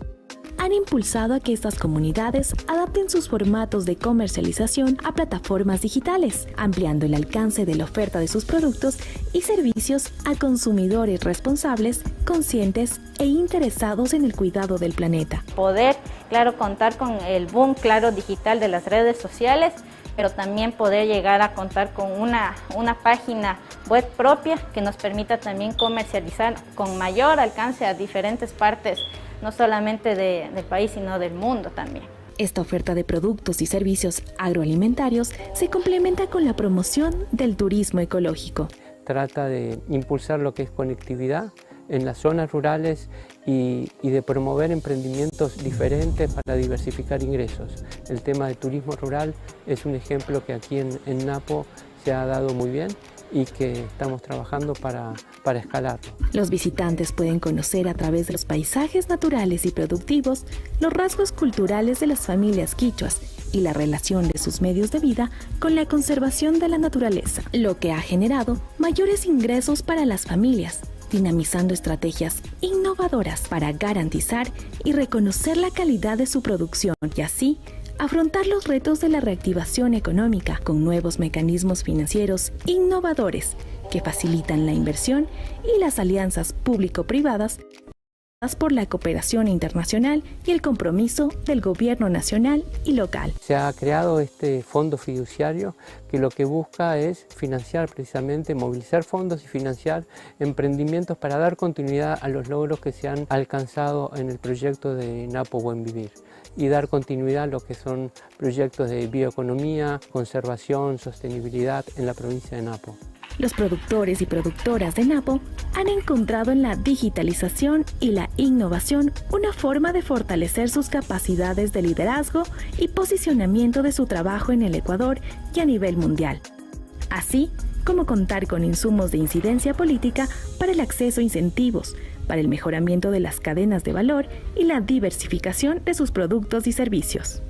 Speaker 8: han impulsado a que estas comunidades adapten sus formatos de comercialización a plataformas digitales, ampliando el alcance de la oferta de sus productos y servicios a consumidores responsables, conscientes e interesados en el cuidado del planeta.
Speaker 14: Poder, claro, contar con el boom, claro, digital de las redes sociales, pero también poder llegar a contar con una página web propia que nos permita también comercializar con mayor alcance a diferentes partes, no solamente del país, sino del mundo también.
Speaker 8: Esta oferta de productos y servicios agroalimentarios se complementa con la promoción del turismo ecológico.
Speaker 10: Trata de impulsar lo que es conectividad en las zonas rurales y de promover emprendimientos diferentes para diversificar ingresos. El tema de turismo rural es un ejemplo que aquí en Napo se ha dado muy bien y que estamos trabajando para escalarlo.
Speaker 8: Los visitantes pueden conocer a través de los paisajes naturales y productivos los rasgos culturales de las familias quichuas y la relación de sus medios de vida con la conservación de la naturaleza, lo que ha generado mayores ingresos para las familias, dinamizando estrategias innovadoras para garantizar y reconocer la calidad de su producción y así afrontar los retos de la reactivación económica con nuevos mecanismos financieros innovadores que facilitan la inversión y las alianzas público-privadas por la cooperación internacional y el compromiso del gobierno nacional y local.
Speaker 10: Se ha creado este fondo fiduciario que lo que busca es financiar precisamente, movilizar fondos y financiar emprendimientos para dar continuidad a los logros que se han alcanzado en el proyecto de Napo Buen Vivir y dar continuidad a lo que son proyectos de bioeconomía, conservación, sostenibilidad en la provincia de Napo.
Speaker 8: Los productores y productoras de Napo han encontrado en la digitalización y la innovación una forma de fortalecer sus capacidades de liderazgo y posicionamiento de su trabajo en el Ecuador y a nivel mundial, así como contar con insumos de incidencia política para el acceso a incentivos, para el mejoramiento de las cadenas de valor y la diversificación de sus productos y servicios.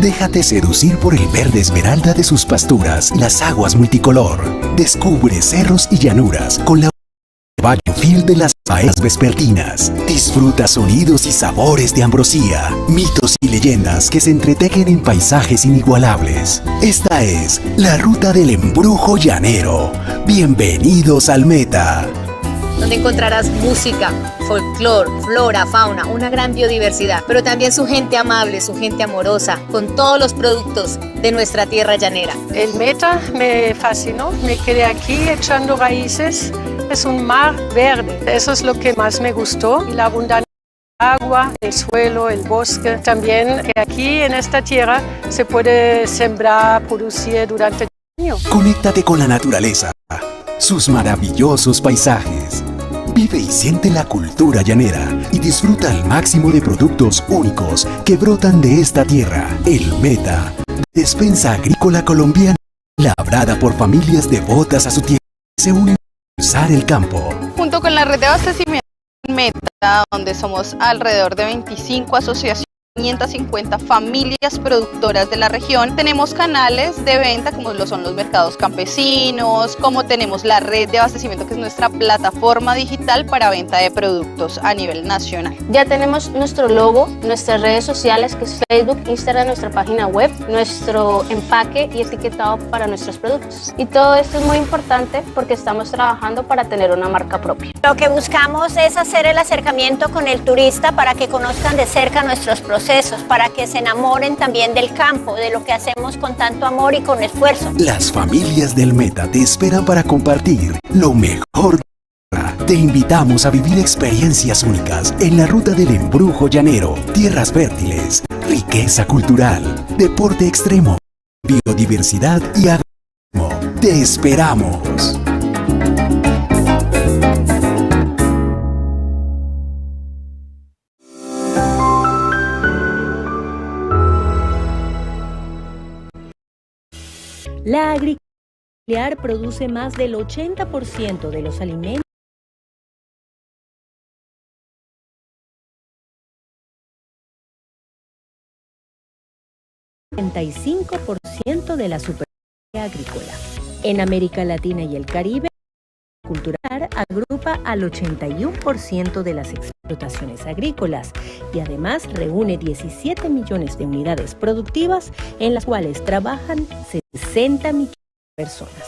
Speaker 27: Déjate seducir por el verde esmeralda de sus pasturas, las aguas multicolor. Descubre cerros y llanuras con la Biofield de las faenas vespertinas. Disfruta sonidos y sabores de ambrosía, mitos y leyendas que se entretejen en paisajes inigualables. Esta es la ruta del embrujo llanero. Bienvenidos al Meta,
Speaker 6: donde encontrarás música, folclore, flora, fauna, una gran biodiversidad, pero también su gente amable, su gente amorosa, con todos los productos de nuestra tierra llanera.
Speaker 7: El Meta me fascinó, me quedé aquí echando raíces, es un mar verde, eso es lo que más me gustó, y la abundancia de agua, el suelo, el bosque, también que aquí en esta tierra se puede sembrar, producir durante el año.
Speaker 27: Conéctate con la naturaleza, sus maravillosos paisajes. Vive y siente la cultura llanera y disfruta al máximo de productos únicos que brotan de esta tierra. El Meta, despensa agrícola colombiana, labrada por familias devotas a su tierra, se unen a impulsar el campo.
Speaker 9: Junto con la red de abastecimiento Meta, donde somos alrededor de 25 asociaciones, 550 familias productoras de la región. Tenemos canales de venta como lo son los mercados campesinos, como tenemos la red de abastecimiento que es nuestra plataforma digital para venta de productos a nivel nacional.
Speaker 11: Ya tenemos nuestro logo, nuestras redes sociales que es Facebook, Instagram, nuestra página web, nuestro empaque y etiquetado para nuestros productos. Y todo esto es muy importante porque estamos trabajando para tener una marca propia.
Speaker 22: Lo que buscamos es hacer el acercamiento con el turista para que conozcan de cerca nuestros procesos, para que se enamoren también del campo, de lo que hacemos con tanto amor y con esfuerzo.
Speaker 27: Las familias del Meta te esperan para compartir lo mejor de la tierra. Te invitamos a vivir experiencias únicas en la ruta del embrujo llanero, tierras fértiles, riqueza cultural, deporte extremo, biodiversidad y agroturismo. Te esperamos.
Speaker 23: La agricultura familiar produce más del 80% de los alimentos. 75% de la superficie agrícola. En América Latina y el Caribe, la agricultura agrupa al 81% de las explotaciones agrícolas y además reúne 17 millones de unidades productivas en las cuales trabajan 60 millones de personas.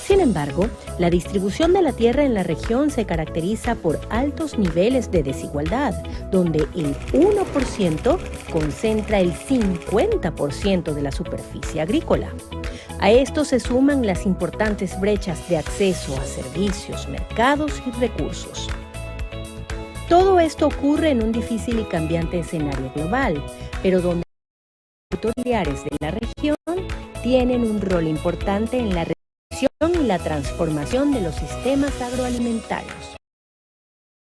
Speaker 23: Sin embargo, la distribución de la tierra en la región se caracteriza por altos niveles de desigualdad, donde el 1% concentra el 50% de la superficie agrícola. A esto se suman las importantes brechas de acceso a servicios, mercados y recursos. Todo esto ocurre en un difícil y cambiante escenario global, pero donde los agricultores de la región tienen un rol importante en la y la transformación de los sistemas agroalimentarios.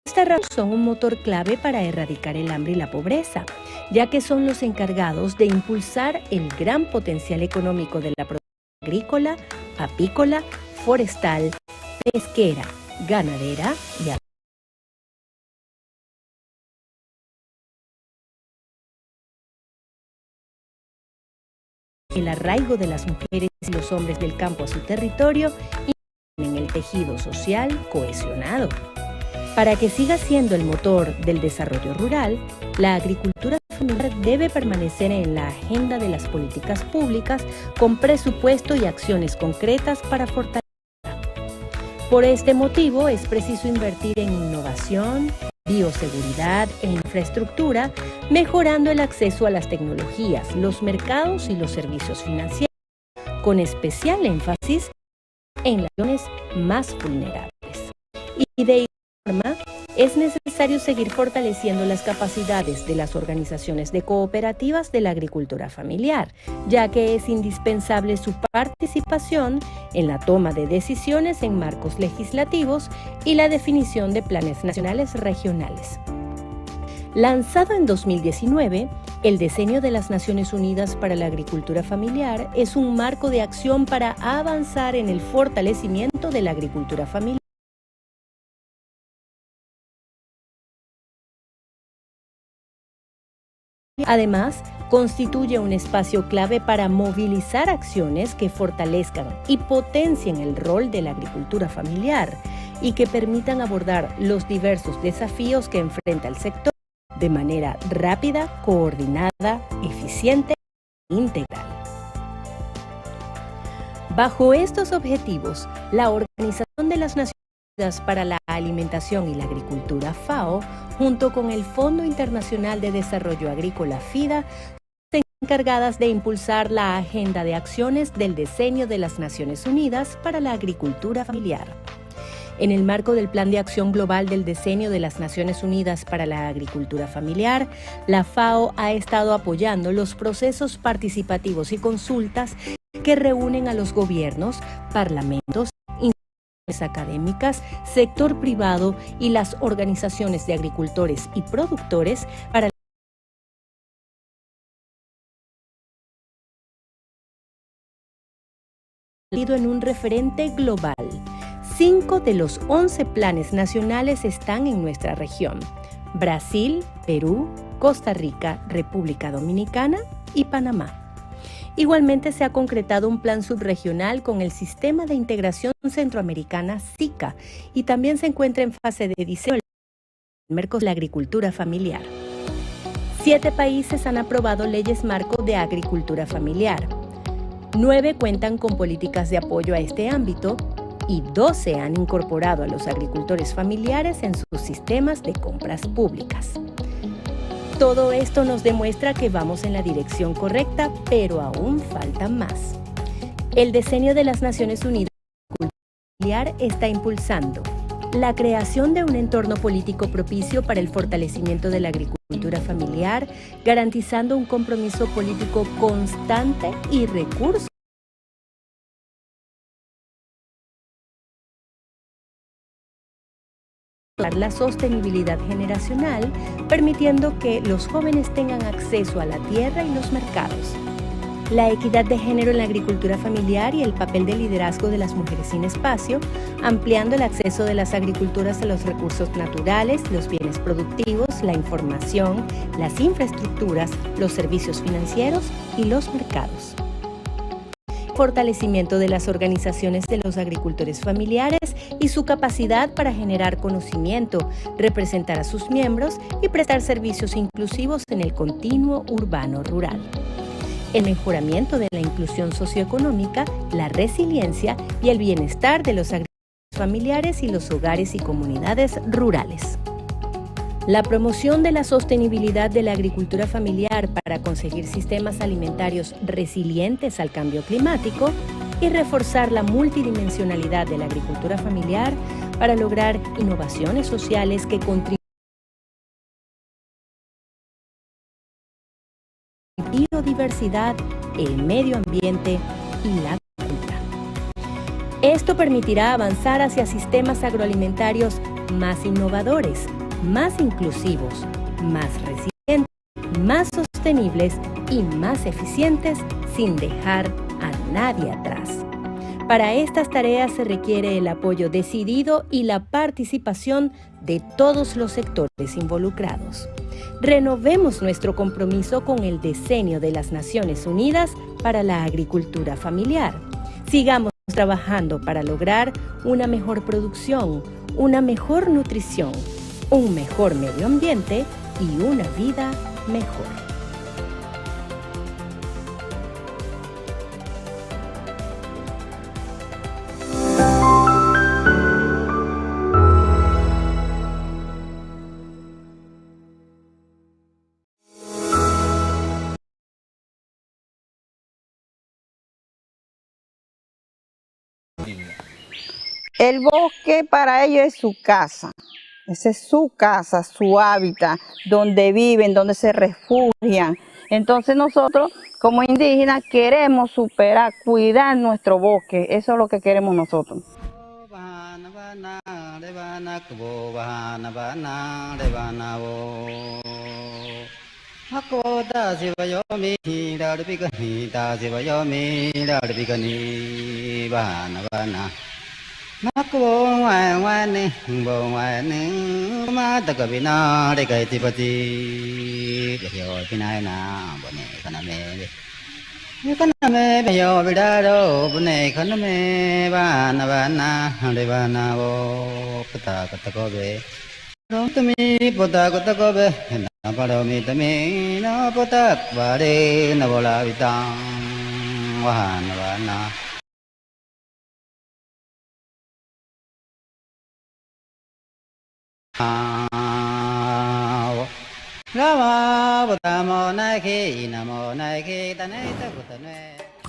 Speaker 23: Estas razones son un motor clave para erradicar el hambre y la pobreza, ya que son los encargados de impulsar el gran potencial económico de la producción agrícola, apícola, forestal, pesquera, ganadera y el arraigo de las mujeres y los hombres del campo a su territorio y en el tejido social cohesionado. Para que siga siendo el motor del desarrollo rural, la agricultura familiar debe permanecer en la agenda de las políticas públicas con presupuesto y acciones concretas para fortalecerla. Por este motivo es preciso invertir en innovación, bioseguridad e infraestructura, mejorando el acceso a las tecnologías, los mercados y los servicios financieros, con especial énfasis en las regiones más vulnerables. Y de igual forma, es necesario seguir fortaleciendo las capacidades de las organizaciones de cooperativas de la agricultura familiar, ya que es indispensable su participación en la toma de decisiones en marcos legislativos y la definición de planes nacionales regionales. Lanzado en 2019, el Diseño de las Naciones Unidas para la Agricultura Familiar es un marco de acción para avanzar en el fortalecimiento de la agricultura familiar. Además, constituye un espacio clave para movilizar acciones que fortalezcan y potencien el rol de la agricultura familiar y que permitan abordar los diversos desafíos que enfrenta el sector de manera rápida, coordinada, eficiente e integral. Bajo estos objetivos, la Organización de las Naciones Unidas para la Alimentación y la Agricultura, FAO, junto con el Fondo Internacional de Desarrollo Agrícola, FIDA, son encargadas de impulsar la agenda de acciones del Diseño de las Naciones Unidas para la Agricultura Familiar. En el marco del Plan de Acción Global del Diseño de las Naciones Unidas para la Agricultura Familiar, la FAO ha estado apoyando los procesos participativos y consultas que reúnen a los gobiernos, parlamentos, instituciones académicas, sector privado y las organizaciones de agricultores y productores para en un referente global. 5 de los 11 planes nacionales están en nuestra región: Brasil, Perú, Costa Rica, República Dominicana y Panamá. Igualmente se ha concretado un plan subregional con el Sistema de Integración Centroamericana SICA y también se encuentra en fase de diseño el Mercosur de la agricultura familiar. 7 países han aprobado leyes marco de agricultura familiar. 9 cuentan con políticas de apoyo a este ámbito y 12 han incorporado a los agricultores familiares en sus sistemas de compras públicas. Todo esto nos demuestra que vamos en la dirección correcta, pero aún falta más. El Diseño de las Naciones Unidas para la Agricultura Familiar está impulsando la creación de un entorno político propicio para el fortalecimiento de la agricultura familiar, garantizando un compromiso político constante y recursos la sostenibilidad generacional, permitiendo que los jóvenes tengan acceso a la tierra y los mercados. La equidad de género en la agricultura familiar y el papel de liderazgo de las mujeres sin espacio, ampliando el acceso de las agriculturas a los recursos naturales, los bienes productivos, la información, las infraestructuras, los servicios financieros y los mercados. Fortalecimiento de las organizaciones de los agricultores familiares y su capacidad para generar conocimiento, representar a sus miembros y prestar servicios inclusivos en el continuo urbano rural. el mejoramiento de la inclusión socioeconómica, la resiliencia y el bienestar de los agricultores familiares y los hogares y comunidades rurales. La promoción de la sostenibilidad de la agricultura familiar para conseguir sistemas alimentarios resilientes al cambio climático y reforzar la multidimensionalidad de la agricultura familiar para lograr innovaciones sociales que contribuyan a la biodiversidad, el medio ambiente y la agricultura. Esto permitirá avanzar hacia sistemas agroalimentarios más innovadores, más inclusivos, más resilientes, más sostenibles y más eficientes sin dejar a nadie atrás. Para estas tareas se requiere el apoyo decidido y la participación de todos los sectores involucrados. Renovemos nuestro compromiso con el Decenio de las Naciones Unidas para la Agricultura Familiar. Sigamos trabajando para lograr una mejor producción, una mejor nutrición, un mejor medio ambiente y una vida mejor.
Speaker 2: El bosque para ellos es su casa. Esa es su casa, su hábitat, donde viven, donde se refugian. Entonces nosotros, como indígenas, queremos superar, cuidar nuestro bosque. Eso es lo que queremos nosotros.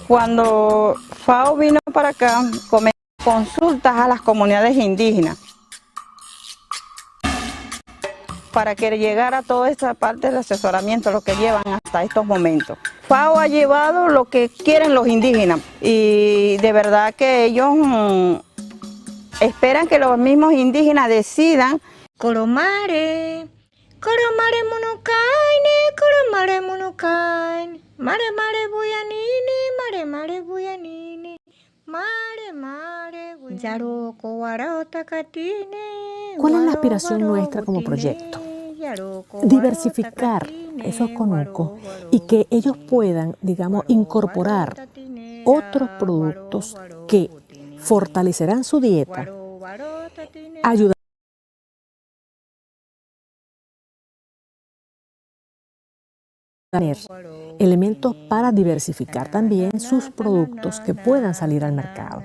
Speaker 2: Cuando FAO vino para acá, comenzó consultas a las comunidades indígenas para que llegara toda esta parte del asesoramiento, lo que llevan hasta estos momentos. FAO ha llevado lo que quieren los indígenas y de verdad que ellos esperan que los mismos indígenas decidan.
Speaker 5: Coromare, coromare monocaine, coromare monocaine, mare mare buyanini, mare mare buyanini, mare mare buyanaro coarota catine.
Speaker 12: ¿Cuál es la aspiración nuestra como proyecto? Diversificar esos conucos y que ellos puedan, digamos, incorporar otros productos que fortalecerán su dieta, ayudarán a tener elementos para diversificar también sus productos que puedan salir al mercado.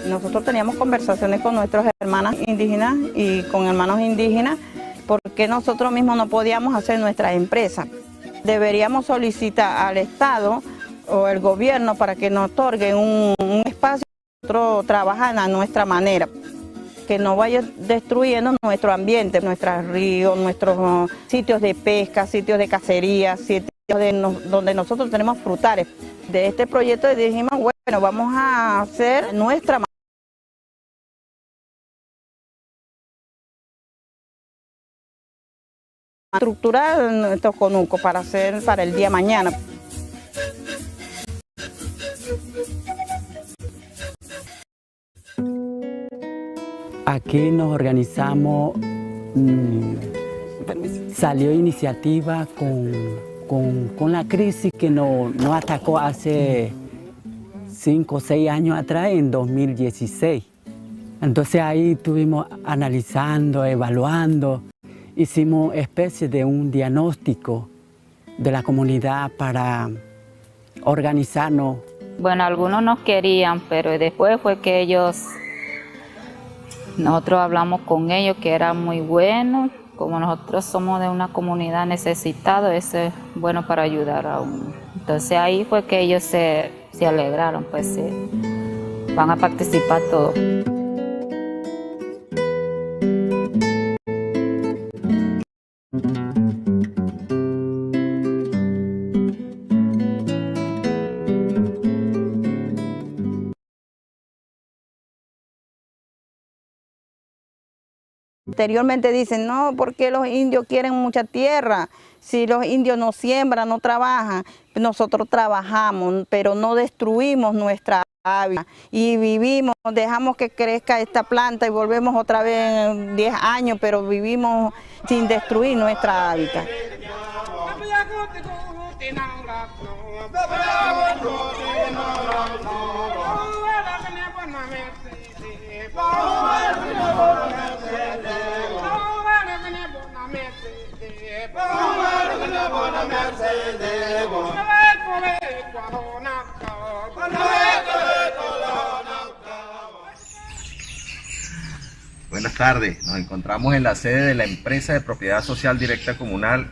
Speaker 2: Nosotros teníamos conversaciones con nuestras hermanas indígenas y con hermanos indígenas porque nosotros mismos no podíamos hacer nuestra empresa. Deberíamos solicitar al Estado o el gobierno para que nos otorguen un espacio para nosotros trabajar a nuestra manera, que no vaya destruyendo nuestro ambiente, nuestros ríos, nuestros sitios de pesca, sitios de cacería, sitios donde nosotros tenemos frutales. De este proyecto dijimos, bueno, vamos a hacer nuestra manera. Estructurar nuestros conucos para hacer para el día mañana.
Speaker 15: Aquí nos organizamos, salió iniciativa con la crisis que nos atacó hace 5 o 6 años atrás, en 2016. Entonces ahí estuvimos analizando, evaluando, hicimos especie de un diagnóstico de la comunidad para organizarnos.
Speaker 16: Bueno, algunos nos querían, pero después fue que nosotros hablamos con ellos que era muy bueno. Como nosotros somos de una comunidad necesitada, eso es bueno para ayudar a uno. Entonces ahí fue que ellos se alegraron, pues van a participar todos.
Speaker 2: Anteriormente dicen, no, porque los indios quieren mucha tierra, si los indios no siembran, no trabajan. Nosotros trabajamos, pero no destruimos nuestra hábitat y vivimos, dejamos que crezca esta planta y volvemos otra vez en 10 años, pero vivimos sin destruir nuestra hábitat.
Speaker 18: Buenas tardes, nos encontramos en la sede de la empresa de propiedad social directa comunal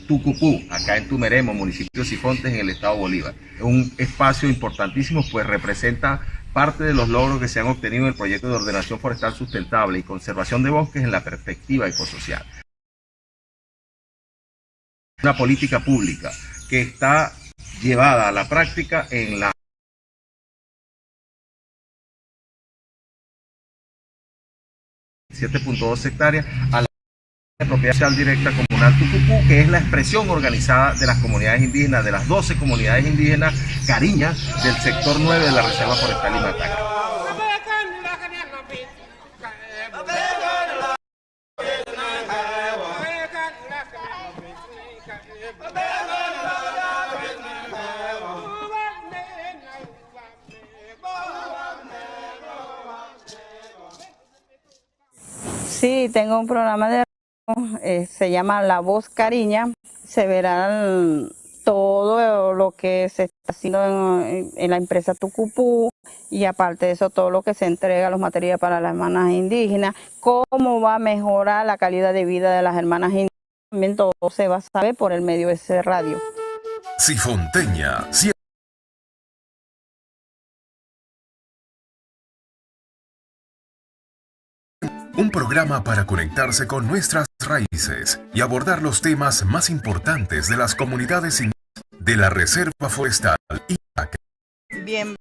Speaker 18: Tucupú, acá en Tumeremo, municipio de Sifontes, en el estado Bolívar. Es un espacio importantísimo, pues representa parte de los logros que se han obtenido en el proyecto de ordenación forestal sustentable y conservación de bosques en la perspectiva ecosocial. Una política pública que está llevada a la práctica en la 7.2 hectáreas a la propiedad social directa comunal Tucupú, que es la expresión organizada de las comunidades indígenas, de las 12 comunidades indígenas cariñas del sector 9 de la Reserva Forestal Imataca.
Speaker 2: Sí, tengo un programa de radio, se llama La Voz Cariña. Se verán todo lo que se está haciendo en la empresa Tucupú y aparte de eso todo lo que se entrega, los materiales para las hermanas indígenas, cómo va a mejorar la calidad de vida de las hermanas indígenas. También todo se va a saber por el medio de ese radio.
Speaker 19: Sifonteña. Un programa para conectarse con nuestras raíces y abordar los temas más importantes de las comunidades de la Reserva Forestal Imataca.
Speaker 2: Bien,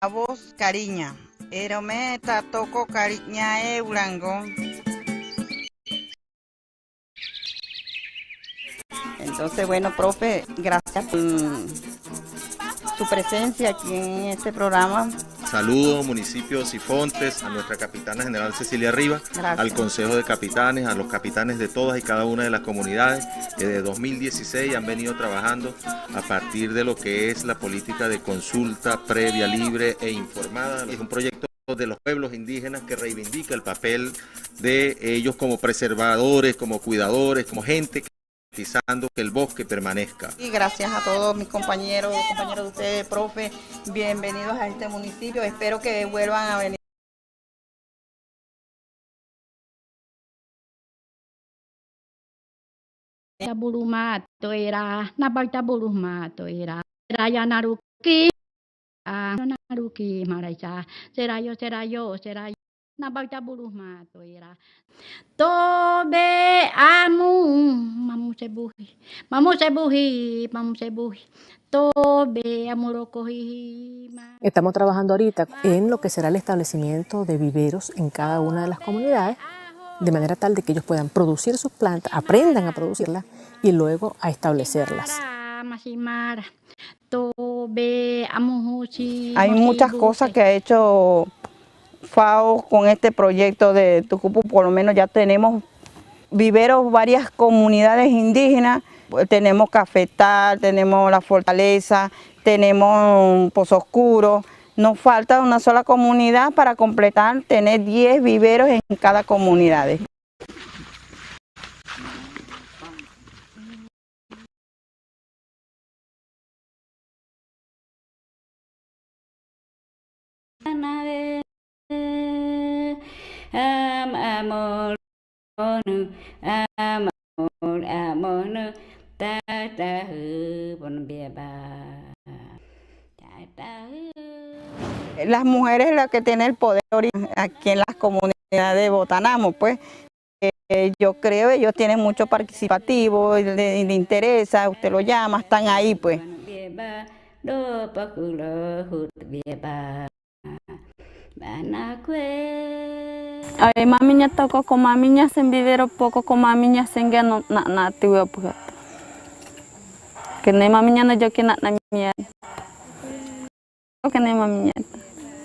Speaker 2: La Voz Cariña. Erome tatoko cariña eurango. Entonces, bueno, profe, gracias por su presencia aquí en este programa.
Speaker 18: Saludos, municipio Sifontes, a nuestra capitana general Cecilia Rivas, al Consejo de Capitanes, a los capitanes de todas y cada una de las comunidades que desde 2016 han venido trabajando a partir de lo que es la política de consulta previa, libre e informada. Es un proyecto de los pueblos indígenas que reivindica el papel de ellos como preservadores, como cuidadores, como gente garantizando que el bosque permanezca.
Speaker 2: Y gracias a todos mis compañeros de ustedes, profe, bienvenidos a este municipio, espero que vuelvan a venir.
Speaker 24: Bulu mato era nabalta bulu mato era raya naruki naruki maraja serayo nabalta bulu mato era tobe amu mamu sebuhi tobe amurokohi.
Speaker 12: Estamos trabajando ahorita en lo que será el establecimiento de viveros en cada una de las comunidades, de manera tal de que ellos puedan producir sus plantas, aprendan a producirlas y luego a establecerlas.
Speaker 2: Hay muchas cosas que ha hecho FAO con este proyecto de Tucupu, por lo menos ya tenemos viveros, varias comunidades indígenas, tenemos Cafetal, tenemos La Fortaleza, tenemos Pozo Oscuro. Nos falta una sola comunidad para completar, tener 10 viveros en cada comunidad. Las mujeres son las que tienen el poder aquí en las comunidades de Botanamo, pues yo creo que ellos tienen mucho participativo, le interesa, usted lo llama, están ahí pues.
Speaker 1: Ay, maminya toko ko maminya sen vivero poco ko maminya senga no na tiwa pues. Que ne maminya no yo que na mia. Que ne maminya.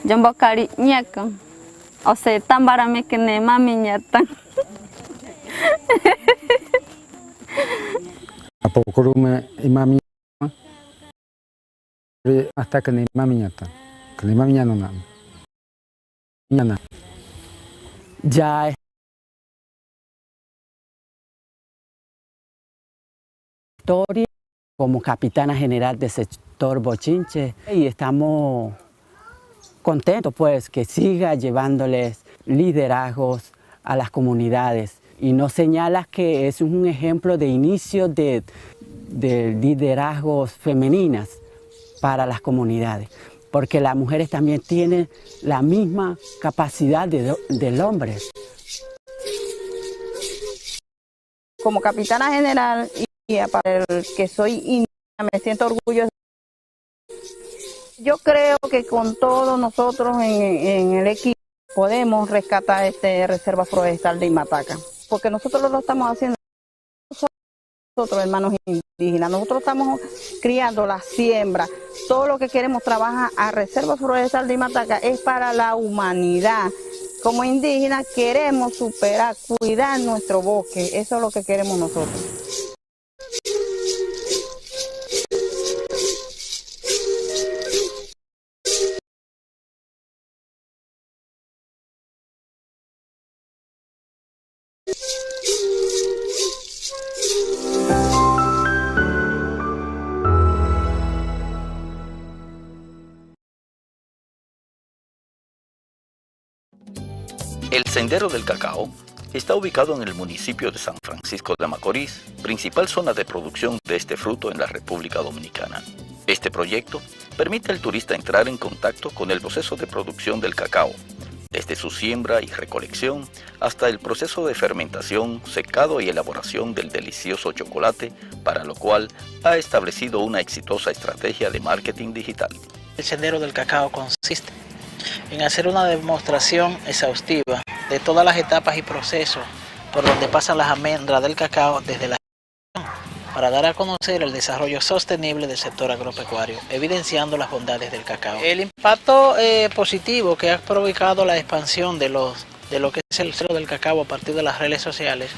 Speaker 1: Jombo kali nyaka. O se tambarame que ne maminya tan.
Speaker 3: Apokurume y maminya. Hasta que ne maminya tan. Que ne maminya no na.
Speaker 15: Ya historia como capitana general del sector Bochinche y estamos contentos pues que siga llevándoles liderazgos a las comunidades y nos señala que es un ejemplo de inicio de liderazgos femeninas para las comunidades. Porque las mujeres también tienen la misma capacidad del hombre.
Speaker 2: Como capitana general y para el que soy indígena, me siento orgullosa. Yo creo que con todos nosotros en el equipo podemos rescatar esta reserva forestal de Imataca, porque nosotros lo estamos haciendo. Nosotros, hermanos indígenas, nosotros estamos criando la siembra, todo lo que queremos trabajar a Reserva Forestal de Imataca es para la humanidad. Como indígenas queremos superar, cuidar nuestro bosque, eso es lo que queremos nosotros.
Speaker 17: El Sendero del Cacao está ubicado en el municipio de San Francisco de Macorís, principal zona de producción de este fruto en la República Dominicana. Este proyecto permite al turista entrar en contacto con el proceso de producción del cacao, desde su siembra y recolección hasta el proceso de fermentación, secado y elaboración del delicioso chocolate, para lo cual ha establecido una exitosa estrategia de marketing digital.
Speaker 20: El Sendero del Cacao consiste en hacer una demostración exhaustiva de todas las etapas y procesos por donde pasan las almendras del cacao desde la para dar a conocer el desarrollo sostenible del sector agropecuario, evidenciando las bondades del cacao. El impacto positivo que ha provocado la expansión de lo que es el Sendero del Cacao a partir de las redes sociales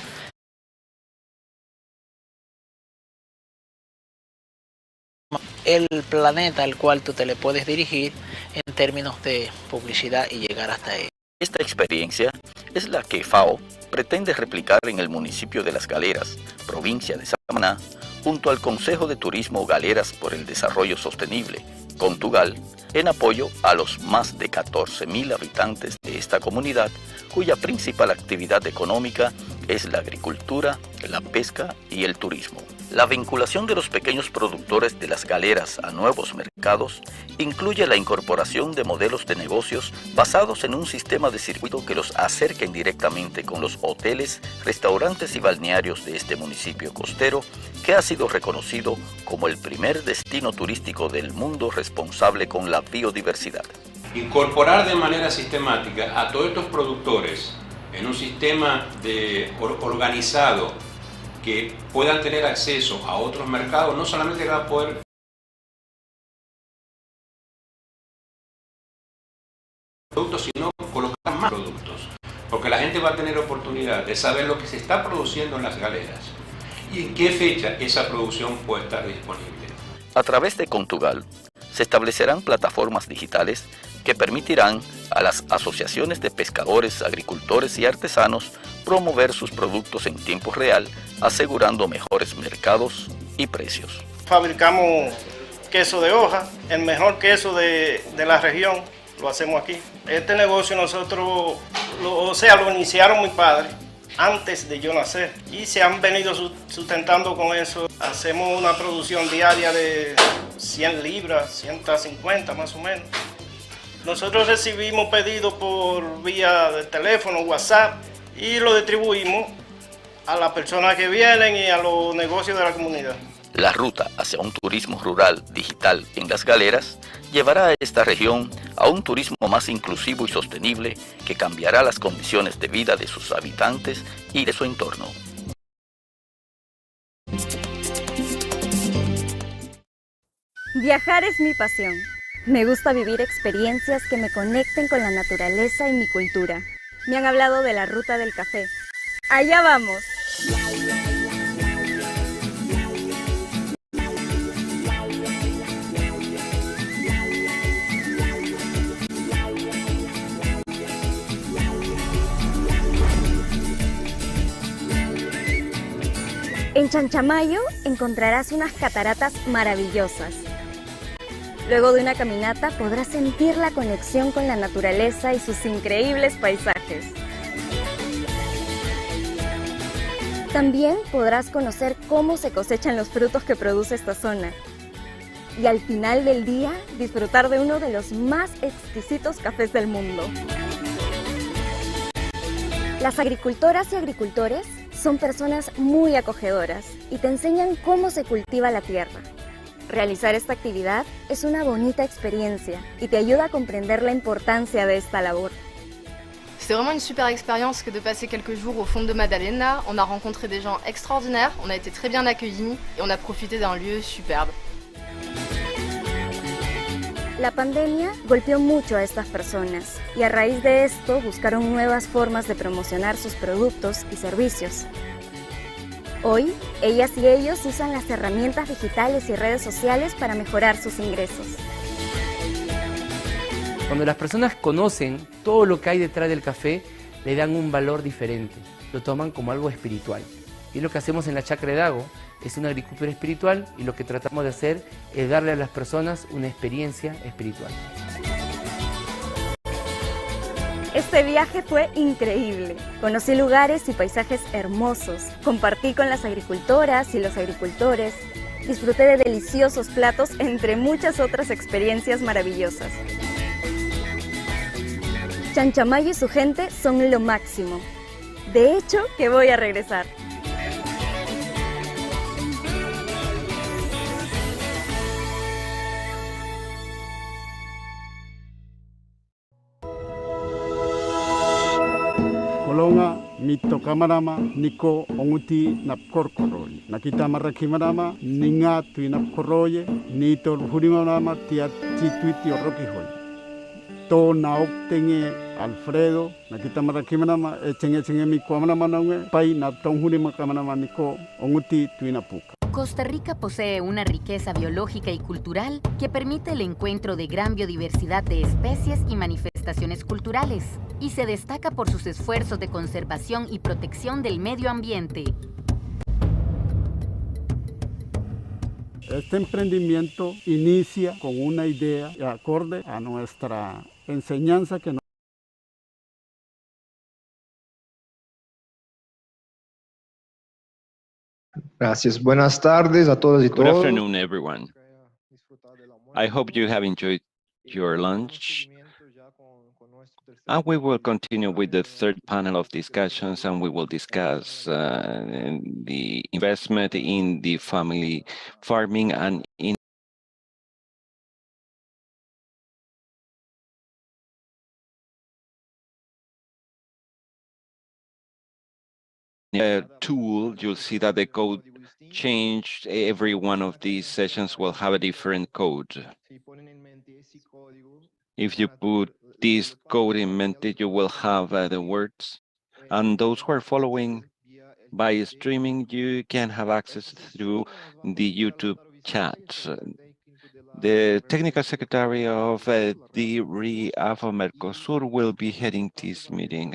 Speaker 20: el planeta al cual tú te le puedes dirigir en términos de publicidad y llegar hasta él.
Speaker 17: Esta experiencia es la que FAO pretende replicar en el municipio de Las Galeras, provincia de Samaná, junto al Consejo de Turismo Galeras por el Desarrollo Sostenible, Contugal, en apoyo a los más de 14.000 habitantes de esta comunidad, cuya principal actividad económica es la agricultura, la pesca y el turismo. La vinculación de los pequeños productores de Las Galeras a nuevos mercados incluye la incorporación de modelos de negocios basados en un sistema de circuito que los acerquen directamente con los hoteles, restaurantes y balnearios de este municipio costero, que ha sido reconocido como el primer destino turístico del mundo responsable con la biodiversidad.
Speaker 21: Incorporar de manera sistemática a todos estos productores en un sistema organizado que puedan tener acceso a otros mercados, no solamente va a poder productos, sino colocar más productos, porque la gente va a tener oportunidad de saber lo que se está produciendo en las galeras y en qué fecha esa producción puede estar disponible.
Speaker 17: A través de Contugal, se establecerán plataformas digitales que permitirán a las asociaciones de pescadores, agricultores y artesanos promover sus productos en tiempo real, asegurando mejores mercados y precios.
Speaker 4: Fabricamos queso de hoja, el mejor queso de la región, lo hacemos aquí. Este negocio nosotros, lo iniciaron mis padres antes de yo nacer y se han venido sustentando con eso. Hacemos una producción diaria de 100 libras, 150 más o menos. Nosotros recibimos pedidos por vía de teléfono, WhatsApp, y lo distribuimos a las personas que vienen y a los negocios de la comunidad.
Speaker 17: La ruta hacia un turismo rural digital en las galeras llevará a esta región a un turismo más inclusivo y sostenible que cambiará las condiciones de vida de sus habitantes y de su entorno.
Speaker 8: Viajar es mi pasión. Me gusta vivir experiencias que me conecten con la naturaleza y mi cultura. Me han hablado de la ruta del café. ¡Allá vamos! En Chanchamayo encontrarás unas cataratas maravillosas. Luego de una caminata podrás sentir la conexión con la naturaleza y sus increíbles paisajes. También podrás conocer cómo se cosechan los frutos que produce esta zona. Y al final del día, disfrutar de uno de los más exquisitos cafés del mundo. Las agricultoras y agricultores son personas muy acogedoras y te enseñan cómo se cultiva la tierra. Realizar esta actividad es una bonita experiencia y te ayuda a comprender la importancia de esta labor.
Speaker 10: C'était vraiment une super expérience que de passer quelques jours au fond de Madalena. On a rencontré des gens extraordinaires, on a été très bien accueillis et on a profité d'un lieu superbe.
Speaker 8: La pandemia golpeó mucho a estas personas y a raíz de esto buscaron nuevas formas de promocionar sus productos y servicios. Hoy, ellas y ellos usan las herramientas digitales y redes sociales para mejorar sus ingresos.
Speaker 13: Cuando las personas conocen todo lo que hay detrás del café, le dan un valor diferente, lo toman como algo espiritual. Y lo que hacemos en la Chacra de Dago es una agricultura espiritual y lo que tratamos de hacer es darle a las personas una experiencia espiritual.
Speaker 8: Este viaje fue increíble. Conocí lugares y paisajes hermosos, compartí con las agricultoras y los agricultores, disfruté de deliciosos platos entre muchas otras experiencias maravillosas. Chanchamayo y su gente son lo máximo. De hecho, que voy a regresar.
Speaker 14: Kolonga mito kamarama niko onguti napkorkoroi. Nakita marakimarama ninga tui napkoroye nito hurimarama tia tituiti orokihoy. To naok tenge Alfredo nakita marakimarama echenge mi kwamarama naunge pai naptong hurimarama niko onguti tui napuka.
Speaker 23: Costa Rica posee una riqueza biológica y cultural que permite el encuentro de gran biodiversidad de especies y manifestaciones culturales, y se destaca por sus esfuerzos de conservación y protección del medio ambiente.
Speaker 14: Este emprendimiento inicia con una idea acorde a nuestra enseñanza que
Speaker 25: Gracias. Buenas tardes a todos y
Speaker 26: Good
Speaker 25: todos.
Speaker 26: afternoon, everyone. I hope you have enjoyed your lunch. And we will continue with the third panel of discussions, and we will discuss the investment in the family farming and in tool. You'll see that the code change. Every one of these sessions will have a different code. If you put this code in mente, you will have the words. And those who are following by streaming, you can have access through the YouTube chat. The technical secretary of the RIAFA Mercosur will be heading this meeting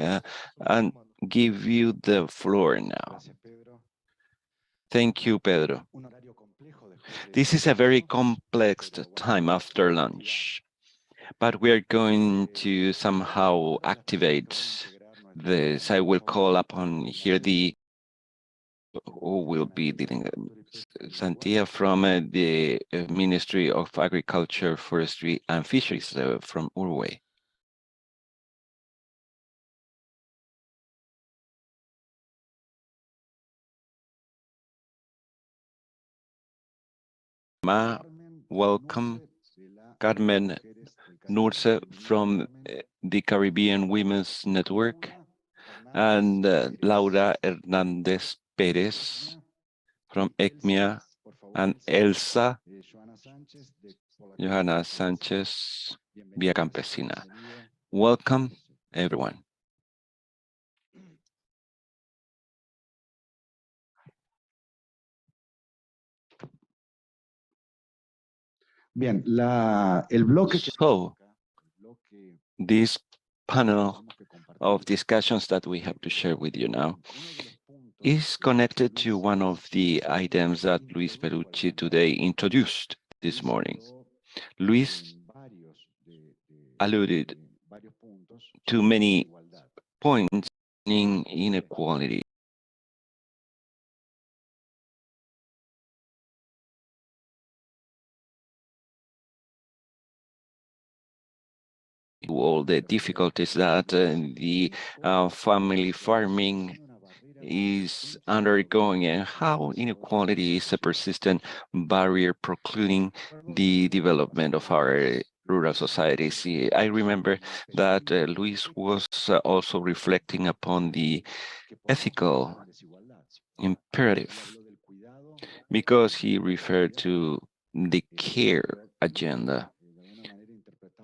Speaker 26: and give you the floor now. Thank you, Pedro. This is a very complex time after lunch, but we are going to somehow activate this. I will call upon here the who will be dealing Santia from the Ministry of Agriculture, Forestry and Fisheries from Uruguay. Welcome. Carmen Nurse from the Caribbean Women's Network, and Laura Hernandez Perez from ECMIA, and Elsa Johanna Sanchez Via Campesina. Welcome, everyone.
Speaker 5: Bien, el bloque.
Speaker 26: So, this panel of discussions that we have to share with you now is connected to one of the items that Luis Perucci today introduced this morning. Luis alluded to many points in inequality. All the difficulties that the family farming is undergoing, and how inequality is a persistent barrier precluding the development of our rural societies. I remember that Luis was also reflecting upon the ethical imperative, because he referred to the care agenda.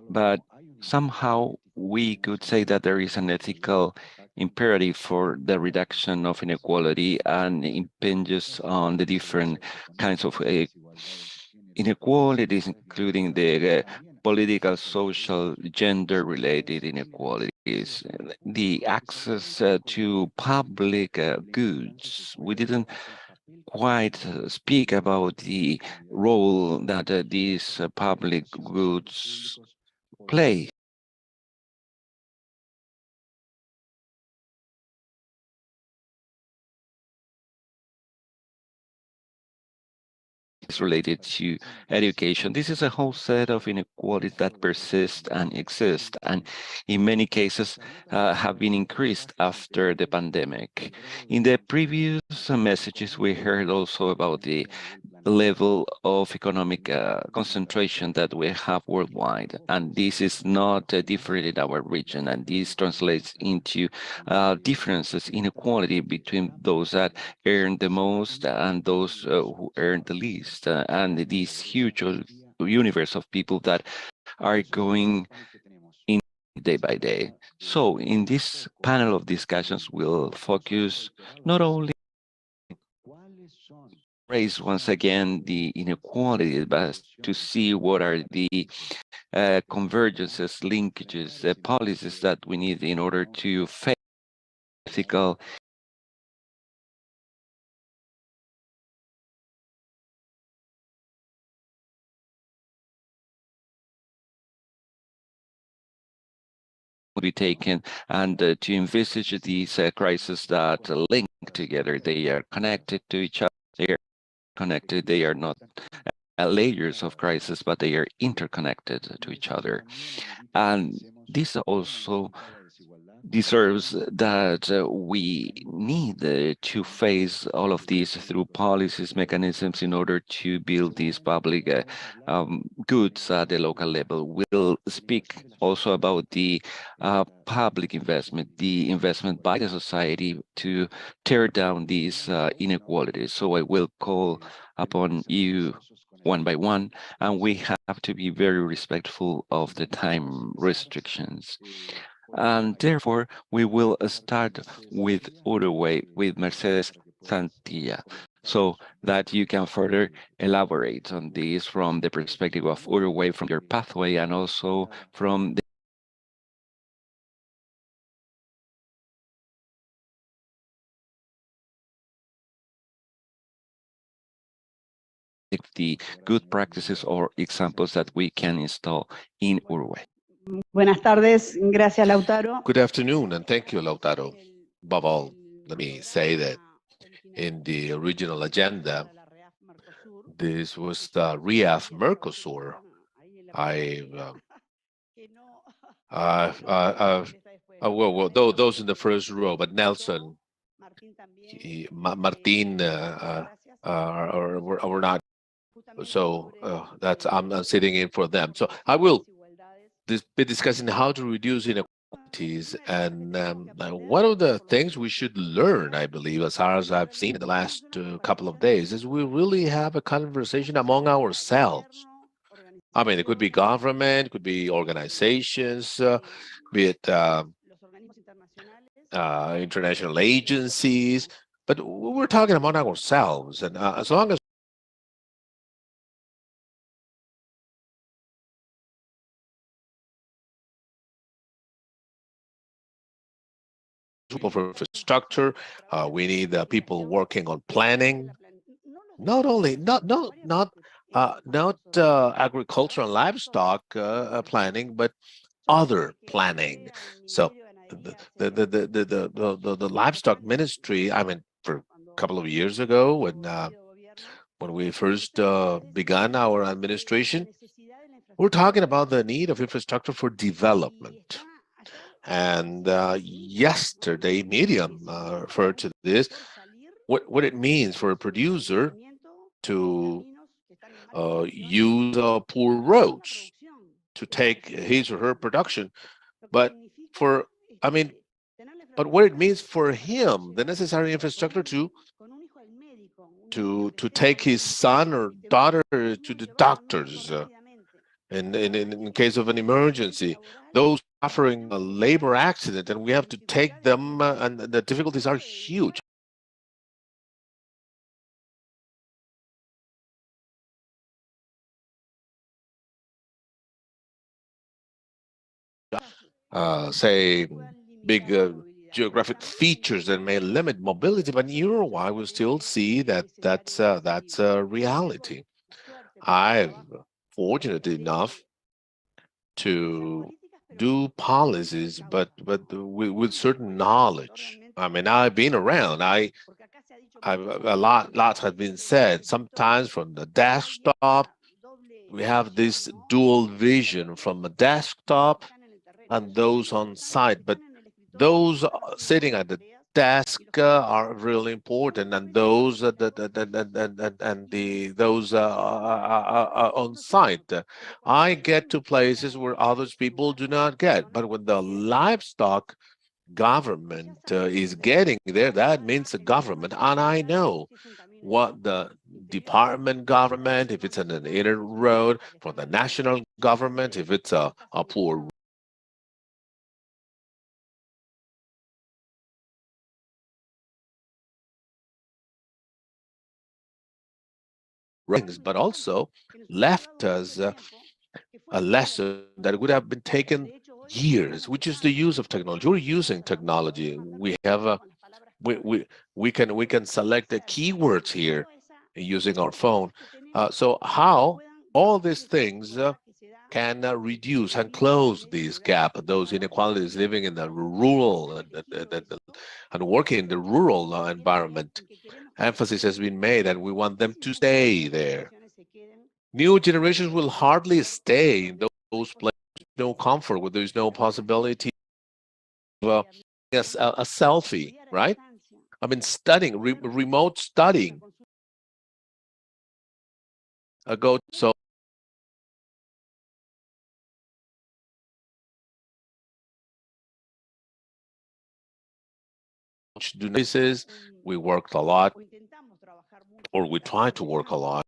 Speaker 26: But somehow we could say that there is an ethical imperative for the reduction of inequality and impinges on the different kinds of inequalities, including the political, social, gender-related inequalities, the access to public goods. We didn't quite speak about the role that these public goods play. Is related to education. This is a whole set of inequalities that persist and exist, and in many cases have been increased after the pandemic. In the previous messages, we heard also about the level of economic concentration that we have worldwide, and this is not different in our region, and this translates into differences, inequality between those that earn the most and those who earn the least, and this huge universe of people that are going in day by day. So in this panel of discussions, we'll focus not only raise once again the inequality, but to see what are the convergences, linkages, policies that we need in order to face ethical be taken, and to envisage these crises that link together. They are connected to each other. They are connected. They are not layers of crisis, but they are interconnected to each other. And this also deserves that we need to face all of these through policies, mechanisms in order to build these public goods at the local level. We'll speak also about the public investment, the investment by the society to tear down these inequalities. So I will call upon you one by one, and we have to be very respectful of the time restrictions. And therefore, we will start with Uruguay, with Mercedes Santilla, so that you can further elaborate on this from the perspective of Uruguay, from your pathway, and also from the good practices or examples that we can install in Uruguay.
Speaker 6: Buenas tardes, gracias Lautaro.
Speaker 7: Good afternoon, and thank you, Lautaro. Above all, let me say that in the original agenda, this was the REAF Mercosur. Those in the first row, but Nelson, Martin, were not. So I'm sitting in for them. So I will be discussing how to reduce inequalities, and one of the things we should learn, I believe, as far as I've seen in the last couple of days, is we really have a conversation among ourselves. I mean, it could be government, it could be organizations, be it international agencies, but we're talking among ourselves, and as long as of infrastructure, we need people working on planning, not agriculture and livestock planning, but other planning. So the livestock ministry, I mean, for a couple of years ago, when we first began our administration, we're talking about the need of infrastructure for development. And yesterday, Miriam referred to this, what it means for a producer to use poor roads to take his or her production, but what it means for him, the necessary infrastructure to take his son or daughter to the doctors in case of an emergency, those suffering a labor accident, and we have to take them, and the difficulties are huge. Say, big geographic features that may limit mobility, but in Uruguay, we still see that that's a reality. I'm fortunate enough to do policies, but with certain knowledge. I mean, I've been around. A lot has been said. Sometimes from the desktop, we have this dual vision from a desktop and those on site, but those sitting at the desk are really important, and those those on site. I get to places where others people do not get, but when the livestock government is getting there, that means the government, and I know what the department government, if it's an inner road, for the national government, if it's a poor rings, but also left us a lesson that would have been taken years, which is the use of technology. We're using technology. We have we can select the keywords here using our phone. So how all these things can reduce and close this gap, those inequalities living in the rural and working in the rural environment. Emphasis has been made, and we want them to stay there. New generations will hardly stay in those places. No comfort, where there's no possibility yes, a selfie, right? I mean, studying, remote studying. Go so. Indices, we worked a lot, or we try to work a lot.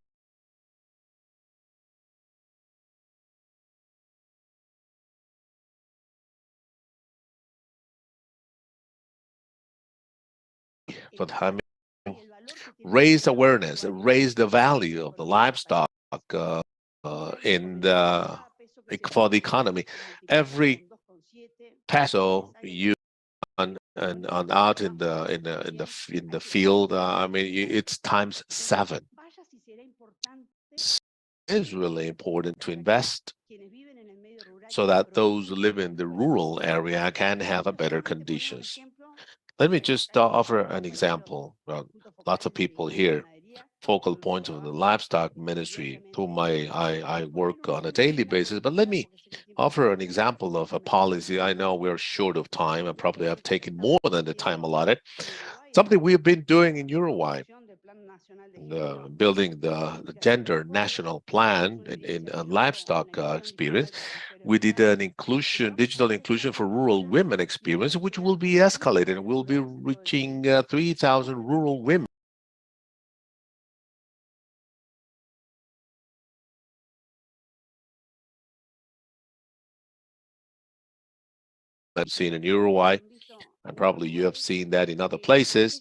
Speaker 7: But I mean, raise awareness, raise the value of the livestock in the for the economy. Every peso you and out in the field, I mean, it's times 7. It's really important to invest so that those who live in the rural area can have a better conditions. Let me just offer an example. Lots of people here, focal points of the livestock ministry, whom I work on a daily basis. But let me offer an example of a policy. I know we're short of time. I probably have taken more than the time allotted. Something we've been doing in Uruguay, building the gender national plan in livestock experience. We did an digital inclusion for rural women experience, which will be escalated. We'll be reaching 3,000 rural women. I've seen in Uruguay, and probably you have seen that in other places.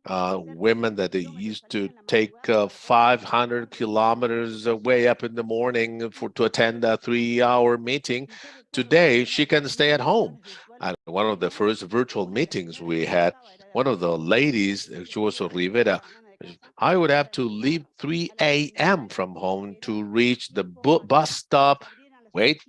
Speaker 7: Women that they used to take 500 kilometers way up in the morning to attend a 3-hour meeting. Today, she can stay at home. At one of the first virtual meetings we had, one of the ladies, she was Rivera, I would have to leave 3 a.m. from home to reach the bus stop, wait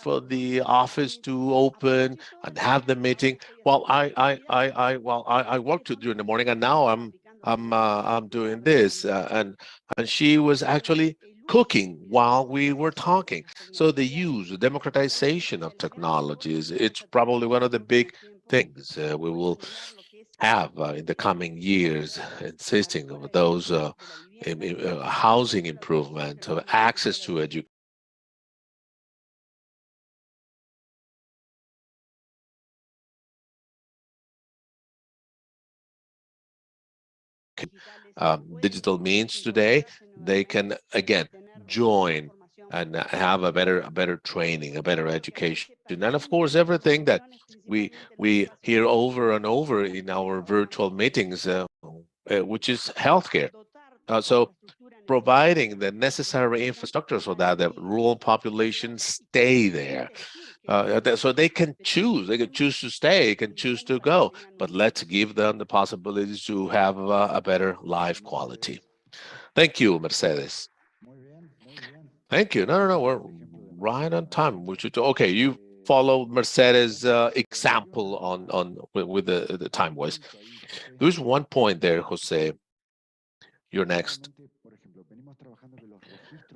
Speaker 7: for the office to open and have the meeting. Well, I worked during the morning, and now I'm doing this, and she was actually cooking while we were talking. So the democratization of technologies, it's probably one of the big things we will have in the coming years, insisting of those housing improvement, of access to education. Digital means today, they can again join and have a better training, a better education, and of course everything that we hear over and over in our virtual meetings, which is healthcare. So providing the necessary infrastructure so that the rural population stay there. So they can choose to stay, can choose to go, but let's give them the possibilities to have a better life quality. Thank you, Mercedes. Thank you. No, we're right on time. Okay, you follow Mercedes' example on with the time wise. There's one point there, Jose. You're next.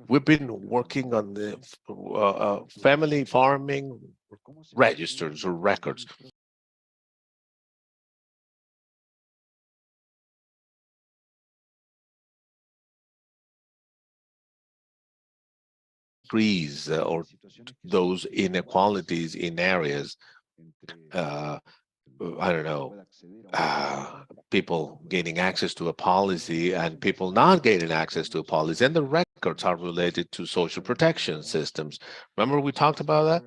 Speaker 7: We've been working on the family farming registers or records. Increase or those inequalities in areas. I don't know, people gaining access to a policy and people not gaining access to a policy, and the records are related to social protection systems. Remember we talked about that?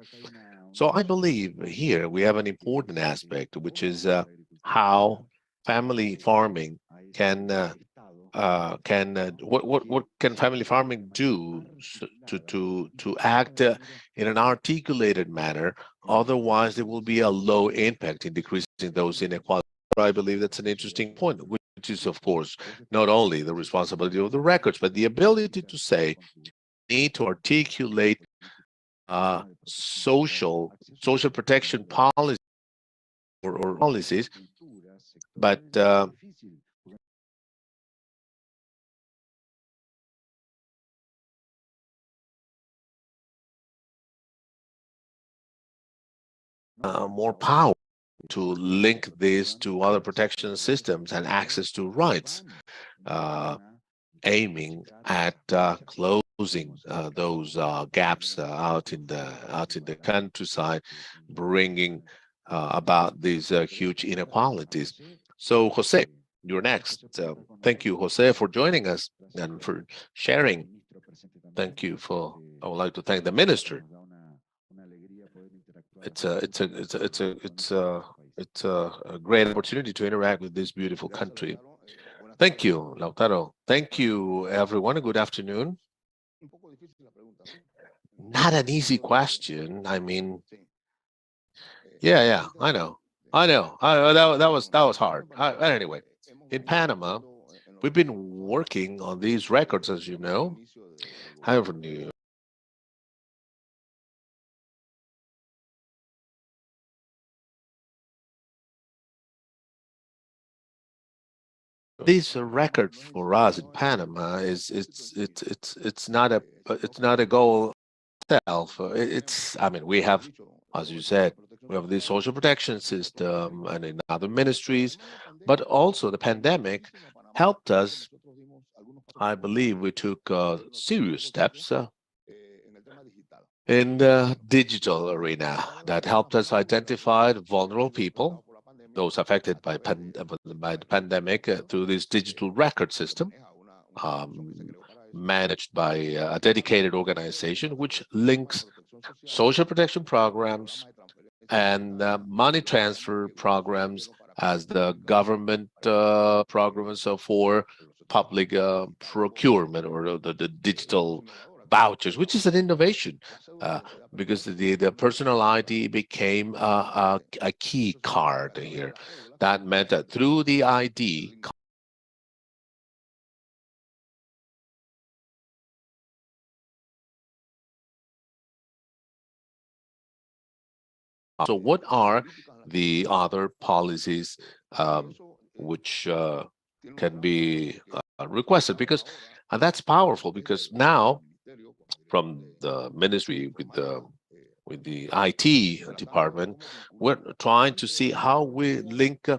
Speaker 7: So I believe here we have an important aspect, which is how family farming can what can family farming do to act in an articulated manner? Otherwise, there will be a low impact in decreasing those inequalities. I believe that's an interesting point, which is, of course, not only the responsibility of the records, but the ability to say, need to articulate social protection policies or policies, but more power to link this to other protection systems and access to rights, aiming at closing those gaps out in the countryside, bringing about these huge inequalities. So, Jose, you're next. Thank you, Jose, for joining us and for sharing. Thank you for. I would like to thank the minister. It's a great opportunity to interact with this beautiful country. Thank you, Lautaro. Thank you, everyone. Good afternoon. Not an easy question. I mean, yeah, I know. That was hard. Anyway, in Panama, we've been working on these records, as you know. However, this record for us in Panama is it's not a goal itself. I mean, we have, as you said, we have the social protection system and in other ministries, but also the pandemic helped us. I believe we took serious steps in the digital arena that helped us identify vulnerable people, those affected by the pandemic, through this digital record system managed by a dedicated organization which links social protection programs and money transfer programs as the government programs for public procurement or the digital vouchers, which is an innovation because the personal ID became a key card here. That meant that through the ID, so what are the other policies which can be requested? Because that's powerful, because now from the ministry with the IT department, we're trying to see how we link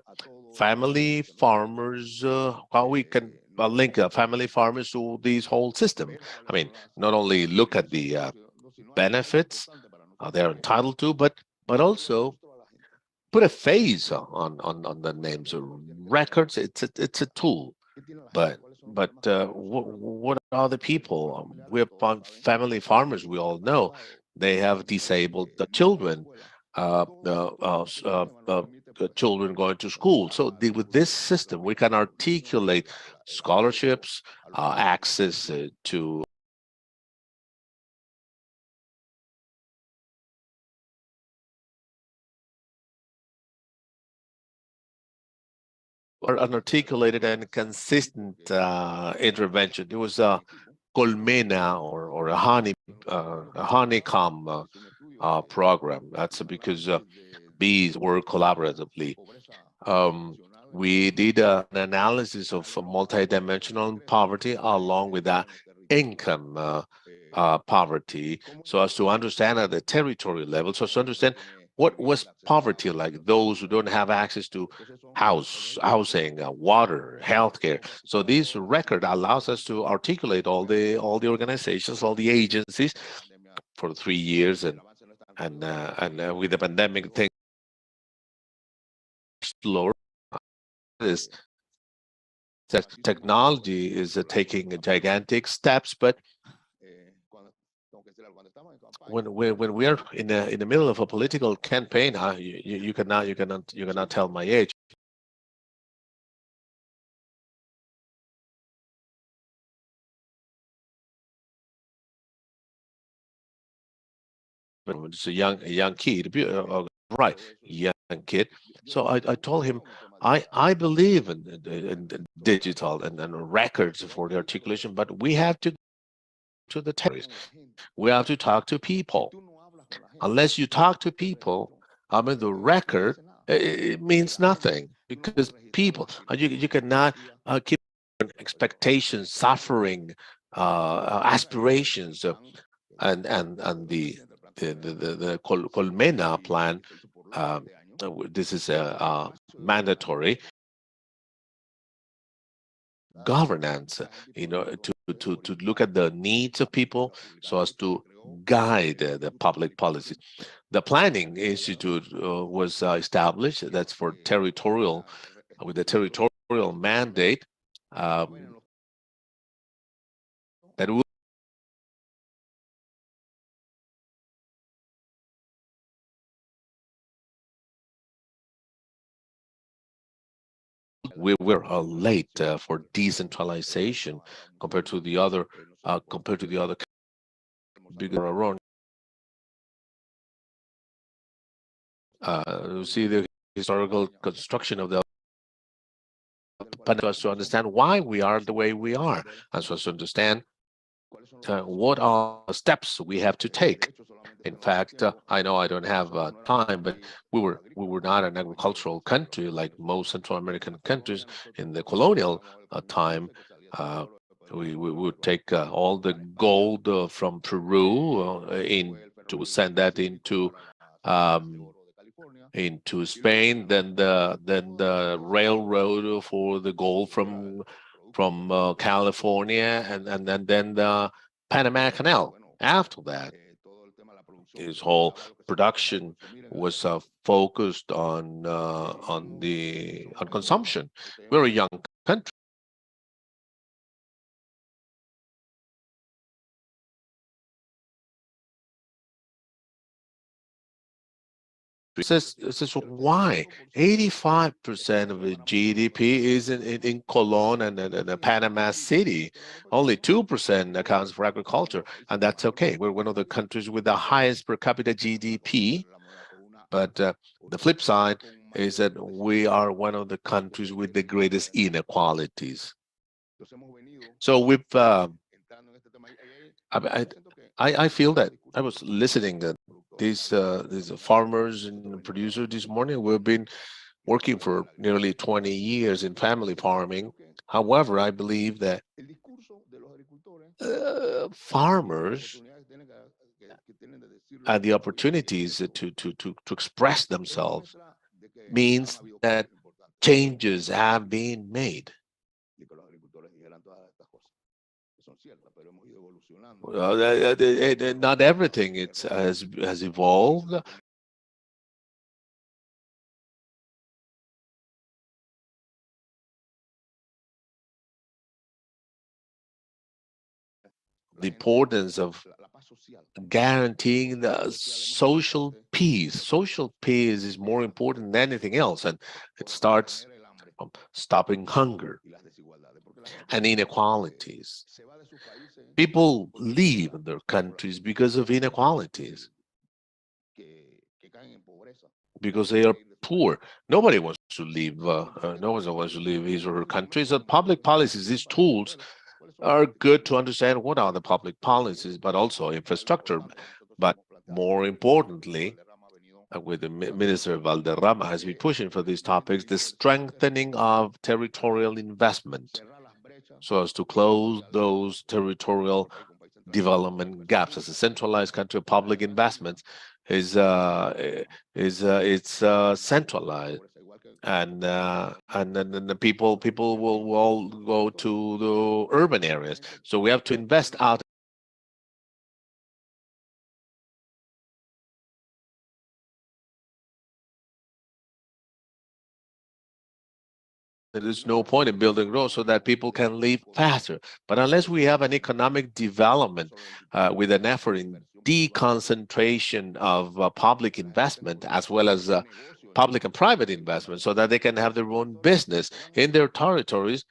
Speaker 7: family farmers, how we can link family farmers to this whole system. I mean, not only look at the benefits they're entitled to, but also put a face on the names of records. It's a tool, but what are the people? We're family farmers. We all know they have disabled the children, children going to school. So with this system, we can articulate scholarships, access to an articulated and consistent intervention. It was a colmena or a honeycomb program. That's because bees work collaboratively. We did an analysis of multidimensional poverty along with that income poverty, so as to understand at the territory level, so as to understand what was poverty like, those who don't have access to housing, water, healthcare. So this record allows us to articulate all the organizations, all the agencies for 3 years, and with the pandemic thing slower. Is that technology is taking gigantic steps, but when we are in the middle of a political campaign, you cannot tell my age. It's a young kid, right? Young kid. So I told him I believe in digital and records for the articulation, but we have to the terrorists. We have to talk to people. Unless you talk to people, I mean, the record, it means nothing, because people, you cannot keep expectations, suffering, aspirations, and the Colmena plan this is a mandatory governance, to look at the needs of people so as to guide the public policy. The Planning Institute was established. That's for territorial, with a territorial mandate that will we were late for decentralization compared to the other bigger around. See the historical construction of the us to understand why we are the way we are, and so as to understand what are the steps we have to take. In fact, I know I don't have time, but we were not an agricultural country like most Central American countries in the colonial time. We would take all the gold from Peru to send that into Spain, then the railroad for the gold from California, and then the Panama Canal. After that, his whole production was focused on consumption. We're a young country. This is why 85% of the GDP is in Colón and Panama City. Only 2% accounts for agriculture, and that's okay. We're one of the countries with the highest per capita GDP. But the flip side is that we are one of the countries with the greatest inequalities. So we've I feel that I was listening to these farmers and producers this morning. We've been working for nearly 20 years in family farming. However, I believe that farmers had the opportunities to express themselves means that changes have been made. Not everything has evolved. The importance of guaranteeing the social peace. Social peace is more important than anything else, and it starts from stopping hunger and inequalities. People leave their countries because of inequalities, because they are poor. Nobody wants to leave. No one wants to leave his or her country. So public policies, these tools, are good to understand what are the public policies, but also infrastructure. But more importantly, with the Minister Valderrama has been pushing for these topics, the strengthening of territorial investment, so as to close those territorial development gaps. As a centralized country, public investments is centralized, and then the people will all go to the urban areas. So we have to invest out. There is no point in building roads so that people can live faster. But unless we have an economic development with an effort in deconcentration of public investment, as well as public and private investment, so that they can have their own business in their territories.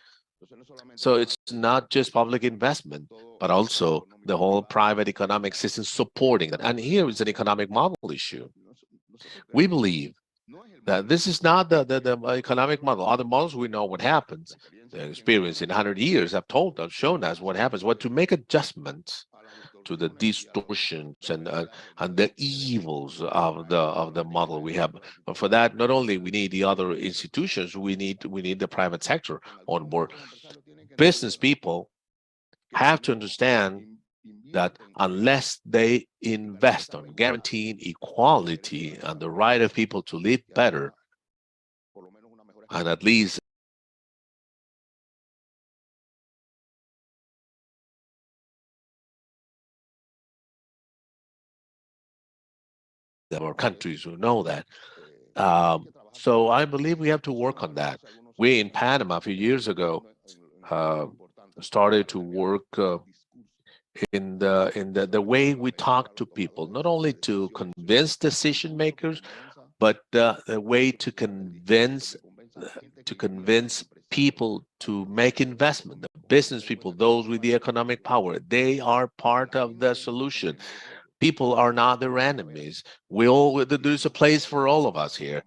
Speaker 7: So it's not just public investment, but also the whole private economic system supporting that. And here is an economic model issue. We believe that this is not the economic model. Other models, we know what happens. The experience in 100 years have shown us what happens. What to make adjustments to the distortions and the evils of the model we have. But for that, not only we need the other institutions, we need the private sector on board. Business people have to understand that unless they invest on guaranteeing equality and the right of people to live better, and at least there are countries who know that. So I believe we have to work on that. We in Panama a few years ago started to work in the way we talk to people, not only to convince decision makers, but the way to convince people to make investment. The business people, those with the economic power, they are part of the solution. People are not their enemies. There's a place for all of us here.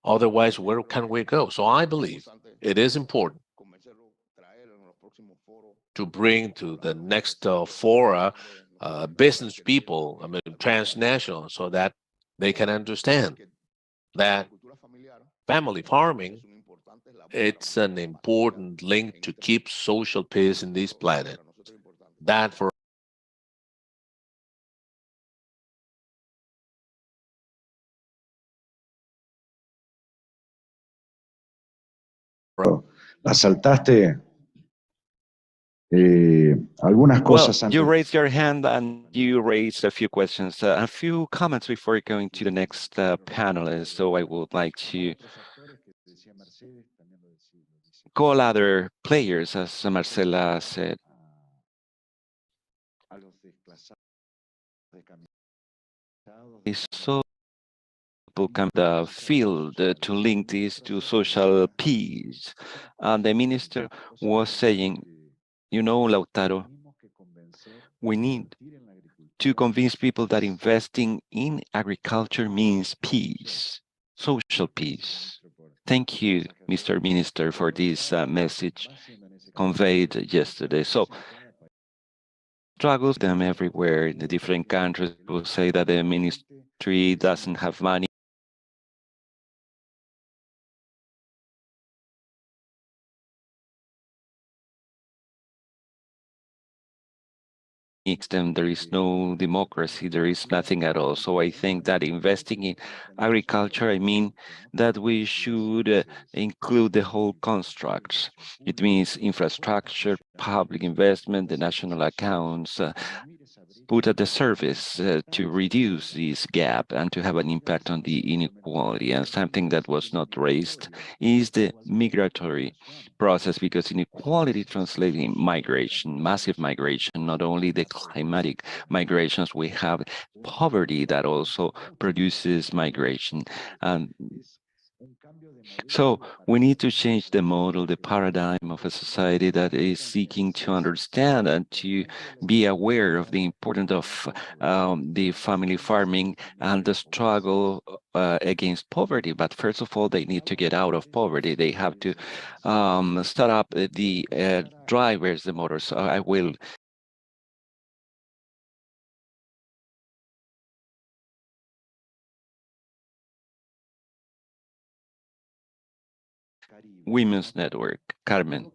Speaker 7: Otherwise, where can we go? So I believe it is important to bring to the next fora business people, I mean, transnational, so that they can understand that family farming, it's an important link to keep social peace in this planet. That for
Speaker 5: La saltaste algunas cosas
Speaker 26: Well, you
Speaker 5: antes.
Speaker 26: raised your hand and you raised a few questions, a few comments before going to the next panelist. So I would like to call other players, as Marcela said. It's so people come the field to link this to social peace. And the minister was saying, you know, Lautaro, we need to convince people that investing in agriculture means peace, social peace. Thank you, Mr. Minister, for this message conveyed yesterday. So, struggles them everywhere in the different countries. People say that the ministry doesn't have money. Them, there is no democracy, there is nothing at all. So I think that investing in agriculture, I mean that we should include the whole construct. It means infrastructure, public investment, the national accounts, put at the service to reduce this gap and to have an impact on the inequality. And something that was not raised is the migratory process, because inequality translates in migration, massive migration, not only the climatic migrations, we have poverty that also produces migration. So we need to change the model, the paradigm of a society that is seeking to understand and to be aware of the importance of the family farming and the struggle against poverty. But first of all, they need to get out of poverty. They have to start up the drivers, the motors. So I will Women's Network, Carmen.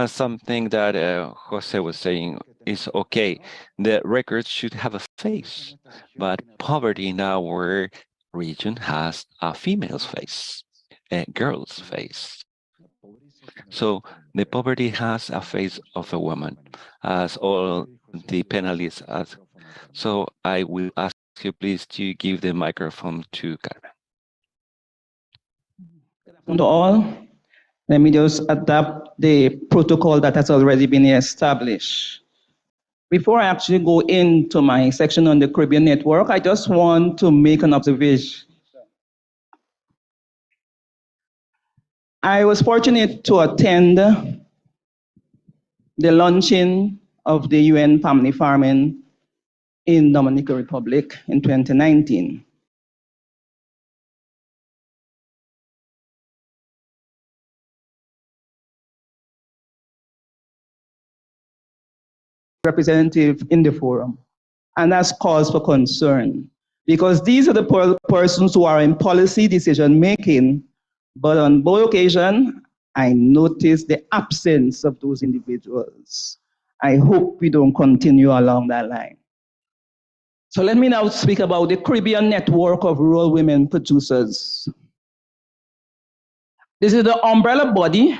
Speaker 26: Something that Jose was saying is okay. The records should have a face, but poverty in our region has a female's face, a girl's face. So the poverty has a face of a woman, as all the panelists ask. So I will ask you please to give the microphone to Carmen.
Speaker 9: To all, let me just adapt the protocol that has already been established. Before I actually go into my section on the Caribbean Network, I just want to make an observation. I was fortunate to attend the launching of the UN family farming in Dominican Republic in 2019. Representative in the forum, and that's cause for concern, because these are the persons who are in policy decision making, but on both occasions I noticed the absence of those individuals. I hope we don't continue along that line. So let me now speak about the Caribbean Network of Rural Women Producers. This is the umbrella body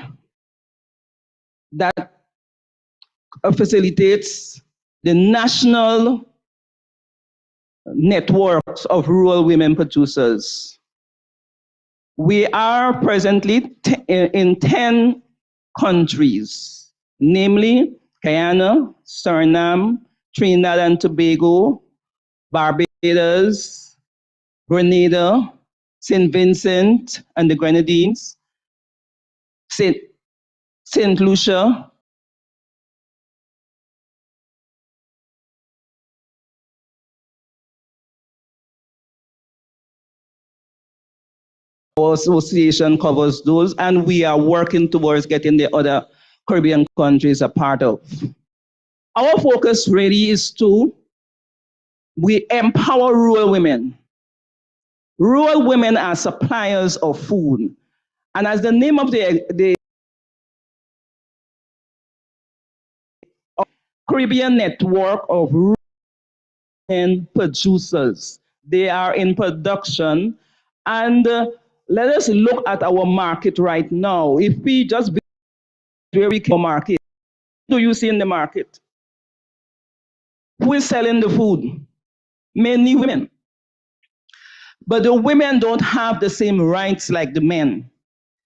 Speaker 9: that facilitates the national networks of rural women producers. We are presently in 10 countries, namely Guyana, Suriname, Trinidad and Tobago, Barbados, Grenada, St. Vincent and the Grenadines, St. Lucia, our association covers those, and we are working towards getting the other Caribbean countries a part of. Our focus really is we empower rural women. Rural women are suppliers of food. And as the name of the Caribbean Network of Rural Women Producers, they are in production. And let us look at our market right now. If we just be where we can market, what do you see in the market? Who is selling the food? Mainly women. But the women don't have the same rights like the men.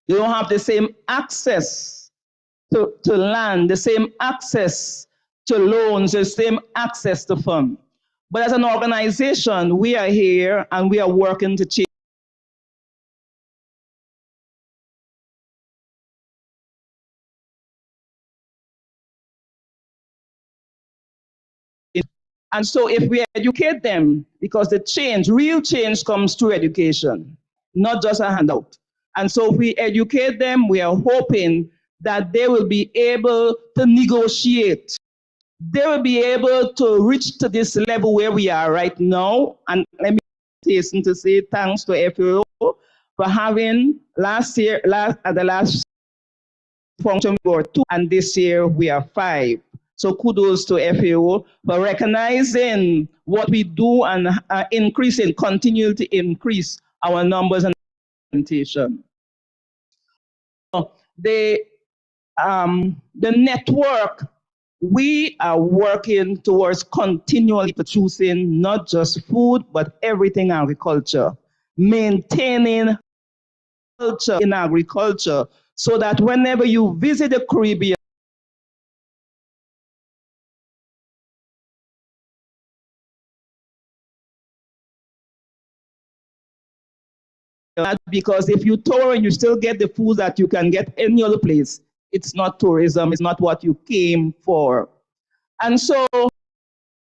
Speaker 9: They don't have the same access to land, the same access to loans, the same access to funds. But as an organization, we are here and we are working to change. And so if we educate them, because the change, real change comes through education, not just a handout. And so if we educate them, we are hoping that they will be able to negotiate. They will be able to reach to this level where we are right now. And let me hasten to say thanks to FAO for having at the last function we were 2, and this year we are 5. So kudos to FAO for recognizing what we do and continue to increase our numbers and representation. The network, we are working towards continually producing not just food, but everything agriculture, maintaining culture in agriculture, so that whenever you visit the Caribbean, because if you tour and you still get the food that you can get any other place, it's not tourism, it's not what you came for. And so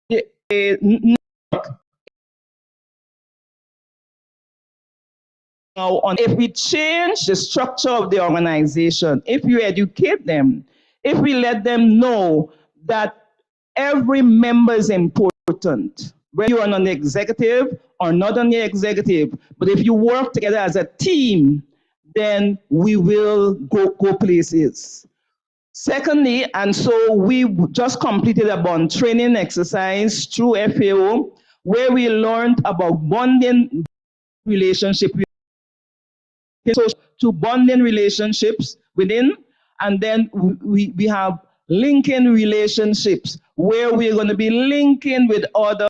Speaker 9: if we change the structure of the organization, if you educate them, if we let them know that every member is important, whether you're on the executive or not on the executive, but if you work together as a team, then we will go places. Secondly, and so we just completed a bond training exercise through FAO, where we learned about bonding relationship, to bonding relationships within, and then we have linking relationships, where we're going to be linking with other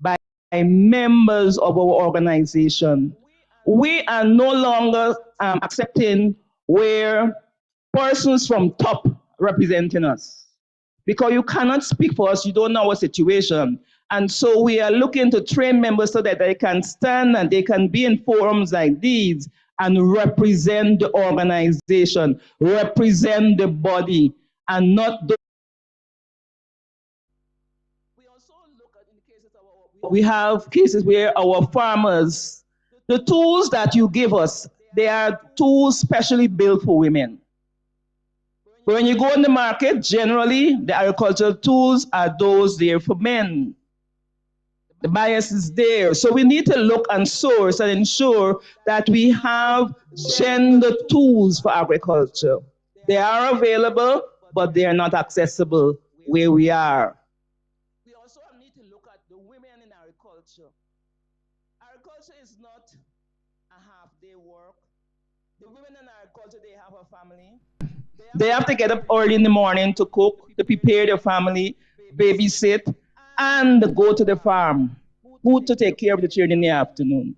Speaker 9: by members of our organization. We are no longer accepting where persons from top representing us, because you cannot speak for us, you don't know our situation. And so we are looking to train members so that they can stand and they can be in forums like these and represent the organization, represent the body, and not the. We have cases where our farmers, the tools that you give us, they are tools specially built for women. But when you go in the market, generally, the agricultural tools are those there for men. The bias is there. So we need to look and source and ensure that we have gender tools for agriculture. They are available, but they are not accessible where we are. We also need to look at the women in agriculture. Agriculture is not a half-day work. The women in agriculture, they have a family. They have to get up early in the morning to cook, to prepare their family, babysit, and go to the farm. Who to take care of the children in the afternoon?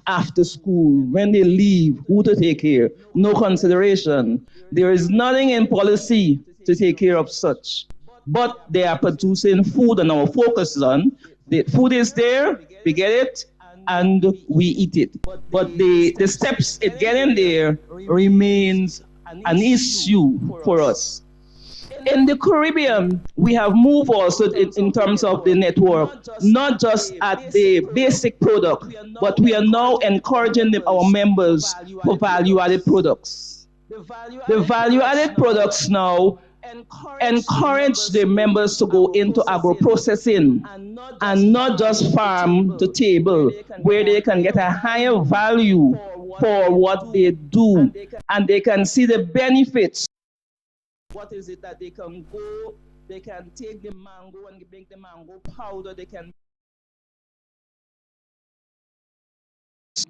Speaker 9: After school, when they leave, who to take care? No consideration. There is nothing in policy to take care of such. But they are producing food, and our focus is on the food is there, we get it, and we eat it. But the steps it getting there remains an issue for us. In the Caribbean, we have moved also in terms of the network, not just at the basic product, but we are now encouraging our members for value-added products. The value-added products now encourage the members to go into agro-processing and not just farm to table, where they can get a higher value for what they do, and they can see the benefits. What is it that they can go, they can take the mango and make the mango powder, they can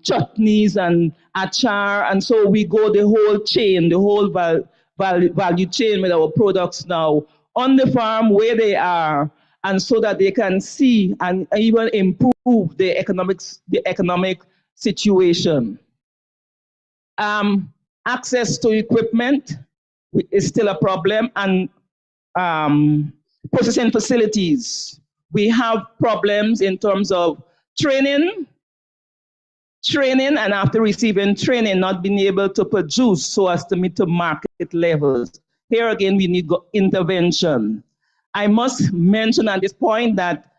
Speaker 9: chutneys and achar, and so we go the whole chain, the whole value chain with our products now on the farm where they are, and so that they can see and even improve the economic situation. Access to equipment is still a problem, and processing facilities. We have problems in terms of training, and after receiving training, not being able to produce so as to meet the market levels. Here again, we need intervention. I must mention at this point that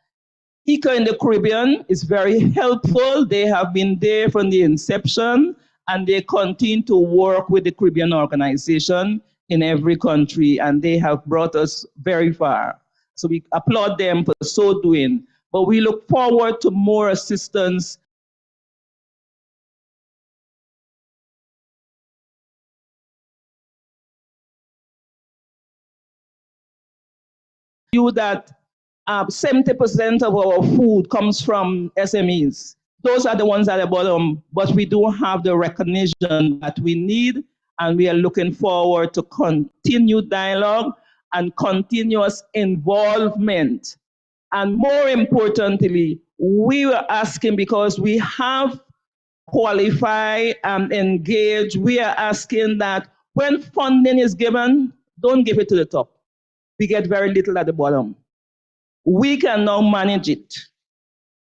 Speaker 9: ICA in the Caribbean is very helpful. They have been there from the inception, and they continue to work with the Caribbean organization in every country, and they have brought us very far. So we applaud them for so doing, but we look forward to more assistance. That 70% of our food comes from SMEs. Those are the ones at the bottom, but we don't have the recognition that we need, and we are looking forward to continued dialogue and continuous involvement. And more importantly, we were asking, because we have qualified and engaged, we are asking that when funding is given, don't give it to the top. We get very little at the bottom. We can now manage it.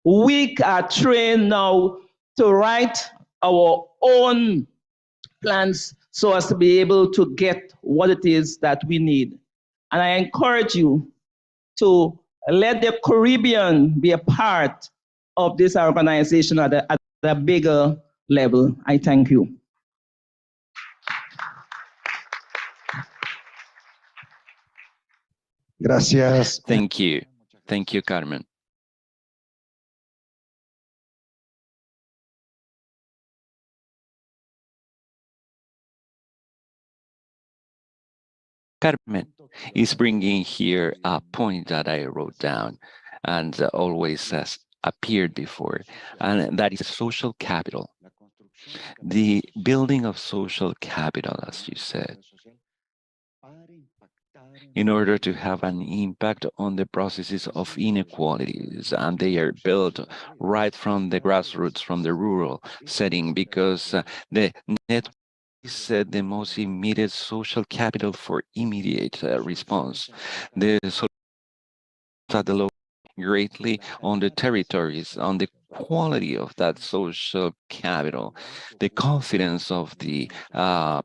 Speaker 9: We are trained now to write our own plans so as to be able to get what it is that we need. And I encourage you to let the Caribbean be a part of this organization at a bigger level. I thank you.
Speaker 5: Gracias.
Speaker 26: Thank you. Thank you, Carmen. Carmen is bringing here a point that I wrote down and always has appeared before, and that is social capital. The building of social capital, as you said, in order to have an impact on the processes of inequalities, and they are built right from the grassroots, from the rural setting, because the network is the most immediate social capital for immediate response. The at the low greatly on the territories, on the quality of that social capital, the confidence of the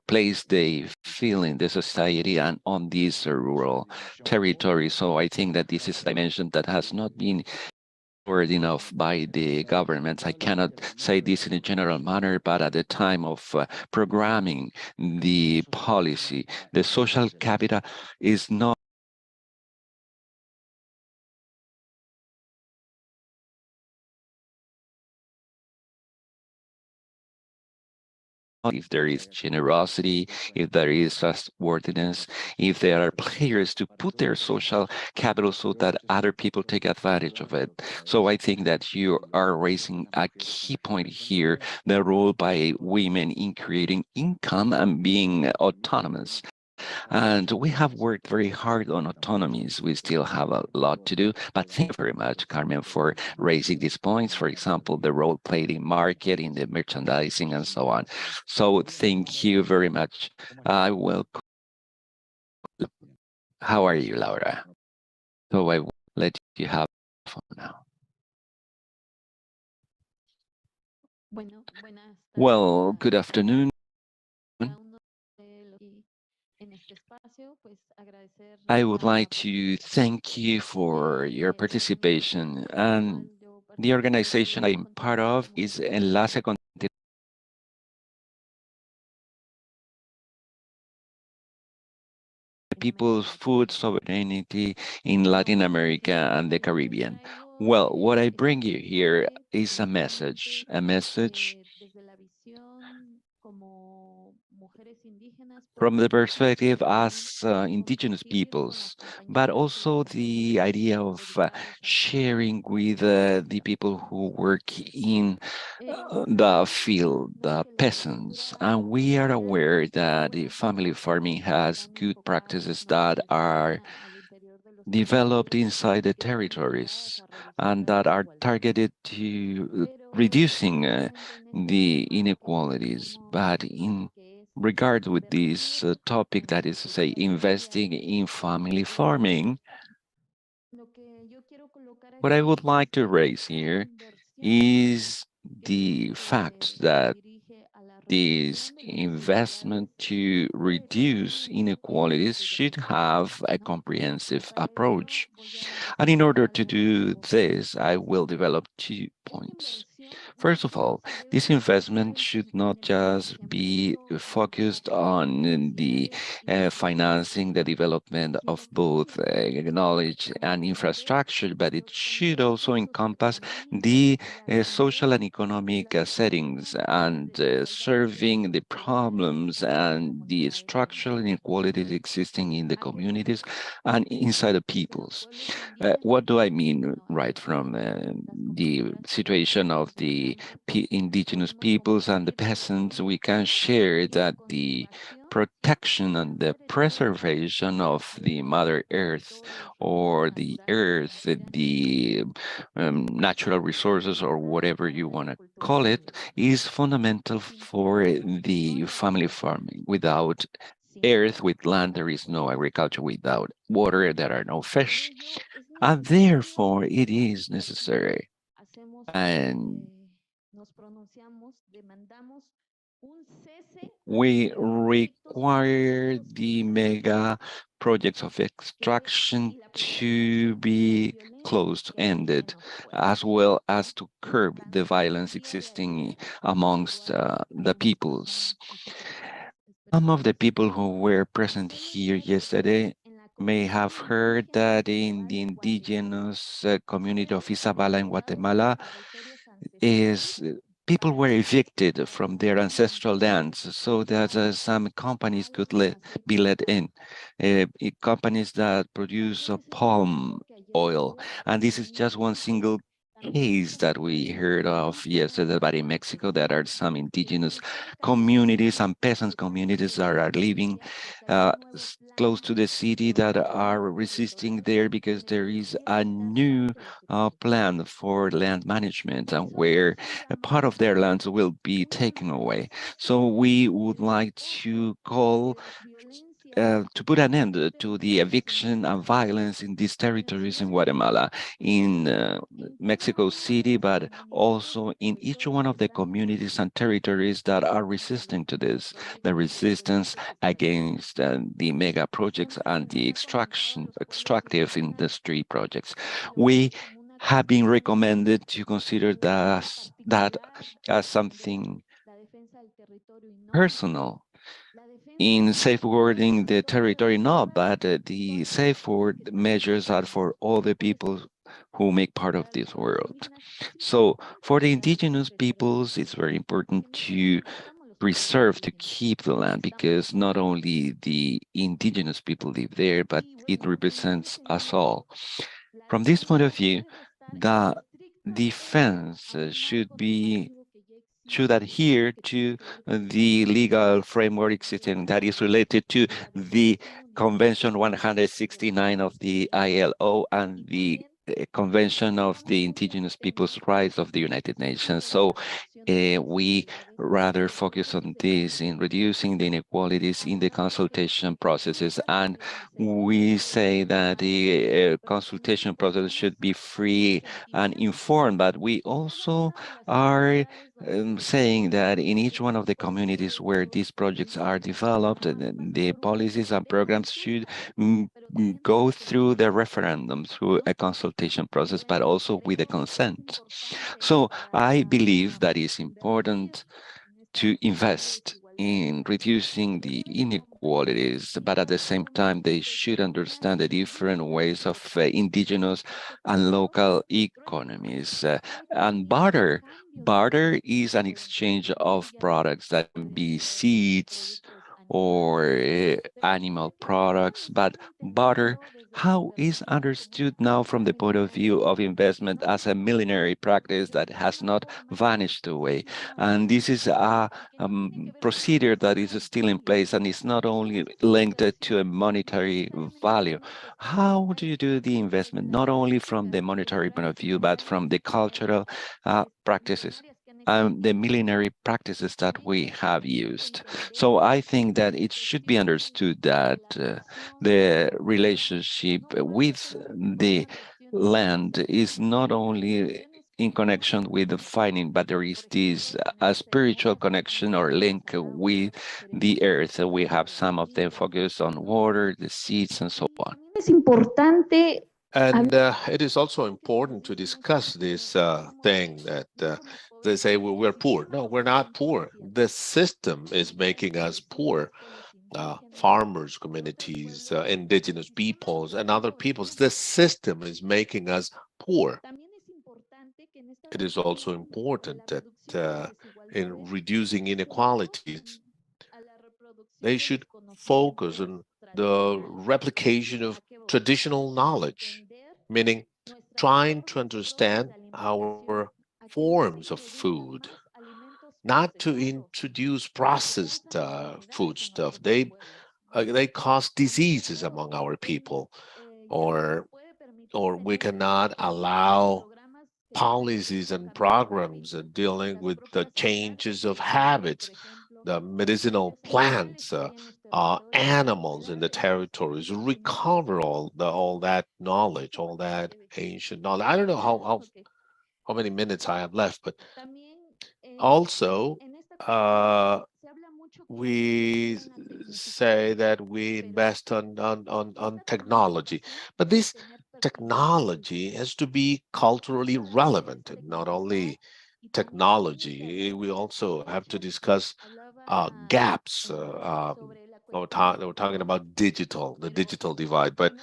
Speaker 26: place they feel in the society and on these rural territories. So I think that this is a dimension that has not been explored enough by the governments. I cannot say this in a general manner, but at the time of programming the policy, the social capital is not if there is generosity, if there is trustworthiness, if there are players to put their social capital so that other people take advantage of it. So I think that you are raising a key point here, the role by women in creating income and being autonomous. And we have worked very hard on autonomies. We still have a lot to do, but thank you very much, Carmen, for raising these points. For example, the role played in marketing, the merchandising, and so on. So thank you very much. I will. How are you, Laura? So I will let you have fun now. Well, good afternoon. I would like to thank you for your participation, and the organization I'm part of is Enlace con People's Food Sovereignty in Latin America and the Caribbean. Well, what I bring you here is a message from the perspective as indigenous peoples, but also the idea of sharing with the people who work in the field, the peasants. And we are aware that the family farming has good practices that are developed inside the territories and that are targeted to reducing the inequalities. But in regard with this topic, that is to say, investing in family farming, what I would like to raise here is the fact that this investment to reduce inequalities should have a comprehensive approach. And in order to do this, I will develop 2 points. First of all, this investment should not just be focused on the financing the development of both knowledge and infrastructure, but it should also encompass the social and economic settings and serving the problems and the structural inequalities existing in the communities and inside the peoples. What do I mean? Right from the situation of the indigenous peoples and the peasants, we can share that the protection and the preservation of the Mother Earth or the earth, the natural resources or whatever you want to call it, is fundamental for the family farming. Without earth, with land, there is no agriculture. Without water, there are no fish. And therefore, it is necessary. And we require the mega projects of extraction to be closed-ended, as well as to curb the violence existing amongst the peoples. Some of the people who were present here yesterday may have heard that in the indigenous community of Izabala in Guatemala, people were evicted from their ancestral lands so that some companies could be let in, companies that produce palm oil. And this is just one single case that we heard of yesterday, but in Mexico there are some indigenous communities and peasant communities that are living close to the city that are resisting there because there is a new plan for land management and where a part of their lands will be taken away. So we would like to call to put an end to the eviction and violence in these territories in Guatemala, in Mexico City, but also in each one of the communities and territories that are resisting to this, the resistance against the mega projects and the extractive industry projects. We have been recommended to consider that as something personal in safeguarding the territory, not, but the safeguard measures are for all the people who make part of this world. So for the indigenous peoples, it's very important to preserve, to keep the land, because not only the indigenous people live there, but it represents us all. From this point of view, the defense should adhere to the legal framework existing that is related to the Convention 169 of the ILO and the Convention of the Indigenous Peoples' Rights of the United Nations. So we rather focus on this in reducing the inequalities in the consultation processes. And we say that the consultation process should be free and informed, but we also are saying that in each one of the communities where these projects are developed, the policies and programs should go through the referendum, through a consultation process, but also with a consent. So I believe that it's important to invest in reducing the inequalities, but at the same time, they should understand the different ways of indigenous and local economies. And barter is an exchange of products that can be seeds or animal products, but barter, how is understood now from the point of view of investment as a millenary practice that has not vanished away. And this is a procedure that is still in place and is not only linked to a monetary value. How do you do the investment, not only from the monetary point of view, but from the cultural practices? The millenary practices that we have used. So I think that it should be understood that the relationship with the land is not only in connection with the finding, but there is this spiritual connection or link with the earth. We have some of them focus on water, the seeds, and so on.
Speaker 7: And it is also important to discuss this thing that they say we're poor. No, we're not poor. The system is making us poor. Farmers, communities, indigenous peoples, and other peoples. The system is making us poor. It is also important that in reducing inequalities, they should focus on the replication of traditional knowledge, meaning trying to understand our forms of food, not to introduce processed food stuff. They cause diseases among our people, or we cannot allow policies and programs dealing with the changes of habits, the medicinal plants, animals in the territories, recover all that knowledge, all that ancient knowledge. I don't know how many minutes I have left, but also we say that we invest on technology, but this technology has to be culturally relevant, and not only technology. We also have to discuss gaps. We're talking about the digital divide. But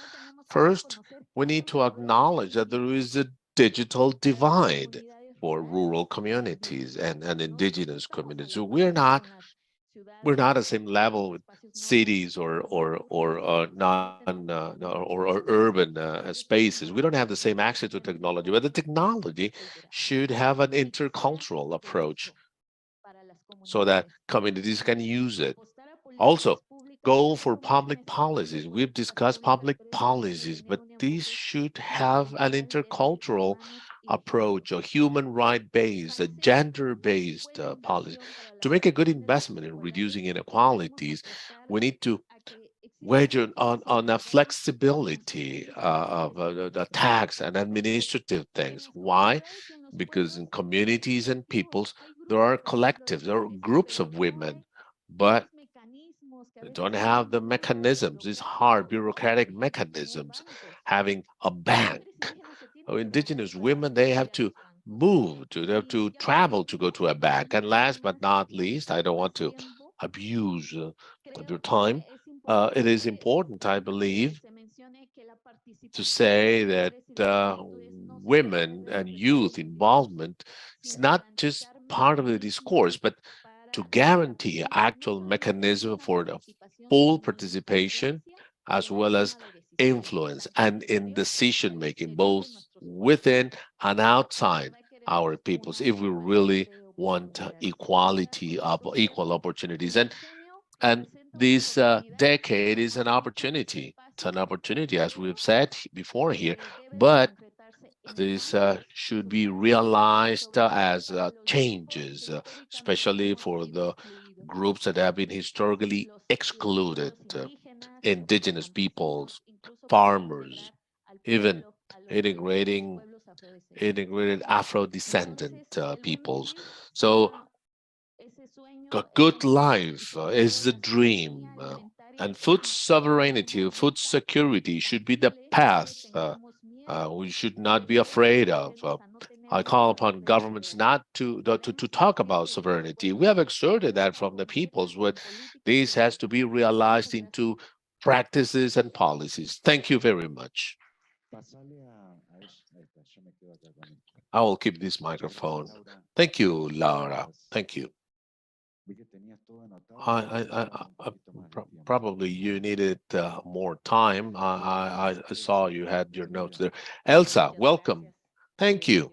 Speaker 7: first, we need to acknowledge that there is a digital divide for rural communities and indigenous communities. So we're not at the same level with cities or urban spaces. We don't have the same access to technology, but the technology should have an intercultural approach so that communities can use it. Also, go for public policies. We've discussed public policies, but these should have an intercultural approach, a human right-based, a gender-based policy. To make a good investment in reducing inequalities, we need to wager on a flexibility of the tax and administrative things. Why? Because in communities and peoples, there are collectives, there are groups of women, but they don't have the mechanisms, these hard bureaucratic mechanisms, having a bank. Indigenous women, they have to they have to travel to go to a bank. And last but not least, I don't want to abuse your time. It is important, I believe, to say that women and youth involvement is not just part of the discourse, but to guarantee actual mechanism for the full participation as well as influence and in decision making, both within and outside our peoples, if we really want equality of equal opportunities. And this decade is an opportunity. It's an opportunity, as we've said before here, but this should be realized as changes, especially for the groups that have been historically excluded, indigenous peoples, farmers, even integrating integrated Afro-descendant peoples. So a good life is the dream, and food sovereignty, food security should be the path we should not be afraid of. I call upon governments not to talk about sovereignty. We have exerted that from the peoples, but this has to be realized into practices and policies. Thank you very much. I will keep this microphone. Thank you, Laura. Thank you. Probably you needed more time. I saw you had your notes there. Elsa, welcome. Thank you.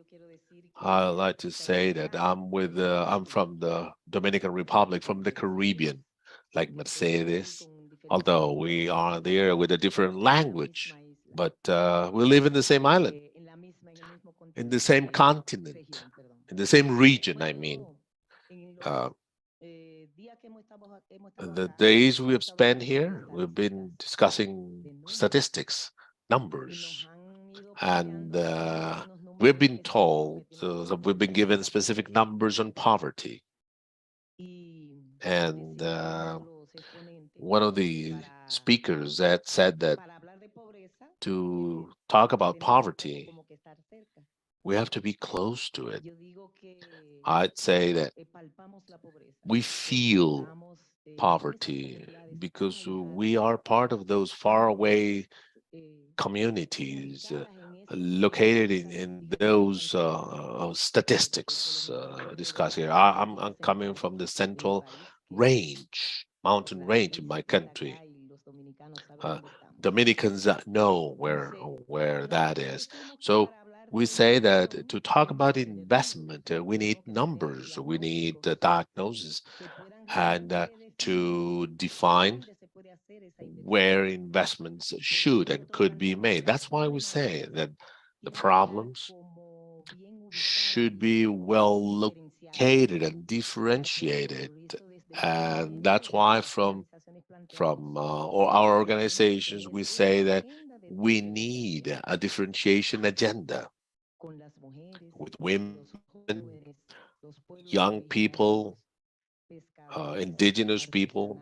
Speaker 7: I'd like to say that I'm from the Dominican Republic, from the Caribbean, like Mercedes, although we are there with a different language, but we live in the same island, in the same continent, in the same region, I mean. The days we have spent here, we've been discussing statistics, numbers, and we've been told that we've been given specific numbers on poverty. And one of the speakers that said that to talk about poverty, we have to be close to it. I'd say that we feel poverty because we are part of those faraway communities located in those statistics discussed here. I'm coming from the central range, mountain range in my country. Dominicans know where that is. So we say that to talk about investment, we need numbers, we need the diagnosis, and to define where investments should and could be made. That's why we say that the problems should be well located and differentiated. And that's why from our organizations, we say that we need a differentiation agenda with women, young people, indigenous people,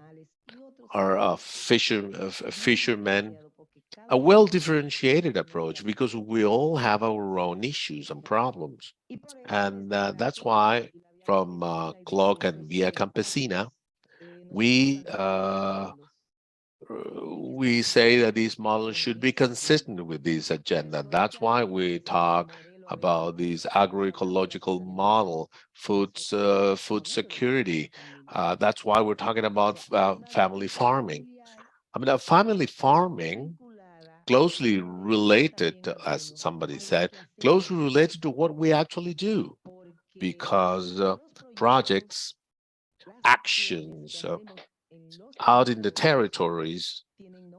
Speaker 7: our fishermen, a well-differentiated approach, because we all have our own issues and problems. And that's why from CLOC and Via Campesina, we say that these models should be consistent with this agenda. That's why we talk about this agroecological model, food security. That's why we're talking about family farming. I mean, family farming, closely related, as somebody said, closely related to what we actually do, because projects, actions out in the territories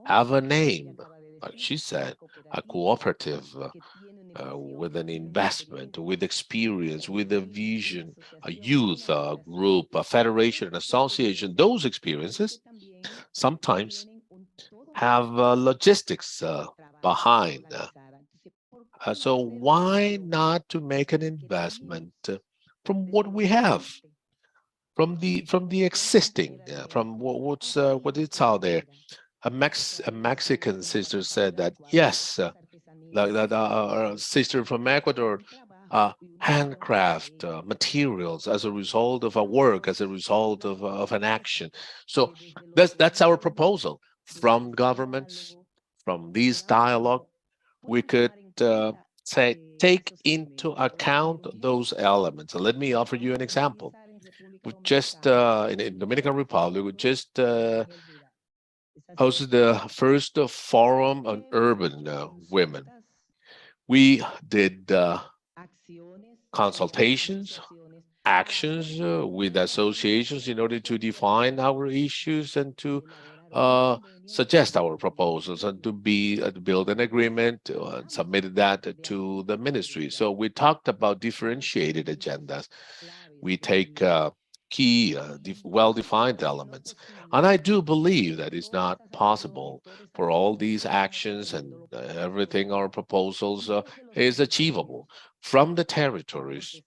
Speaker 7: have a name, like she said, a cooperative with an investment, with experience, with a vision, a youth group, a federation, an association. Those experiences sometimes have logistics behind. So why not to make an investment from what we have, from the existing, from what is out there? A Mexican sister said that yes, that our sister from Ecuador, handcraft materials as a result of a work, as a result of an action. So that's our proposal from governments, from this dialogue. We could say take into account those elements. So let me offer you an example. we just in Dominican Republic, we just hosted the first forum on urban women. We did consultations, actions with associations in order to define our issues and to suggest our proposals and to build an agreement and submitted that to the ministry. So we talked about differentiated agendas. We take key, well-defined elements. And I do believe that it's not possible for all these actions and everything, our proposals is achievable. From the territories,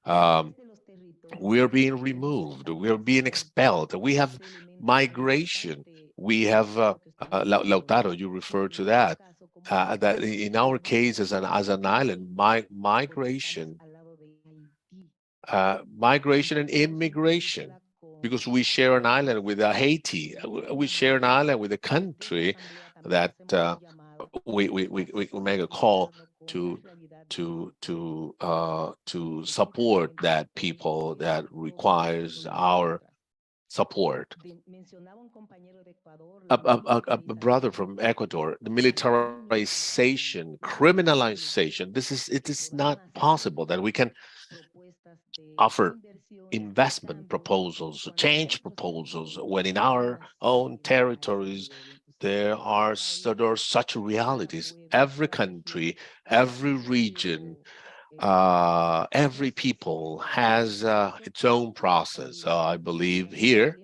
Speaker 7: we are being removed, we are being expelled, we have migration, we have, Lautaro, you referred to that, that in our case as an island, migration and immigration, because we share an island with Haiti, we share an island with a country that we make a call to support that people that requires our support. A brother from Ecuador, the militarization, criminalization, it is not possible that we can offer investment proposals, change proposals, when in our own territories there are such realities. Every country, every region, every people has its own process. I believe here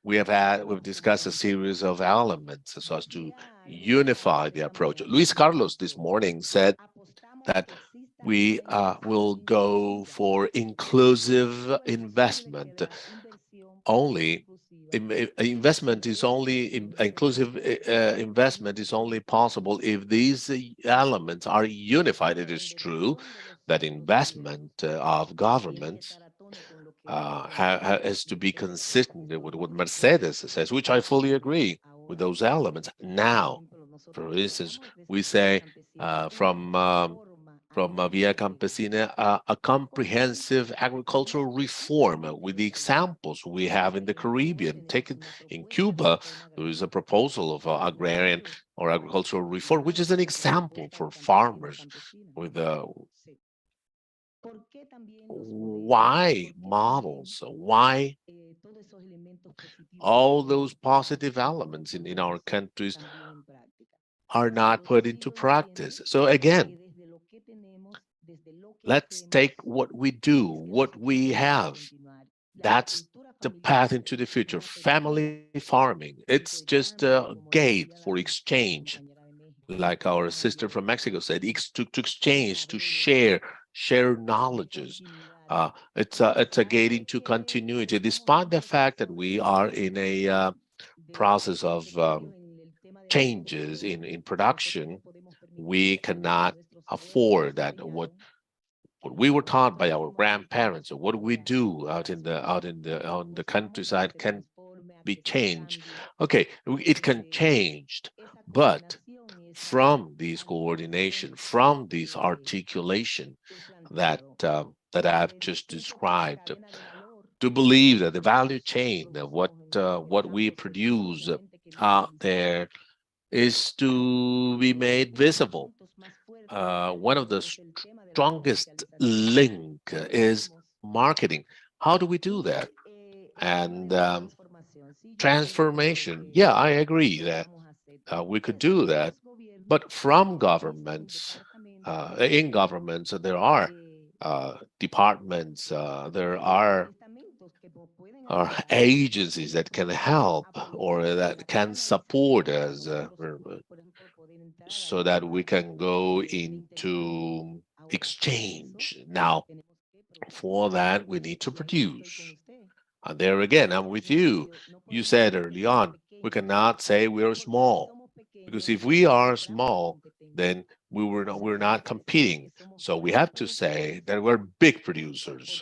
Speaker 7: we've discussed a series of elements so as to unify the approach. Luis Carlos this morning said that we will go for inclusive investment. Only investment is only inclusive investment is only possible if these elements are unified. It is true that investment of governments has to be consistent with what Mercedes says, which I fully agree with those elements. Now, for instance, we say from Via Campesina, a comprehensive agricultural reform with the examples we have in the Caribbean. Taken in Cuba, there is a proposal of agrarian or agricultural reform, which is an example for farmers with why models, why all those positive elements in our countries are not put into practice. So again, let's take what we do, what we have. That's the path into the future. Family farming, it's just a gate for exchange. Like our sister from Mexico said, to exchange, to share knowledges. It's a gate into continuity, despite the fact that we are in a process of changes in production. We cannot afford that. What we were taught by our grandparents, or what we do out on the countryside, can be changed. Okay, it can change, but from this coordination, from this articulation that I've just described, to believe that the value chain of what we produce out there is to be made visible. One of the strongest link is marketing. How do we do that? And transformation. Yeah, I agree that we could do that, but from governments, in governments, there are departments, there are agencies that can help or that can support us so that we can go into exchange. Now, for that, we need to produce. And there again, I'm with you. You said early on, we cannot say we're small, because if we are small, then we're not competing. So we have to say that we're big producers.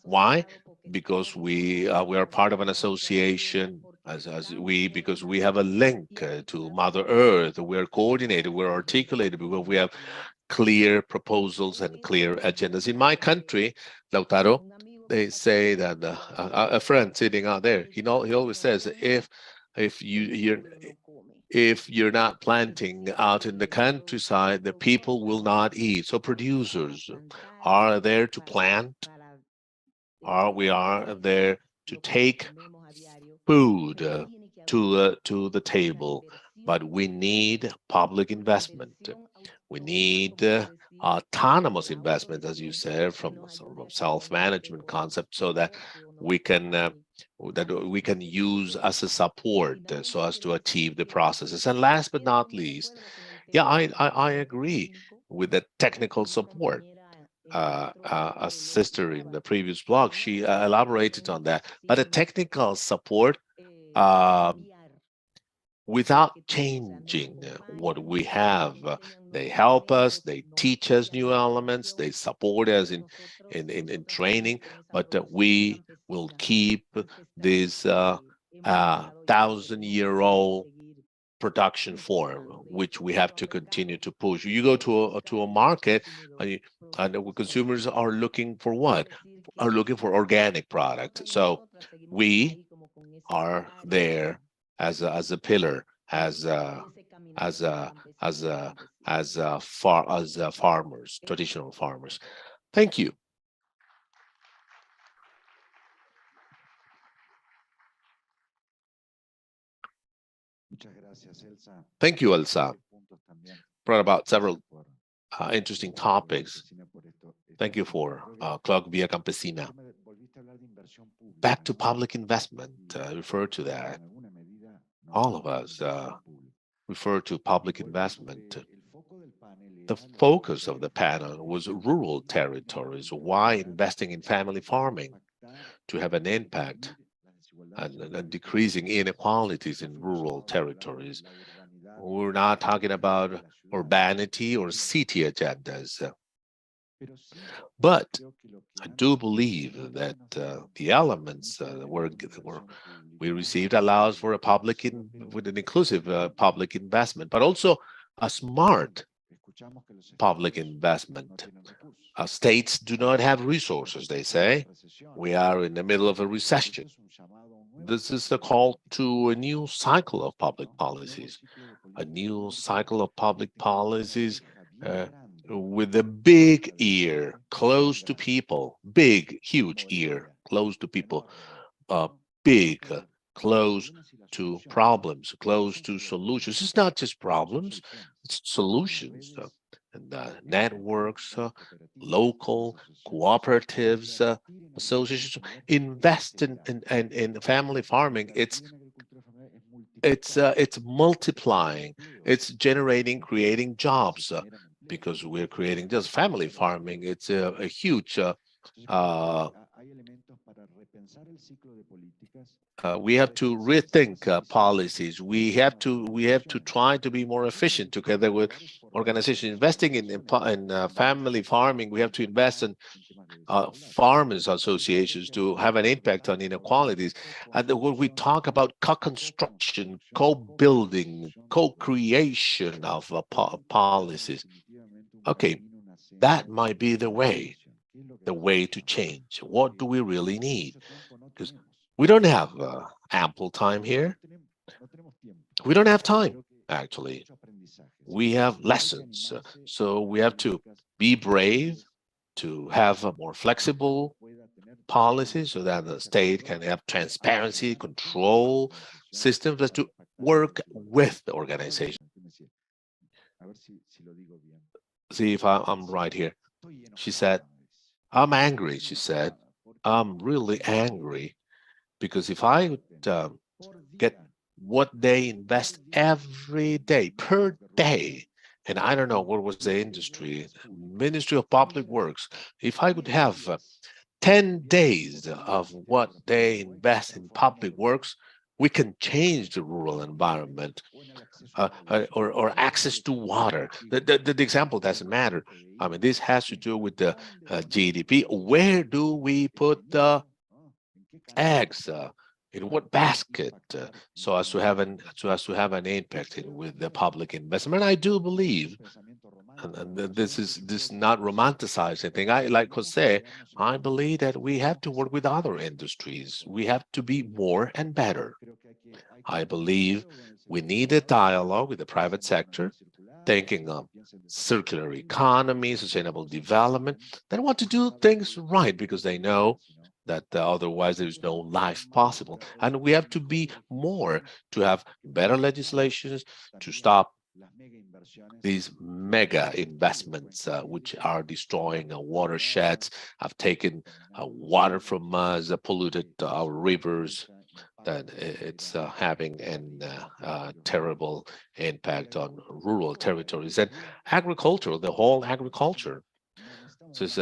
Speaker 7: Why? Because we are part of an association, because we have a link to Mother Earth. We're coordinated, we're articulated, because we have clear proposals and clear agendas. In my country, Lautaro, they say that a friend sitting out there, he always says, if you're not planting out in the countryside, the people will not eat. So producers are there to plant, we are there to take food to the table, but we need public investment. We need autonomous investment, as you said, from self-management concept, so that we can use as a support so as to achieve the processes. And last but not least, yeah, I agree with the technical support. A sister in the previous blog, she elaborated on that. But a technical support without changing what we have. They help us, they teach us new elements, they support us in training, but we will keep this 1,000-year-old production form, which we have to continue to push. You go to a market, and consumers are looking for what? Are looking for organic product. So we are there as a pillar, as farmers, traditional farmers. Thank you. Thank you, Elsa. Brought about several interesting topics. Thank you for Club Via Campesina. Back to public investment, refer to that. All of us refer to public investment. The focus of the panel was rural territories. Why investing in family farming? To have an impact and decreasing inequalities in rural territories. We're not talking about urbanity or city agendas. But I do believe that the elements we received allows for a with an inclusive public investment, but also a smart public investment. States do not have resources, they say. We are in the middle of a recession. This is a call to a new cycle of public policies, a new cycle of public policies with a big ear close to people, big, huge ear close to people, big, close to problems, close to solutions. It's not just problems, it's solutions. And networks, local cooperatives, associations invest in family farming. It's multiplying, it's creating jobs, because we're creating just family farming. It's a huge we have to rethink policies. We have to try to be more efficient together with organizations. Investing in family farming, we have to invest in farmers associations to have an impact on inequalities. And when we talk about co-construction, co-building, co-creation of policies, okay, that might be the way to change. What do we really need? Because we don't have ample time here. We don't have time, actually. We have lessons. So we have to be brave, to have a more flexible policy so that the state can have transparency, control systems, but to work with the organization. See if I'm right here. She said, I'm angry, she said. I'm really angry because if I would get what they invest every day, per day, and I don't know what was the industry, Ministry of Public Works, if I could have 10 days of what they invest in public works, we can change the rural environment or access to water. The example doesn't matter. I mean, this has to do with the GDP. Where do we put the eggs? in what basket, so as to have an impact with the public investment. I do believe, and this is not romanticizing thing. I, like Jose, I believe that we have to work with other industries. We have to be more and better. I believe we need a dialogue with the private sector, thinking of circular economy, sustainable development. They want to do things right because they know that otherwise there's no life possible. And we have to be more, to have better legislations, to stop these mega investments which are destroying watersheds, have taken water from us, polluted our rivers, that it's having a terrible impact on rural territories and agriculture, the whole agriculture. So it's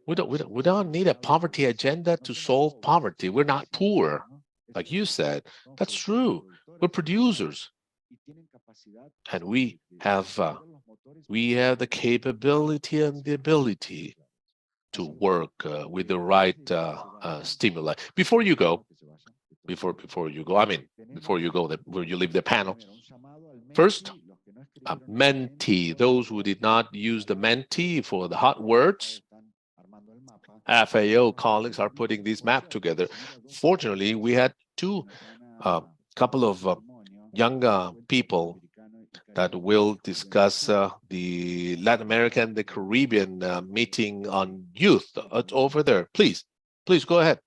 Speaker 7: we don't need a poverty agenda to solve poverty. We're not poor, like you said. That's true. We're producers, and we have the capability and the ability to work with the right stimuli. Before you go, I mean, before you go, where you leave the panel, first, a Menti. Those who did not use the Menti for the hot words, FAO colleagues are putting this map together. Fortunately, we had couple of young people that will discuss the Latin American and the Caribbean meeting on youth. Over there. Please go ahead.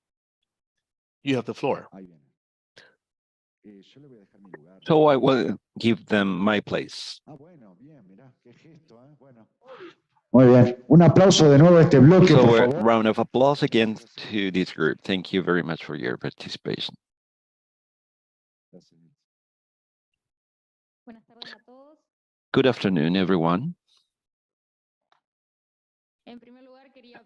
Speaker 7: You have the floor.
Speaker 26: So I will give them my place.
Speaker 5: Muy bien. Un aplauso de nuevo a este bloque,
Speaker 26: So
Speaker 5: por
Speaker 26: a
Speaker 5: favor.
Speaker 26: round of applause again to this group. Thank you very much for your participation. Good afternoon, everyone.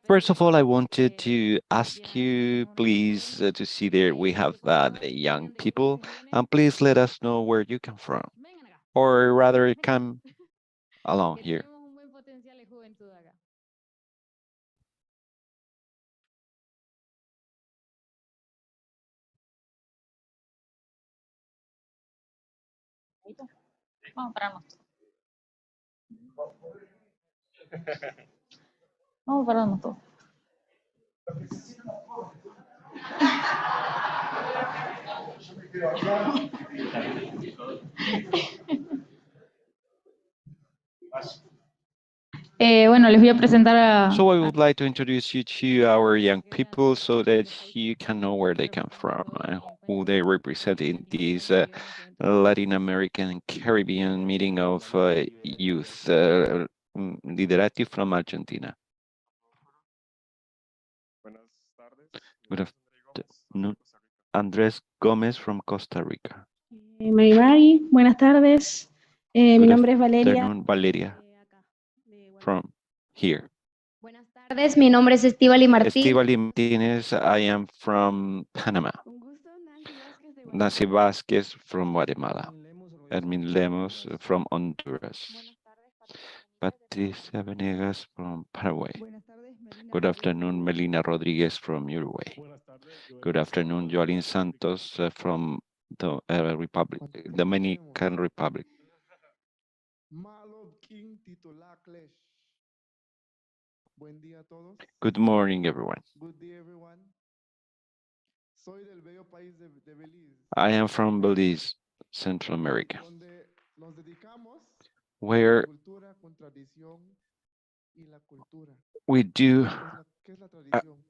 Speaker 26: First of all, I wanted to ask you, please, to see there we have the young people, and please let us know where you come from, or rather come along here.
Speaker 11: Vamos a pararnos. Vamos a pararnos todos. Bueno, les voy a presentar a...
Speaker 26: So I would like to introduce you to our young people so that you can know where they come from and who they represent in this Latin American and Caribbean meeting of youth, Liderati from Argentina. Good afternoon. Andrés Gómez from Costa Rica.
Speaker 16: Mari, buenas tardes. Mi nombre es Valeria.
Speaker 26: Valeria from here.
Speaker 18: Buenas tardes, mi nombre es Estíbali Martínez.
Speaker 26: Estíbali Martínez, I am from Panama. Nancy Vázquez from Guatemala. Hermin Lemos from Honduras. Patricia Venegas from Paraguay. Good afternoon, Melina Rodriguez from Uruguay. Good afternoon, Joalín Santos from the Dominican Republic. Good morning, everyone. I am from Belize, Central America, where we do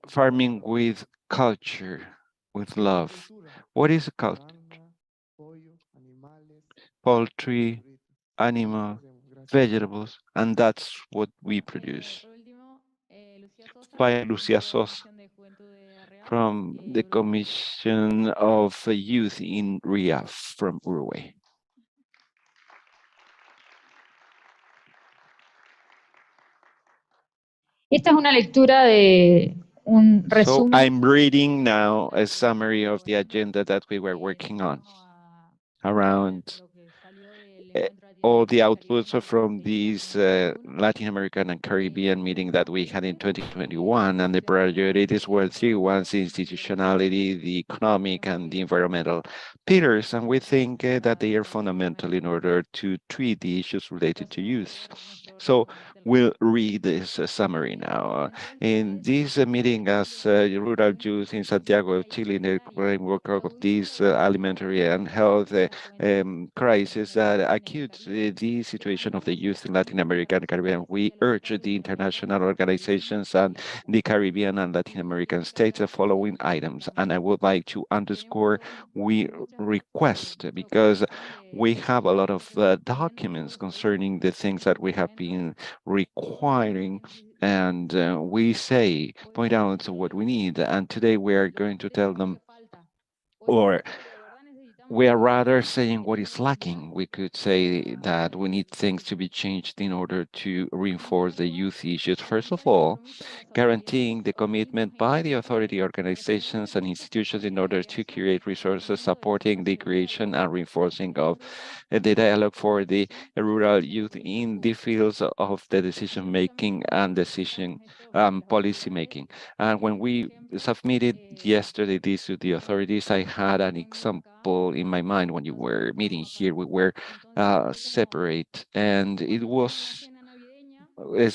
Speaker 26: farming with culture, with love. What is a culture? Poultry, animal, vegetables, and that's what we produce. By Lucia Sosa from the Commission of Youth in RIAF from Uruguay.
Speaker 11: Esta es una lectura de un
Speaker 26: So
Speaker 11: resumen.
Speaker 26: I'm reading now a summary of the agenda that we were working on around eh, all the outputs from these Latin American and Caribbean meeting that we had in 2021, and the priorities were three ones: institutionality, the economic, and the environmental pillars. And we think that they are fundamental in order to treat the issues related to youth. So we'll read this summary now. In this meeting, as rural youth in Santiago of Chile, in the framework of this alimentary and health crisis that acute the situation of the youth in Latin America and Caribbean, we urge the international organizations and the Caribbean and Latin American states the following items. And I would like to underscore, we request, because we have a lot of documents concerning the things that we have been requiring, and we say, point out what we need, and today we are going to tell them, or we are rather saying what is lacking. We could say that we need things to be changed in order to reinforce the youth issues. First of all, guaranteeing the commitment by the authority organizations and institutions in order to create resources supporting the creation and reinforcing of the dialogue for the rural youth in the fields of the decision making and decision policy making. And when we submitted yesterday this to the authorities, I had an example in my mind. When you were meeting here, we were separate, and it's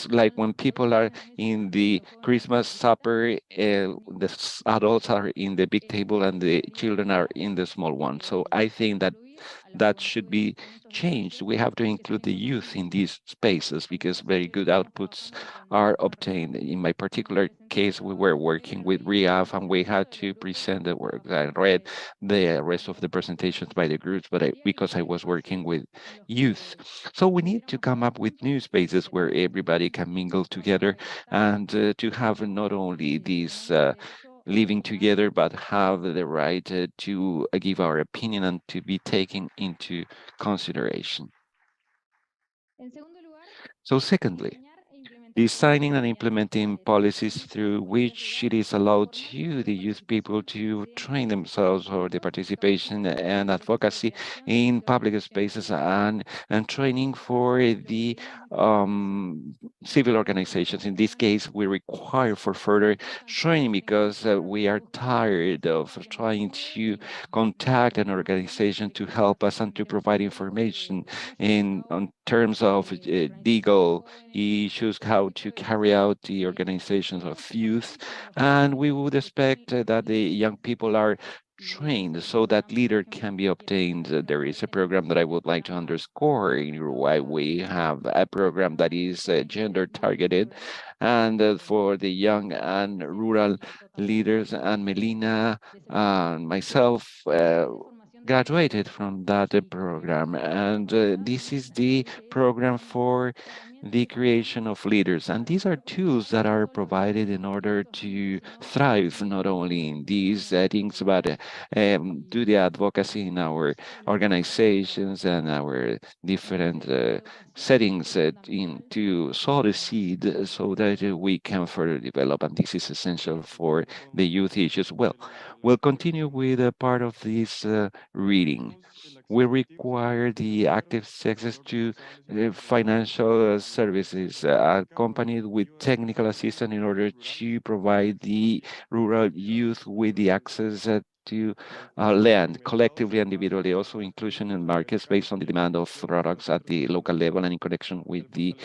Speaker 26: like when people are in the Christmas supper, the adults are in the big table and the children are in the small one. So I think that that should be changed. We have to include the youth in these spaces because very good outputs are obtained. In my particular case, we were working with RIAF and we had to present the work. I read the rest of the presentations by the groups, but because I was working with youth. So we need to come up with new spaces where everybody can mingle together and to have not only these living together, but have the right to give our opinion and to be taken into consideration. So secondly, designing and implementing policies through which it is allowed to the youth people to train themselves or the participation and advocacy in public spaces and training for the civil organizations. In this case, we require for further training because we are tired of trying to contact an organization to help us and to provide information on terms of legal issues, how to carry out the organizations of youth. And we would expect that the young people are trained so that leader can be obtained. There is a program that I would like to underscore in Uruguay. We have a program that is gender targeted and for the young and rural leaders, and Melina and myself graduated from that program, and this is the program for the creation of leaders. And these are tools that are provided in order to thrive not only in these settings, but do the advocacy in our organizations and our different settings to sow the seed so that we can further develop. And this is essential for the youth issues. Well, we'll continue with a part of this reading. We require the active access to financial services accompanied with technical assistance in order to provide the rural youth with the access to land collectively and individually, also inclusion in markets based on the demand of products at the local level and in connection with the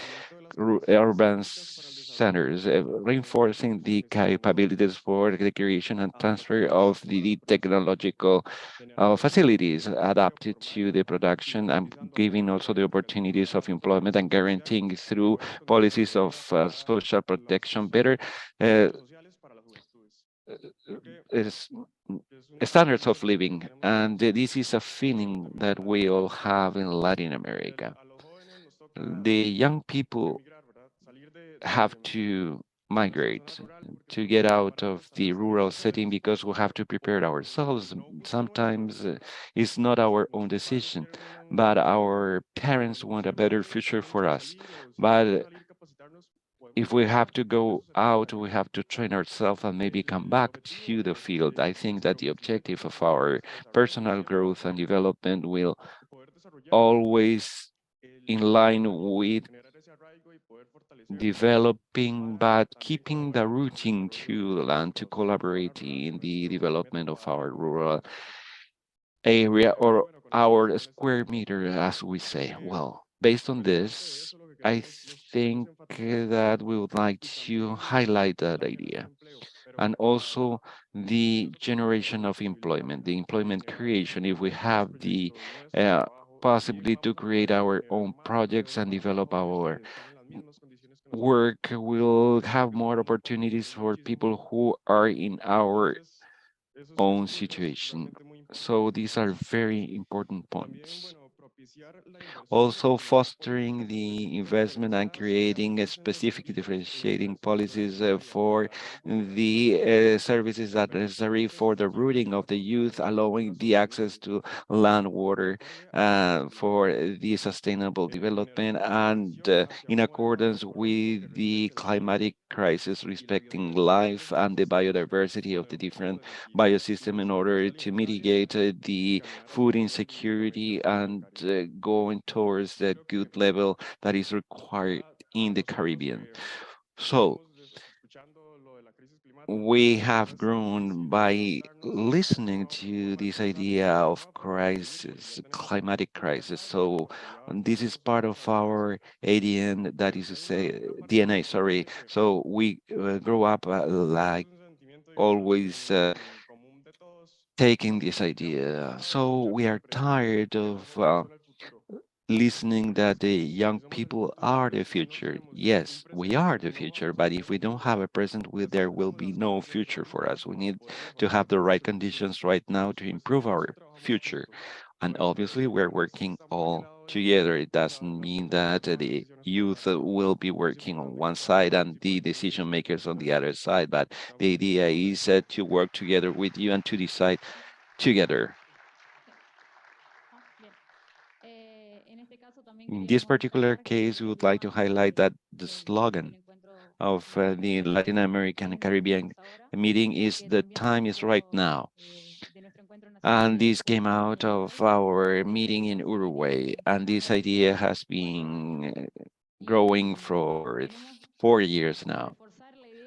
Speaker 26: urban centers, reinforcing the capabilities for the creation and transfer of the technological facilities adapted to the production, and giving also the opportunities of employment and guaranteeing through policies of social protection better is standards of living. And this is a feeling that we all have in Latin America. The young people have to migrate to get out of the rural setting because we have to prepare ourselves. Sometimes it's not our own decision, but our parents want a better future for us. But if we have to go out, we have to train ourselves and maybe come back to the field. I think that the objective of our personal growth and development will always in line with developing, but keeping the rooting to the land to collaborate in the development of our rural area or our square meter, as we say. Well, based on this, I think that we would like to highlight that idea. And also the generation of employment, the employment creation, if we have the possibility to create our own projects and develop our work, we'll have more opportunities for people who are in our own situation. So these are very important points. Also fostering the investment and creating a specific differentiating policies for the services that are necessary for the rooting of the youth, allowing the access to land, water for the sustainable development and in accordance with the climatic crisis, respecting life and the biodiversity of the different biosystem in order to mitigate the food insecurity and going towards the good level that is required in the Caribbean. So we have grown by listening to this idea of crisis, climatic crisis. So this is part of our ADN, that is to say, DNA, sorry. So we grow up like always taking this idea. So we are tired of listening that the young people are the future. Yes, we are the future, but if we don't have a present, there will be no future for us. We need to have the right conditions right now to improve our future. And obviously, we're working all together. It doesn't mean that the youth will be working on one side and the decision makers on the other side, but the idea is to work together with you and to decide together. In this particular case, we would like to highlight that the slogan of the Latin American and Caribbean meeting is "the time is right now." And this came out of our meeting in Uruguay, and this idea has been growing for 4 years now.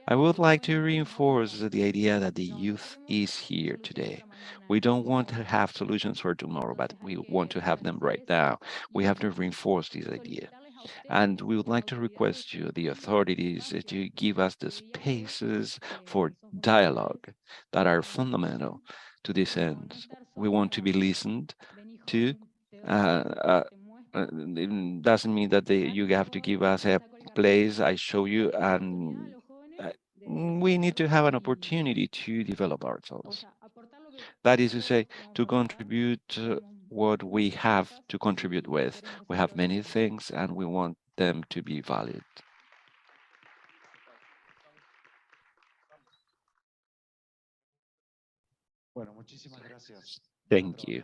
Speaker 26: I would like to reinforce the idea that the youth is here today. We don't want to have solutions for tomorrow, but we want to have them right now. We have to reinforce this idea. And we would like to request you, the authorities, to give us the spaces for dialogue that are fundamental to this end. We want to be listened to. It doesn't mean that you have to give us a place, I show you, and we need to have an opportunity to develop ourselves. That is to say, to contribute what we have to contribute with. We have many things and we want them to be valued. Thank you.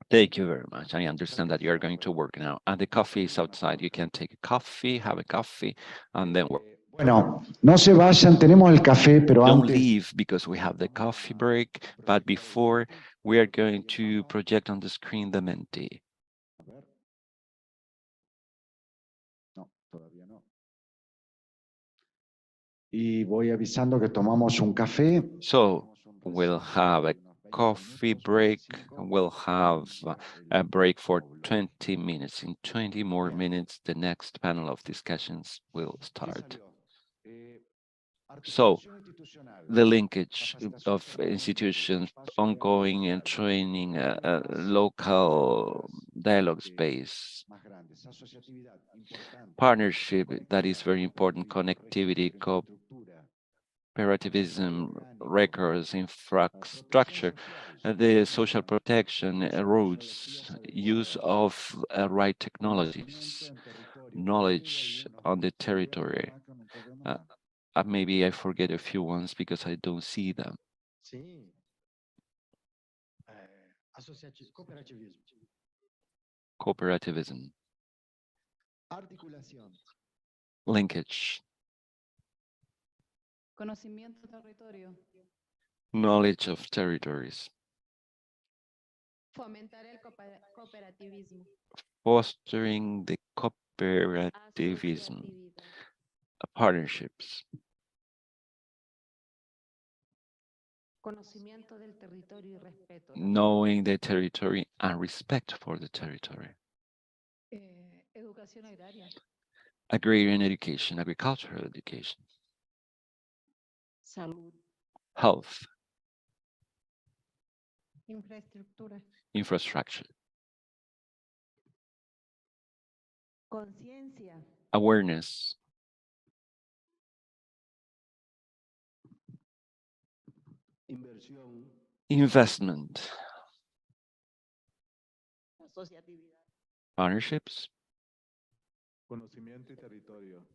Speaker 26: Thank you very much. I understand that you are going to work now. And the coffee is outside. You can take a coffee, have a coffee, and then work.
Speaker 5: Bueno, no se vayan, tenemos el café, pero
Speaker 26: Don't
Speaker 5: antes...
Speaker 26: leave because we have the coffee break, but before we are going to project on the screen the mentee.
Speaker 5: No, todavía no. Y voy avisando que tomamos un café.
Speaker 26: So we'll have a coffee break. We'll have a break for 20 minutes. In 20 more minutes, the next panel of discussions will start. So the linkage of institutions, ongoing and training, local dialogue space, partnership, that is very important, connectivity, cooperativism, records, infrastructure, the social protection, roads, use of right technologies, knowledge on the territory. Maybe I forget a few ones because I don't see them. Cooperativism. Linkage. Knowledge of territories. Fostering the cooperativism, partnerships. Knowing the territory and respect for the territory. Agrarian education, agricultural education. Health. Infrastructure. Awareness. Investment. Partnerships.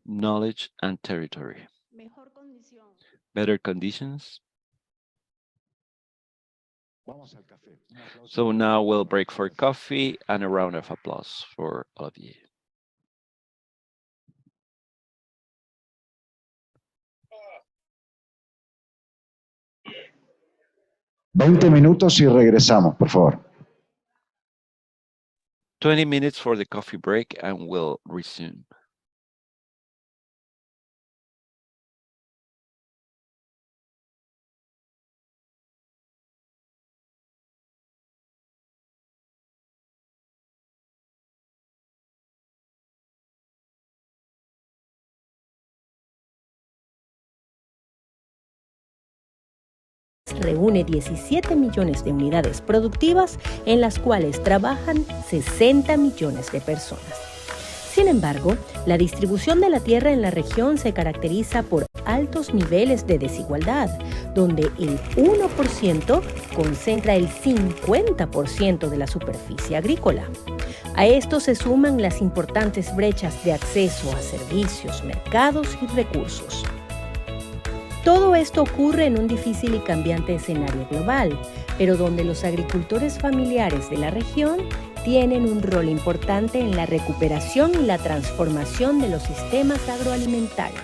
Speaker 26: Knowledge and territory. Better conditions. So now we'll break for coffee and a round of applause for all of you.
Speaker 5: $20 minutos y regresamos, por favor.
Speaker 26: 20 minutes for the coffee break and we'll resume.
Speaker 23: Reúne 17 millones de unidades productivas en las cuales trabajan 60 millones de personas. Sin embargo, la distribución de la tierra en la región se caracteriza por altos niveles de desigualdad, donde el 1% concentra el 50% de la superficie agrícola. A esto se suman las importantes brechas de acceso a servicios, mercados y recursos. Todo esto ocurre en un difícil y cambiante escenario global, pero donde los agricultores familiares de la región tienen un rol importante en la recuperación y la transformación de los sistemas agroalimentarios.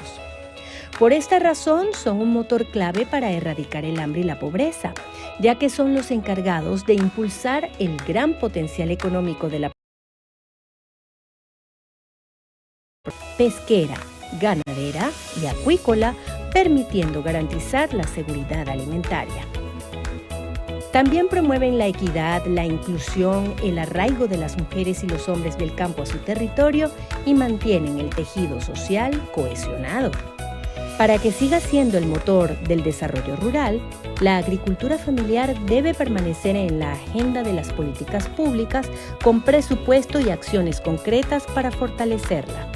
Speaker 23: Por esta razón, son un motor clave para erradicar el hambre y la pobreza, ya que son los encargados de impulsar el gran potencial económico de la pesquera, ganadera y acuícola, permitiendo garantizar la seguridad alimentaria. También promueven la equidad, la inclusión, el arraigo de las mujeres y los hombres del campo a su territorio y mantienen el tejido social cohesionado. Para que siga siendo el motor del desarrollo rural, la agricultura familiar debe permanecer en la agenda de las políticas públicas con presupuesto y acciones concretas para fortalecerla.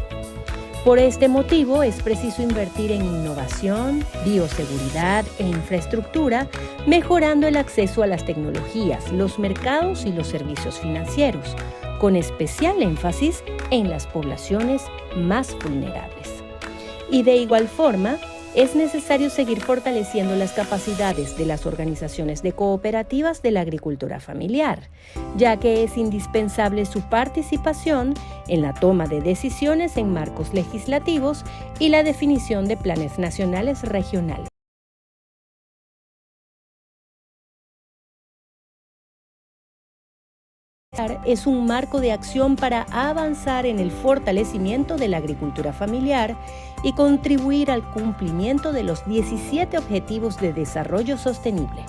Speaker 23: Por este motivo, es preciso invertir en innovación, bioseguridad e infraestructura, mejorando el acceso a las tecnologías, los mercados y los servicios financieros, con especial énfasis en las poblaciones más vulnerables. Y de igual forma, es necesario seguir fortaleciendo las capacidades de las organizaciones de cooperativas de la agricultura familiar, ya que es indispensable su participación en la toma de decisiones en marcos legislativos y la definición de planes nacionales regionales. Es un marco de acción para avanzar en el fortalecimiento de la agricultura familiar y contribuir al cumplimiento de los 17 Objetivos de Desarrollo Sostenible.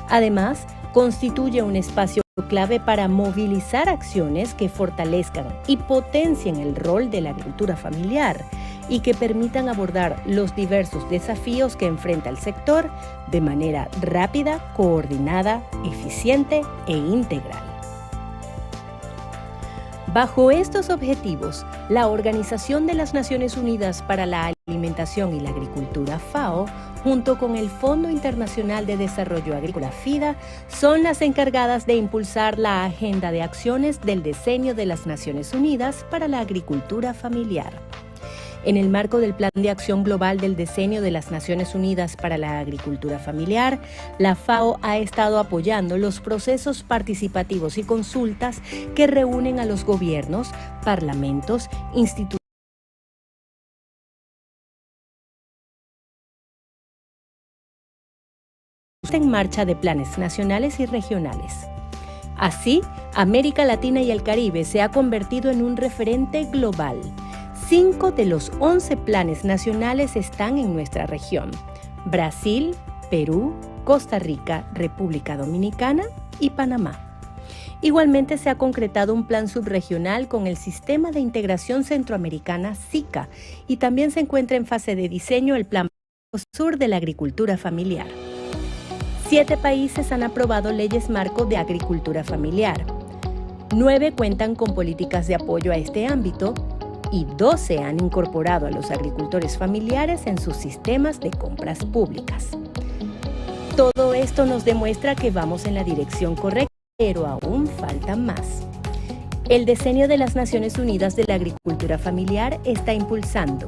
Speaker 23: Además, constituye un espacio clave para movilizar acciones que fortalezcan y potencien el rol de la agricultura familiar y que permitan abordar los diversos desafíos que enfrenta el sector de manera rápida, coordinada, eficiente e integral. Bajo estos objetivos, la Organización de las Naciones Unidas para la Alimentación y la Agricultura, FAO, junto con el Fondo Internacional de Desarrollo Agrícola, FIDA, son las encargadas de impulsar la agenda de acciones del Diseño de las Naciones Unidas para la Agricultura Familiar. En el marco del Plan de Acción Global del Diseño de las Naciones Unidas para la Agricultura Familiar, la FAO ha estado apoyando los procesos participativos y consultas que reúnen a los gobiernos, parlamentos, instituciones en marcha de planes nacionales y regionales. Así, América Latina y el Caribe se ha convertido en un referente global. 5 de los 11 planes nacionales están en nuestra región: Brasil, Perú, Costa Rica, República Dominicana y Panamá. Igualmente se ha concretado un plan subregional con el Sistema de Integración Centroamericana SICA y también se encuentra en fase de diseño el Plan Sur de la Agricultura Familiar. 7 países han aprobado leyes marco de agricultura familiar. 9 cuentan con políticas de apoyo a este ámbito y 12 han incorporado a los agricultores familiares en sus sistemas de compras públicas. Todo esto nos demuestra que vamos en la dirección correcta, pero aún falta más. El Decenio de las Naciones Unidas de la Agricultura Familiar está impulsando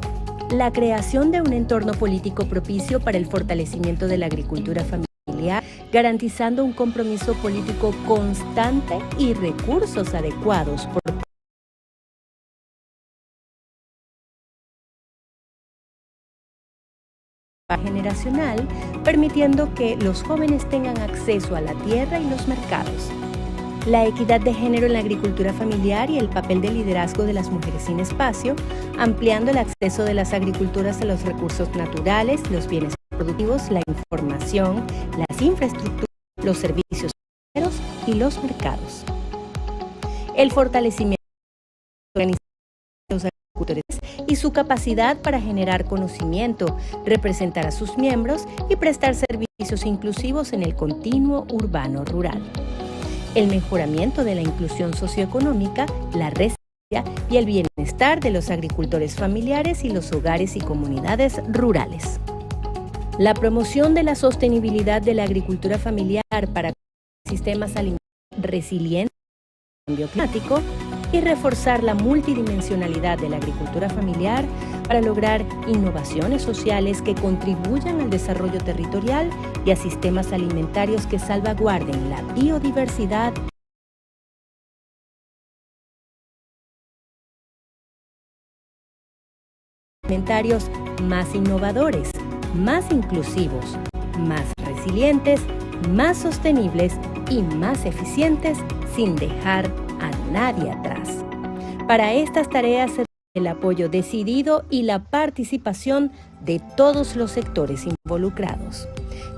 Speaker 23: la creación de un entorno político propicio para el fortalecimiento de la agricultura familiar, garantizando un compromiso político constante y recursos adecuados por generacional, permitiendo que los jóvenes tengan acceso a la tierra y los mercados. La equidad de género en la agricultura familiar y el papel de liderazgo de las mujeres sin espacio, ampliando el acceso de las agriculturas a los recursos naturales, los bienes productivos, la información, las infraestructuras, los servicios financieros y los mercados. El fortalecimiento de los agricultores y su capacidad para generar conocimiento, representar a sus miembros y prestar servicios inclusivos en el continuo urbano rural. El mejoramiento de la inclusión socioeconómica, la resiliencia y el bienestar de los agricultores familiares y los hogares y comunidades rurales. La promoción de la sostenibilidad de la agricultura familiar para sistemas alimentarios resilientes al cambio climático y reforzar la multidimensionalidad de la agricultura familiar para lograr innovaciones sociales que contribuyan al desarrollo territorial y a sistemas alimentarios que salvaguarden la biodiversidad alimentarios más innovadores, más inclusivos, más resilientes, más sostenibles y más eficientes sin dejar a nadie atrás. Para estas tareas se requiere el apoyo decidido y la participación de todos los sectores involucrados.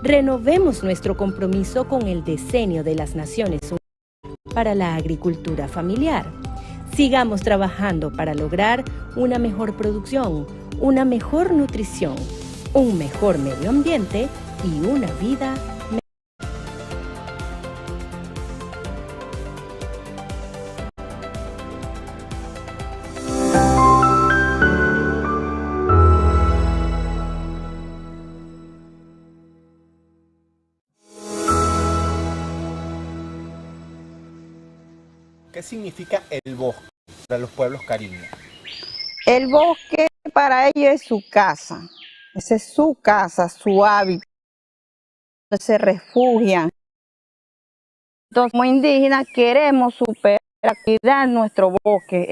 Speaker 23: Renovemos nuestro compromiso con el Decenio de las Naciones Unidas para la agricultura familiar. Sigamos trabajando para lograr una mejor producción, una mejor nutrición, un mejor medio ambiente y una vida mejor.
Speaker 1: ¿Qué significa el bosque para los pueblos caribeños?
Speaker 2: El bosque para ellos es su casa. Esa es su casa, su hábitat, donde se refugian. Entonces, como indígenas, queremos superar, cuidar nuestro bosque.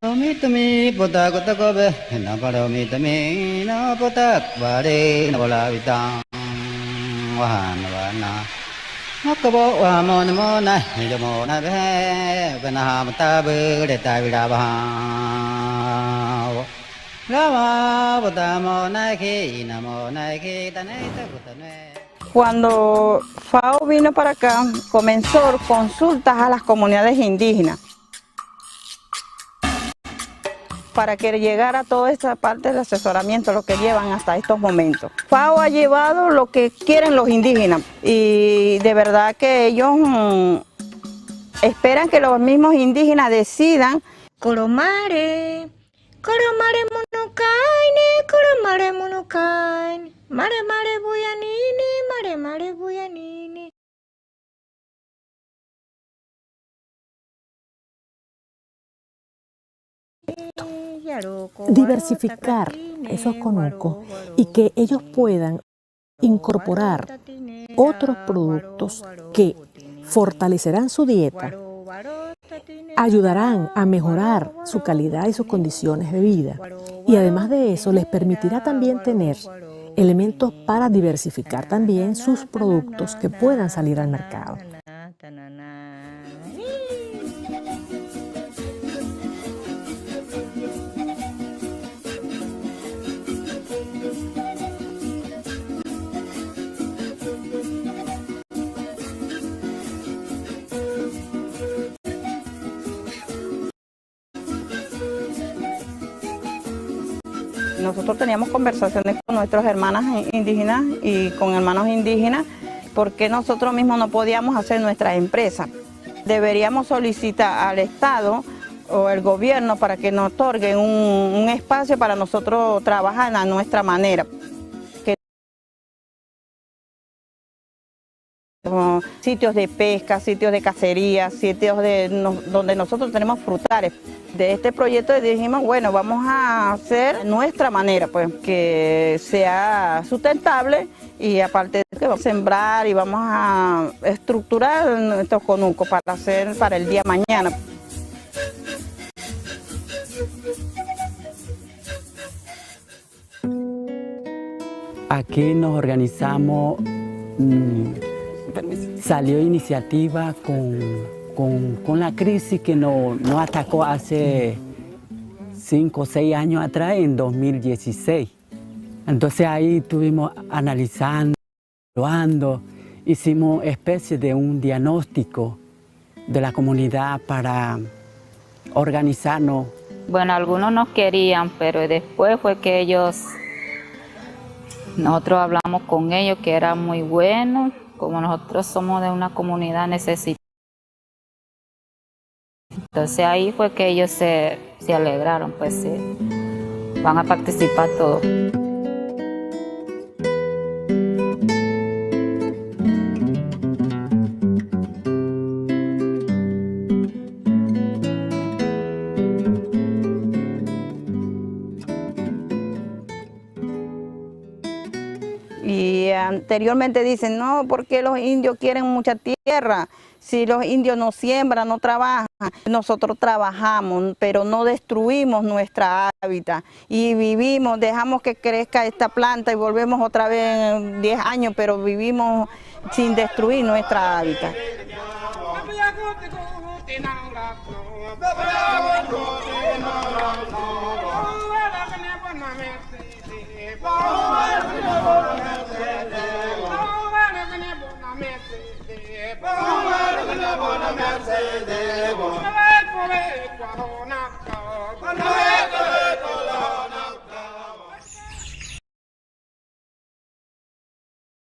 Speaker 3: Paromitami pota kota kobe na paromitami na pota bare na bola vitang wahana wana nakabo wa mo na hijomo na be bana mata be de ta vira ba lava pota mo na ki na mo na ki tanai ta kutane.
Speaker 2: Cuando FAO vino para acá, comenzó consultas a las comunidades indígenas para que llegara toda esta parte del asesoramiento, lo que llevan hasta estos momentos. FAO ha llevado lo que quieren los indígenas y de verdad que ellos esperan que los mismos indígenas decidan.
Speaker 12: Coromare, coromare Monokaine, kuramare monokaine, mare mare buyanini, mare mare buyanini.
Speaker 15: Diversificar esos conucos y que ellos puedan incorporar otros productos que fortalecerán su dieta, ayudarán a mejorar su calidad y sus condiciones de vida. Y además de eso, les permitirá también tener elementos para diversificar también sus productos que puedan salir al mercado.
Speaker 2: Nosotros teníamos conversaciones con nuestras hermanas indígenas y con hermanos indígenas porque nosotros mismos no podíamos hacer nuestra empresa. Deberíamos solicitar al Estado o el gobierno para que nos otorguen un espacio para nosotros trabajar a nuestra manera. Sitios de pesca, sitios de cacería, sitios donde nosotros tenemos frutales. De este proyecto dijimos, bueno, vamos a hacer nuestra manera, pues que sea sustentable y aparte de que vamos a sembrar y vamos a estructurar nuestros conucos para hacer para el día mañana.
Speaker 19: Aquí nos organizamos. Salió iniciativa con la crisis que nos atacó hace 5 o 6 años atrás, en 2016. Entonces ahí estuvimos analizando, evaluando, hicimos especie de un diagnóstico de la comunidad para organizarnos.
Speaker 11: Bueno, algunos nos querían, pero después fue que nosotros hablamos con ellos que era muy bueno. Como nosotros somos de una comunidad necesitada. Entonces ahí fue que ellos se alegraron, pues van a participar todos.
Speaker 2: Y anteriormente dicen, no, porque los indios quieren mucha tierra, si los indios no siembran, no trabajan. Nosotros trabajamos, pero no destruimos nuestra hábitat y vivimos, dejamos que crezca esta planta y volvemos otra vez en 10 años, pero vivimos sin destruir nuestra hábitat.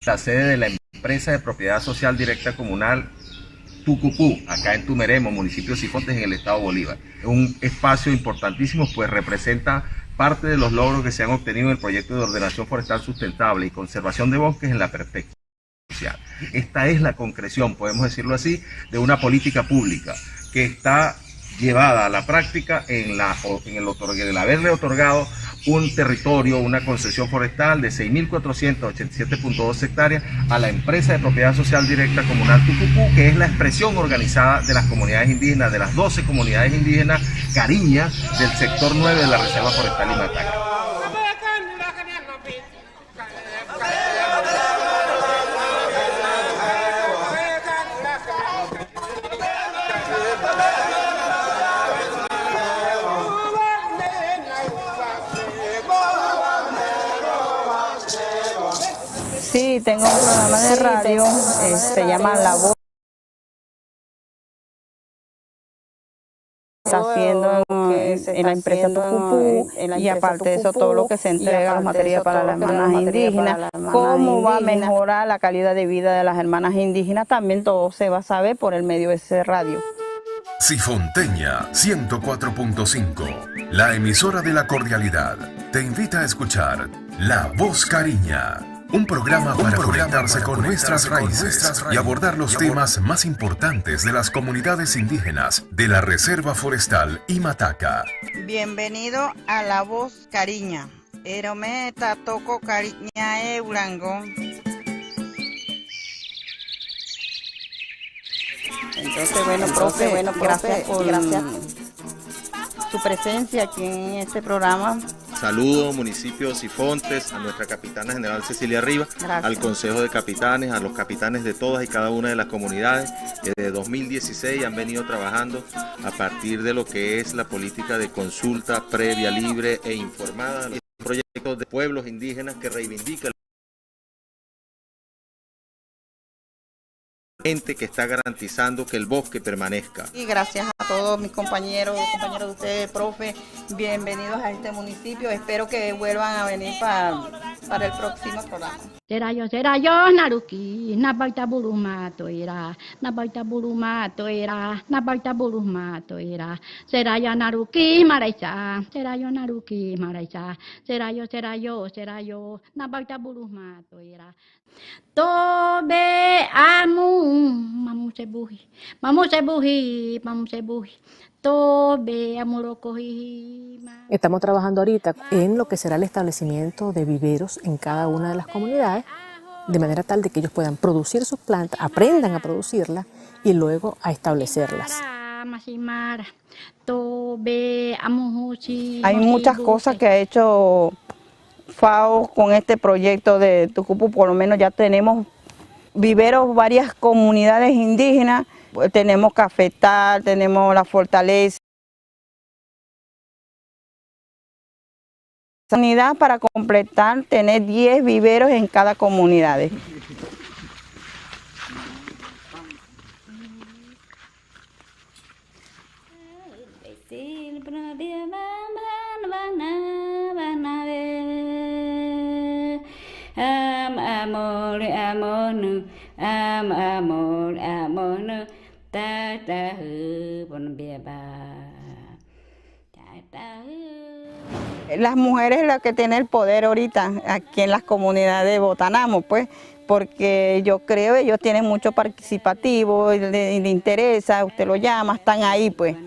Speaker 20: La sede de la empresa de propiedad social directa comunal Tucupú, acá en Tumeremo, municipio de Cifontes, en el estado Bolívar. Es un espacio importantísimo, pues representa parte de los logros que se han obtenido en el proyecto de ordenación forestal sustentable y conservación de bosques en la perspectiva social. Esta es la concreción, podemos decirlo así, de una política pública que está llevada a la práctica en el haberle otorgado un territorio, una concesión forestal de 6.487.2 hectáreas a la empresa de propiedad social directa comunal Tucupú, que es la expresión organizada de las comunidades indígenas, de las 12 comunidades indígenas cariñas del sector 9 de la Reserva Forestal Imataca.
Speaker 2: Sí, tengo un programa de radio, se llama La Voz. Está haciendo en la empresa Tucupú y aparte de eso todo lo que se entrega, los materiales para las hermanas indígenas, cómo va a mejorar la calidad de vida de las hermanas indígenas, también todo se va a saber por el medio de ese radio.
Speaker 4: Sifonteña 104.5, la emisora de la cordialidad, te invita a escuchar La Voz Cariña, un programa para conectarse con nuestras raíces y abordar los temas más importantes de las comunidades indígenas de la Reserva Forestal Imataca.
Speaker 2: Bienvenido a La Voz Cariña. Erome tatoko cariña eurango. Entonces, profe, gracias por su presencia aquí en este programa.
Speaker 20: Saludos, municipios y Fontes, a nuestra capitana general Cecilia Rivas, al Consejo de Capitanes, a los capitanes de todas y cada una de las comunidades que desde 2016 han venido trabajando a partir de lo que es la política de consulta previa, libre e informada, los proyectos de pueblos indígenas que reivindican que está garantizando que el bosque permanezca.
Speaker 2: Y gracias a todos mis compañeros de ustedes, profe, bienvenidos a este municipio. Espero que vuelvan a venir para el próximo programa.
Speaker 10: Será yo, Naruki, Nabaita Buluma Toira, Nabaita Buluma Toira, Nabaita Buluma Toira, será yo, Naruki, Maraisa, será yo, Naruki, Maraisa, será yo, Nabaita Buluma Toira. Tobe amu, mamu sebuhi, tobe amurokohi.
Speaker 15: Estamos trabajando ahorita en lo que será el establecimiento de viveros en cada una de las comunidades, de manera tal de que ellos puedan producir sus plantas, aprendan a producirlas y luego a establecerlas.
Speaker 2: Hay muchas cosas que ha hecho FAO con este proyecto de Tucupu. Por lo menos ya tenemos viveros, varias comunidades indígenas, tenemos cafetal, tenemos la fortaleza. Unidad para completar, tener 10 viveros en cada comunidad. Las mujeres son las que tienen el poder ahorita aquí en las comunidades de Botanamo, pues, porque yo creo que ellos tienen mucho participativo, le interesa, usted lo llama, están ahí, pues.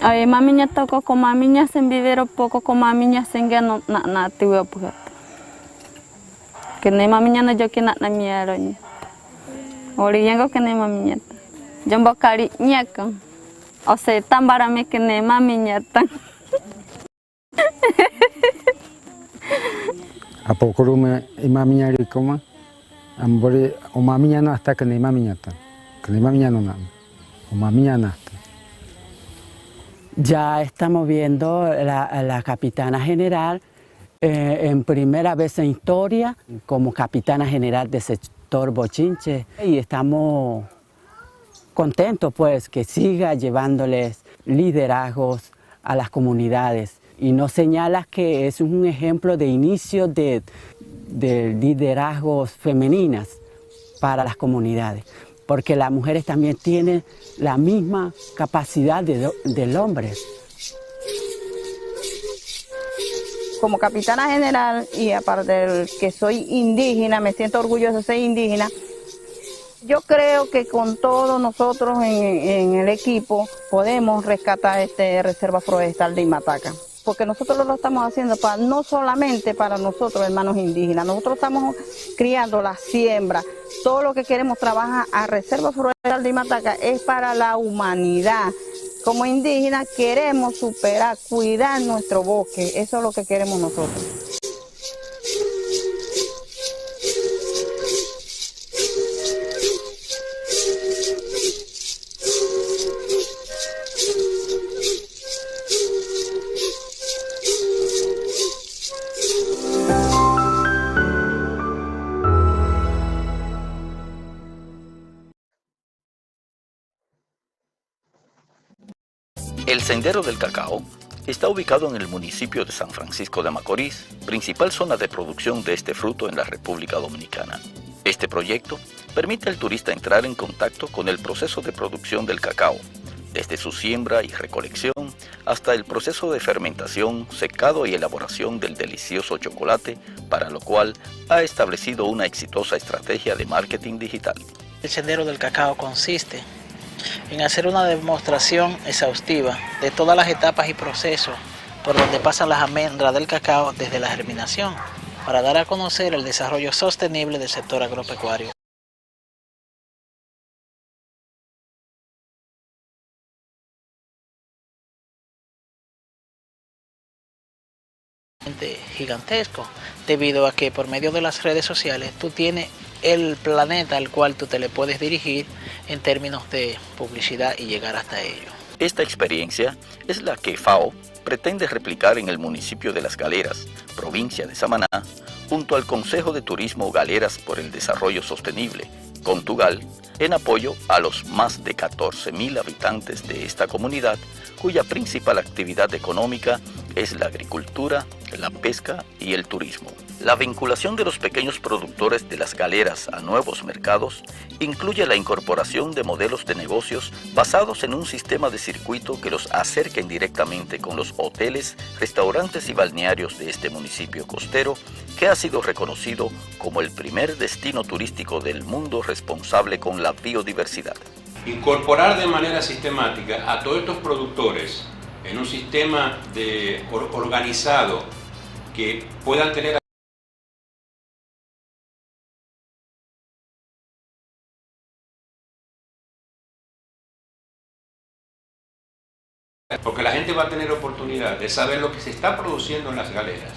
Speaker 17: Ay, maminya toko ko maminya sen vivero poco ko maminya senga no na tiwa puhat. Kene maminya na joki na miero ni. Ori yango kene maminya. Jombo kali nyaka. O se tambara me kene maminya tan.
Speaker 21: Apokurume imaminya rikoma. Ambori o maminya no hasta kene maminya tan. Kene maminya no na. O maminya na.
Speaker 19: Ya estamos viendo la capitana general en primera vez en historia como capitana general del sector Bochinche y estamos contentos pues que siga llevándoles liderazgos a las comunidades y nos señala que es un ejemplo de inicio de liderazgos femeninas para las comunidades. Porque las mujeres también tienen la misma capacidad del hombre.
Speaker 2: Como capitana general y aparte de que soy indígena, me siento orgullosa de ser indígena, yo creo que con todos nosotros en el equipo podemos rescatar esta reserva forestal de Imataca. Porque nosotros lo estamos haciendo no solamente para nosotros, hermanos indígenas, nosotros estamos criando la siembra, todo lo que queremos trabajar a Reserva Forestal de Imataca es para la humanidad. Como indígenas queremos superar, cuidar nuestro bosque, eso es lo que queremos nosotros.
Speaker 22: El Sendero del Cacao
Speaker 8: está ubicado en el municipio de San Francisco de Macorís, principal zona de producción de este fruto en la República Dominicana. Este proyecto permite al turista entrar en contacto con el proceso de producción del cacao, desde su siembra y recolección hasta el proceso de fermentación, secado y elaboración del delicioso chocolate, para lo cual ha establecido una exitosa estrategia de marketing digital.
Speaker 13: El sendero del cacao consiste en hacer una demostración exhaustiva de todas las etapas y procesos por donde pasan las almendras del cacao desde la germinación, para dar a conocer el desarrollo sostenible del sector agropecuario. Gigantesco, debido a que por medio de las redes sociales tú tienes el planeta al cual tú te le puedes dirigir en términos de publicidad y llegar hasta ello.
Speaker 8: Esta experiencia es la que FAO pretende replicar en el municipio de Las Galeras, provincia de Samaná, junto al Consejo de Turismo Galeras por el Desarrollo Sostenible, Contugal, en apoyo a los más de 14.000 habitantes de esta comunidad, cuya principal actividad económica es la agricultura, la pesca y el turismo. La vinculación de los pequeños productores de Las Galeras a nuevos mercados incluye la incorporación de modelos de negocios basados en un sistema de circuito que los acerquen directamente con los hoteles, restaurantes y balnearios de este municipio costero, que ha sido reconocido como el primer destino turístico del mundo responsable con la biodiversidad.
Speaker 14: Incorporar de manera sistemática a todos estos productores en un sistema organizado que puedan tener porque la gente va a tener oportunidad de saber lo que se está produciendo en Las Galeras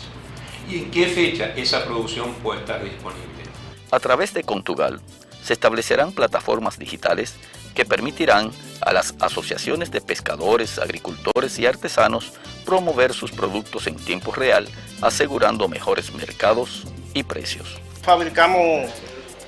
Speaker 14: y en qué fecha esa producción puede estar disponible.
Speaker 8: A través de Contugal se establecerán plataformas digitales que permitirán a las asociaciones de pescadores, agricultores y artesanos promover sus productos en tiempo real, asegurando mejores mercados y precios.
Speaker 22: Fabricamos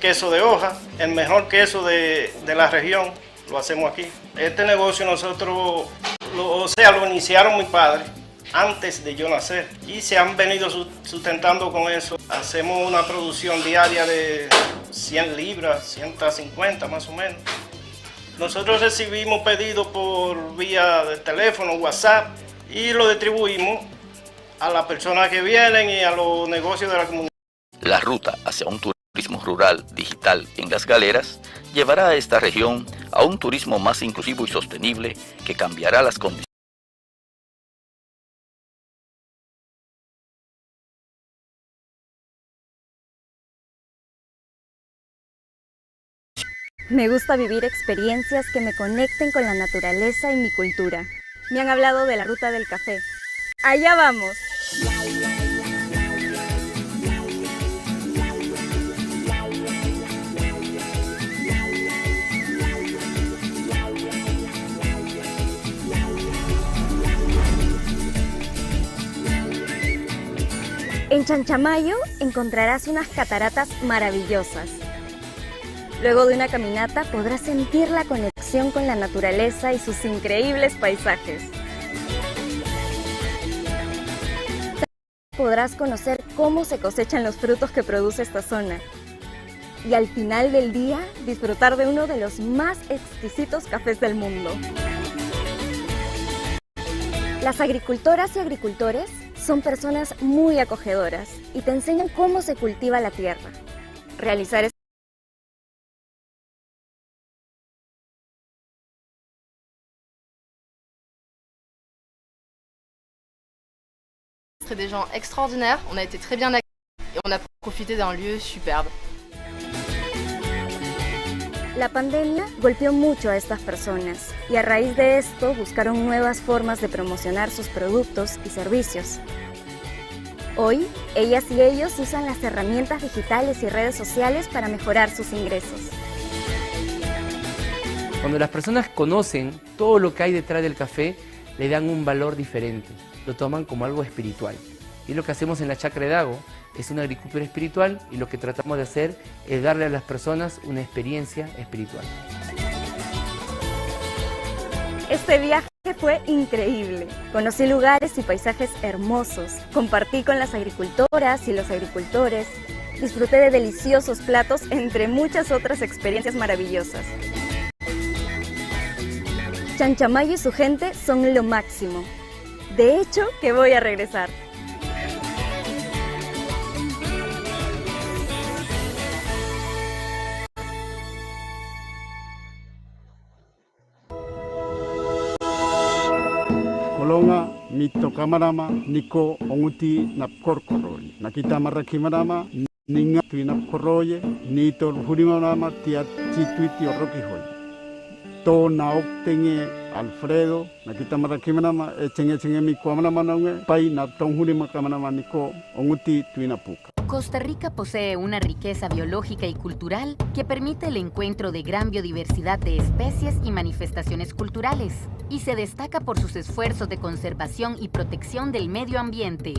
Speaker 22: queso de hoja, el mejor queso de la región, lo hacemos aquí. Este negocio nosotros lo iniciaron mis padres antes de yo nacer y se han venido sustentando con eso. Hacemos una producción diaria de 100 libras, 150 más o menos. Nosotros recibimos pedidos por vía de teléfono, WhatsApp, y lo distribuimos a las personas que vienen y a los negocios de la comunidad.
Speaker 8: La ruta hacia un turismo rural digital en Las Galeras llevará a esta región a un turismo más inclusivo y sostenible que cambiará las condiciones.
Speaker 24: Me gusta vivir experiencias que me conecten con la naturaleza y mi cultura. Me han hablado de la ruta del café. ¡Allá vamos! En Chanchamayo encontrarás unas cataratas maravillosas. Luego de una caminata podrás sentir la conexión con la naturaleza y sus increíbles paisajes. Podrás conocer cómo se cosechan los frutos que produce esta zona. Y al final del día, disfrutar de uno de los más exquisitos cafés del mundo. Las agricultoras y agricultores son personas muy acogedoras y te enseñan cómo se cultiva la tierra. Realizar
Speaker 25: des gens extraordinaires, on a été très bien accueillis et on a profité d'un lieu superbe.
Speaker 24: La pandemia golpeó mucho a estas personas y a raíz de esto buscaron nuevas formas de promocionar sus productos y servicios. Hoy, ellas y ellos usan las herramientas digitales y redes sociales para mejorar sus ingresos.
Speaker 27: Cuando las personas conocen todo lo que hay detrás del café, le dan un valor diferente, lo toman como algo espiritual. Y lo que hacemos en la Chacra de Dago es una agricultura espiritual y lo que tratamos de hacer es darle a las personas una experiencia espiritual.
Speaker 24: este viaje fue increíble. Conocí lugares y paisajes hermosos. Compartí con las agricultoras y los agricultores. Disfruté de deliciosos platos, entre muchas otras experiencias maravillosas. Chanchamayo y su gente son lo máximo. De hecho, que voy a regresar.
Speaker 5: Kolonga mito kamarama niko onguti napkorkoroy. Nakita marakimarama ninga tuinapkoroye nito hurimarama tia chituiti orokihoy. To naoktenge Alfredo nakita marakimarama echenge mi kuamarama nonge pai na tonghurima kamarama niko onguti tuinapuka.
Speaker 6: Costa Rica posee una riqueza biológica y cultural que permite el encuentro de gran biodiversidad de especies y manifestaciones culturales, y se destaca por sus esfuerzos de conservación y protección del medio ambiente.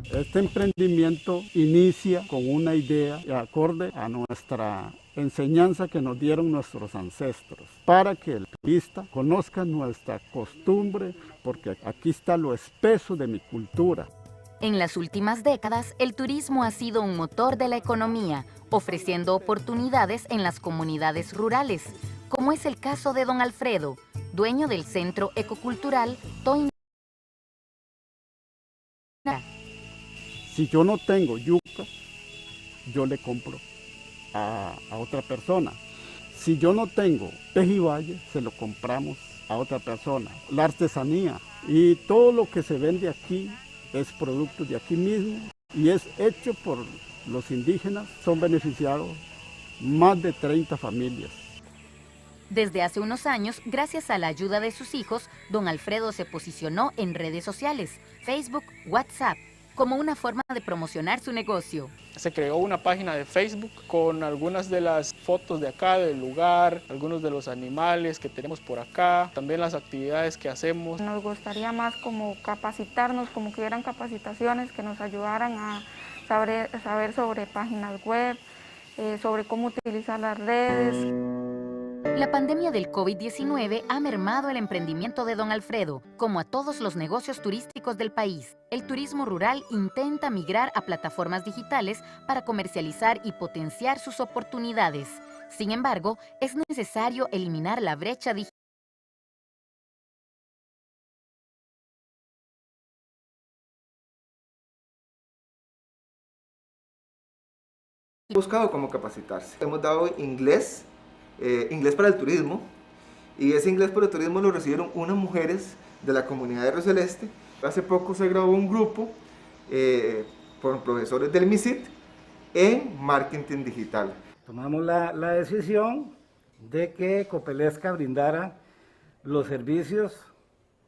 Speaker 5: Este emprendimiento inicia con una idea acorde a nuestra enseñanza que nos dieron nuestros ancestros, para que el turista conozca nuestra costumbre, porque aquí está lo espeso de mi cultura.
Speaker 6: En las últimas décadas, el turismo ha sido un motor de la economía, ofreciendo oportunidades en las comunidades rurales, como es el caso de don Alfredo, dueño del Centro Ecocultural Toin.
Speaker 5: Si yo no tengo yuca, yo le compro a otra persona. Si yo no tengo pejibaye, se lo compramos a otra persona. La artesanía y todo lo que se vende aquí es producto de aquí mismo y es hecho por los indígenas. Son beneficiados más de 30 familias.
Speaker 6: Desde hace unos años, gracias a la ayuda de sus hijos, don Alfredo se posicionó en redes sociales, Facebook, WhatsApp, como una forma de promocionar su negocio.
Speaker 7: Se creó una página de Facebook con algunas de las fotos de acá, del lugar, algunos de los animales que tenemos por acá, también las actividades que hacemos.
Speaker 9: Nos gustaría más como capacitarnos, como que hubieran capacitaciones que nos ayudaran a saber sobre páginas web, sobre cómo utilizar las redes.
Speaker 6: La pandemia del COVID-19 ha mermado el emprendimiento de don Alfredo, como a todos los negocios turísticos del país. El turismo rural intenta migrar a plataformas digitales para comercializar y potenciar sus oportunidades. Sin embargo, es necesario eliminar la brecha digital.
Speaker 16: Buscado cómo capacitarse. Hemos dado inglés para el turismo, y ese inglés para el turismo lo recibieron unas mujeres de la comunidad de Río Celeste. Hace poco se grabó un grupo por profesores del MISIT en marketing digital.
Speaker 18: Tomamos la decisión de que Copelesca brindara los servicios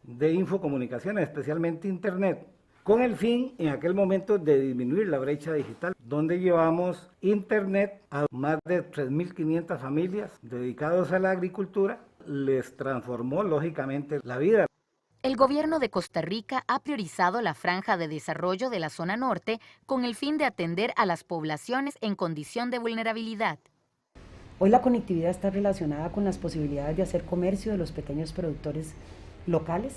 Speaker 18: de infocomunicaciones, especialmente internet, con el fin en aquel momento de disminuir la brecha digital, donde llevamos internet a más de 3.500 familias dedicados a la agricultura. Les transformó lógicamente la vida.
Speaker 6: El gobierno de Costa Rica ha priorizado la franja de desarrollo de la zona norte con el fin de atender a las poblaciones en condición de vulnerabilidad.
Speaker 26: Hoy la conectividad está relacionada con las posibilidades de hacer comercio de los pequeños productores locales.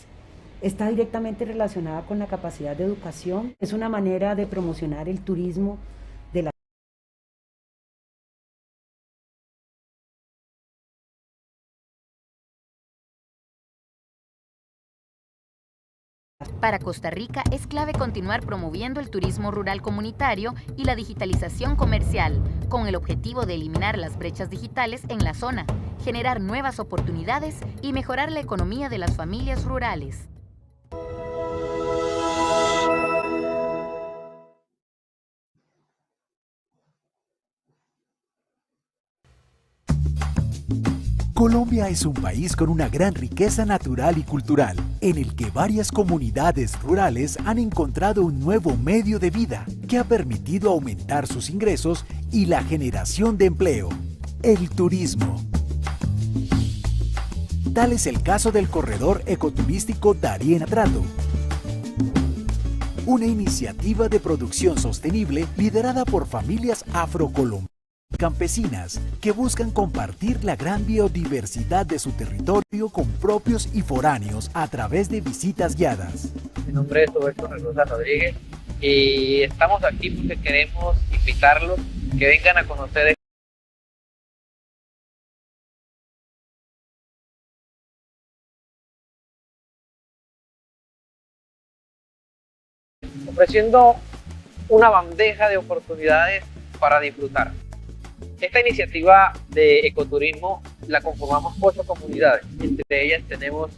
Speaker 26: Está directamente relacionada con la capacidad de educación. Es una manera de promocionar el turismo de la.
Speaker 6: Para Costa Rica es clave continuar promoviendo el turismo rural comunitario y la digitalización comercial, con el objetivo de eliminar las brechas digitales en la zona, generar nuevas oportunidades y mejorar la economía de las familias rurales.
Speaker 28: Colombia es un país con una gran riqueza natural y cultural, en el que varias comunidades rurales han encontrado un nuevo medio de vida que ha permitido aumentar sus ingresos y la generación de empleo: el turismo. Tal es el caso del corredor ecoturístico Darién Atrato, una iniciativa de producción sostenible liderada por familias afrocolombianas. campesinas que buscan compartir la gran biodiversidad de su territorio con propios y foráneos a través de visitas guiadas.
Speaker 1: Mi nombre es Roberto Rosa Rodríguez y estamos aquí porque queremos invitarlos que vengan a conocer ofreciendo una bandeja de oportunidades para disfrutar. Esta iniciativa de ecoturismo la conformamos 8 comunidades. Entre ellas tenemos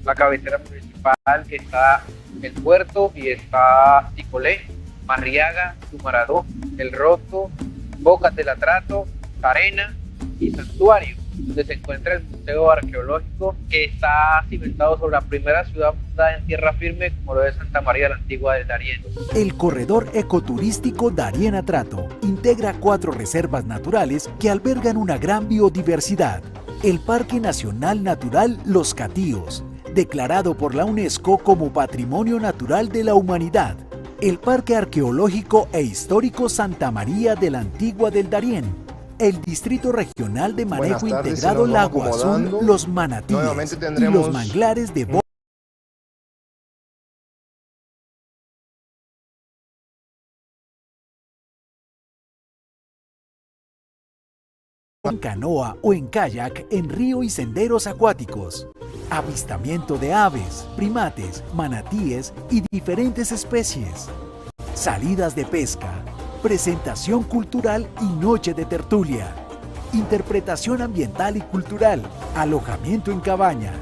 Speaker 1: la cabecera municipal, que está El Puerto y está Ticolé, Marriaga, Tumaradó, El Roto, Bocas del Atrato, Arena y Santuario, donde se encuentra el Museo Arqueológico, que está cimentado sobre la primera ciudad fundada en tierra firme, como lo es Santa María la Antigua del Darién.
Speaker 28: El corredor ecoturístico Darién Atrato integra 4 reservas naturales que albergan una gran biodiversidad. El Parque Nacional Natural Los Catíos, declarado por la UNESCO como Patrimonio Natural de la Humanidad. El Parque Arqueológico e Histórico Santa María de la Antigua del Darién. El Distrito Regional de Manejo Integrado Lago Azul, Los Manatíes y los manglares de en canoa o en kayak en río y senderos acuáticos. Avistamiento de aves, primates, manatíes y diferentes especies. Salidas de pesca, presentación cultural y noche de tertulia. Interpretación ambiental y cultural, alojamiento en cabaña,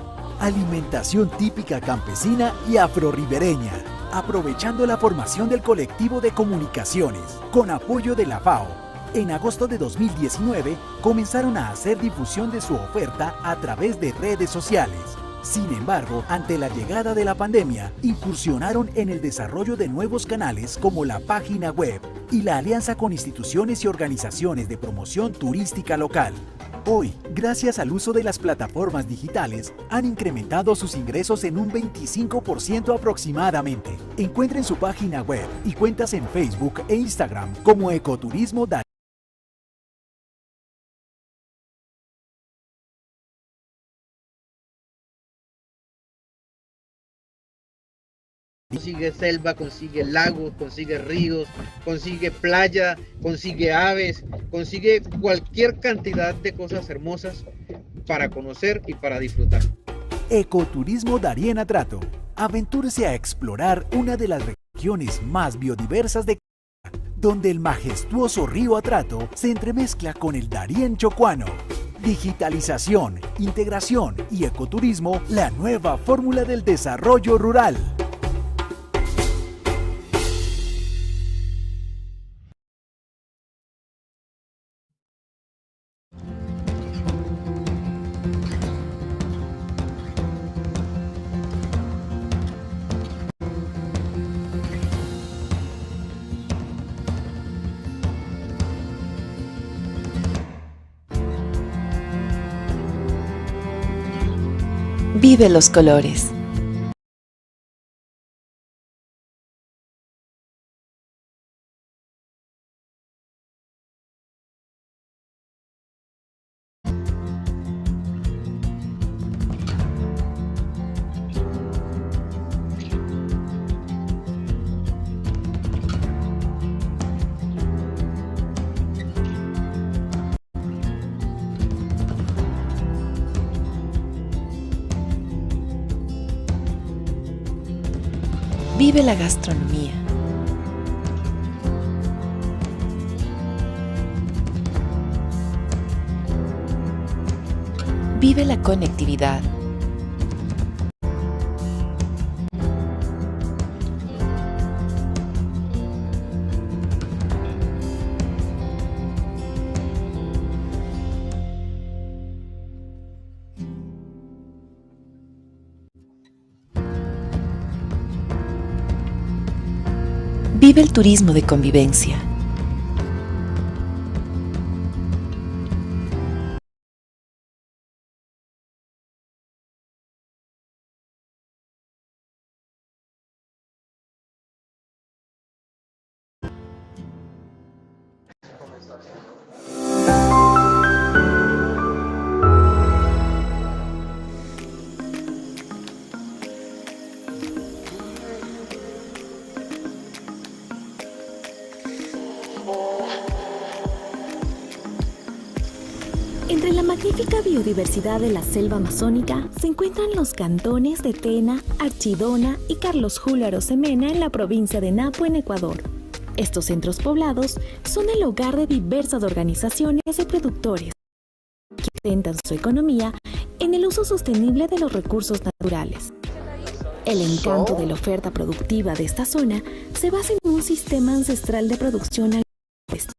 Speaker 28: alimentación típica campesina y afroribereña, aprovechando la formación del colectivo de comunicaciones, con apoyo de la FAO. En agosto de 2019 comenzaron a hacer difusión de su oferta a través de redes sociales. Sin embargo, ante la llegada de la pandemia, incursionaron en el desarrollo de nuevos canales como la página web y la alianza con instituciones y organizaciones de promoción turística local. Hoy, gracias al uso de las plataformas digitales, han incrementado sus ingresos en un 25% aproximadamente. Encuentren su página web y cuentas en Facebook e Instagram como Ecoturismo Darién.
Speaker 3: Consigue selva, consigue lagos, consigue ríos, consigue playa, consigue aves, consigue cualquier cantidad de cosas hermosas para conocer y para disfrutar.
Speaker 28: Ecoturismo Darién Atrato. Aventúrese a explorar una de las regiones más biodiversas de Colombia, donde el majestuoso río Atrato se entremezcla con el Darién chocuano. Digitalización, integración y ecoturismo, la nueva fórmula del desarrollo rural.
Speaker 4: Vive los colores. Vive la gastronomía. Vive la conectividad. Vive el turismo de convivencia.
Speaker 10: Entre la magnífica biodiversidad de la selva amazónica se encuentran los cantones de Tena, Archidona y Carlos Julio Arosemena en la provincia de Napo, en Ecuador. Estos centros poblados son el hogar de diversas organizaciones de productores que sustentan su economía en el uso sostenible de los recursos naturales. El encanto de la oferta productiva de esta zona se basa en un sistema ancestral de producción destinada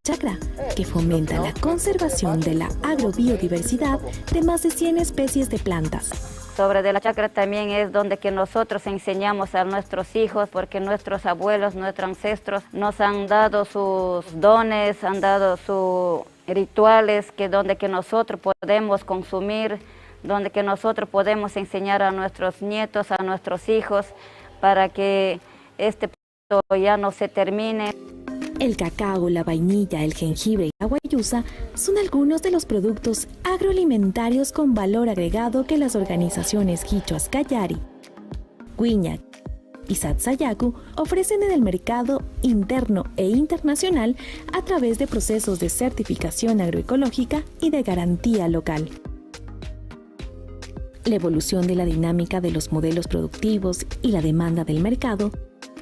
Speaker 10: chacra, que fomenta la conservación de la agrobiodiversidad de más de 100 especies de plantas.
Speaker 11: Sobre de la chacra también es donde que nosotros enseñamos a nuestros hijos, porque nuestros abuelos, nuestros ancestros nos han dado sus dones, han dado sus rituales, que donde que nosotros podemos consumir, donde que nosotros podemos enseñar a nuestros nietos, a nuestros hijos, para que este proceso ya no se termine.
Speaker 10: El cacao, la vainilla, el jengibre y la guayusa son algunos de los productos agroalimentarios con valor agregado que las organizaciones quichuas Callari, Guiña y Satsayacu ofrecen en el mercado interno e internacional a través de procesos de certificación agroecológica y de garantía local. La evolución de la dinámica de los modelos productivos y la demanda del mercado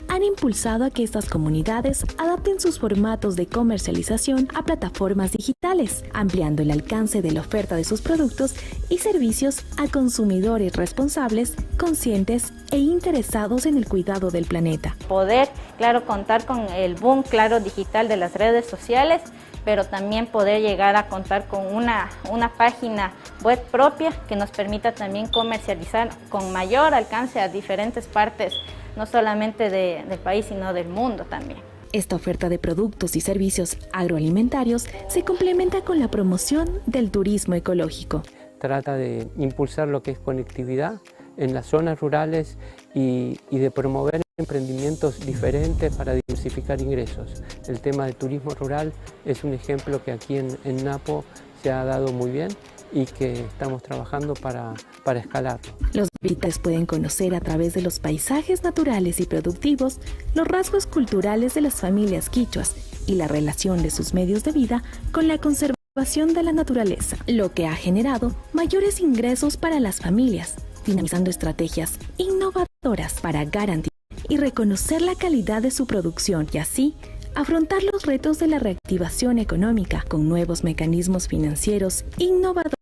Speaker 10: han impulsado a que estas comunidades adapten sus formatos de comercialización a plataformas digitales, ampliando el alcance de la oferta de sus productos y servicios a consumidores responsables, conscientes e interesados en el cuidado del planeta.
Speaker 12: Poder, claro, contar con el boom, claro, digital de las redes sociales, pero también poder llegar a contar con una página web propia que nos permita también comercializar con mayor alcance a diferentes partes, no solamente del país, sino del mundo también.
Speaker 10: Esta oferta de productos y servicios agroalimentarios se complementa con la promoción del turismo ecológico.
Speaker 27: Trata de impulsar lo que es conectividad en las zonas rurales y de promover emprendimientos diferentes para diversificar ingresos. El tema del turismo rural es un ejemplo que aquí en Napo se ha dado muy bien y que estamos trabajando para escalarlo.
Speaker 10: Los visitantes pueden conocer a través de los paisajes naturales y productivos los rasgos culturales de las familias quichuas y la relación de sus medios de vida con la conservación de la naturaleza, lo que ha generado mayores ingresos para las familias, dinamizando estrategias innovadoras para garantizar y reconocer la calidad de su producción y así afrontar los retos de la reactivación económica con nuevos mecanismos financieros innovadores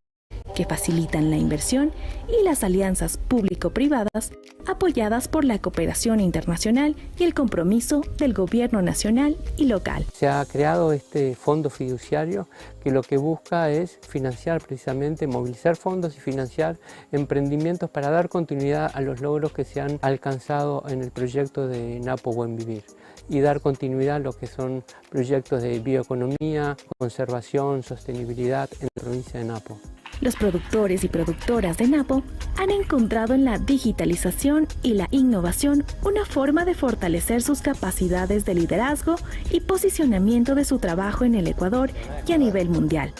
Speaker 10: que facilitan la inversión y las alianzas público-privadas apoyadas por la cooperación internacional y el compromiso del gobierno nacional y local.
Speaker 27: Se ha creado este fondo fiduciario que lo que busca es financiar precisamente, movilizar fondos y financiar emprendimientos para dar continuidad a los logros que se han alcanzado en el proyecto de Napo Buen Vivir y dar continuidad a lo que son proyectos de bioeconomía, conservación, sostenibilidad en la provincia de Napo.
Speaker 10: Los productores y productoras de Napo han encontrado en la digitalización y la innovación una forma de fortalecer sus capacidades de liderazgo y posicionamiento de su trabajo en el Ecuador y a nivel mundial,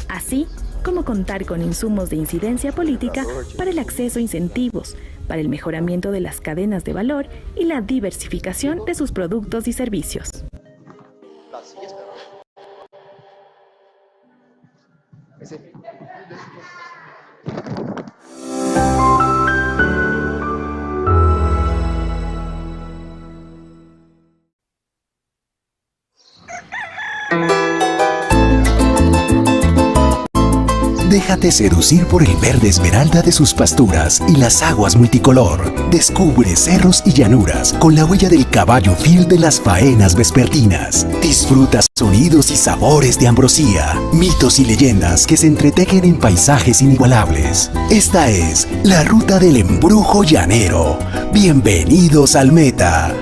Speaker 10: así como contar con insumos de incidencia política para el acceso a incentivos, para el mejoramiento de las cadenas de valor y la diversificación de sus productos y servicios.
Speaker 28: Déjate seducir por el verde esmeralda de sus pasturas y las aguas multicolor. Descubre cerros y llanuras con la huella del caballo fiel de las faenas vespertinas. Disfruta sonidos y sabores de ambrosía, mitos y leyendas que se entretejen en paisajes inigualables. Esta es la ruta del embrujo llanero. Bienvenidos al Meta.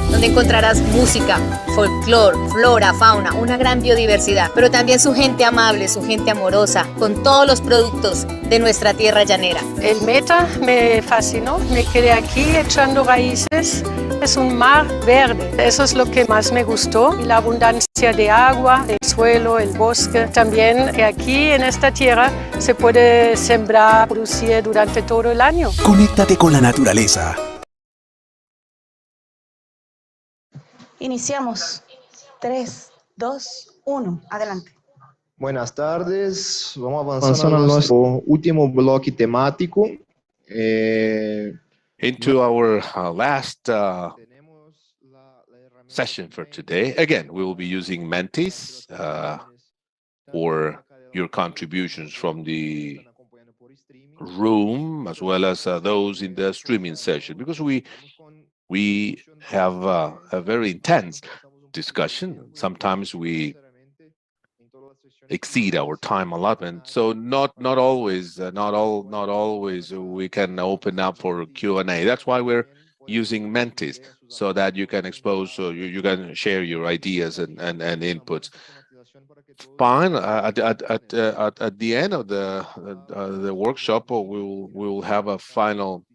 Speaker 15: Donde encontrarás música, folclore, flora, fauna, una gran biodiversidad, pero también su gente amable, su gente amorosa, con todos los productos de nuestra tierra llanera.
Speaker 17: El Meta me fascinó, me quedé aquí echando raíces. Es un mar verde, eso es lo que más me gustó, y la abundancia de agua, el suelo, el bosque, también que aquí en esta tierra se puede sembrar, producir durante todo el año.
Speaker 28: Conéctate con la naturaleza.
Speaker 20: Iniciamos. 3, 2, 1. Adelante.
Speaker 2: Buenas tardes, vamos avançando no nosso último bloque temático.
Speaker 13: Into our last session for today. Again, we will be using Mentis for your contributions from the room as well as those in the streaming session, because we have a very intense discussion. Sometimes we exceed our time allotment, so not always we can open up for Q&A. That's why we're using Mentis, so that you can expose, so you can share your ideas and inputs. Fine. At the end of the workshop, we will have a final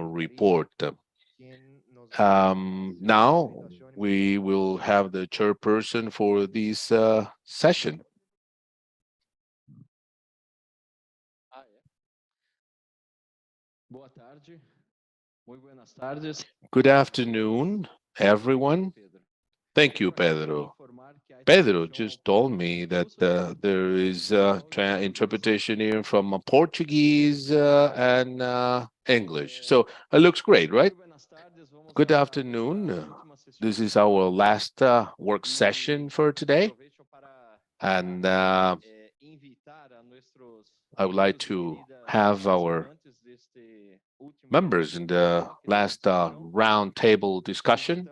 Speaker 13: report. Now we will have the chairperson for this session. Good afternoon, everyone. Thank you, Pedro. Pedro just told me that there is interpretation here from Portuguese and English. So it looks great, right? Good afternoon. This is our last work session for today. And I would like to have our members in the last round table discussion.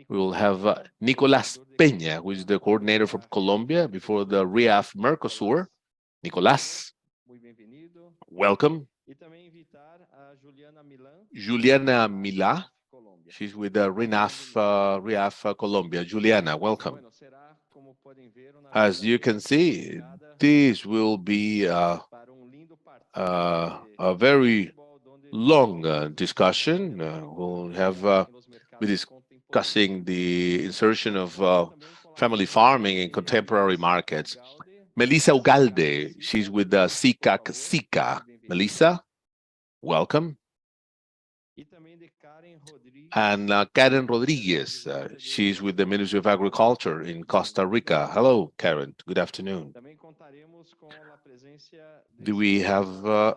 Speaker 13: We will have Nicolás Peña, who is the coordinator from Colombia before the RIAF Mercosur. Nicolás, welcome. Juliana Milá, she's with the RIAF Colombia. Juliana, welcome. As you can see, this will be a very long discussion. We'll have be discussing the insertion of family farming in contemporary markets. Melissa Ugalde, she's with the SICA. Melissa, welcome. And Karen Rodriguez, she's with the Ministry of Agriculture in Costa Rica. Hello, Karen. Good afternoon. Do we have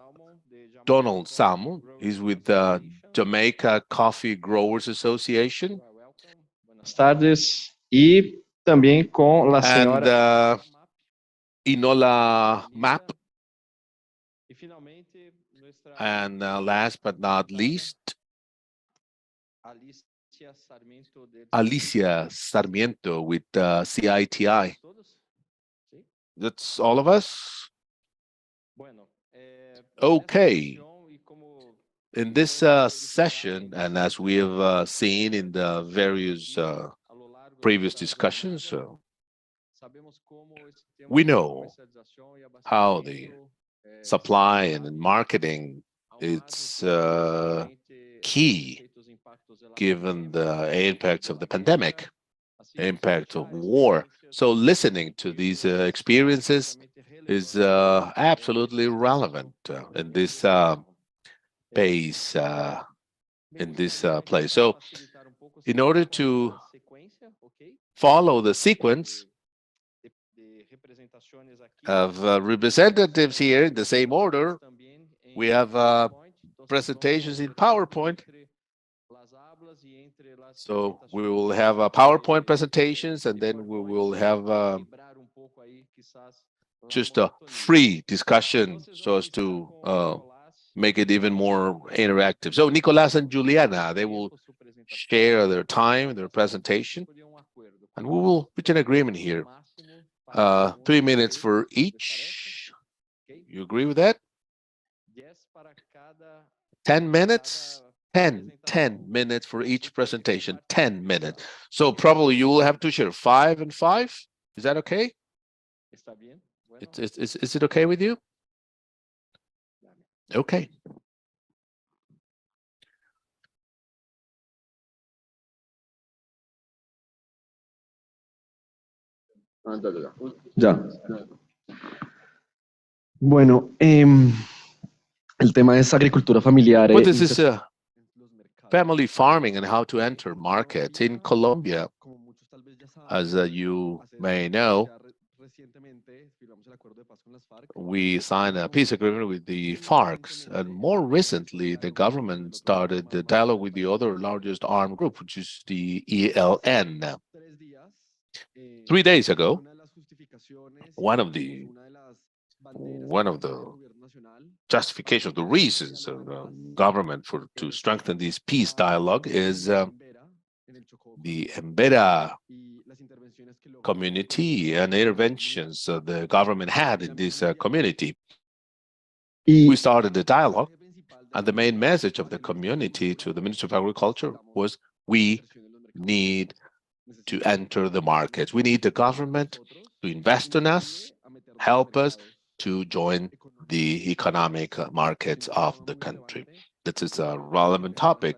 Speaker 13: Donald Salmon? He's with the Jamaica Coffee Growers Association.
Speaker 14: Buenas tardes. E também com a senhora
Speaker 13: Inola Map. And last but not least, Alicia Sarmiento with CITI. That's all of us? Okay. In this session, and as we have seen in the various previous discussions, we know how the supply and marketing is key given the impacts of the pandemic, impact of war. So listening to these experiences is absolutely relevant in this pace, in this place. So in order to follow the sequence of representatives here in the same order, we have presentations in PowerPoint. So we will have PowerPoint presentations, and then we will have just a free discussion so as to make it even more interactive. So Nicolás and Juliana, they will share their time, their presentation, and we will reach an agreement here. 3 minutes for each. You agree with that? 10 minutes? 10 minutes for each presentation, 10 minutes. So probably you will have to share 5 and 5. Is that okay? Is it okay with you? Okay.
Speaker 14: Ya. Bueno, el tema es agricultura familiar.
Speaker 13: What is this family farming and how to enter markets in Colombia? As you may know, We signed a peace agreement with the FARC, and more recently, the government started the dialogue with the other largest armed group, which is the ELN. 3 days ago, one of the justifications, the reasons of the government to strengthen this peace dialogue is the Embera community and interventions the government had in this community. We started the dialogue, and the main message of the community to the Ministry of Agriculture was, we need to enter the markets. We need the government to invest in us, help us to join the economic markets of the country. This is a relevant topic,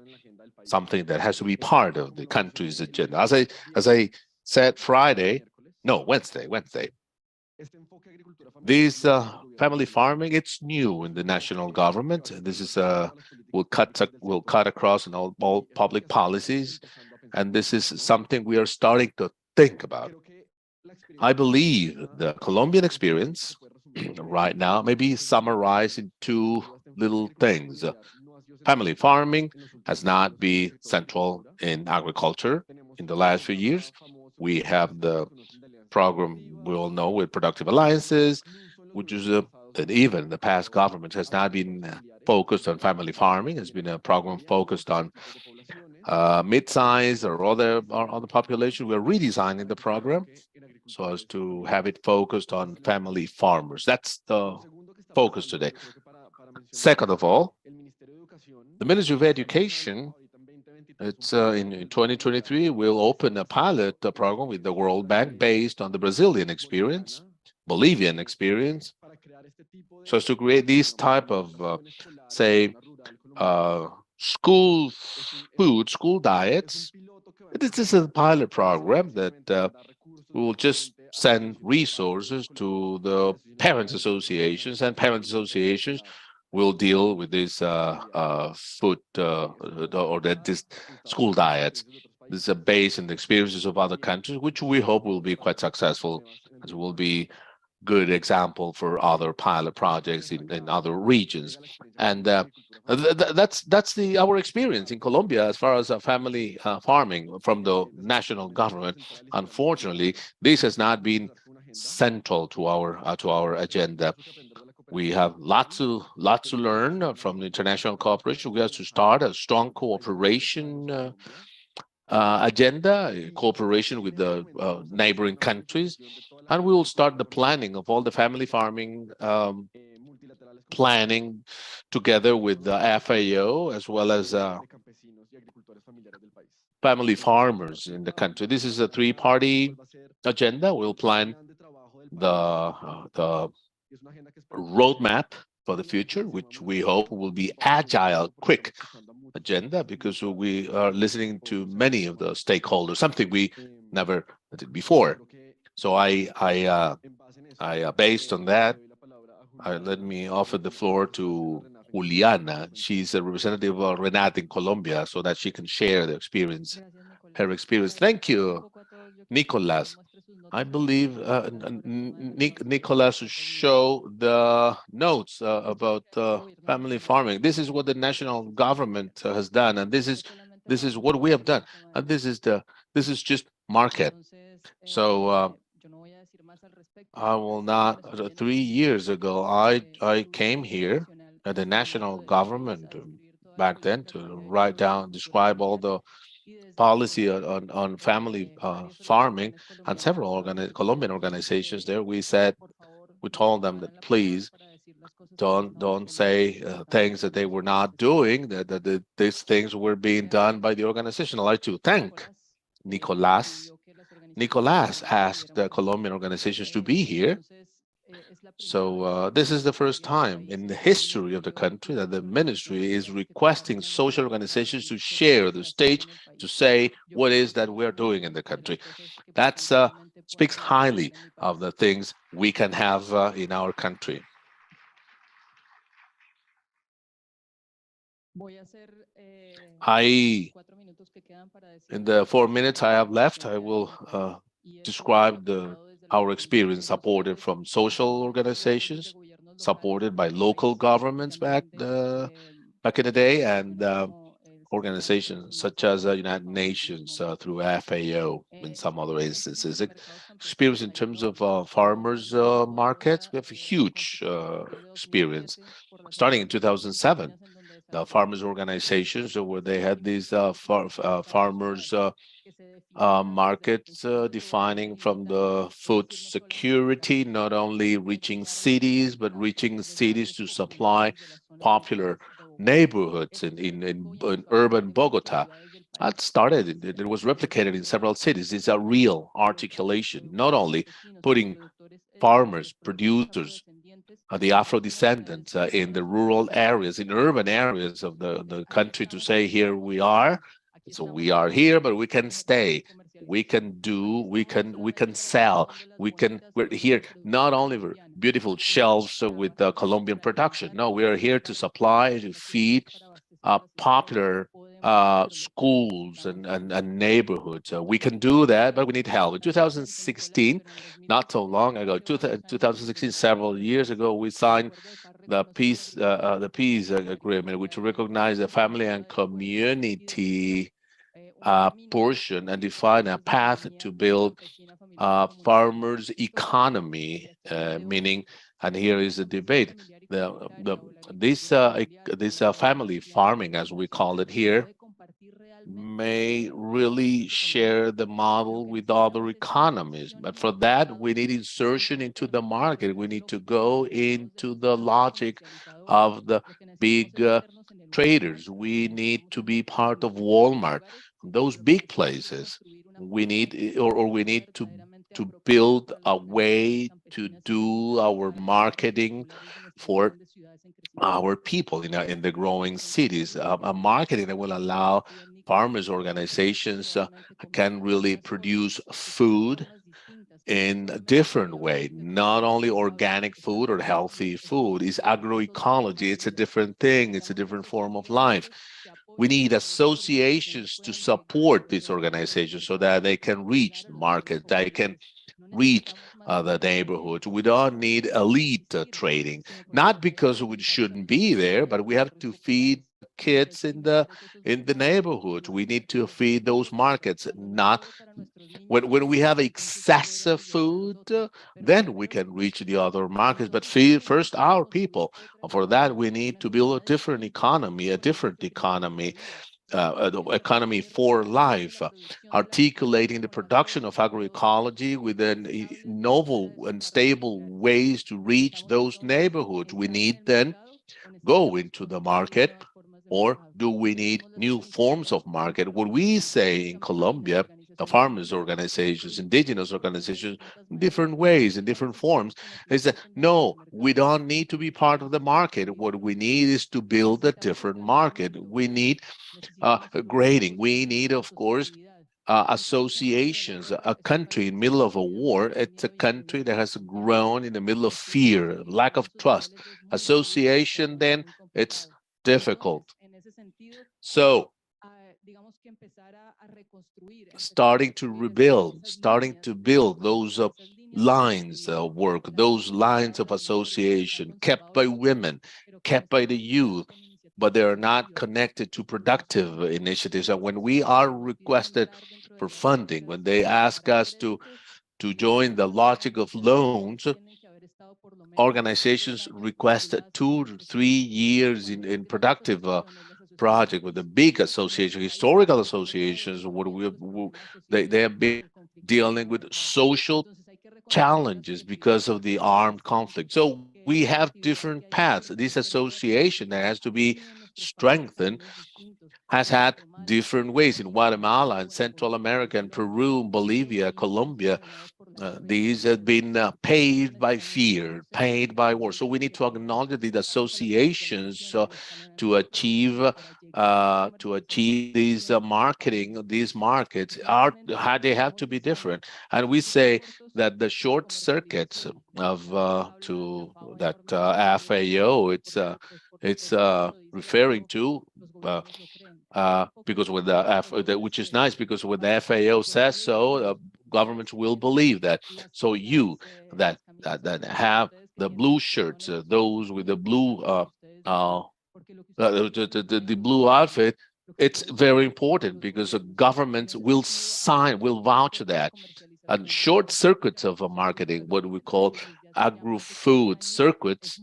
Speaker 13: something that has to be part of the country's agenda. As I said Wednesday. This family farming, it's new in the national government. This is will cut across in all public policies, and this is something we are starting to think about. I believe the Colombian experience right now may be summarized in two little things. Family farming has not been central in agriculture in the last few years. We have the program we all know with productive alliances, which is that even the past government has not been focused on family farming. It's been a program focused on mid-size or other population. We're redesigning the program so as to have it focused on family farmers. That's the focus today. Second of all, the Ministry of Education, it's in 2023, will open a pilot program with the World Bank based on the Brazilian experience, Bolivian experience, so as to create these type of, school food, school diets. This is a pilot program that we will just send resources to the parents associations, and parents associations will deal with this food or this school diets. This is based on the experiences of other countries, which we hope will be quite successful, as will be good example for other pilot projects in other regions. And that's our experience in Colombia as far as family farming from the national government. Unfortunately, this has not been central to our agenda. We have lots to learn from the international cooperation. We have to start a strong cooperation agenda, cooperation with the neighboring countries, and we will start the planning of all the family farming planning together with the FAO as well as family farmers in the country. This is a three-party agenda. We'll plan the roadmap for the future, which we hope will be agile, quick agenda, because we are listening to many of the stakeholders, something we never did before. So based on that, let me offer the floor to Juliana. She's a representative of Renat in Colombia, so that she can share the experience, her experience. Thank you, Nicolas. I believe Nicolas show the notes about family farming. This is what the national government has done, and this is what we have done, and this is just market. So I will not. 3 years ago, I came here at the national government back then to describe all the policy on family farming, and several Colombian organizations there. We told them that please don't say things that they were not doing, that these things were being done by the organization. I'd like to thank Nicolas. Nicolas asked the Colombian organizations to be here. So this is the first time in the history of the country that the ministry is requesting social organizations to share the stage, to say what is that we're doing in the country. That speaks highly of the things we can have in our country. In the 4 minutes I have left, I will describe the our experience supported from social organizations, supported by local governments back in the day, and organizations such as United Nations through FAO in some other instances. Experience in terms of farmers markets, we have a huge experience. Starting in 2007, the farmers organizations where they had these farmers markets defining from the food security, not only reaching cities, but reaching cities to supply popular neighborhoods in urban Bogota. That started, it was replicated in several cities. It's a real articulation, not only putting farmers, producers, the Afro descendants in the rural areas, in urban areas of the country to say, here we are. So we are here, but we can stay. We can do, we can sell. We're here not only for beautiful shelves with Colombian production. No, we are here to supply, to feed popular schools and neighborhoods. We can do that, but we need help. In 2016, not so long ago, 2016, several years ago, we signed the peace agreement, which recognized the family and community portion and define a path to build farmers' economy, meaning, and here is the debate, this family farming, as we call it here, may really share the model with other economies. But for that, we need insertion into the market. We need to go into the logic of the big traders. We need to be part of Walmart. Those big places, we need, or we need to build a way to do our marketing for our people in the growing cities, a marketing that will allow farmers organizations can really produce food in a different way, not only organic food or healthy food. It's agroecology. It's a different thing. It's a different form of life. We need associations to support these organizations so that they can reach the market, they can reach the neighborhoods. We don't need elite trading, not because we shouldn't be there, but we have to feed kids in the neighborhoods. We need to feed those markets. Not when we have excessive food, then we can reach the other markets, but feed first our people. For that, we need to build a different economy, economy for life, articulating the production of agroecology with novel and stable ways to reach those neighborhoods. We need then go into the market, or do we need new forms of market? What we say in Colombia, the farmers organizations, indigenous organizations, in different ways, in different forms, is that no, we don't need to be part of the market. What we need is to build a different market. We need grading. We need, of course, associations. A country in the middle of a war, it's a country that has grown in the middle of fear, lack of trust. Association, then, it's difficult. So, starting to rebuild, starting to build those lines of work, those lines of association kept by women, kept by the youth, but they are not connected to productive initiatives. And when we are requested for funding, when they ask us to join the logic of loans, organizations request 2 to 3 years in productive project with the big association, historical associations, they have been dealing with social challenges because of the armed conflict. So we have different paths. This association that has to be strengthened has had different ways in Guatemala and Central America and Peru, Bolivia, Colombia. These have been paid by fear, paid by war. So we need to acknowledge the associations to achieve these marketing, these markets they have to be different. And we say that the short circuits of to that FAO it's referring to. Because when which is nice, because when the FAO says so, governments will believe that. So you that have the blue shirts, those with the blue the blue outfit, it's very important because the governments will vouch that. And short circuits of a marketing, what we call agro-food circuits,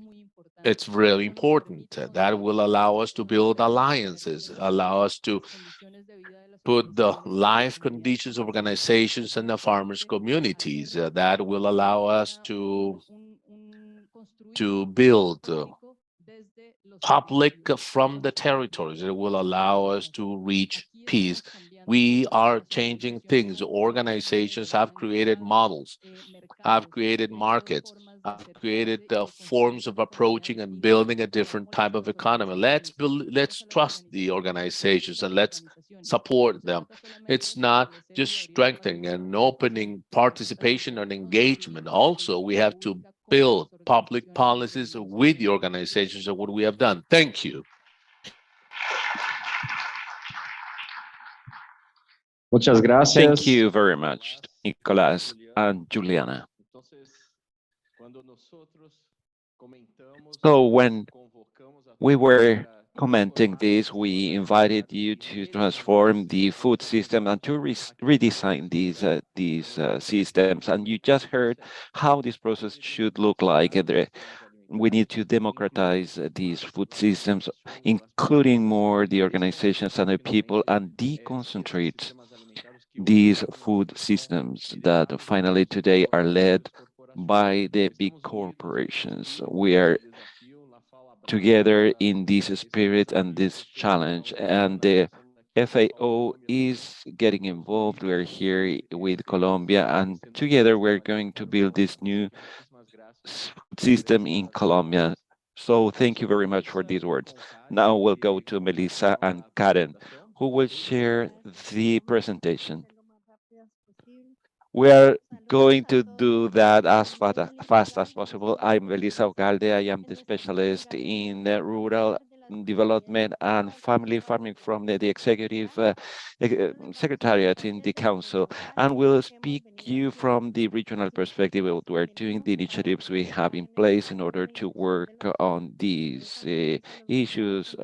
Speaker 13: it's really important. That will allow us to build alliances, allow us to put the life conditions of organizations and the farmers' communities. That will allow us to build public from the territories. It will allow us to reach peace. We are changing things. Organizations have created models, have created markets, have created forms of approaching and building a different type of economy. Let's trust the organizations and let's support them. It's not just strengthening and opening participation and engagement. Also, we have to build public policies with the organizations of what we have done. Thank you.
Speaker 14: Muchas gracias.
Speaker 8: Thank you very much, Nicolas and Juliana. So when we were commenting this, we invited you to transform the food system and to redesign these systems. And you just heard how this process should look like. We need to democratize these food systems, including more the organizations and the people, and deconcentrate these food systems that finally today are led by the big corporations. We are together in this spirit and this challenge, and the FAO is getting involved. We're here with Colombia, and together we're going to build this new system in Colombia. So thank you very much for these words. Now we'll go to Melissa and Karen, who will share the presentation. We are going to do that as fast as possible. I'm Melissa Ugalde. I am the specialist in rural development and family farming from the executive secretariat in the council, and we'll speak you from the regional perspective of what we're doing, the initiatives we have in place in order to work on these issues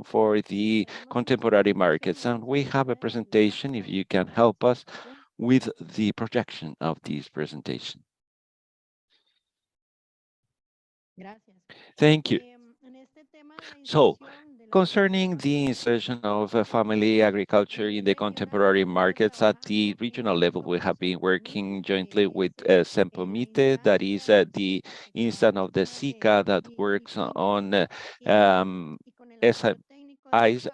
Speaker 8: for the contemporary markets. And we have a presentation, if you can help us with the projection of this presentation. Thank you. So, concerning the insertion of family agriculture in the contemporary markets at the regional level, we have been working jointly with Sempomite, that is the instance of the SICA that works on SIs,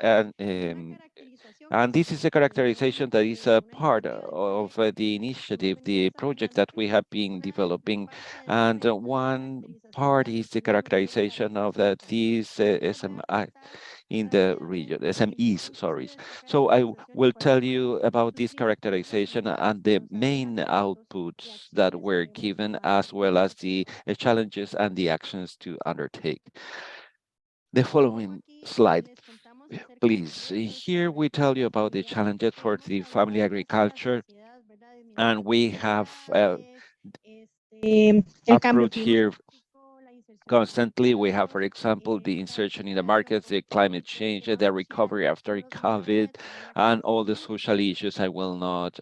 Speaker 8: and this is a characterization that is a part of the initiative, the project that we have been developing. And one part is the characterization of these SMI in the region, SMEs, sorry. So I will tell you about this characterization and the main outputs that were given, as well as the challenges and the actions to undertake. The following slide, please. Here we tell you about the challenges for the family agriculture, and we have approach here constantly. We have, for example, the insertion in the markets, the climate change, the recovery after COVID, and all the social issues. I will not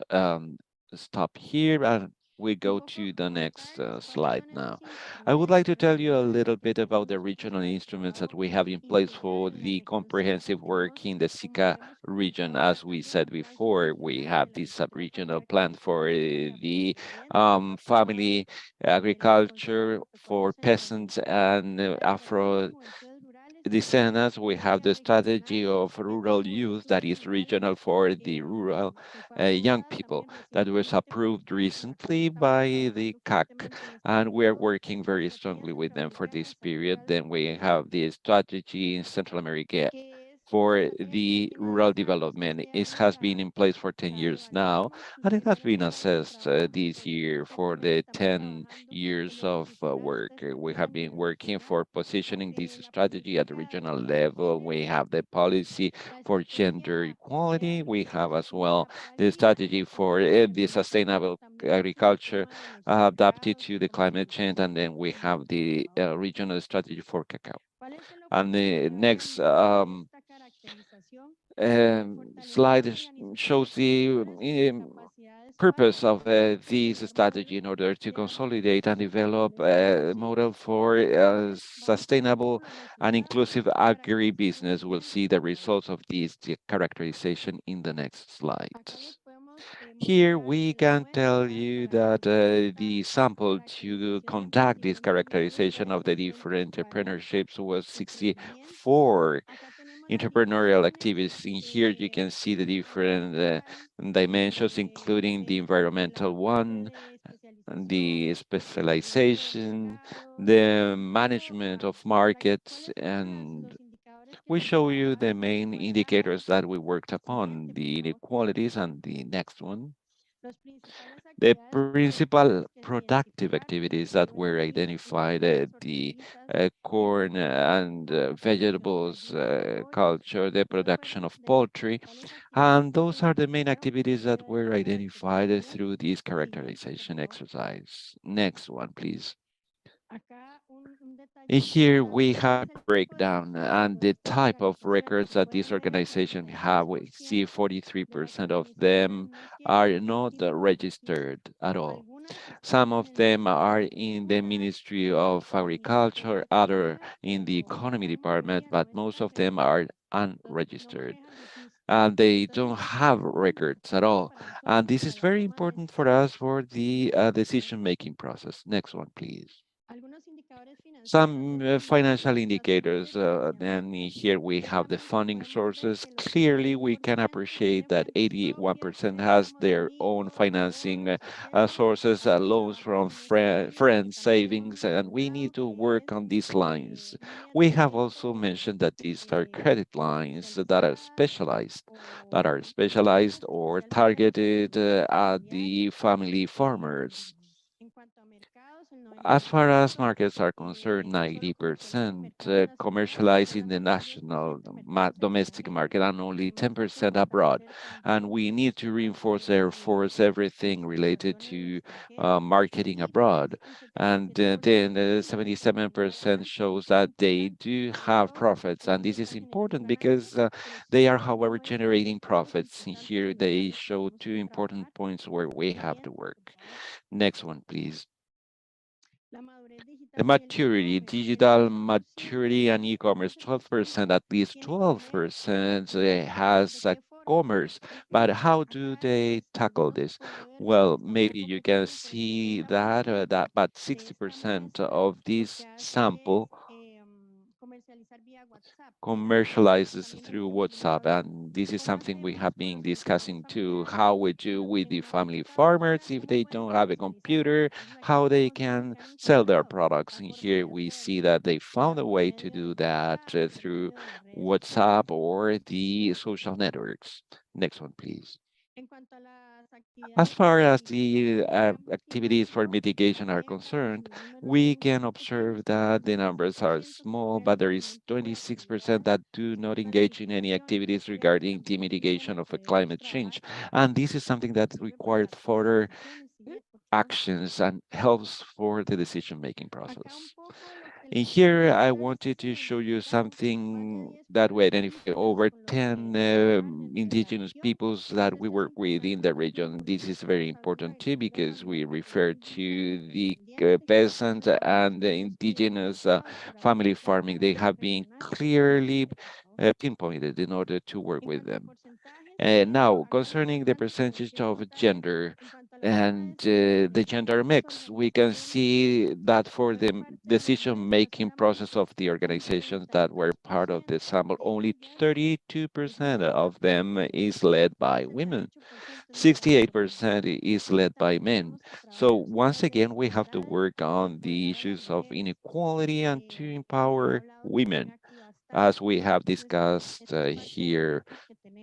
Speaker 8: stop here, and we go to the next slide now. I would like to tell you a little bit about the regional instruments that we have in place for the comprehensive work in the SICA region. As we said before, we have this sub-regional plan for the family agriculture for peasants and Afro descendants. We have the strategy of rural youth that is regional for the rural young people that was approved recently by the CAC, and we are working very strongly with them for this period. Then we have the strategy in Central America for the rural development. It has been in place for 10 years now, and it has been assessed this year for the 10 years of work. We have been working for positioning this strategy at the regional level. We have the policy for gender equality. We have as well the strategy for the sustainable agriculture adapted to the climate change, and then we have the regional strategy for cacao. And the next slide shows the purpose of this strategy in order to consolidate and develop a model for sustainable and inclusive agribusiness. We'll see the results of this characterization in the next slides. Here we can tell you that the sample to conduct this characterization of the different entrepreneurships was 64 entrepreneurial activities. In here you can see the different dimensions, including the environmental one, the specialization, the management of markets, and we show you the main indicators that we worked upon, the inequalities, and the next one. The principal productive activities that were identified, the corn and vegetables culture, the production of poultry, and those are the main activities that were identified through this characterization exercise. Next one, please. Here we have a breakdown and the type of records that this organization have. We see 43% of them are not registered at all. Some of them are in the Ministry of Agriculture, other in the Economy Department, but most of them are unregistered. And they don't have records at all. And this is very important for us for the decision-making process. Next one, please. Some financial indicators, then here we have the funding sources. Clearly, we can appreciate that 81% has their own financing sources, loans from friends, savings, and we need to work on these lines. We have also mentioned that these are credit lines that are specialized or targeted at the family farmers. As far as markets are concerned, 90% commercialize in the national domestic market and only 10% abroad. And we need to reinforce, therefore, everything related to marketing abroad. And then 77% shows that they do have profits. And this is important because they are, however, generating profits. Here they show two important points where we have to work. Next one, please. The maturity, digital maturity and e-commerce, 12%, at least 12% has commerce. But how do they tackle this? Well, maybe you can see that, but 60% of this sample commercializes through WhatsApp, and this is something we have been discussing too, how we do with the family farmers if they don't have a computer, how they can sell their products. And here we see that they found a way to do that through WhatsApp or the social networks. Next one, please. As far as the activities for mitigation are concerned, we can observe that the numbers are small, but there is 26% that do not engage in any activities regarding the mitigation of a climate change. And this is something that requires further actions and helps for the decision-making process. In here, I wanted to show you something that we identify over 10 indigenous peoples that we work with in the region. This is very important too, because we refer to the peasant and the indigenous family farming. They have been clearly pinpointed in order to work with them. And now, concerning the percentage of gender and the gender mix, we can see that for the decision-making process of the organizations that were part of the sample, only 32% of them is led by women. 68% is led by men. So once again, we have to work on the issues of inequality and to empower women. as we have discussed here.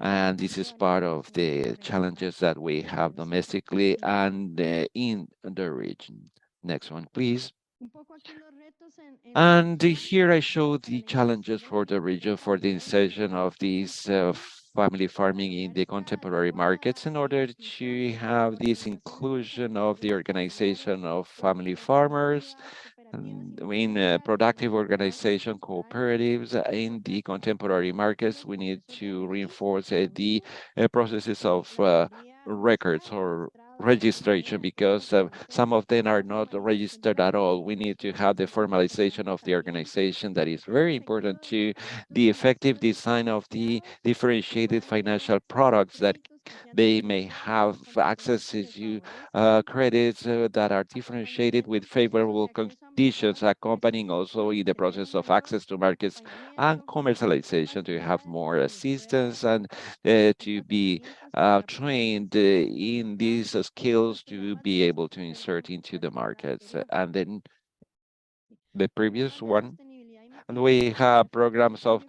Speaker 8: And this is part of the challenges that we have domestically and in the region. Next one, please. And here I show the challenges for the region for the insertion of these family farming in the contemporary markets in order to have this inclusion of the organization of family farmers in productive organization cooperatives in the contemporary markets. We need to reinforce the processes of records or registration because some of them are not registered at all. We need to have the formalization of the organization that is very important to the effective design of the differentiated financial products that they may have access to credits that are differentiated with favorable conditions, accompanying also in the process of access to markets and commercialization to have more assistance and to be trained in these skills to be able to insert into the markets. And then the previous one, and we have programs of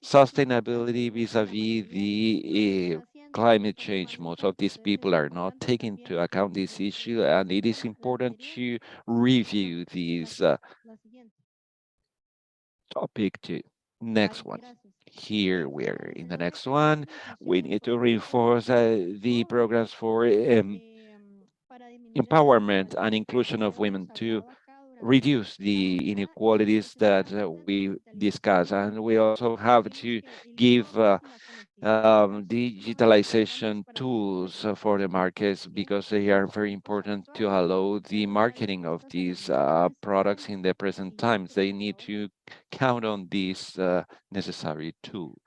Speaker 8: sustainability vis-a-vis the climate change. Most of these people are not taking into account this issue, and it is important to review this topic too. Next one. Here we're in the next one. We need to reinforce the programs for empowerment and inclusion of women to reduce the inequalities that we discuss. And we also have to give digitalization tools for the markets because they are very important to allow the marketing of these products in the present times. They need to count on these necessary tools.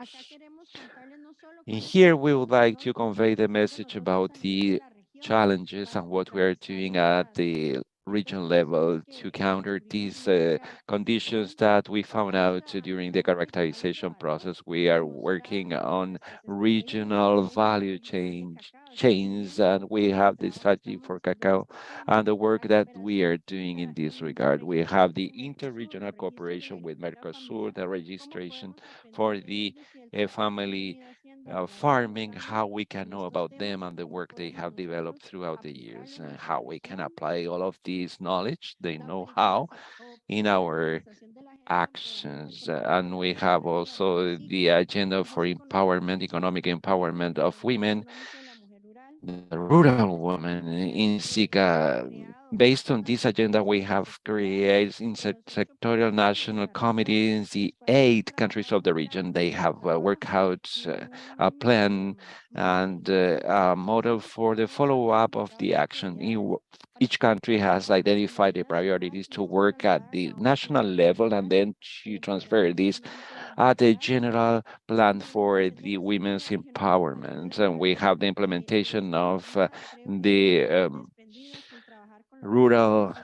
Speaker 8: And here we would like to convey the message about the challenges and what we are doing at the region level to counter these conditions that we found out during the characterization process. We are working on regional value chains, and we have the strategy for cacao and the work that we are doing in this regard. We have the interregional cooperation with Mercosur, the registration for the family farming, how we can know about them and the work they have developed throughout the years, and how we can apply all of this knowledge, they know how, in our actions. And we have also the agenda for empowerment, economic empowerment of women, the rural women in SICA. Based on this agenda, we have created in sectorial national committees in the 8 countries of the region. They have worked out a plan and a model for the follow-up of the action. Each country has identified the priorities to work at the national level and then to transfer this at the general plan for the women's empowerment. And we have the implementation of the rural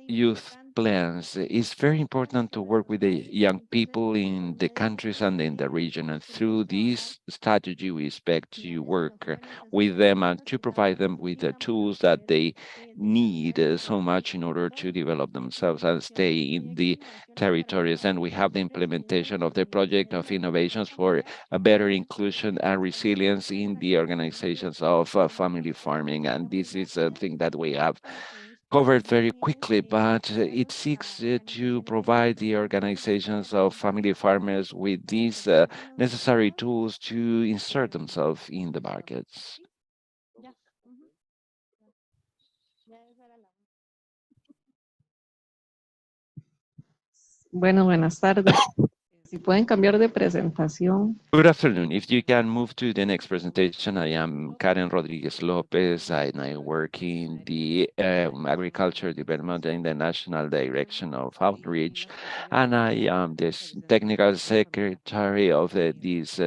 Speaker 8: youth plans. It's very important to work with the young people in the countries and in the region. And through this strategy, we expect to work with them and to provide them with the tools that they need so much in order to develop themselves and stay in the territories. And we have the implementation of the project of innovations for a better inclusion and resilience in the organizations of family farming. And this is a thing that we have covered very quickly, but it seeks to provide the organizations of family farmers with these necessary tools to insert themselves in the markets.
Speaker 5: Bueno, buenas tardes. Si pueden cambiar de presentación.
Speaker 8: Good afternoon. If you can move to the next presentation, I am Karen Rodriguez Lopez, and I work in the Agriculture Development in the National Direction of Outreach, and I am the technical secretary of this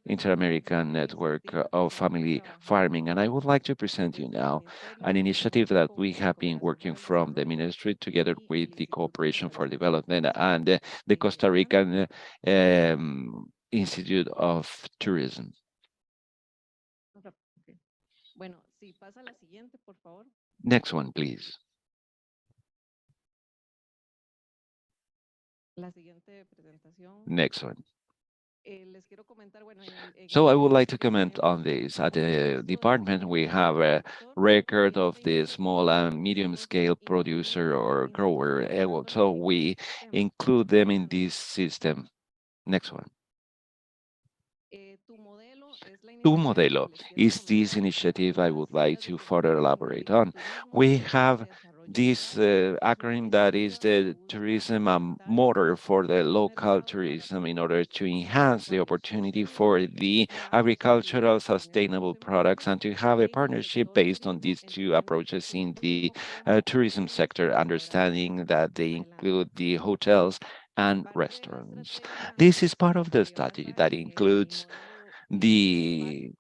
Speaker 8: Inter-American Network of Family Farming. And I would like to present you now an initiative that we have been working from the ministry together with the Cooperation for Development and the Costa Rican Institute of Tourism.
Speaker 5: Bueno, si pasa la siguiente, por favor.
Speaker 8: Next one, please. Next one. So I would like to comment on this. At the department, we have a record of the small and medium scale producer or grower. So we include them in this system. Next one. Tu Modelo is this initiative I would like to further elaborate on. We have this acronym that is the tourism motor for the local tourism in order to enhance the opportunity for the agricultural sustainable products and to have a partnership based on these two approaches in the tourism sector, understanding that they include the hotels and restaurants. This is part of the study that includes the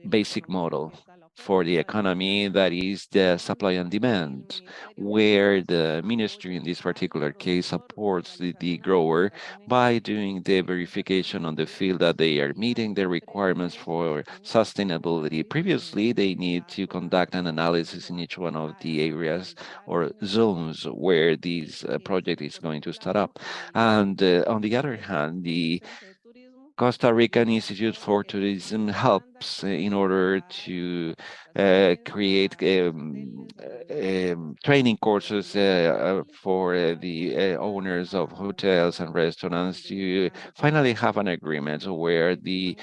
Speaker 8: basic model for the economy, that is the supply and demand, where the ministry in this particular case supports the grower by doing the verification on the field that they are meeting the requirements for sustainability. Previously, they need to conduct an analysis in each one of the areas or zones where this project is going to start up. And on the other hand, the Costa Rican Institute for Tourism helps in order to create training courses for the owners of hotels and restaurants to finally have an agreement where the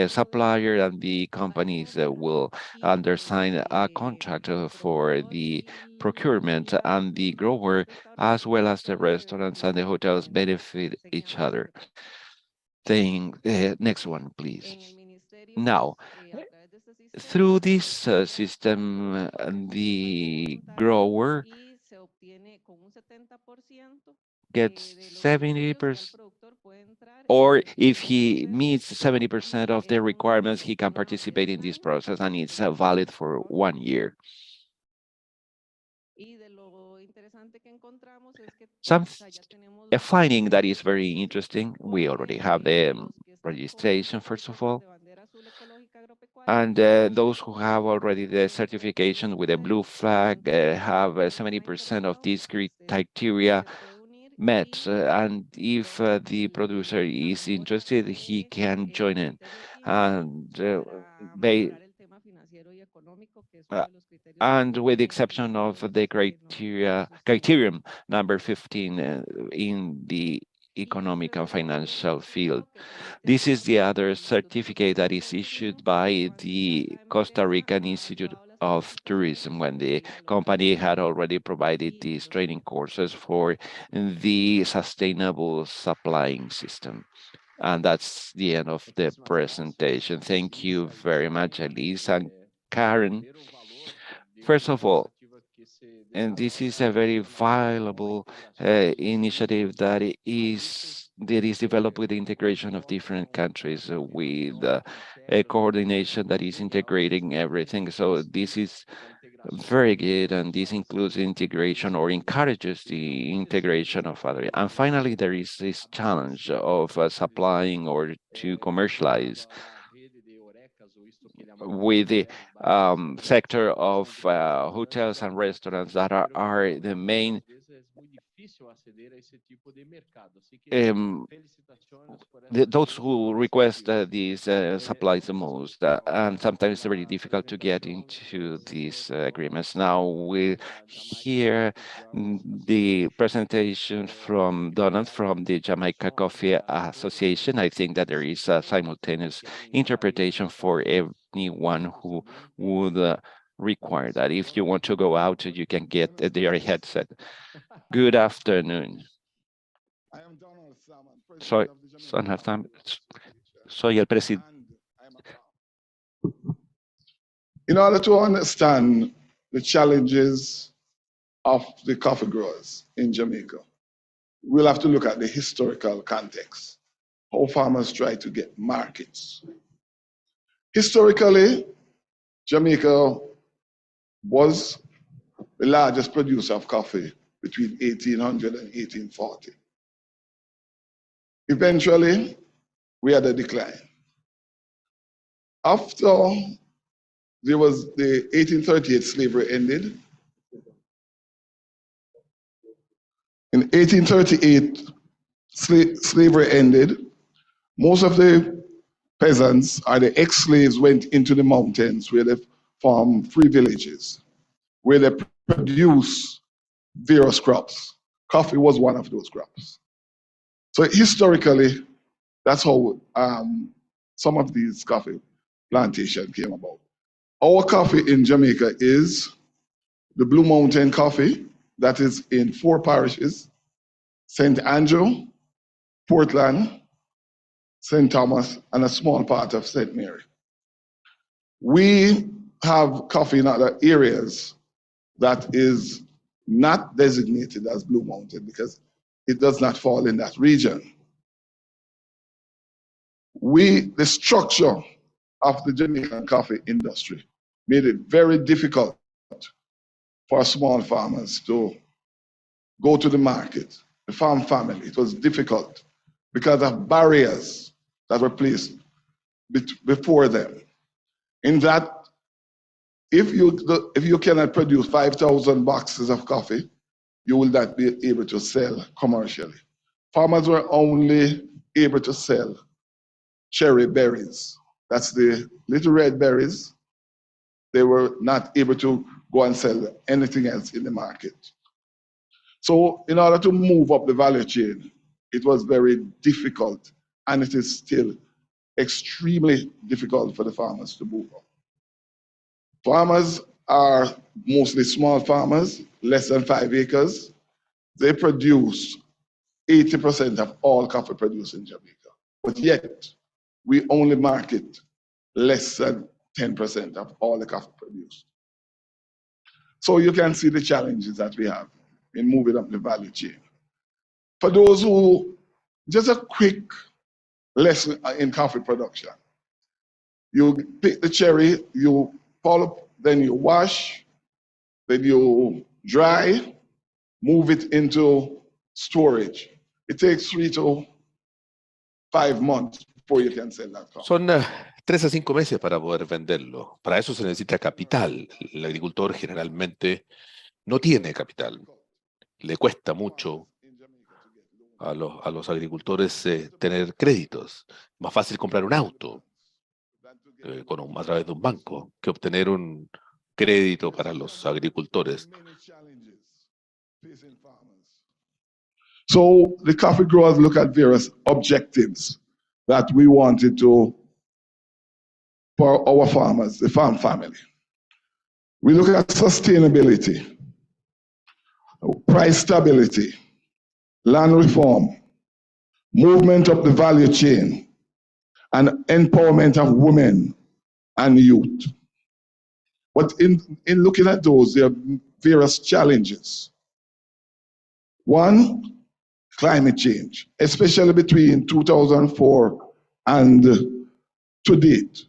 Speaker 8: supplier and the companies will undersign a contract for the procurement, and the grower as well as the restaurants and the hotels benefit each other. Next one, please. Now, through this system, the grower gets 70%, or if he meets 70% of the requirements, he can participate in this process, and it's valid for 1 year. A finding that is very interesting, we already have the registration, first of all, and those who have already the certification with a blue flag have 70% of these criteria met, and if the producer is interested, he can join in. And with the exception of the criterion number 15 in the economic and financial field. This is the other certificate that is issued by the Costa Rican Institute of Tourism when the company had already provided these training courses for the sustainable supplying system. And that's the end of the presentation. Thank you very much, Elise and Karen. First of all, and this is a very valuable initiative that is developed with the integration of different countries with a coordination that is integrating everything. So this is very good, and this includes integration or encourages the integration of other. And finally, there is this challenge of supplying or to commercialize with the sector of hotels and restaurants that are the main those who request these supplies the most, and sometimes it's very difficult to get into these agreements. Now we hear the presentation from Donald from the Jamaica Coffee Association. I think that there is a simultaneous interpretation for anyone who would require that. If you want to go out, you can get their headset. Good afternoon. Soy el presidente.
Speaker 7: In order to understand the challenges of the coffee growers in Jamaica, we'll have to look at the historical context, how farmers try to get markets. Historically, Jamaica was the largest producer of coffee between 1800 and 1840. Eventually, we had a decline. After there was the 1838 slavery ended, in 1838, slavery ended, most of the peasants or the ex-slaves went into the mountains where they formed free villages, where they produce various crops. Coffee was one of those crops. So historically, that's how some of these coffee plantations came about. Our coffee in Jamaica is the Blue Mountain coffee that is in 4 parishes: St. Andrew, Portland, St. Thomas, and a small part of St. Mary. We have coffee in other areas that is not designated as Blue Mountain because it does not fall in that region. The structure of the Jamaican coffee industry made it very difficult for small farmers to go to the market, the farm family. It was difficult because of barriers that were placed before them. In that, if you cannot produce 5,000 boxes of coffee, you will not be able to sell commercially. Farmers were only able to sell cherry berries. That's the little red berries. They were not able to go and sell anything else in the market. So in order to move up the value chain, it was very difficult, and it is still extremely difficult for the farmers to move up. Farmers are mostly small farmers, less than 5 acres. They produce 80% of all coffee produced in Jamaica, but yet we only market less than 10% of all the coffee produced. So you can see the challenges that we have in moving up the value chain. For those who, just a quick lesson in coffee production. You pick the cherry, you pulp, then you wash, then you dry, move it into storage. It takes 3 to 5 months before you can sell that coffee.
Speaker 13: Son 3 a 5 meses para poder venderlo. Para eso se necesita capital. El agricultor generalmente no tiene capital. Le cuesta mucho a los agricultores tener créditos. Más fácil comprar un auto a través de un banco que obtener un crédito para los agricultores.
Speaker 7: So the coffee growers look at various objectives that we wanted for our farmers, the farm family. We look at sustainability, price stability, land reform, movement up the value chain, and empowerment of women and youth. But in looking at those, there are various challenges. One, climate change, especially between 2004 and to date.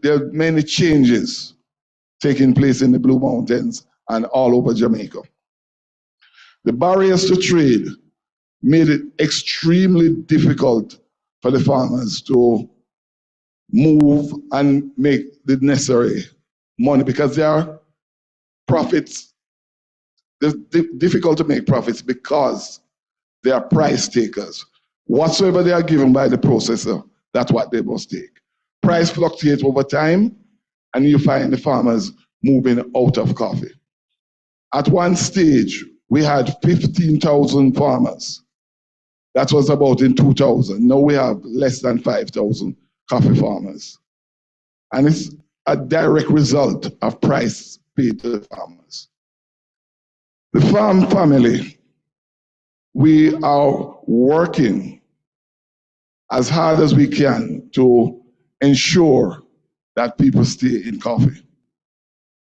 Speaker 7: There are many changes taking place in the Blue Mountains and all over Jamaica. The barriers to trade made it extremely difficult for the farmers to move and make the necessary money because there are profits. It's difficult to make profits because they are price takers. Whatsoever they are given by the processor, that's what they must take. Price fluctuates over time, and you find the farmers moving out of coffee. At one stage, we had 15,000 farmers. That was about in 2000. Now we have less than 5,000 coffee farmers. And it's a direct result of price paid to the farmers. The farm family, we are working as hard as we can to ensure that people stay in coffee.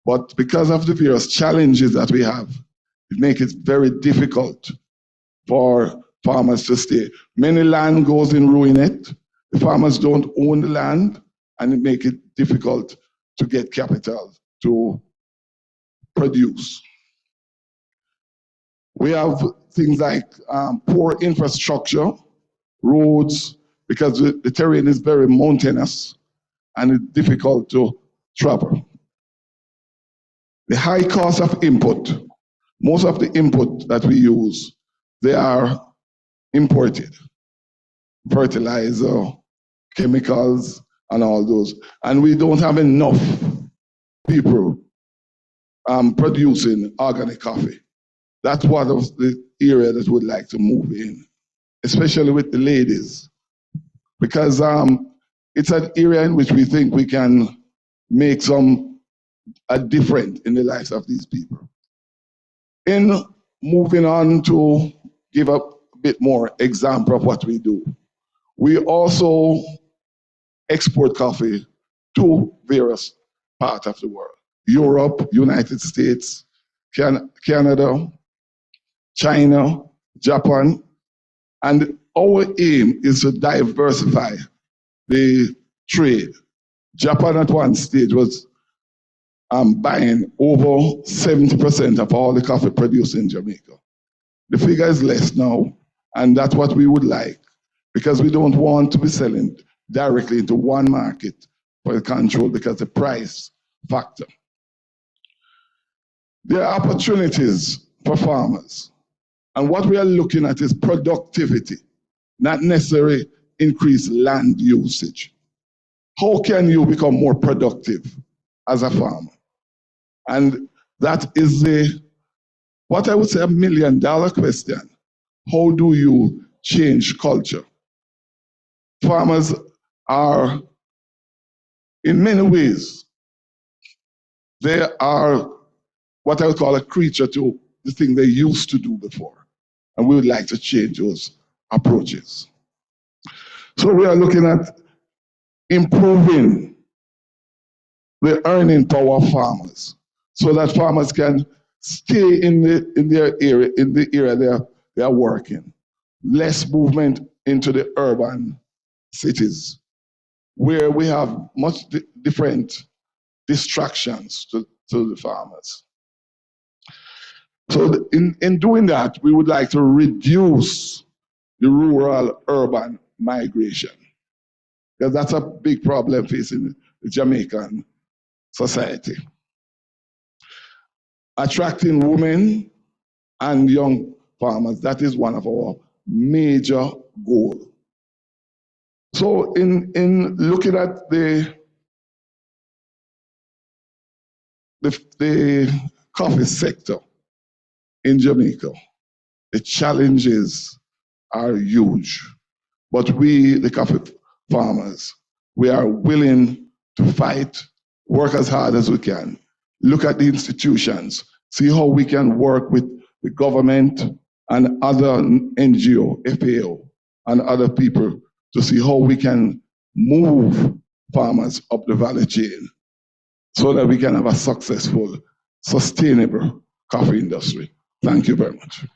Speaker 7: But because of the various challenges that we have, it makes it very difficult for farmers to stay. Many land goes in ruined. The farmers don't own the land, and it makes it difficult to get capital to produce. We have things like poor infrastructure, roads, because the terrain is very mountainous and it's difficult to travel. The high cost of input. Most of the input that we use, they are imported. Fertilizer, chemicals, and all those. And we don't have enough people producing organic coffee. That's one of the areas that we'd like to move in, especially with the ladies, because it's an area in which we think we can make a difference in the lives of these people. In moving on to give a bit more example of what we do, we also export coffee to various parts of the world: Europe, United States, Canada, China, Japan. And our aim is to diversify the trade. Japan at one stage was buying over 70% of all the coffee produced in Jamaica. The figure is less now, and that's what we would like, because we don't want to be selling directly into one market for the control because the price factor. There are opportunities for farmers, and what we are looking at is productivity, not necessarily increased land usage. How can you become more productive as a farmer? And that is what I would say, $1 million question. How do you change culture? Farmers are, in many ways, they are what I would call a creature to the thing they used to do before. And we would like to change those approaches. So we are looking at improving the earning power of farmers so that farmers can stay in the area they are working. Less movement into the urban cities where we have much different distractions to the farmers. So in doing that, we would like to reduce the rural-urban migration, because that's a big problem facing the Jamaican society. Attracting women and young farmers, that is one of our major goals. So in looking at the coffee sector in Jamaica, the challenges are huge. But we, the coffee farmers, we are willing to fight, work as hard as we can, look at the institutions, see how we can work with the government and other NGO, FAO, and other people to see how we can move farmers up the value chain so that we can have a successful, sustainable coffee industry. Thank you very much.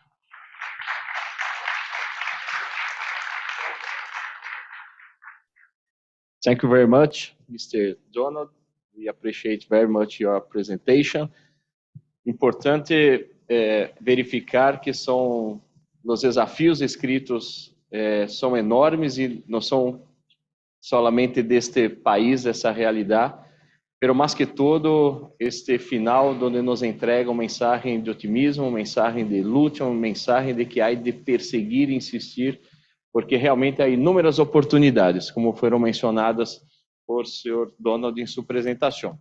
Speaker 14: Thank you very much, Mr. Donald. We appreciate very much your presentation. Importante verificar que os desafios escritos são enormes e não são solamente deste país, dessa realidade, pero más que todo, este final donde nos entrega uma mensagem de otimismo, uma mensagem de luta, uma mensagem de que há de perseguir e insistir, porque realmente há inúmeras oportunidades, como foram mencionadas por senhor Donald em sua apresentação.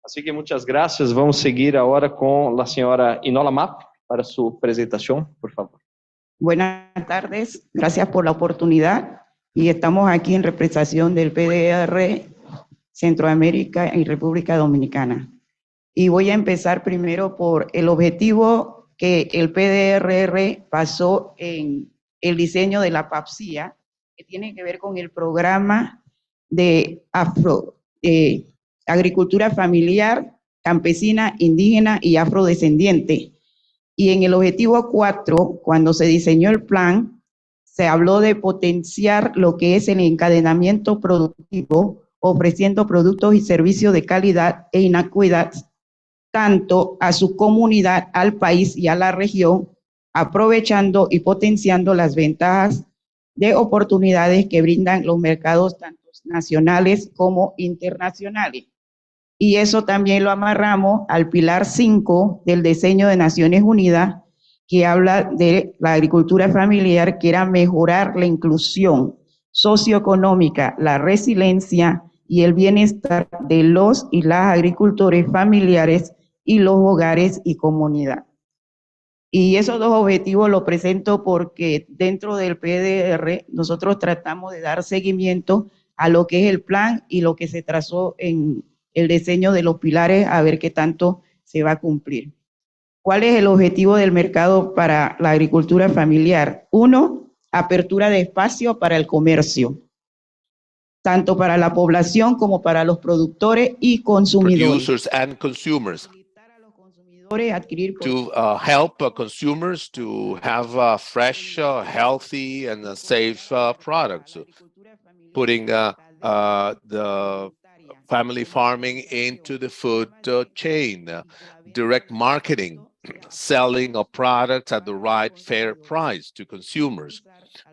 Speaker 14: Assim que muitas graças. Vamos seguir agora com a senhora Inola Map para sua apresentação, por favor.
Speaker 9: Buenas tardes, gracias por la oportunidad y estamos aquí en representación del PDR Centroamérica y República Dominicana. Y voy a empezar primero por el objetivo que el PDRR pasó en el diseño de la PAPSIA, que tiene que ver con el programa de agricultura familiar, campesina, indígena y afrodescendiente. Y en el objetivo 4, cuando se diseñó el plan, se habló de potenciar lo que es el encadenamiento productivo, ofreciendo productos y servicios de calidad e inocuidad tanto a su comunidad, al país y a la región, aprovechando y potenciando las ventajas de oportunidades que brindan los mercados tanto nacionales como internacionales. Y eso también lo amarramos al pilar 5 del diseño de Naciones Unidas, que habla de la agricultura familiar, que era mejorar la inclusión socioeconómica, la resiliencia y el bienestar de los y las agricultores familiares y los hogares y comunidad. Y esos dos objetivos los presento porque dentro del PDR nosotros tratamos de dar seguimiento a lo que es el plan y lo que se trazó en el diseño de los pilares, a ver qué tanto se va a cumplir. ¿Cuál es el objetivo del mercado para la agricultura familiar? Uno, apertura de espacio para el comercio, tanto para la población como para los productores y consumidores.
Speaker 13: Producers and consumers. To help consumers to have fresh, healthy, and safe products. Putting the family farming into the food chain, direct marketing, selling of products at the right fair price to consumers,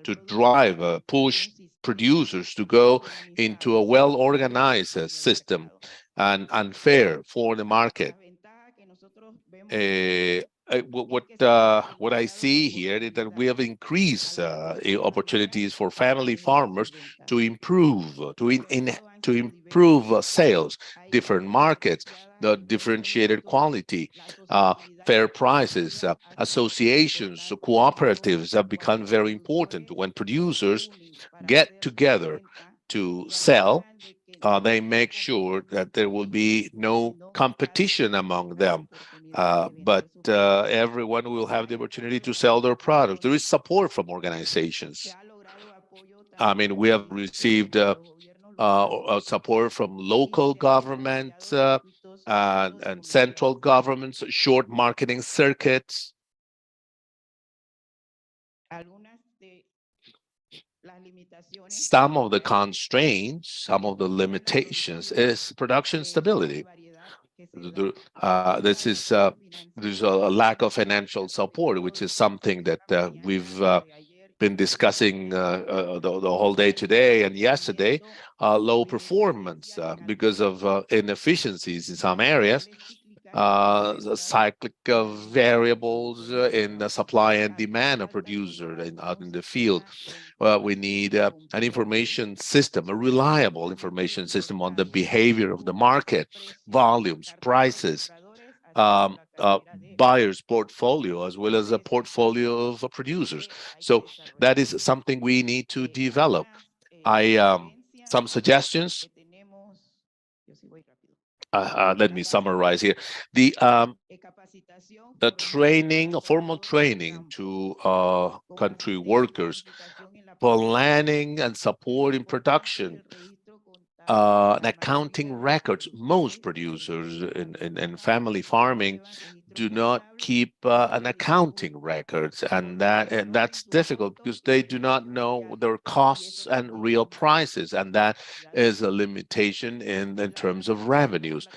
Speaker 13: to drive, push producers to go into a well-organized system and fair for the market. What I see here is that we have increased opportunities for family farmers to improve, to improve sales, different markets, the differentiated quality, fair prices, associations, cooperatives have become very important. When producers get together to sell, they make sure that there will be no competition among them, but everyone will have the opportunity to sell their products. There is support from organizations. I mean, we have received support from local governments and central governments, short marketing circuits. Some of the constraints, some of the limitations is production stability. There's a lack of financial support, which is something that we've been discussing the whole day today and yesterday. Low performance because of inefficiencies in some areas, the cyclic variables in the supply and demand of producer out in the field. We need an information system, a reliable information system on the behavior of the market, volumes, prices, buyers' portfolio, as well as a portfolio of producers. So that is something we need to develop. Some suggestions. Let me summarize here. The training, formal training to country workers, planning and supporting production, and accounting records. Most producers in family farming do not keep an accounting records, and that's difficult because they do not know their costs and real prices, and that is a limitation in terms of revenues.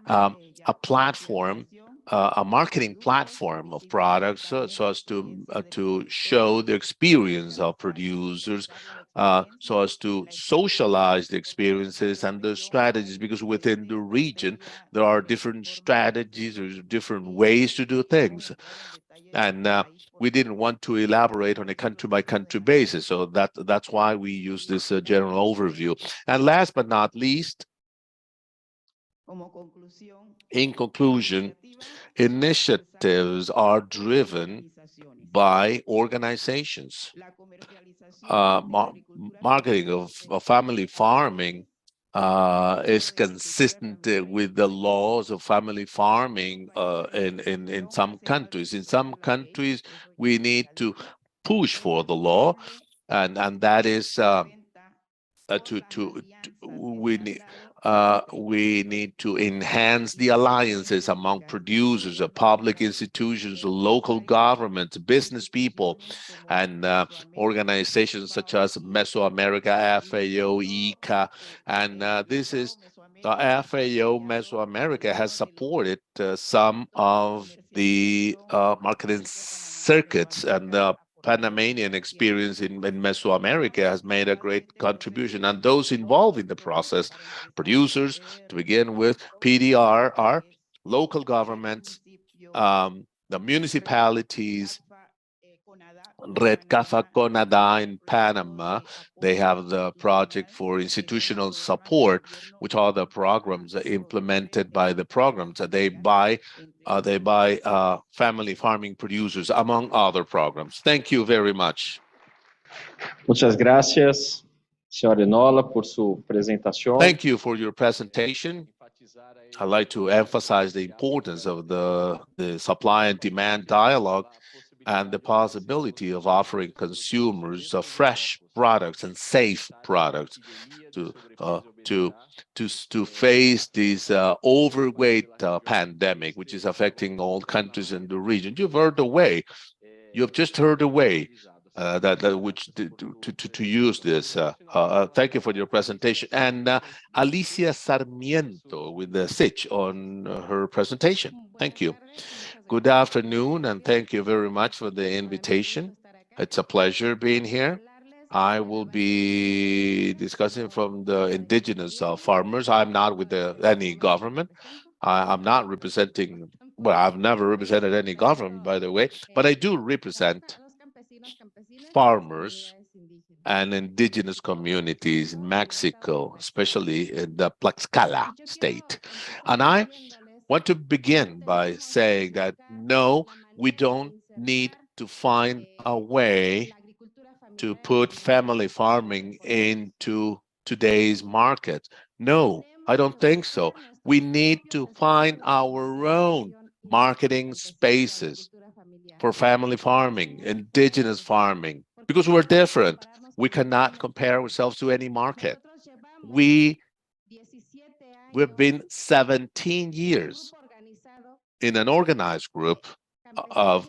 Speaker 13: A platform, a marketing platform of products, so as to show the experience of producers, so as to socialize the experiences and the strategies, because within the region there are different strategies, there's different ways to do things, and we didn't want to elaborate on a country-by-country basis, so that's why we use this general overview. And last but not least, in conclusion, initiatives are driven by organizations. Marketing of family farming is consistent with the laws of family farming in some countries. In some countries, we need to push for the law, and that is we need to enhance the alliances among producers, public institutions, local governments, business people, and organizations such as Mesoamerica, FAO, ICA, and this is the FAO Mesoamerica has supported some of the marketing circuits, and the Panamanian experience in Mesoamerica has made a great contribution. And those involved in the process, producers to begin with, PDR, are local governments, the municipalities, Red Cafa Conada in Panama, they have the project for institutional support, which are the programs implemented by the programs that they buy family farming producers, among other programs. Thank you very much.
Speaker 14: Muchas gracias, senhora Enola, por su presentación.
Speaker 13: Thank you for your presentation. I'd like to emphasize the importance of the supply and demand dialogue and the possibility of offering consumers fresh products and safe products to face this overweight pandemic, which is affecting all countries in the region. You've just heard a way to use this. Thank you for your presentation. And Alicia Sarmiento with the SITCH on her presentation. Thank you. Good afternoon, and thank you very much for the invitation. It's a pleasure being here. I will be discussing from the indigenous farmers. I'm not with any government. I'm not representing, well, I've never represented any government, by the way, but I do represent farmers and indigenous communities in Mexico, especially in the Tlaxcala state. And I want to begin by saying that, no, we don't need to find a way to put family farming into today's market. No, I don't think so. We need to find our own marketing spaces for family farming, indigenous farming, because we're different. We cannot compare ourselves to any market. We've been 17 years in an organized group of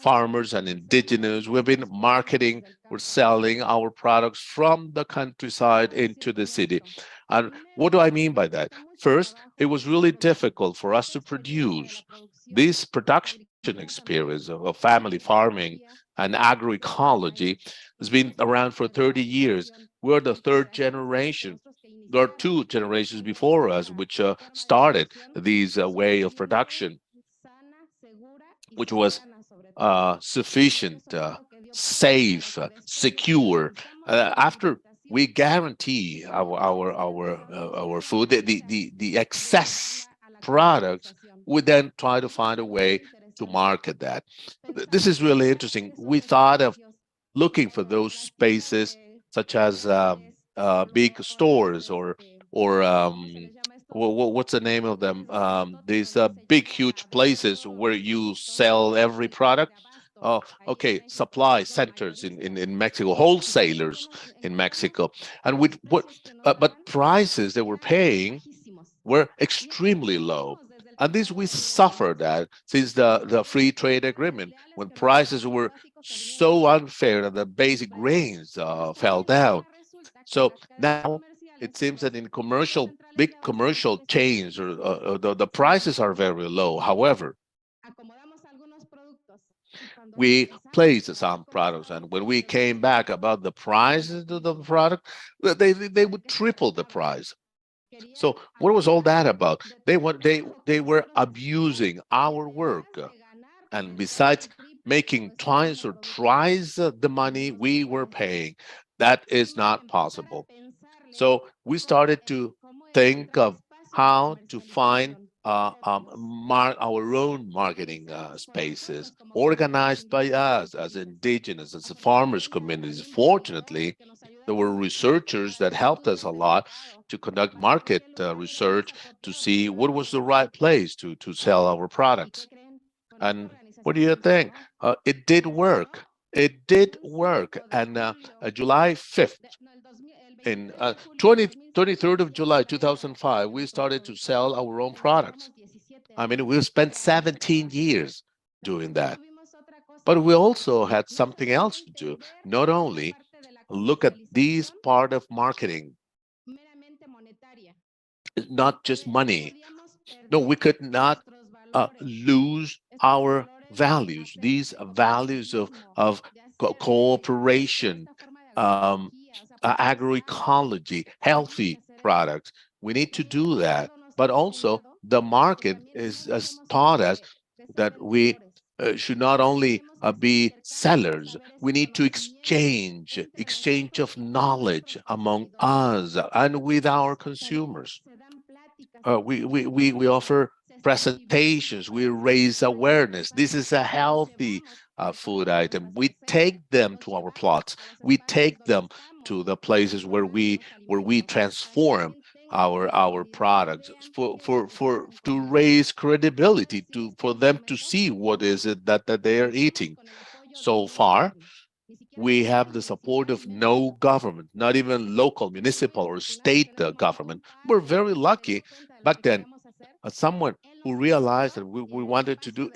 Speaker 13: farmers and indigenous. We've been marketing, we're selling our products from the countryside into the city. And what do I mean by that? First, it was really difficult for us to produce. This production experience of family farming and agroecology has been around for 30 years. We're the third generation. There are two generations before us which started this way of production, which was sufficient, safe, secure. After we guarantee our food, the excess products, we then try to find a way to market that. This is really interesting. We thought of looking for those spaces, such as big stores or what's the name of them? These big, huge places where you sell every product. Okay, supply centers in Mexico, wholesalers in Mexico, and with but prices they were paying were extremely low. And this we suffered that since the free trade agreement, when prices were so unfair that the basic grains fell down. So now it seems that in big commercial chains, the prices are very low. However, we placed some products, and when we came back about the prices of the product, they would triple the price. So what was all that about? They were abusing our work, and besides making twice or thrice the money we were paying, that is not possible. So we started to think of how to find our own marketing spaces organized by us as indigenous, as the farmers communities. Fortunately, there were researchers that helped us a lot to conduct market research to see what was the right place to sell our products. And what do you think? It did work. It did work. And July 5th, in 23rd of July 2005, we started to sell our own products. I mean, we spent 17 years doing that. But we also had something else to do. Not only look at this part of marketing, not just money. No, we could not lose our values, these values of cooperation, agroecology, healthy products. We need to do that. But also the market has taught us that we should not only be sellers. We need to exchange of knowledge among us and with our consumers. We offer presentations, we raise awareness. This is a healthy food item. We take them to our plots. We take them to the places where we transform our products for to raise credibility, to for them to see what is it that they are eating. So far, we have the support of no government, not even local, municipal, or state government. We're very lucky. Back then, someone who realized that we wanted to do,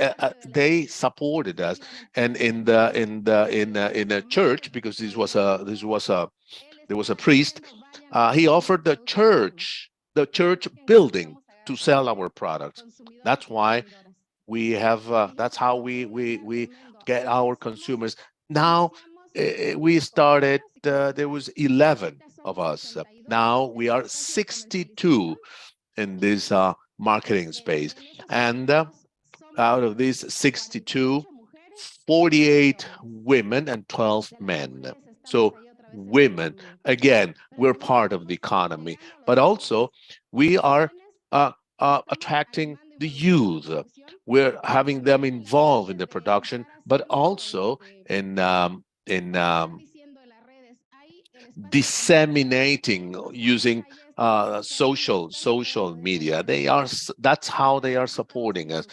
Speaker 13: they supported us. And in a church, because there was a priest, he offered the church building to sell our products. That's why we have that's how we get our consumers. Now we started, there was 11 of us. Now we are 62 in this marketing space, and out of these 62, 48 women and 12 men. So women, again, we're part of the economy, but also we are attracting the youth. We're having them involved in the production, but also in disseminating using social media. That's how they are supporting us.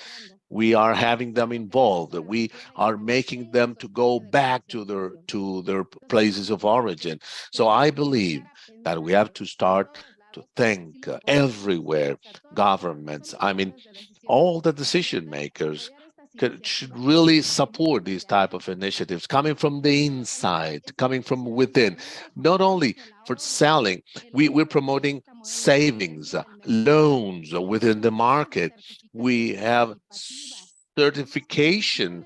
Speaker 13: We are having them involved. We are making them to go back to their places of origin. So I believe that we have to start to think everywhere, governments, I mean, all the decision makers should really support these type of initiatives coming from the inside, coming from within, not only for selling. We're promoting savings, loans within the market. We have certification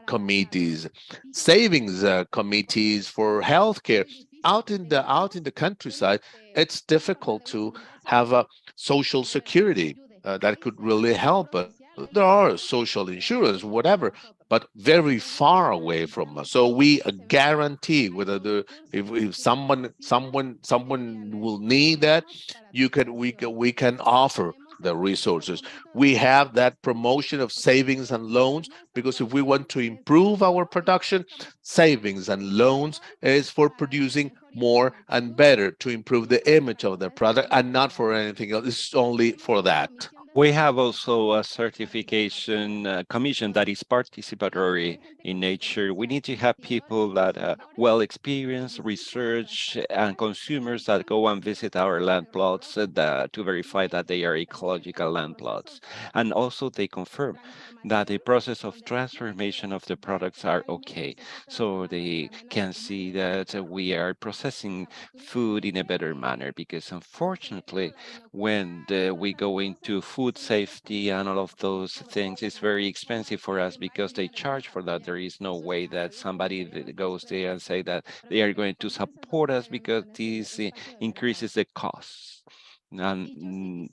Speaker 13: committees, savings committees for healthcare. Out in the countryside, it's difficult to have a social security that could really help us. There are social insurance, whatever, but very far away from us. So we guarantee whether if someone will need that, we can offer the resources. We have that promotion of savings and loans, because if we want to improve our production, savings and loans is for producing more and better, to improve the image of the product, and not for anything else. It's only for that.
Speaker 8: We have also a certification commission that is participatory in nature. We need to have people that well experienced, research, and consumers that go and visit our land plots to verify that they are ecological land plots. And also they confirm that the process of transformation of the products are okay. So they can see that we are processing food in a better manner, because unfortunately, when we go into food safety and all of those things, it's very expensive for us because they charge for that. There is no way that somebody goes there and say that they are going to support us, because this increases the costs. And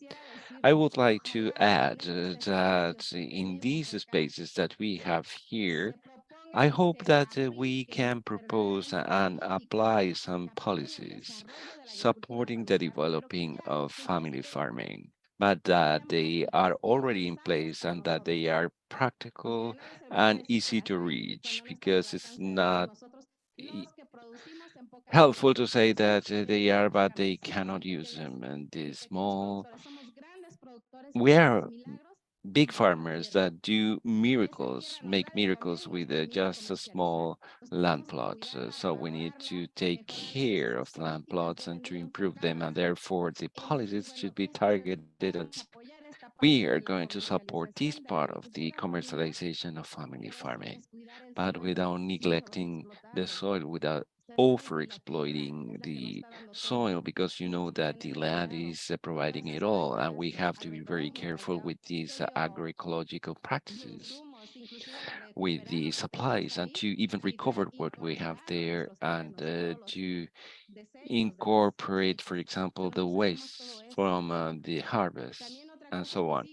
Speaker 8: I would like to add that in these spaces that we have here, I hope that we can propose and apply some policies supporting the developing of family farming, but that they are already in place and that they are practical and easy to reach, because it's not helpful to say that they are, but they cannot use them. And the small, we are big farmers that do miracles, make miracles with just a small land plot. So we need to take care of land plots and to improve them, and therefore the policies should be targeted at this. We are going to support this part of the commercialization of family farming, but without neglecting the soil, without over exploiting the soil, because you know that the land is providing it all, and we have to be very careful with these agroecological practices, with the supplies, and to even recover what we have there, and to incorporate, for example, the waste from the harvest and so on.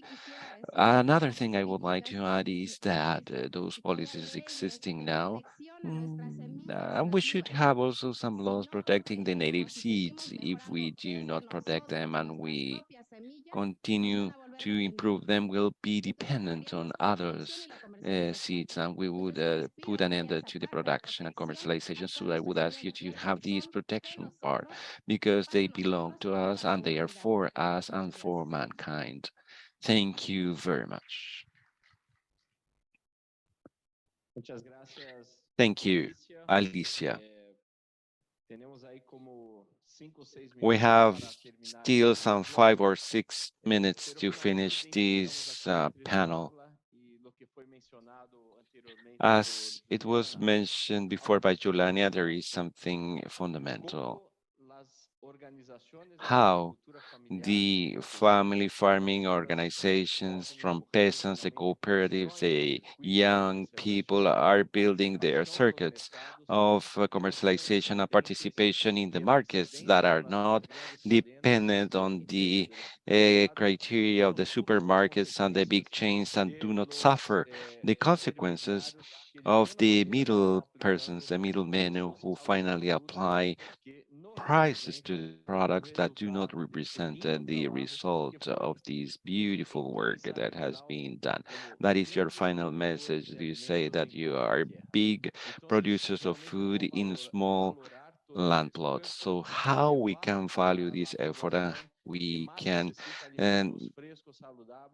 Speaker 8: Another thing I would like to add is that those policies existing now, we should have also some laws protecting the native seeds. If we do not protect them and we continue to improve them, will be dependent on others' seeds, and we would put an end to the production and commercialization. So I would ask you to have this protection part because they belong to us and they are for us and for mankind. Thank you very much. Thank you, Alicia. We have still some 5 or 6 minutes to finish this panel. As it was mentioned before by Julania, there is something fundamental. How the family farming organizations, from peasants, the cooperatives, the young people are building their circuits of commercialization and participation in the markets that are not dependent on the criteria of the supermarkets and the big chains and do not suffer the consequences of the middle persons, the middlemen who finally apply prices to the products that do not represent the result of this beautiful work that has been done. That is your final message. You say that you are big producers of food in small land plots. So how we can value this effort and we can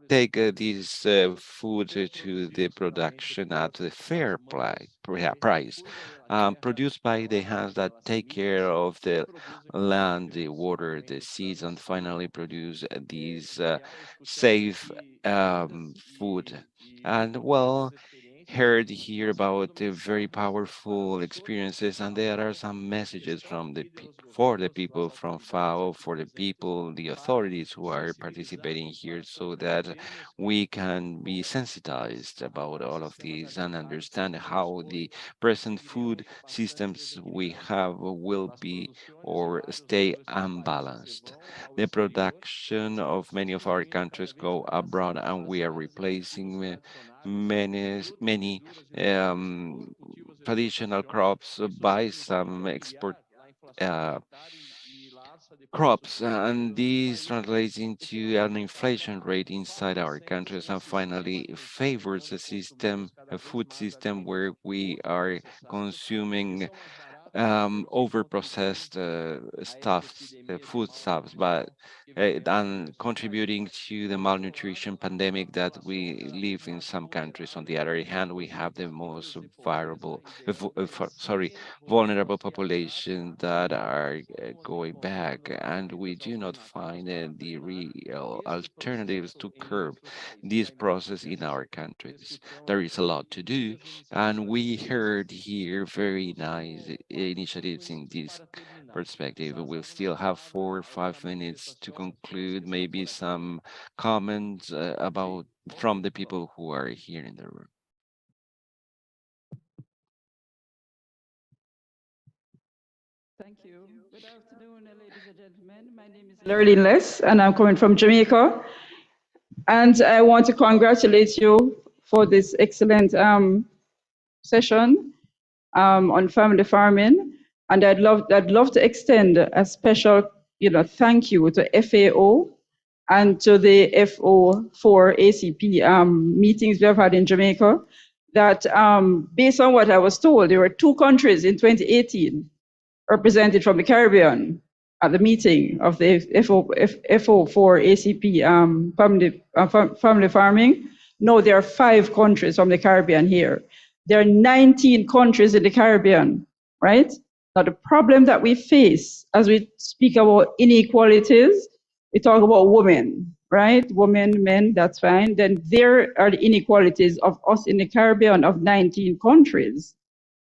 Speaker 8: take this food to the production at the fair price, produced by the hands that take care of the land, the water, the seeds, and finally produce these safe food. And well, heard here about the very powerful experiences, and there are some messages from for the people from FAO, for the people, the authorities who are participating here, so that we can be sensitized about all of these and understand how the present food systems we have will be or stay unbalanced. The production of many of our countries go abroad, and we are replacing many traditional crops by some export crops, and this translates into an inflation rate inside our countries, and finally favors a system, a food system where we are consuming over-processed stuffs, foodstuffs, but and contributing to the malnutrition pandemic that we live in some countries. On the other hand, we have the most vulnerable population that are going back, and we do not find the real alternatives to curb this process in our countries. There is a lot to do, and we heard here very nice initiatives in this perspective. We'll still have 4 or 5 minutes to conclude, maybe some comments about from the people who are here in the room.
Speaker 16: Thank you. Good afternoon, ladies and gentlemen. My name is Lurleen Less, and I'm coming from Jamaica. And I want to congratulate you for this excellent session on family farming. And I'd love to extend a special, thank you to FAO and to the FO4 ACP meetings we have had in Jamaica. That based on what I was told, there were 2 countries in 2018 represented from the Caribbean at the meeting of the FO4 ACP family farming. No, there are 5 countries from the Caribbean here. There are 19 countries in the Caribbean, right? Now, the problem that we face as we speak about inequalities, we talk about women, right? Women, men, that's fine. Then there are the inequalities of us in the Caribbean of 19 countries.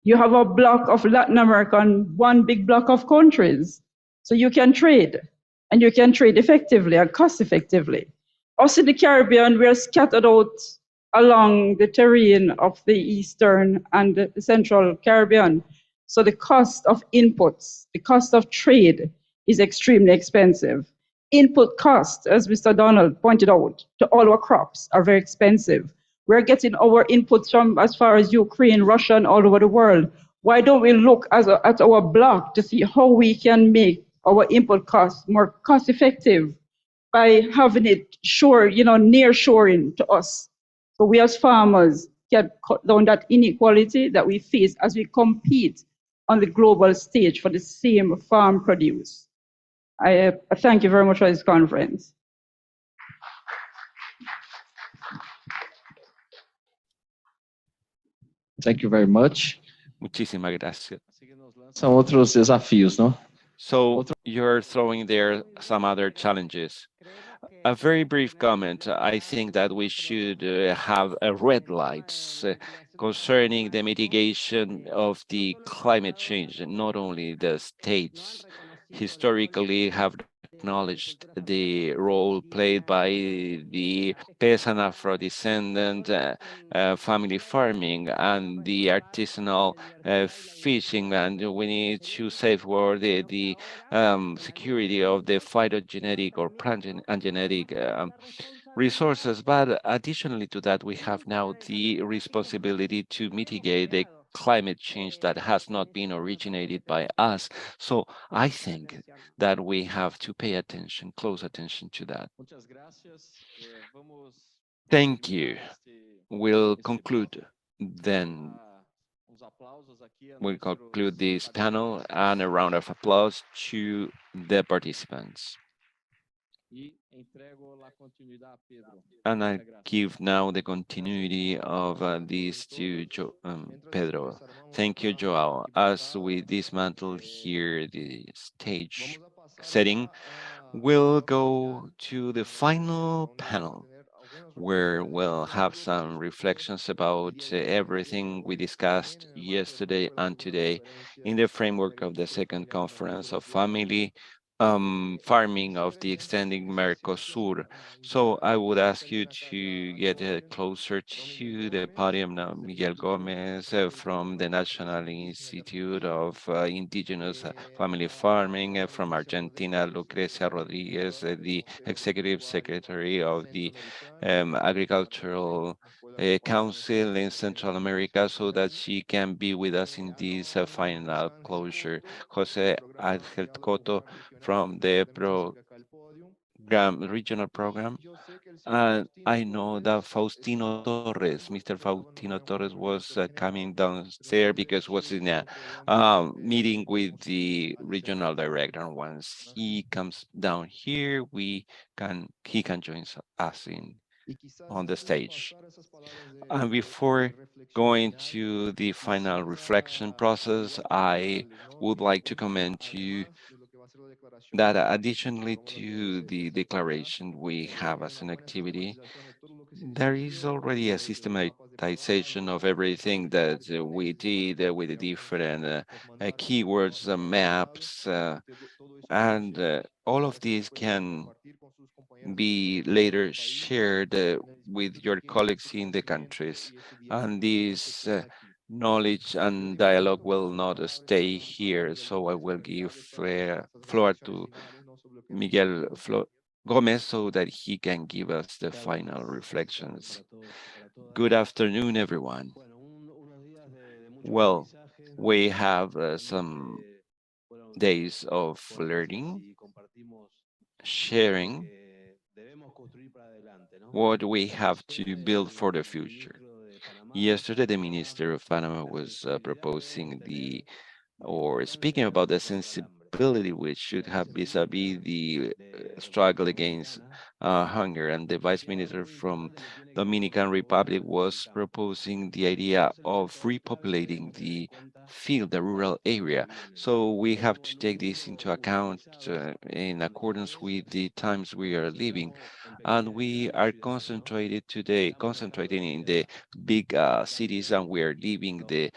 Speaker 16: You have a block of Latin American, one big block of countries. So you can trade, and you can trade effectively and cost effectively. Us in the Caribbean, we are scattered out along the terrain of the Eastern and the Central Caribbean. So the cost of inputs, the cost of trade is extremely expensive. input costs, as Mr. Donald pointed out, to all our crops are very expensive. We're getting our inputs from as far as Ukraine, Russia, and all over the world. Why don't we look at our block to see how we can make our input costs more cost effective by having it near shoring to us? So we as farmers can cut down that inequality that we face as we compete on the global stage for the same farm produce. I thank you very much for this conference.
Speaker 14: Thank you very much.
Speaker 8: Muchísimas gracias.
Speaker 14: São outros desafios, não?
Speaker 8: So you're throwing there some other challenges. A very brief comment. I think that we should have red lights concerning the mitigation of the climate change. Not only the states historically have acknowledged the role played by the peasant Afro-descendant family farming and the artisanal fishing, and we need to safeguard the security of the phytogenetic or plant and genetic resources. But additionally to that, we have now the responsibility to mitigate the climate change that has not been originated by us. So I think that we have to pay attention, close attention to that. Thank you. We'll conclude then. We'll conclude this panel and a round of applause to the participants. And I give now the continuity of this to Pedro. Thank you, Joao. As we dismantle here the stage setting, we'll go to the final panel, where we'll have some reflections about everything we discussed yesterday and today in the framework of the second conference of family farming of the extending Mercosur. So I would ask you to get closer to the podium now. Miguel Gomez from the National Institute of Indigenous Family Farming, from Argentina, Lucrecia Rodriguez, the Executive Secretary of the Agricultural Council in Central America, so that she can be with us in this final closure. Jose Angel Coto from the regional program. And I know that Faustino Torres, Mr. Faustino Torres was coming downstairs because was in a meeting with the regional director. Once he comes down here, he can join us on the stage. And before going to the final reflection process, I would like to comment to you that additionally to the declaration we have as an activity, there is already a systematization of everything that we did with the different keywords, maps, and all of these can be later shared with your colleagues in the countries. And this knowledge and dialogue will not stay here, so I will give floor to Miguel Gomez so that he can give us the final reflections. Good afternoon, everyone. Well, we have some days of learning, sharing what we have to build for the future. Yesterday, the Minister of Panama was proposing or speaking about the sensibility we should have vis-a-vis the struggle against hunger, and the Vice Minister from Dominican Republic was proposing the idea of repopulating the field, the rural area. So we have to take this into account in accordance with the times we are living, and we are concentrating in the big cities, and we are leaving the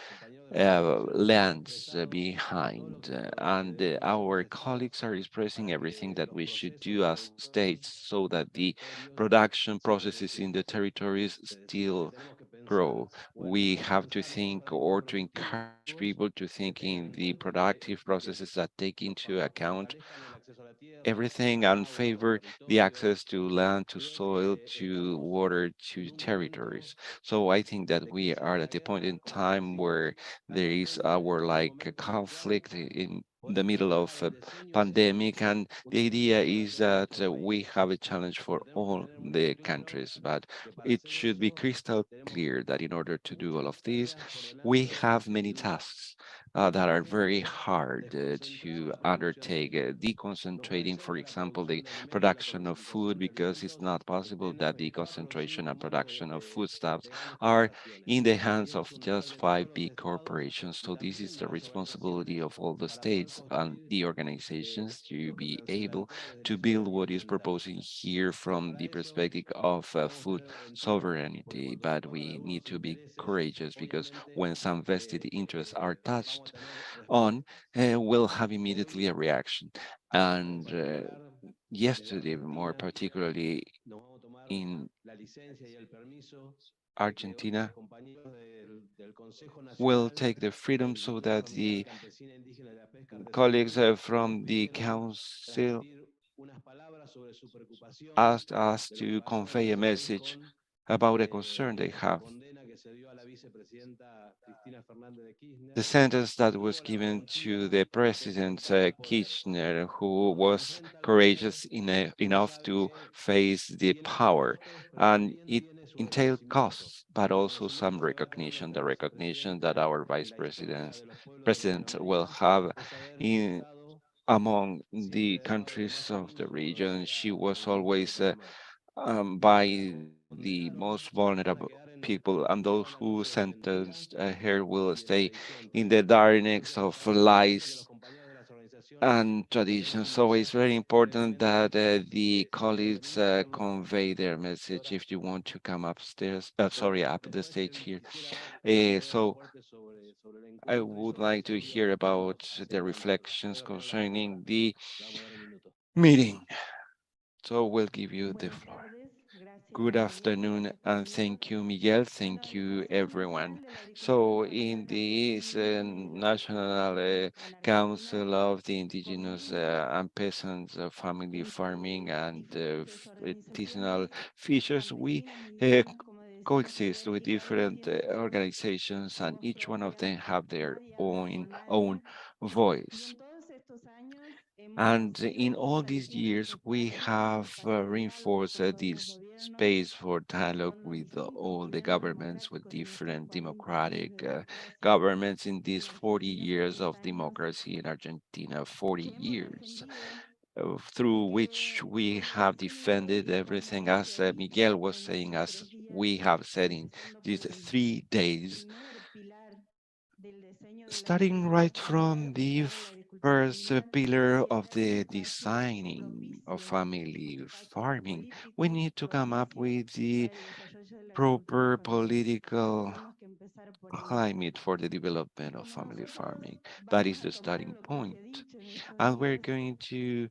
Speaker 8: lands behind, and our colleagues are expressing everything that we should do as states so that the production processes in the territories still grow. We have to think, or to encourage people to think in the productive processes that take into account everything and favor the access to land, to soil, to water, to territories. So I think that we are at the point in time where there is our like a conflict in the middle of a pandemic, and the idea is that we have a challenge for all the countries, but it should be crystal clear that in order to do all of this, we have many tasks that are very hard to undertake. Deconcentrating, for example, the production of food, because it's not possible that the concentration and production of foodstuffs are in the hands of just five big corporations. So this is the responsibility of all the states and the organizations to be able to build what is proposing here from the perspective of food sovereignty. But we need to be courageous, because when some vested interests are touched on, will have immediately a reaction. And yesterday, more particularly in Argentina, will take the freedom so that the colleagues from the council asked us to convey a message about a concern they have. The sentence that was given to the President Kirchner, who was courageous enough to face the power, and it entailed costs, but also some recognition, the recognition that our president will have in among the countries of the region. She was always by the most vulnerable people, and those who sentenced her will stay in the darkness of lies and traditions. So it's very important that the colleagues convey their message. If you want to come upstairs, sorry, up the stage here. So I would like to hear about the reflections concerning the meeting. So we'll give you the floor. Good afternoon, and thank you, Miguel. Thank you, everyone. So in this National Council of the Indigenous and Peasants Family Farming and Artisanal Fishers, we coexist with different organizations, and each one of them have their own voice. And in all these years, we have reinforced this space for dialogue with all the governments, with different democratic governments in these 40 years of democracy in Argentina, 40 years. Through which we have defended everything, as Miguel was saying, as we have said in these 3 days, starting right from the first pillar of the designing of family farming, we need to come up with the proper political climate for the development of family farming. That is the starting point. And we're going to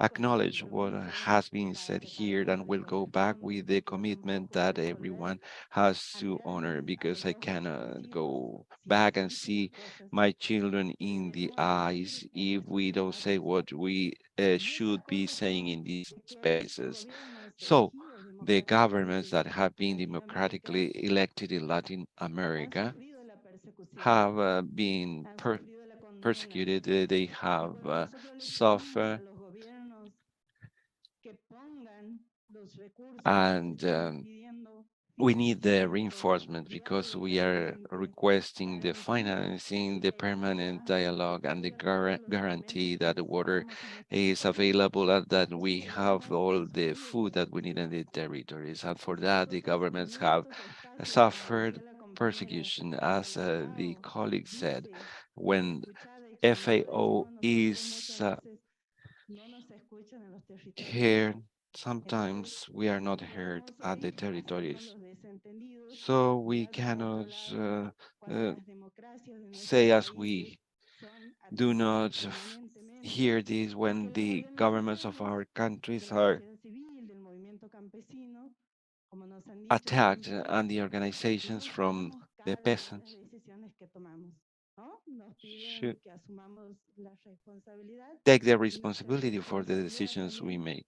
Speaker 8: acknowledge what has been said here, and we'll go back with the commitment that everyone has to honor, because I cannot go back and see my children in the eyes if we don't say what we should be saying in these spaces. So the governments that have been democratically elected in Latin America have been persecuted, they have suffered, and we need the reinforcement, because we are requesting the financing, the permanent dialogue, and the guarantee that the water is available and that we have all the food that we need in the territories. And for that, the governments have suffered persecution, as the colleague said. When FAO is heard, sometimes we are not heard at the territories. So we cannot uh, say as we do not hear this when the governments of our countries are attacked and the organizations from the peasants should take the responsibility for the decisions we make.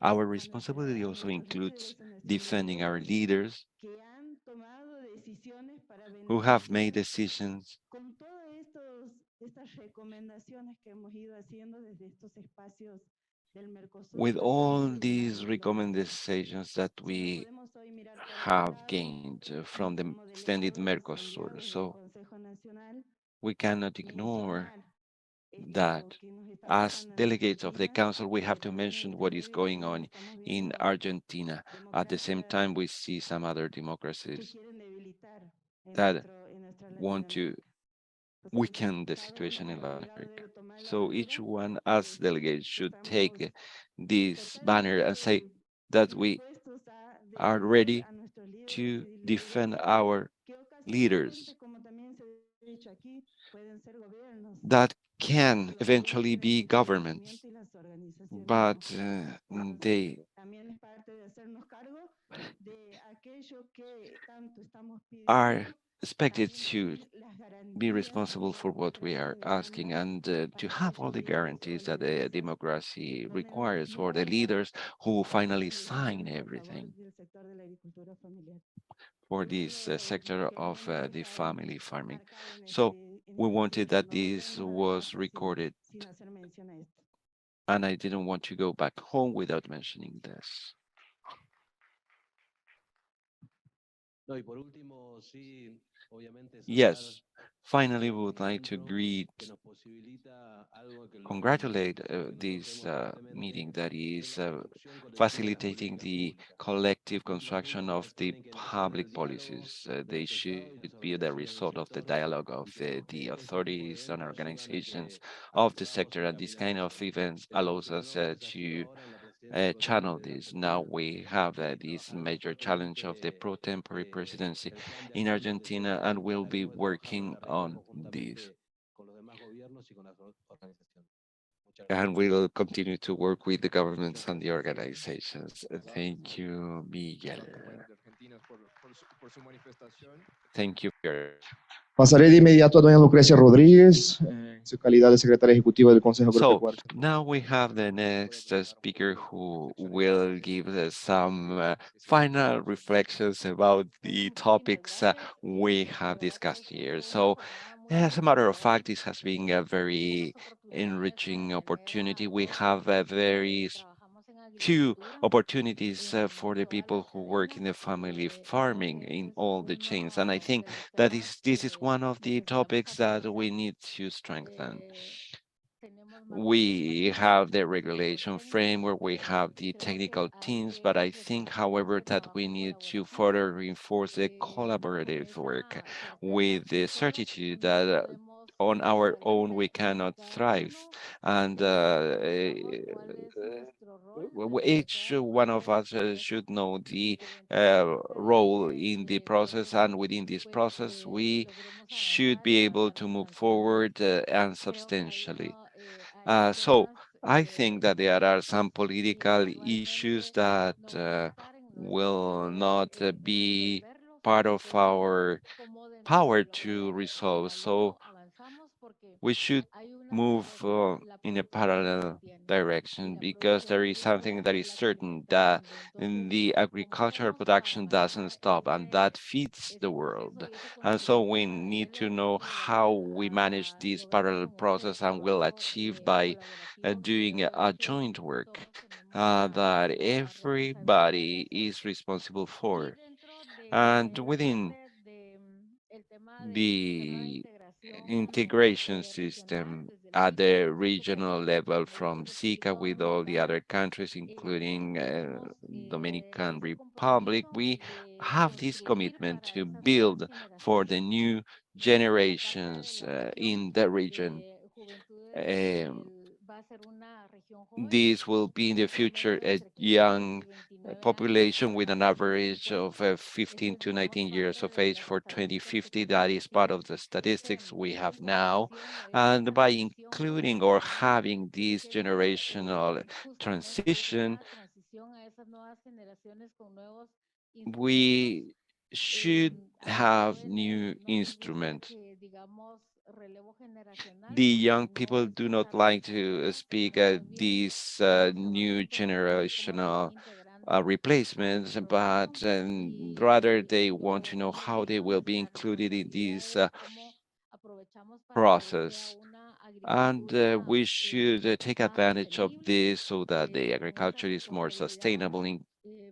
Speaker 8: Our responsibility also includes defending our leaders who have made decisions with all these recommendations that we have gained from the extended Mercosur. So we cannot ignore that as delegates of the Council, we have to mention what is going on in Argentina. At the same time, we see some other democracies that want to weaken the situation in Latin America. So each one, as delegates, should take this banner and say that we are ready to defend our leaders that can eventually be governments, but they are expected to be responsible for what we are asking and to have all the guarantees that the democracy requires for the leaders who finally sign everything for this sector of the family farming. So we wanted that this was recorded, and I didn't want to go back home without mentioning this. Yes, finally, we would like to congratulate this meeting that is facilitating the collective construction of the public policies. They should be the result of the dialogue of the authorities and organizations of the sector, and this kind of events allows us to channel this. Now we have this major challenge of the pro-temporary presidency in Argentina, and we'll be working on this. And we'll continue to work with the governments and the organizations. Thank you, Miguel. Thank you.
Speaker 2: Pasaré de inmediato a doña Lucrecia Rodríguez, en su calidad de secretaria ejecutiva del Consejo Agropecuario.
Speaker 8: Now we have the next speaker who will give us some final reflections about the topics we have discussed here. So, as a matter of fact, this has been a very enriching opportunity. We have a very few opportunities for the people who work in the family farming in all the chains. And I think that this is one of the topics that we need to strengthen. We have the regulation framework, we have the technical teams, but I think, however, that we need to further reinforce the collaborative work with the certitude that on our own we cannot thrive. And each one of us should know the role in the process, and within this process we should be able to move forward and substantially. So I think that there are some political issues that will not be part of our power to resolve. So we should move in a parallel direction, because there is something that is certain, that the agricultural production doesn't stop, and that feeds the world. And so we need to know how we manage this parallel process, and will achieve by doing a joint work that everybody is responsible for. And within the integration system at the regional level from SICA with all the other countries, including Dominican Republic, we have this commitment to build for the new generations in the region. This will be in the future a young population with an average of 15 to 19 years of age for 2050. That is part of the statistics we have now. And by including or having this generational transition, we should have new instruments the young people do not like to speak these new generational replacements, but rather they want to know how they will be included in this process. And we should take advantage of this so that the agriculture is more sustainable in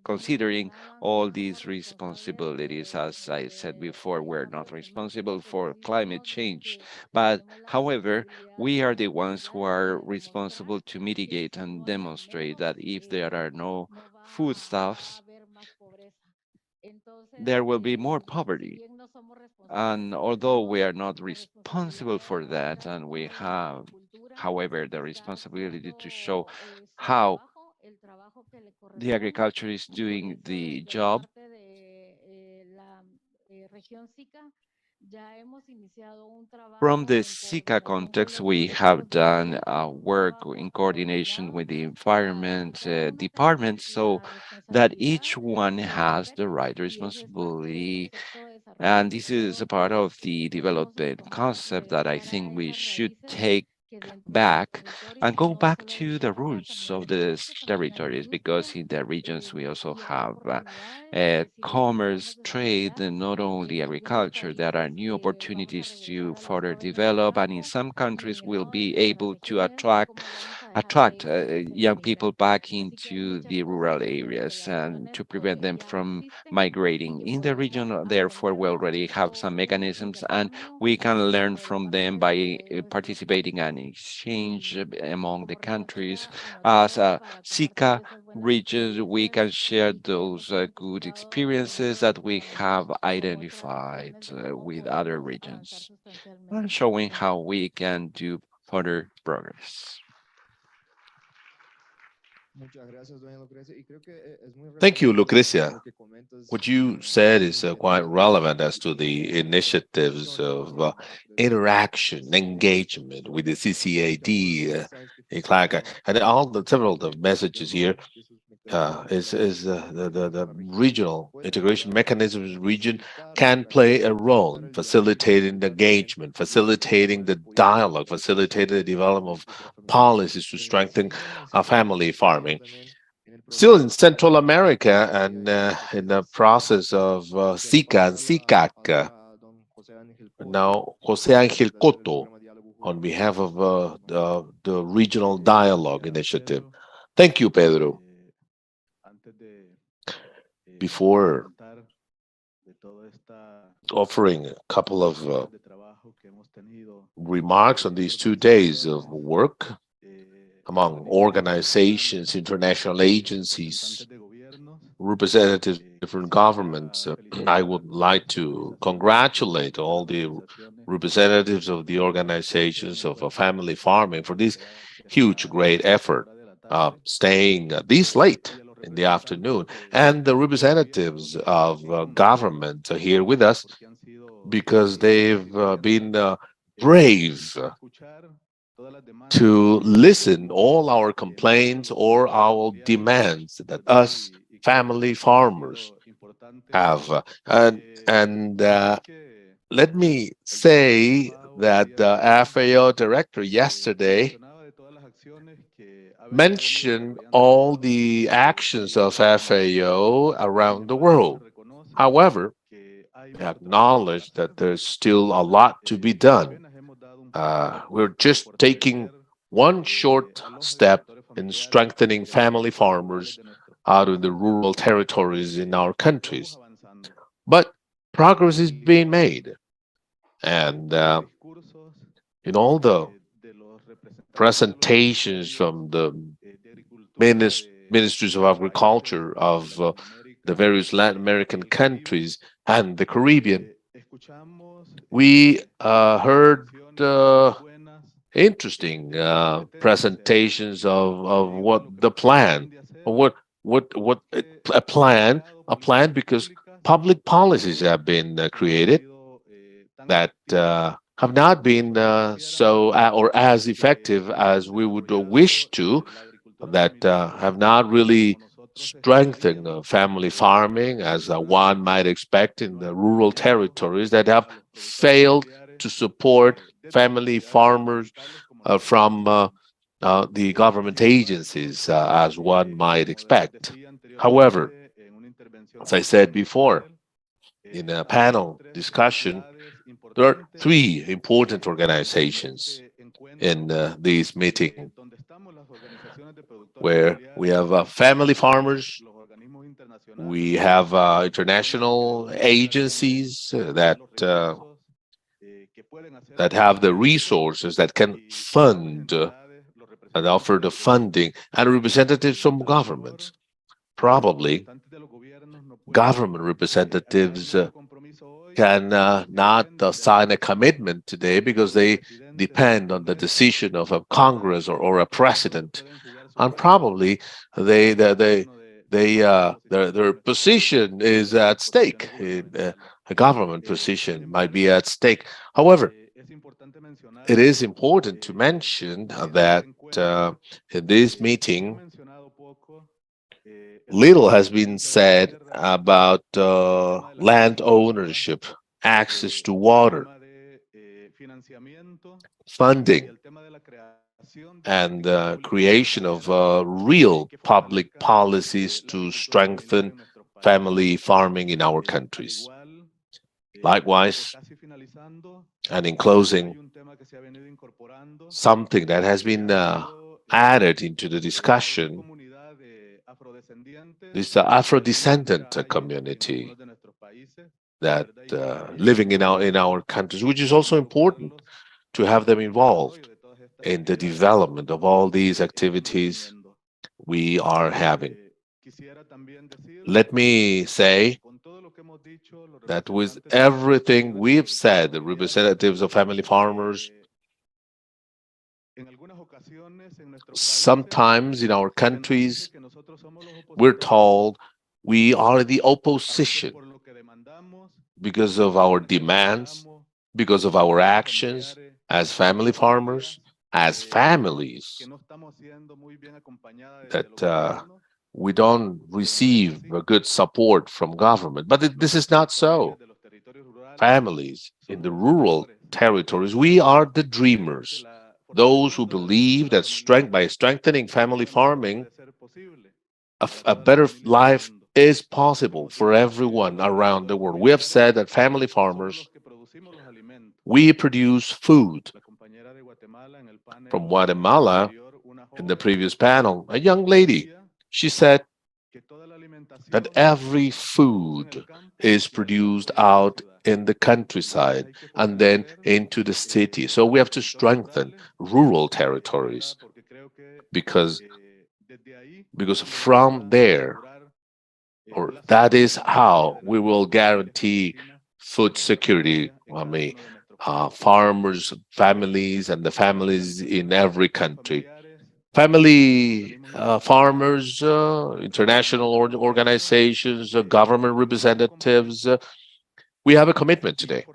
Speaker 8: considering all these responsibilities. As I said before, we're not responsible for climate change, but however, we are the ones who are responsible to mitigate and demonstrate that if there are no foodstuffs, there will be more poverty. And although we are not responsible for that, and we have, however, the responsibility to show how the agriculture is doing the job. From the SICA context, we have done work in coordination with the environment department so that each one has the right responsibility. And this is a part of the development concept that I think we should take back and go back to the roots of these territories, because in the regions we also have commerce, trade, and not only agriculture. There are new opportunities to further develop, and in some countries we'll be able to attract young people back into the rural areas and to prevent them from migrating. In the region, therefore, we already have some mechanisms, and we can learn from them by participating in exchange among the countries. As SICA regions, we can share those good experiences that we have identified with other regions, and showing how we can do further progress.
Speaker 13: Thank you, Lucrecia. What you said is quite relevant as to the initiatives of interaction, engagement with the CCAD, ICLAC, and all the several of the messages here is the regional integration mechanisms region can play a role in facilitating the engagement, facilitating the dialogue, facilitating the development of policies to strengthen family farming. Still in Central America and in the process of SICA and SICAC, now Jose Angel Coto on behalf of the Regional Dialogue Initiative. Thank you, Pedro. Before offering a couple of remarks on these 2 days of work among organizations, international agencies, representatives of different governments, I would like to congratulate all the representatives of the organizations of family farming for this huge, great effort, staying this late in the afternoon, and the representatives of government are here with us because they've been brave to listen all our complaints or our demands that us family farmers have. And let me say that the FAO director yesterday mentioned all the actions of FAO around the world. However, we acknowledge that there's still a lot to be done. We're just taking one short step in strengthening family farmers out in the rural territories in our countries. But progress is being made. And in all the presentations from the ministries of agriculture of the various Latin American countries and the Caribbean, we heard interesting presentations of what the plan, a plan because public policies have been created that have not been so or as effective as we would wish to, that have not really strengthened family farming as one might expect in the rural territories, that have failed to support family farmers from the government agencies, as one might expect. However, as I said before, in a panel discussion, there are three important organizations in this meeting where we have family farmers, we have international agencies that have the resources that can fund and offer the funding, and representatives from governments. Probably government representatives can not sign a commitment today because they depend on the decision of a Congress or a president, and probably their position is at stake. A government position might be at stake. However, it is important to mention that in this meeting, little has been said about land ownership, access to water, funding, and creation of real public policies to strengthen family farming in our countries. Likewise, and in closing, something that has been added into the discussion is the Afro-descendant community that living in our countries, which is also important to have them involved in the development of all these activities we are having. Let me say that with everything we've said, the representatives of family farmers, sometimes in our countries, we're told we are the opposition because of our demands, because of our actions as family farmers, as families, that we don't receive a good support from government. But this is not so. Families in the rural territories, we are the dreamers, those who believe that by strengthening family farming, a better life is possible for everyone around the world. We have said that family farmers, we produce food. From Guatemala, in the previous panel, a young lady, she said that every food is produced out in the countryside and then into the city. So we have to strengthen rural territories because from there, or that is how we will guarantee food security. I mean, farmers, families, and the families in every country. Family farmers, international organizations, government representatives, we have a commitment today,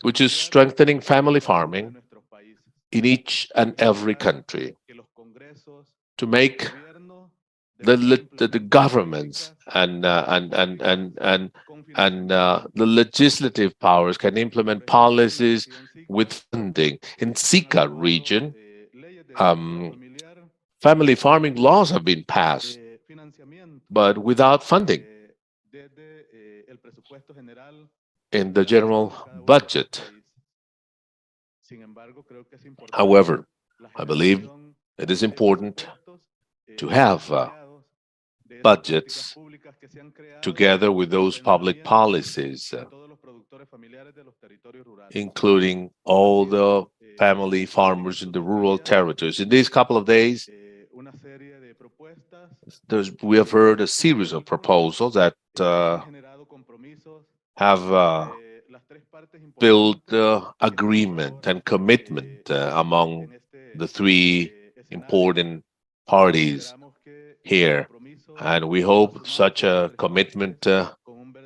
Speaker 13: which is strengthening family farming in each and every country to make the governments and the legislative powers can implement policies with funding. In Sika region, family farming laws have been passed, but without funding in the general budget. However, I believe it is important to have budgets together with those public policies, including all the family farmers in the rural territories. In these couple of days, we have heard a series of proposals that have built agreement and commitment among the three important parties here. And we hope such a commitment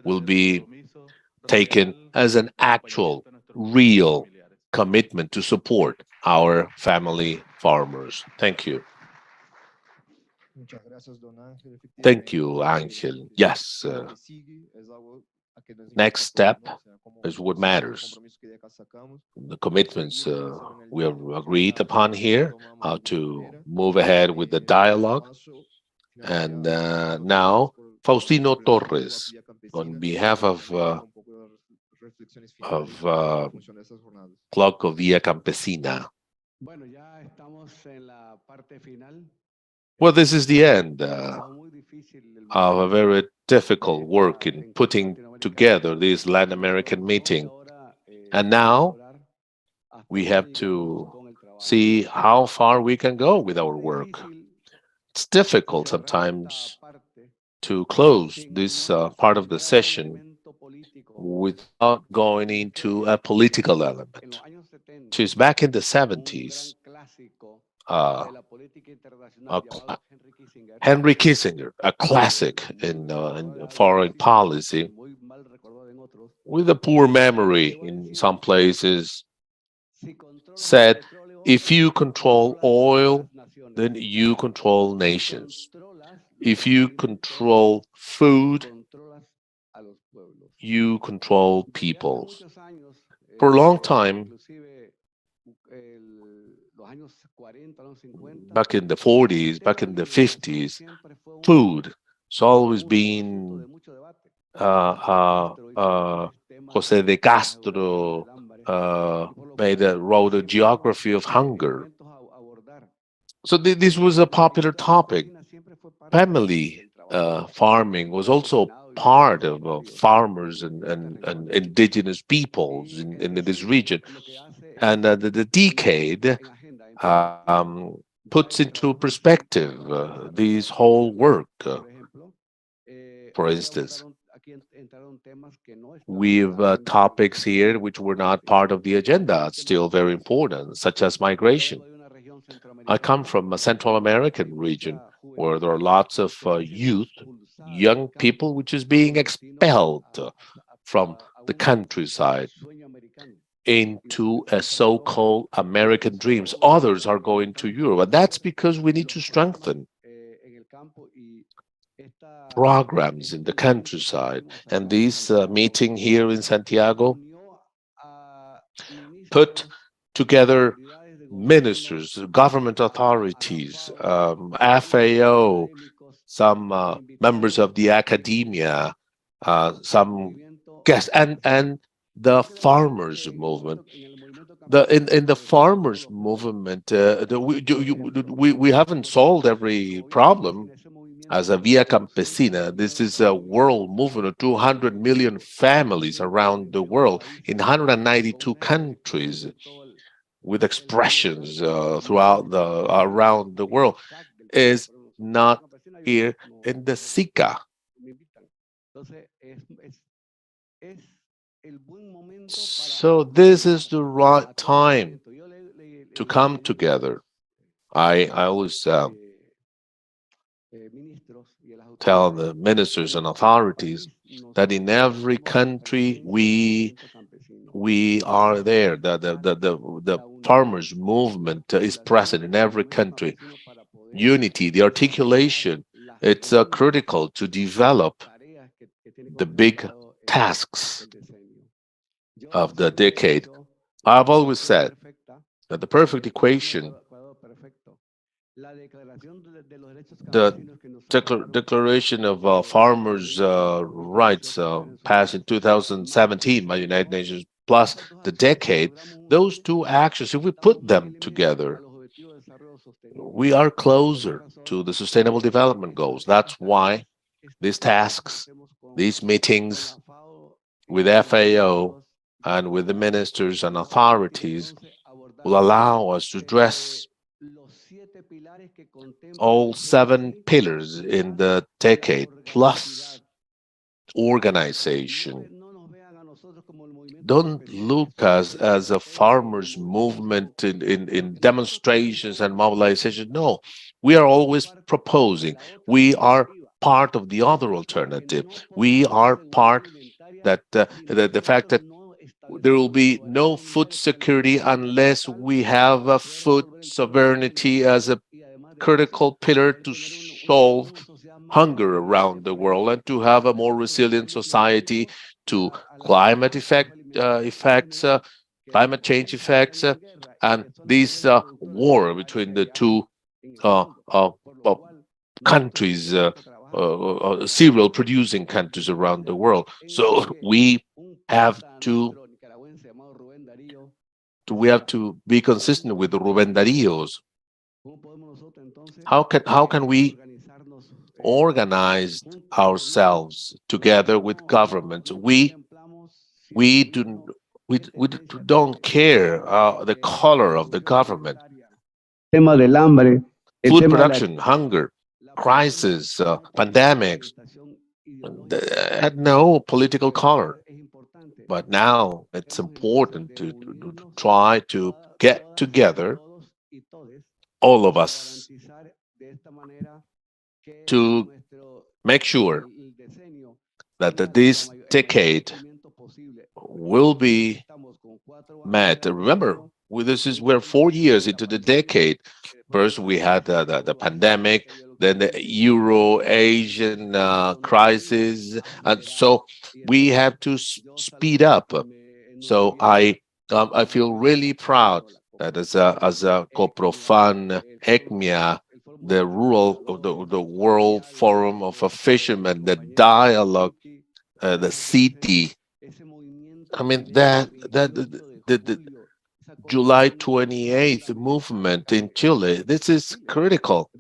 Speaker 13: will be taken as an actual, real commitment to support our family farmers. Thank you. Thank you, Angel. Yes. next step is what matters. The commitments we have agreed upon here, how to move ahead with the dialogue. And now, Faustino Torres, on behalf of Cloco Via Campesina. Well, this is the end of a very difficult work in putting together this Latin American meeting. And now we have to see how far we can go with our work. It's difficult sometimes to close this part of the session without going into a political element. Just back in the 70s, Henry Kissinger, a classic in foreign policy, with a poor memory in some places, said, if you control oil, then you control nations. If you control food, you control peoples. For a long time, back in the 40s, back in the 50s, food has always been Jose de Castro wrote a geography of hunger. So this was a popular topic. Family farming was also part of farmers and indigenous peoples in this region. And the decade puts into perspective this whole work. For instance, we have topics here which were not part of the agenda, still very important, such as migration. I come from a Central American region where there are lots of youth, young people, which is being expelled from the countryside into a so-called American dreams. Others are going to Europe, and that's because we need to strengthen programs in the countryside. And this meeting here in Santiago put together ministers, government authorities, FAO, some members of the academia, some guests, and the farmers movement. In the farmers movement, we haven't solved every problem. As a Via Campesina, this is a world movement of 200 million families around the world in 192 countries, with expressions around the world, is not here in the SICA. So this is the right time to come together. I always tell the ministers and authorities that in every country we are there. The farmers movement is present in every country. Unity, the articulation, it's critical to develop the big tasks of the decade. I've always said that the perfect equation, the Declaration of Farmers' Rights passed in 2017 by the United Nations, plus the decade, those two actions, if we put them together, we are closer to the Sustainable Development Goals. That's why these tasks, these meetings with FAO and with the ministers and authorities will allow us to address all 7 pillars in the decade, plus organization. Don't look as a farmers' movement in demonstrations and mobilization. No, we are always proposing. We are part of the other alternative. We are part that the fact that there will be no food security unless we have a food sovereignty as a critical pillar to solve hunger around the world and to have a more resilient society, to climate effects, climate change effects, and this war between the two countries, cereal producing countries around the world. So we have to be consistent with the Rubén Darío's. How can we organize ourselves together with governments? We don't care the color of the government. Food production, hunger, crisis, pandemics had no political color. But now it's important to try to get together, all of us, to make sure that this decade will be met. Remember, we're 4 years into the decade. First, we had the pandemic, then the Euro-Asian crisis, and so we have to speed up. So I feel really proud that as a Coprofan ECMIA, the World Forum of Fishermen, the dialogue, the city. I mean the July 28th movement in Chile. This is critical.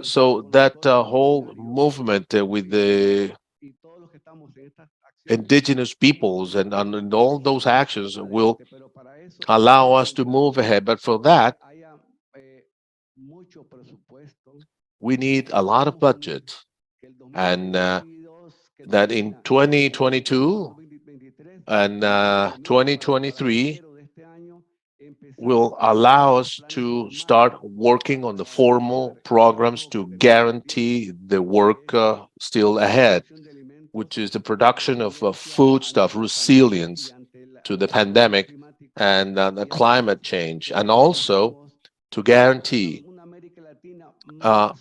Speaker 13: So that whole movement with the indigenous peoples and all those actions will allow us to move ahead. But for that, we need a lot of budget, and that in 2022 and 2023 will allow us to start working on the formal programs to guarantee the work still ahead, which is the production of foodstuff, resilience to the pandemic and the climate change, and also to guarantee a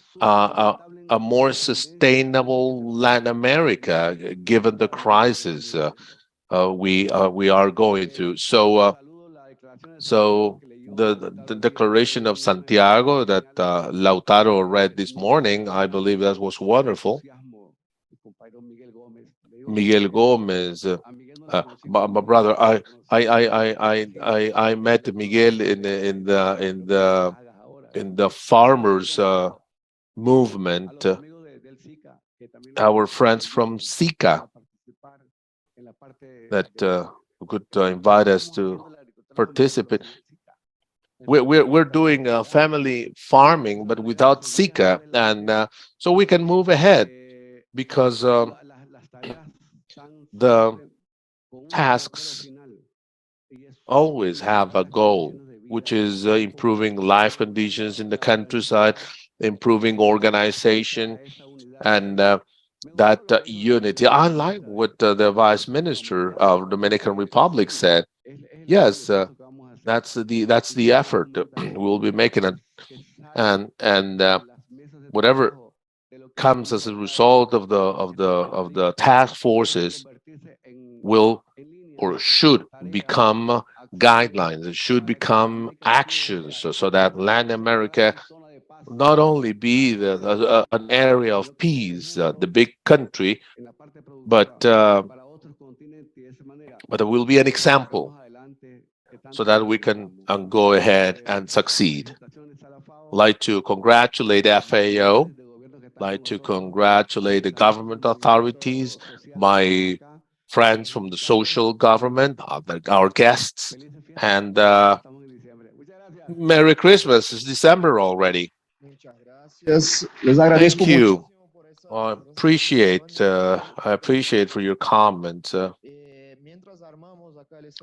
Speaker 13: more sustainable Latin America, given the crisis we are going through. So the Declaration of Santiago that Lautaro read this morning, I believe that was wonderful. Miguel Gomez, my brother, I met Miguel in the farmers movement. Our friends from SICA that could invite us to participate. We're doing family farming, but without SICA, and so we can move ahead because the tasks always have a goal, which is improving life conditions in the countryside, improving organization, and that unity. I like what the Vice Minister of Dominican Republic said. Yes, that's the effort we'll be making, and whatever comes as a result of the task forces will or should become guidelines. It should become actions, so that Latin America not only be an area of peace, the big country, but it will be an example so that we can go ahead and succeed. I'd like to congratulate FAO, like to congratulate the government authorities, my friends from the social government, our guests, and Merry Christmas. It's December already. Thank you. I appreciate for your comments.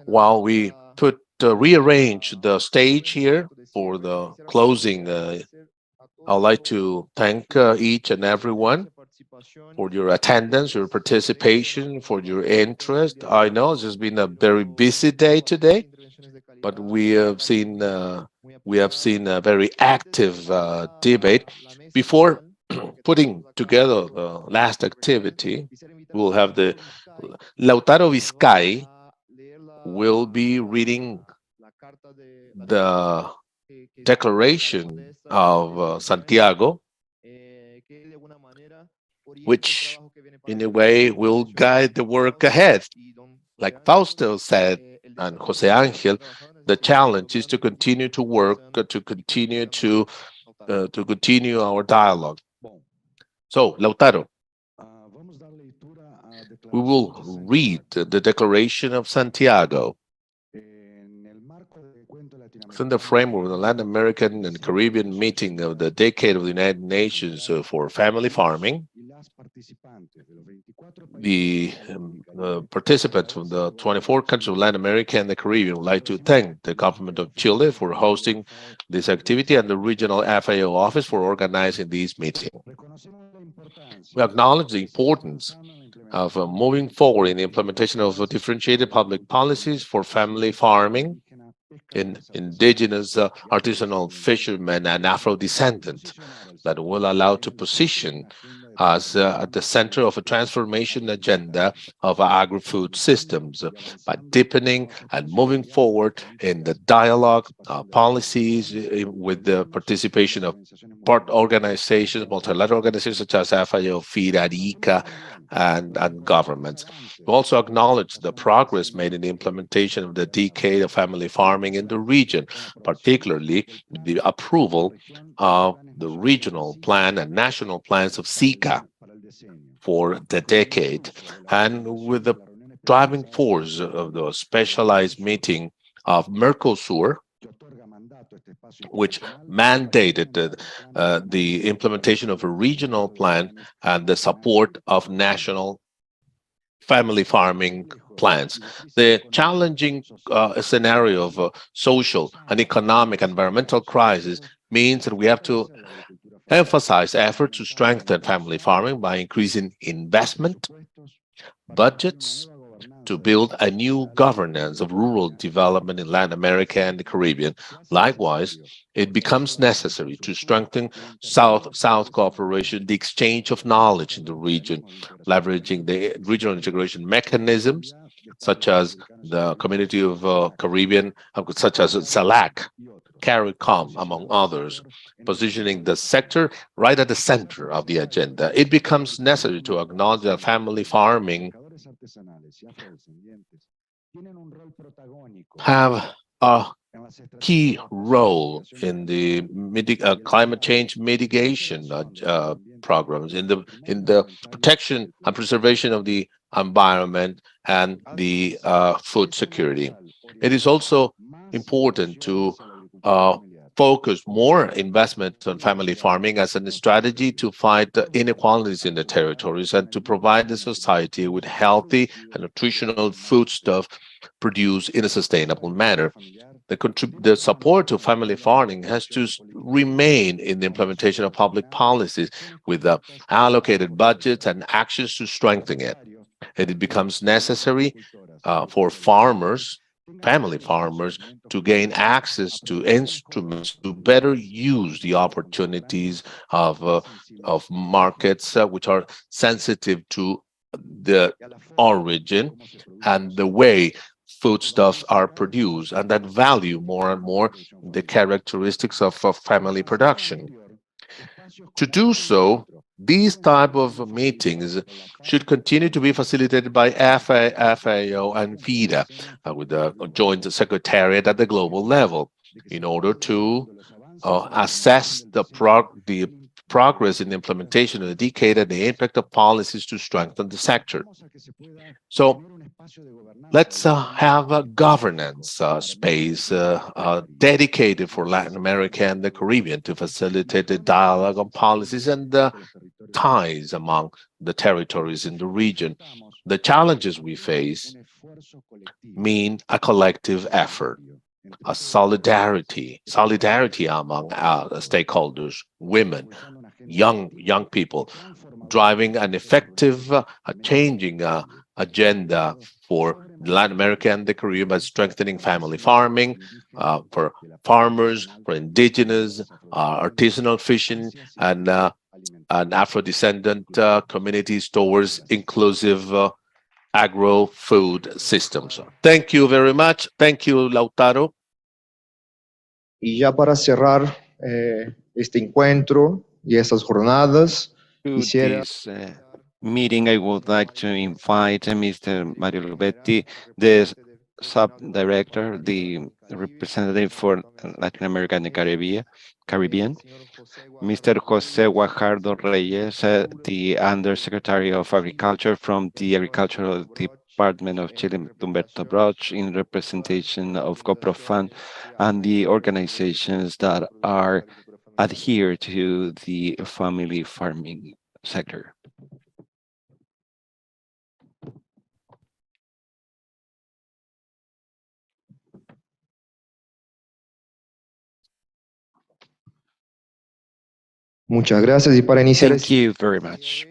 Speaker 13: While we rearrange the stage here for the closing, I'd like to thank each and everyone for your attendance, your participation, for your interest. I know this has been a very busy day today, but we have seen a very active debate. Before putting together the last activity, we'll have the Lautaro Vizcay will be reading the Declaration of Santiago, which in a way will guide the work ahead. Like Fausto said, and Jose Angel, the challenge is to continue to work, to continue our dialogue. So, Lautaro, we will read the Declaration of Santiago. Within the framework of the Latin American and Caribbean meeting of the Decade of the United Nations for Family Farming, the participants from the 24 countries of Latin America and the Caribbean would like to thank the government of Chile for hosting this activity and the regional FAO office for organizing this meeting. We acknowledge the importance of moving forward in the implementation of differentiated public policies for family farming in indigenous artisanal fishermen and Afro-descendants that will allow to position us at the center of a transformation agenda of agri-food systems by deepening and moving forward in the dialogue policies with the participation of part organizations, multilateral organizations such as FAO, FIRA, ICA, and governments. We also acknowledge the progress made in the implementation of the Decade of Family Farming in the region, particularly the approval of the regional plan and national plans of SICA for the decade, and with the driving force of the specialized meeting of Mercosur, which mandated the implementation of a regional plan and the support of national family farming plans. The challenging scenario of social and economic environmental crisis means that we have to emphasize efforts to strengthen family farming by increasing investment, budgets, to build a new governance of rural development in Latin America and the Caribbean. Likewise, it becomes necessary to strengthen South-South cooperation, the exchange of knowledge in the region, leveraging the regional integration mechanisms, such as the Community of Caribbean, such as CELAC, CARICOM, among others, positioning the sector right at the center of the agenda. It becomes necessary to acknowledge that family farming have a key role in the climate change mitigation programs, in the protection and preservation of the environment and the food security. It is also important to focus more investment on family farming as a strategy to fight the inequalities in the territories and to provide the society with healthy and nutritional foodstuff produced in a sustainable manner. The support to family farming has to remain in the implementation of public policies with allocated budgets and actions to strengthen it. It becomes necessary for family farmers, to gain access to instruments to better use the opportunities of markets which are sensitive to the origin and the way foodstuffs are produced, and that value more and more the characteristics of family production. To do so, these type of meetings should continue to be facilitated by FAO and FIRA with a joint secretariat at the global level in order to assess the progress in the implementation of the decade and the impact of policies to strengthen the sector. So let's have a governance space dedicated for Latin America and the Caribbean to facilitate the dialogue on policies and the ties among the territories in the region. The challenges we face mean a collective effort, a solidarity among stakeholders, women, young people, driving an effective changing agenda for Latin America and the Caribbean by strengthening family farming for farmers, for indigenous, artisanal fishing, and and Afro-descendant communities towards inclusive agro-food systems. Thank you very much. Thank you, Lautaro.
Speaker 2: Y ya para cerrar este encuentro y estas jornadas,
Speaker 8: To
Speaker 2: quisiera
Speaker 8: this meeting, I would like to invite Mr. Mario Lubetti, the sub-director, the representative for Latin America and the Caribbean, Mr. Jose Guajardo Reyes, the Undersecretary of Agriculture from the Agricultural Department of Chile, Humberto Broch, in representation of COPROFAN and the organizations that are adhere to the family farming sector.
Speaker 2: Muchas gracias y para iniciar.
Speaker 8: Thank you very much.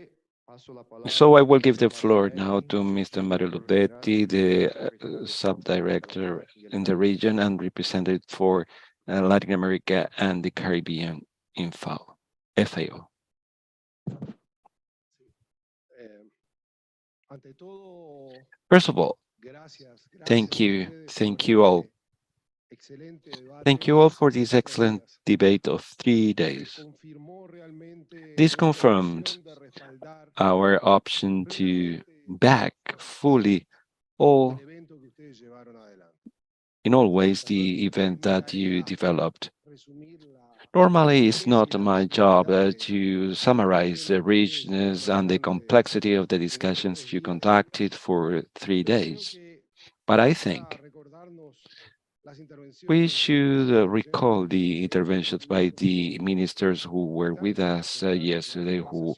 Speaker 8: So I will give the floor now to Mr. Mario Lubetti, the sub-director in the region and representative for Latin America and the Caribbean in FAO. First of all, thank you all. Thank you all for this excellent debate of 3 days. This confirmed our option to back fully in all ways the event that you developed. Normally, it's not my job to summarize the richness and the complexity of the discussions you conducted for 3 days, but I think we should recall the interventions by the ministers who were with us yesterday, who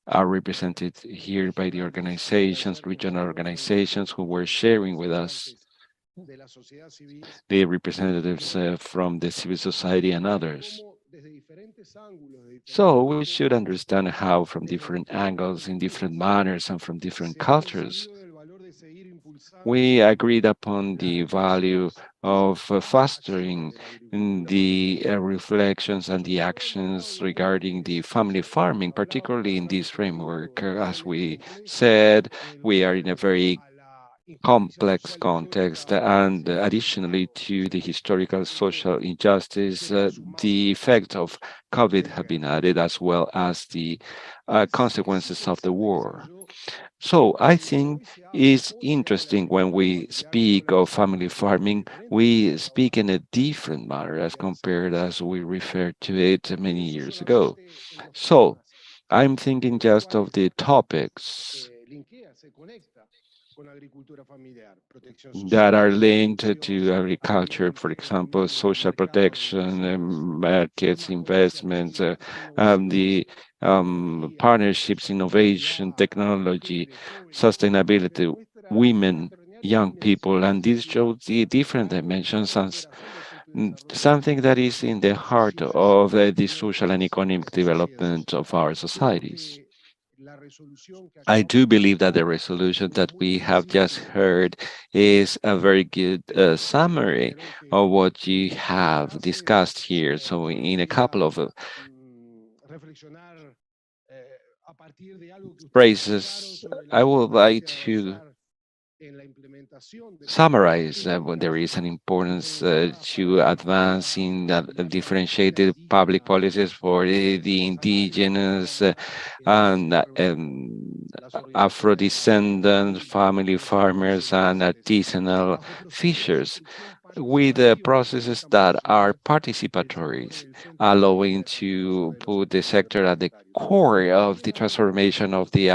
Speaker 8: are represented here by the organizations, regional organizations who were sharing with us, the representatives from the civil society and others. So we should understand how from different angles, in different manners, and from different cultures, we agreed upon the value of fostering the reflections and the actions regarding the family farming, particularly in this framework. As we said, we are in a very complex context, and additionally to the historical social injustice, the effect of COVID have been added, as well as the consequences of the war. So I think it's interesting when we speak of family farming, we speak in a different manner as compared as we referred to it many years ago. So I'm thinking just of the topics that are linked to agriculture, for example, social protection, markets, investments, the partnerships, innovation, technology, sustainability, women, young people, and this shows the different dimensions as something that is in the heart of the social and economic development of our societies. I do believe that the resolution that we have just heard is a very good summary of what you have discussed here. So in a couple of phrases, I would like to summarize when there is an importance to advance in differentiated public policies for the indigenous and Afro-descendant family farmers and artisanal fishers, with processes that are participatory, allowing to put the sector at the core of the transformation of the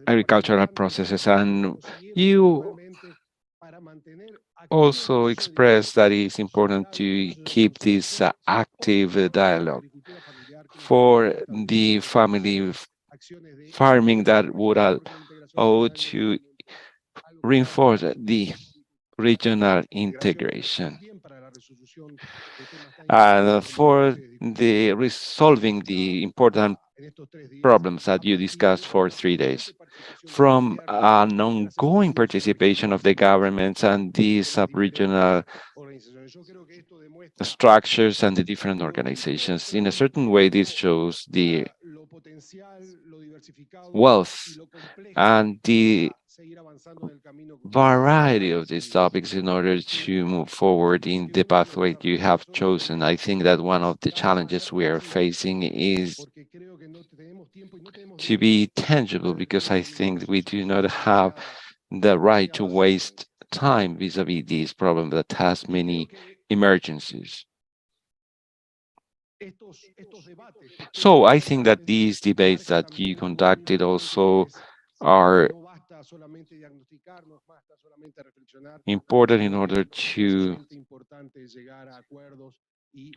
Speaker 8: agricultural processes. And you also express that it's important to keep this active dialogue for the family farming that would allow to reinforce the regional integration and for the resolving the important problems that you discussed for 3 days. from an ongoing participation of the governments and the sub-regional structures and the different organizations. In a certain way, this shows the wealth and the variety of these topics in order to move forward in the pathway you have chosen. I think that one of the challenges we are facing is to be tangible, because I think we do not have the right to waste time vis-a-vis this problem that has many emergencies. So I think that these debates that you conducted also are important in order to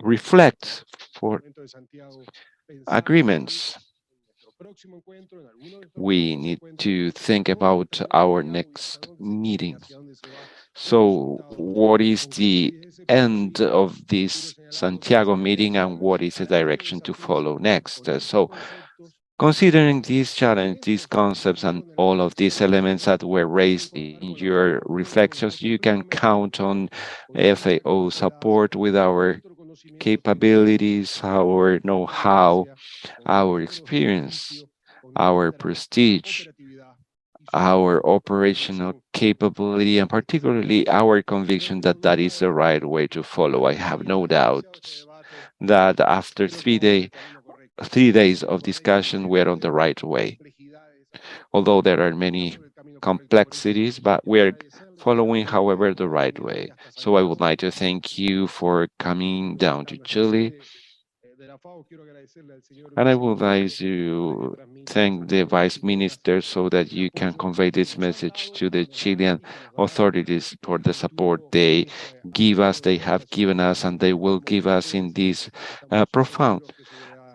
Speaker 8: reflect for agreements. We need to think about our next meeting. So what is the end of this Santiago meeting and what is the direction to follow next? So considering this challenge, these concepts, and all of these elements that were raised in your reflections, you can count on FAO support with our capabilities, our know-how, our experience, our prestige, our operational capability, and particularly our conviction that that is the right way to follow. I have no doubt that after 3 days of discussion, we're on the right way. Although there are many complexities, but we're following, however, the right way. So I would like to thank you for coming down to Chile. And I would like to thank the Vice Minister so that you can convey this message to the Chilean authorities for the support they give us, they have given us, and they will give us in this profound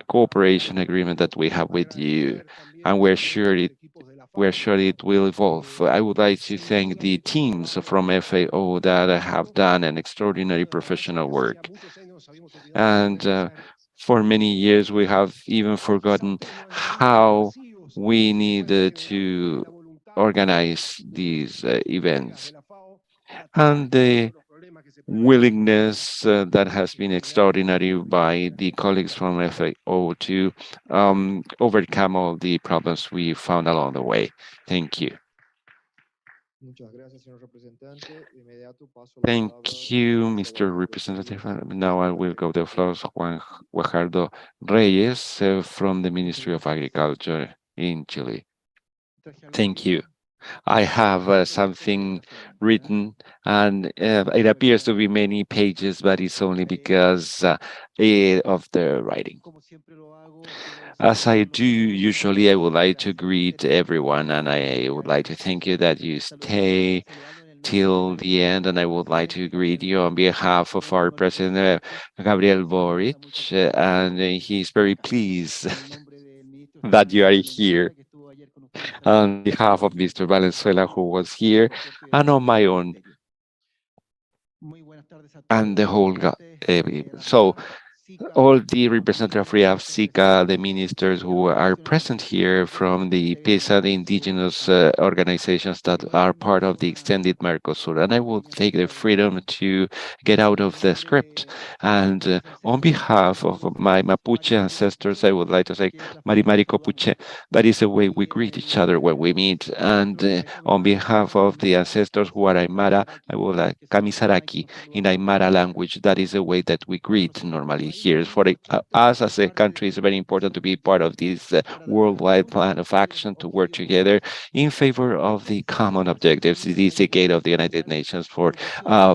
Speaker 8: cooperation agreement that we have with you. And we're sure it will evolve. I would like to thank the teams from FAO that have done an extraordinary professional work. And for many years, we have even forgotten how we needed to organize these events. And the willingness that has been extraordinary by the colleagues from FAO to overcome all the problems we found along the way. Thank you. Thank you, Mr. Representative. Now I will go the floor to Juan Guajardo Reyes from the Ministry of Agriculture in Chile. Thank you. I have something written, and it appears to be many pages, but it's only because of the writing. As I do usually, I would like to greet everyone, and I would like to thank you that you stay till the end, and I would like to greet you on behalf of our President, Gabriel Boric, and he's very pleased that you are here. On behalf of Mr. Valenzuela, who was here, and on my own, and the whole, so all the representatives of SICA, the ministers who are present here from the PESA, the indigenous organizations that are part of the extended Mercosur. And I will take the freedom to get out of the script. And on behalf of my Mapuche ancestors, I would like to say, Mari Mari Copuche. That is the way we greet each other when we meet. And on behalf of the ancestors who are Aymara, I would like Kamisaraki in Aymara language. That is the way that we greet normally here. For us as a country, it's very important to be part of this worldwide plan of action to work together in favor of the common objectives. This decade of the United Nations for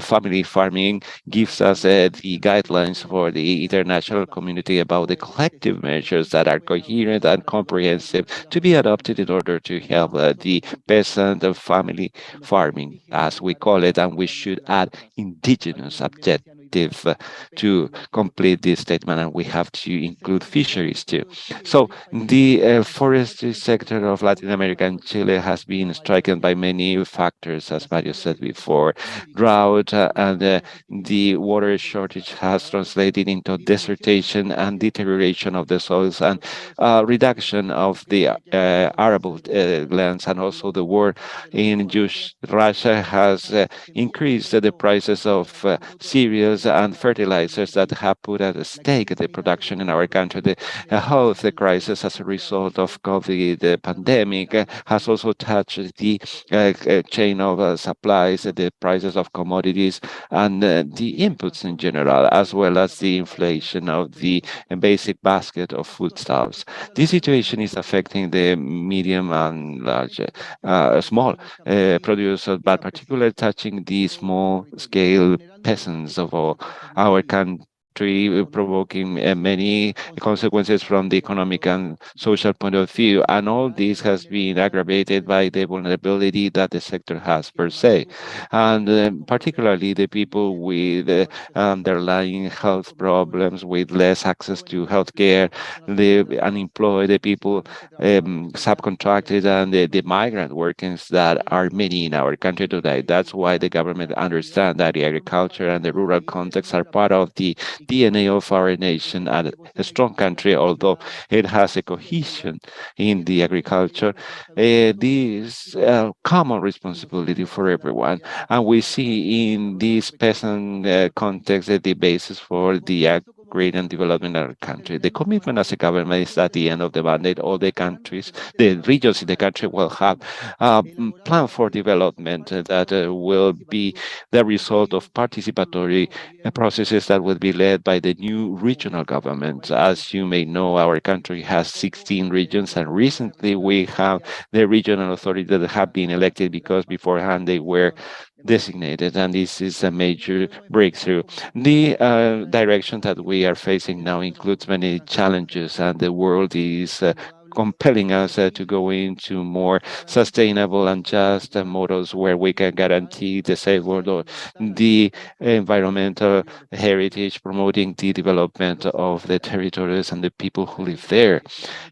Speaker 8: family farming gives us the guidelines for the international community about the collective measures that are coherent and comprehensive to be adopted in order to help the peasant family farming, as we call it, and we should add indigenous objective to complete this statement, and we have to include fisheries too. So the forestry sector of Latin America and Chile has been stricken by many factors, as Mario said before. Drought and the water shortage has translated into desertation and deterioration of the soils and reduction of the arable lands, and also the war in Russia has increased the prices of cereals and fertilizers that have put at stake the production in our country. The health crisis as a result of COVID, the pandemic, has also touched the chain of supplies, the prices of commodities, and the inputs in general, as well as the inflation of the basic basket of foodstuffs. This situation is affecting the medium and large, small producers, but particularly touching the small-scale peasants of our country, provoking many consequences from the economic and social point of view. And all this has been aggravated by the vulnerability that the sector has per se. And particularly the people with underlying health problems, with less access to healthcare, the unemployed, the people subcontracted, and the migrant workers that are many in our country today. That's why the government understands that the agriculture and the rural context are part of the DNA of our nation, and a strong country, although it has a cohesion in the agriculture. This common responsibility for everyone, and we see in this peasant context the basis for the great and development of our country. The commitment as a government is at the end of the mandate, all the countries, the regions in the country will have a plan for development that will be the result of participatory processes that will be led by the new regional government. As you may know, our country has 16 regions, and recently we have the regional authorities that have been elected because beforehand they were designated, and this is a major breakthrough. The direction that we are facing now includes many challenges, and the world is compelling us to go into more sustainable and just models where we can guarantee the safeguard of the environmental heritage, promoting the development of the territories and the people who live there.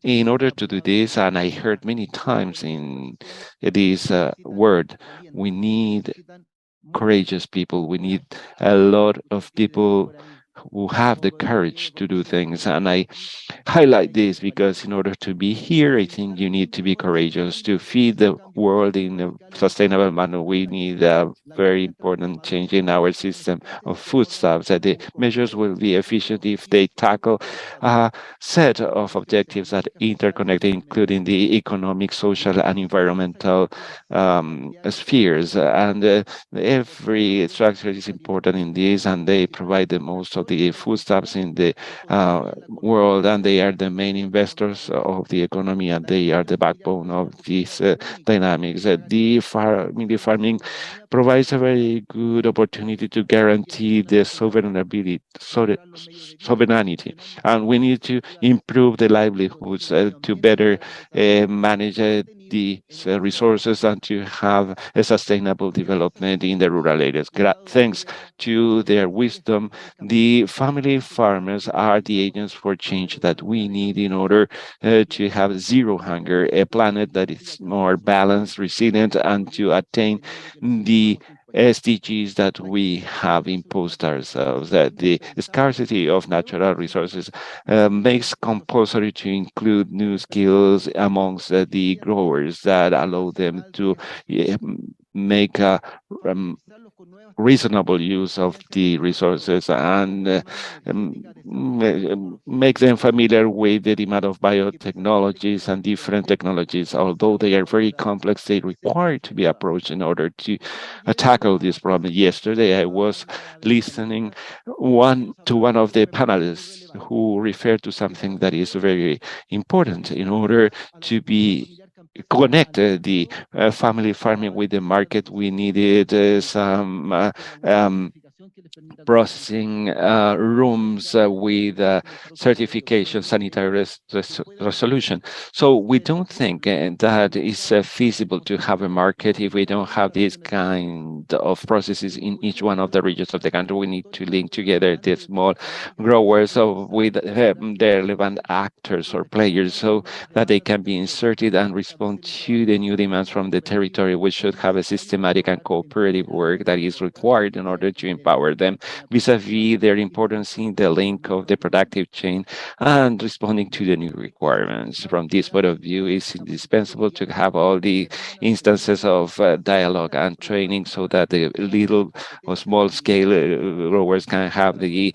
Speaker 8: In order to do this, and I heard many times in this word, we need courageous people. We need a lot of people who have the courage to do things. And I highlight this because in order to be here, I think you need to be courageous. To feed the world in a sustainable manner, we need a very important change in our system of foodstuffs. That the measures will be efficient if they tackle a set of objectives that interconnect, including the economic, social, and environmental spheres. And every structure is important in this, and they provide the most of the foodstuffs in the world, and they are the main investors of the economy, and they are the backbone of these dynamics. The farming provides a very good opportunity to guarantee the sovereignty, and we need to improve the livelihoods to better manage the resources and to have a sustainable development in the rural areas. Thanks to their wisdom, the family farmers are the agents for change that we need in order to have zero hunger, a planet that is more balanced, resilient, and to attain the SDGs that we have imposed ourselves. That the scarcity of natural resources makes compulsory to include new skills amongst the growers that allow them to make a reasonable use of the resources and make them familiar with the demand of biotechnologies and different technologies. Although they are very complex, they require to be approached in order to tackle this problem. Yesterday, I was listening to one of the panelists who referred to something that is very important in order to be connect the family farming with the market. We needed some processing rooms with certification, sanitary resolution. So we don't think that it's feasible to have a market if we don't have this kind of processes in each one of the regions of the country. We need to link together the small growers with the relevant actors or players so that they can be inserted and respond to the new demands from the territory. We should have a systematic and cooperative work that is required in order to empower them vis-a-vis their importance in the link of the productive chain and responding to the new requirements. From this point of view, it's indispensable to have all the instances of dialogue and training so that the little or small scale growers can have the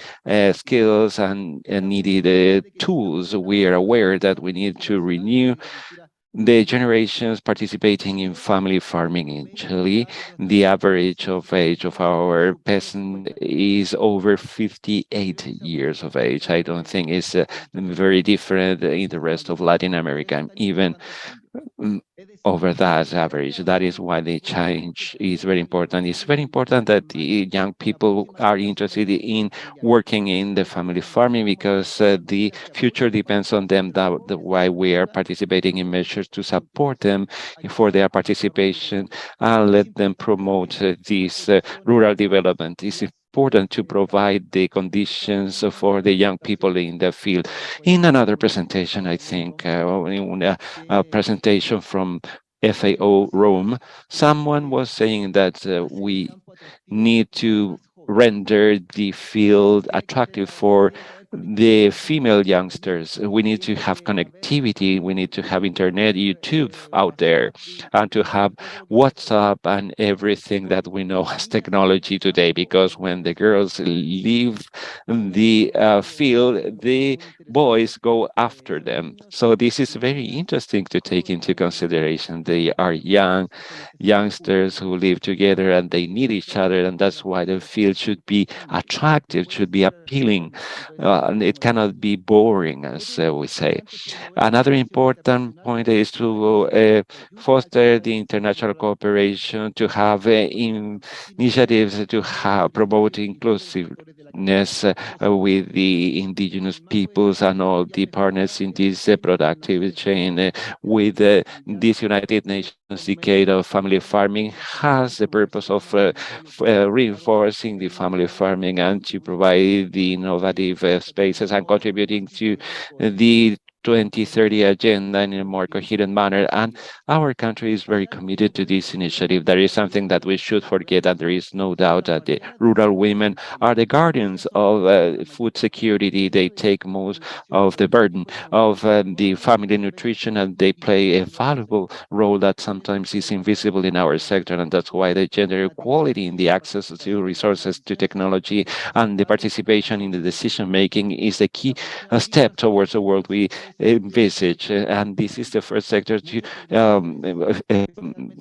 Speaker 8: skills and needed tools. We are aware that we need to renew the generations participating in family farming in Chile. The average of age of our peasant is over 58 years of age. I don't think it's very different in the rest of Latin America, and even over that average. That is why the change is very important. It's very important that the young people are interested in working in the family farming because the future depends on them. That's why we are participating in measures to support them for their participation and let them promote this rural development. It's important to provide the conditions for the young people in the field. In another presentation, I think, in a presentation from FAO Rome, someone was saying that we need to render the field attractive for the female youngsters. We need to have connectivity. We need to have internet, YouTube out there, and to have WhatsApp and everything that we know as technology today. Because when the girls leave the field, the boys go after them. So this is very interesting to take into consideration. They are youngsters who live together and they need each other, and that's why the field should be attractive, should be appealing. And it cannot be boring, as we say. Another important point is to foster the international cooperation, to have initiatives to promote inclusiveness with the indigenous peoples and all the partners in this productive chain. With this United Nations Decade of Family Farming has the purpose of reinforcing the family farming and to provide the innovative spaces and contributing to the 2030 agenda in a more coherent manner. And our country is very committed to this initiative. That is something that we should forget, and there is no doubt that the rural women are the guardians of food security. They take most of the burden of the family nutrition, and they play a valuable role that sometimes is invisible in our sector. And that's why the gender equality in the access to resources, to technology, and the participation in the decision making is a key step towards the world we envisage. And this is the first sector to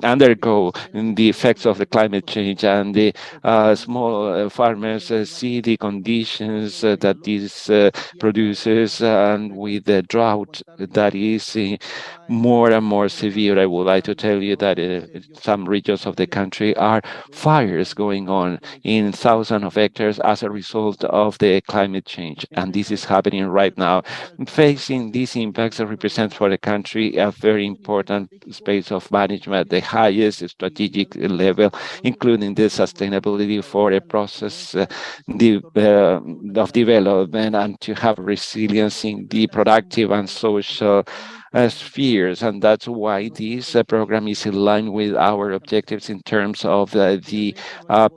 Speaker 8: undergo the effects of the climate change, and the small farmers see the conditions that this produces, and with the drought that is more and more severe. I would like to tell you that some regions of the country are fires going on in thousands of hectares as a result of the climate change, and this is happening right now. Facing these impacts represents for the country a very important space of management, the highest strategic level, including the sustainability for a process of development, and to have resilience in the productive and social spheres. And that's why this program is in line with our objectives in terms of the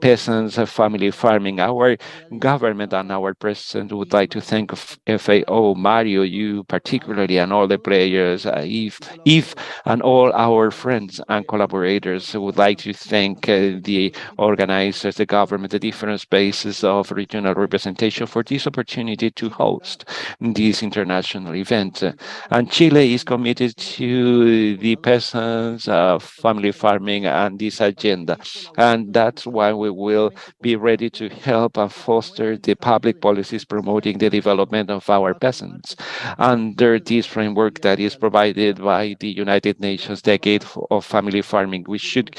Speaker 8: peasants family farming. Our government and our president would like to thank FAO, Mario, you particularly, and all the players, Eve, and all our friends and collaborators. Would like to thank the organizers, the government, the different spaces of regional representation for this opportunity to host this international event. And Chile is committed to the peasants, family farming, and this agenda. And that's why we will be ready to help and foster the public policies promoting the development of our peasants under this framework that is provided by the United Nations Decade of Family Farming. We should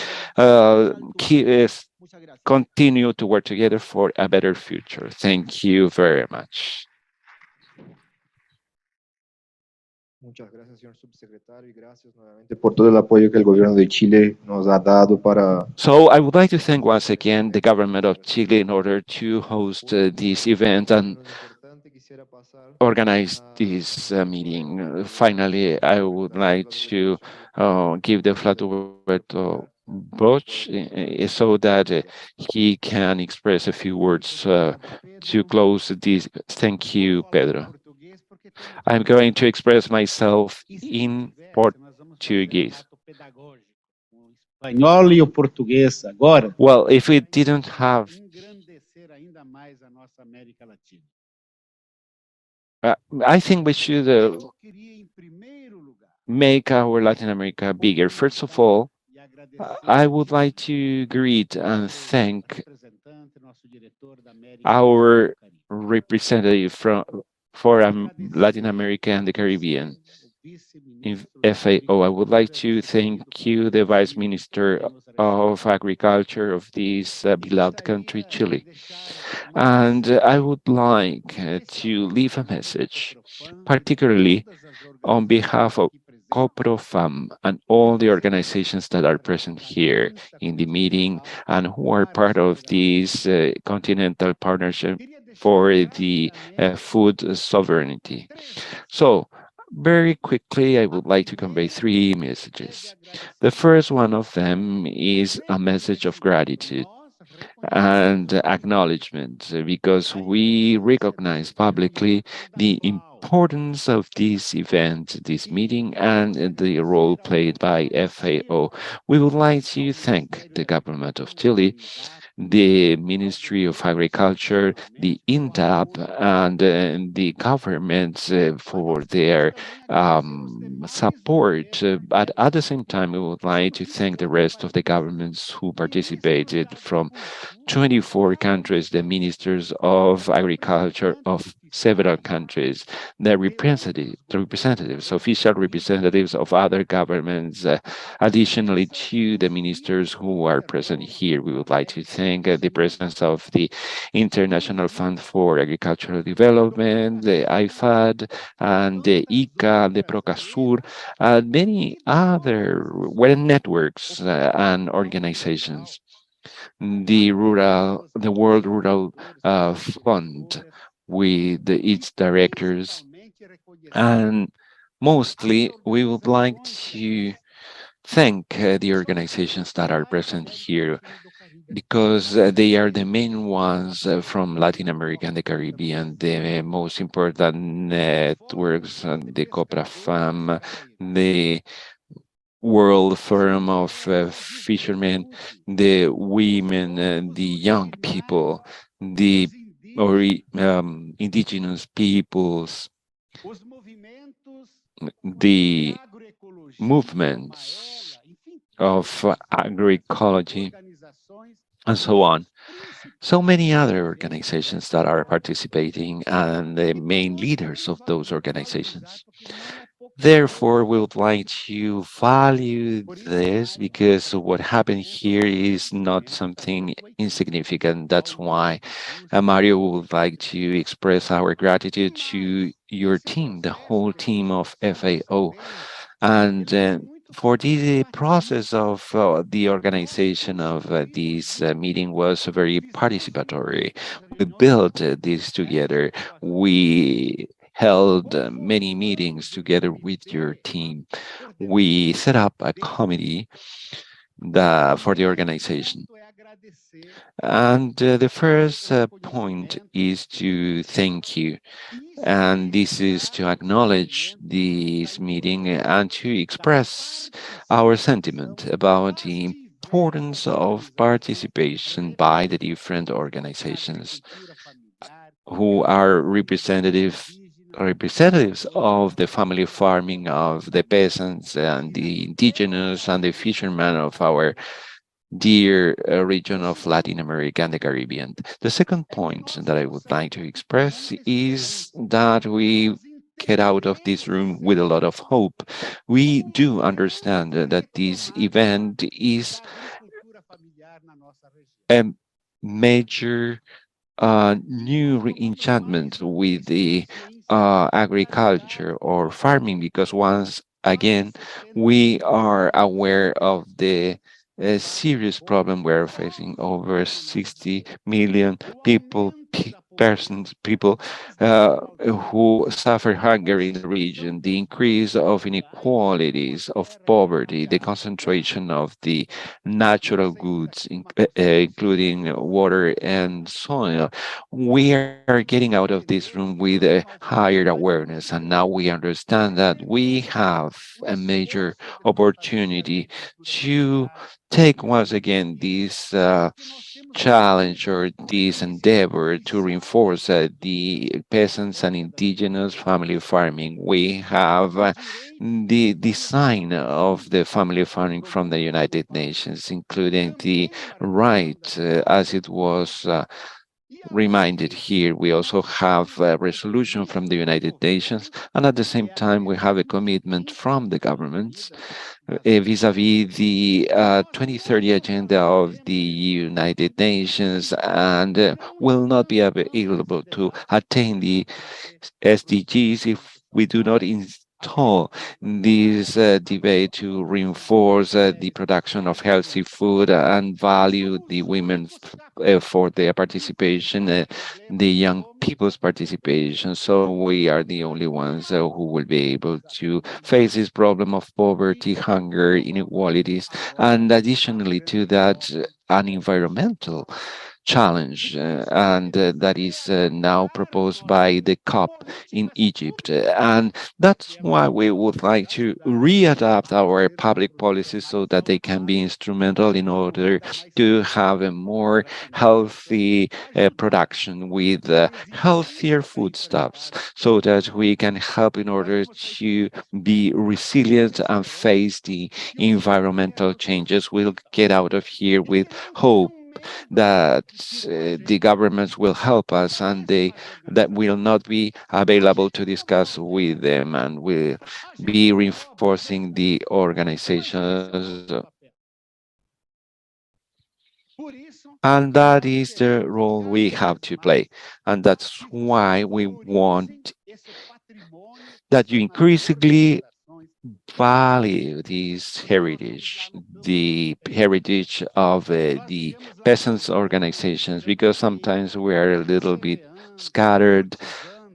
Speaker 8: continue to work together for a better future. Thank you very much.
Speaker 2: Muchas gracias, señor subsecretario, y gracias nuevamente por todo el apoyo que el gobierno de Chile nos ha dado para.
Speaker 8: So I would like to thank once again the government of Chile in order to host this event and organize this meeting. Finally, I would like to give the floor to Roberto Bosch so that he can express a few words to close this. Thank you, Pedro. I'm going to express myself in Portuguese.
Speaker 18: Espanhol e o português agora.
Speaker 8: Well, if we didn't have I think we should make our Latin America bigger. First of all, I would like to greet and thank our representative for Latin America and the Caribbean in FAO. I would like to thank you, the Vice Minister of Agriculture of this beloved country, Chile. And I would like to leave a message, particularly on behalf of COPROFAM and all the organizations that are present here in the meeting and who are part of this continental partnership for the food sovereignty. So, very quickly, I would like to convey three messages. The first one of them is a message of gratitude and acknowledgement, because we recognize publicly the importance of this event, this meeting, and the role played by FAO. We would like to thank the government of Chile, the Ministry of Agriculture, the INTAP, and the governments for their support. But at the same time, we would like to thank the rest of the governments who participated from 24 countries, the ministers of agriculture of several countries, the representatives, official representatives of other governments, additionally to the ministers who are present here. We would like to thank the presence of the International Fund for Agricultural Development, the IFAD, and the ICA, the Procasur, and many other networks and organizations. The World Rural Fund with its directors, and mostly we would like to thank the organizations that are present here, because they are the main ones from Latin America and the Caribbean, the most important networks, the COPRAFAM, the World Forum of Fishermen, the women, the young people, the indigenous peoples, the movements of agroecology, and so on. So many other organizations that are participating and the main leaders of those organizations. Therefore, we would like to value this, because what happened here is not something insignificant. That's why Mario would like to express our gratitude to your team, the whole team of FAO. And for the process of the organization of this meeting was very participatory. We built this together. We held many meetings together with your team. We set up a committee for the organization. And the first point is to thank you. And this is to acknowledge this meeting and to express our sentiment about the importance of participation by the different organizations who are representatives of the family farming, of the peasants and the indigenous and the fishermen of our dear region of Latin America and the Caribbean. The second point that I would like to express is that we get out of this room with a lot of hope. We do understand that this event is a major new enchantment with the agriculture or farming, because once again we are aware of the serious problem we're facing. Over 60 million people who suffer hunger in the region, the increase of inequalities, of poverty, the concentration of the natural goods, including water and soil. We are getting out of this room with a higher awareness, and now we understand that we have a major opportunity to take once again this challenge or this endeavor to reinforce the peasants and indigenous family farming. We have the design of the family farming from the United Nations, including the right, as it was reminded here. We also have a resolution from the United Nations, and at the same time, we have a commitment from the governments vis-a-vis the 2030 agenda of the United Nations, and will not be able to attain the SDGs if we do not install this debate to reinforce the production of healthy food and value the women for their participation, the young people's participation. So we are the only ones who will be able to face this problem of poverty, hunger, inequalities, and additionally to that, an environmental challenge, and that is now proposed by the COP in Egypt. And that's why we would like to readapt our public policies so that they can be instrumental in order to have a more healthy production with healthier foodstuffs, so that we can help in order to be resilient and face the environmental changes. We'll get out of here with hope that the governments will help us, and that will not be available to discuss with them, and will be reinforcing the organizations. And that is the role we have to play. And that's why we want that you increasingly value this heritage, the heritage of the peasants organizations, because sometimes we are a little bit scattered,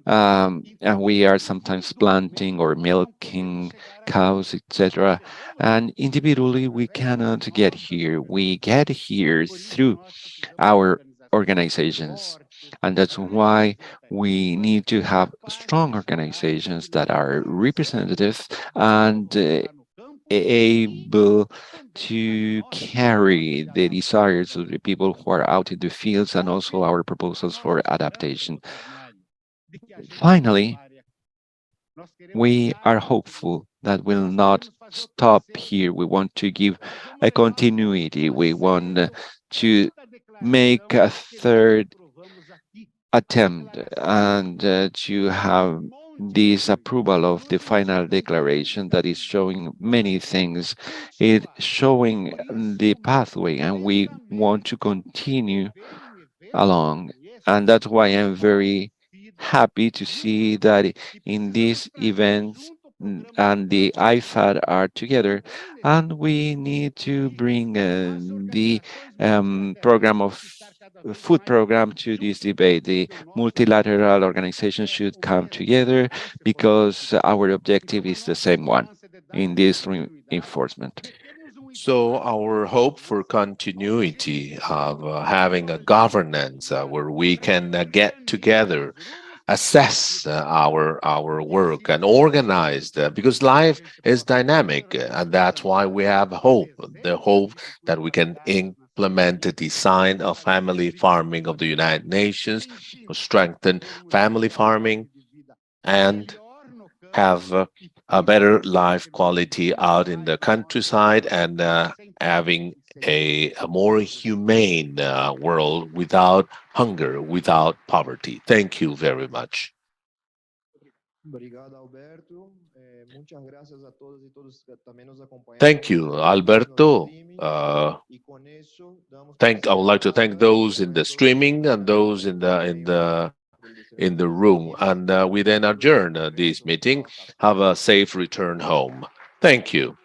Speaker 8: and we are sometimes planting or milking cows, etc. And individually, we cannot get here. We get here through our organizations. And that's why we need to have strong organizations that are representative and able to carry the desires of the people who are out in the fields, and also our proposals for adaptation. Finally, we are hopeful that will not stop here. We want to give a continuity. We want to make a third attempt, and to have this approval of the final declaration that is showing many things. It's showing the pathway, and we want to continue along. And that's why I'm very happy to see that in these events and the IFAD are together, and we need to bring the program of food program to this debate. The multilateral organizations should come together, because our objective is the same one in this reinforcement.
Speaker 13: So our hope for continuity of having a governance where we can get together, assess our work, and organize because life is dynamic, and that's why we have hope. The hope that we can implement the design of family farming of the United Nations, strengthen family farming, and have a better life quality out in the countryside, and having a more humane world without hunger, without poverty. Thank you very much. Thank you, Alberto. I would like to thank those in the streaming and those in the room. And we then adjourn this meeting. Have a safe return home. Thank you.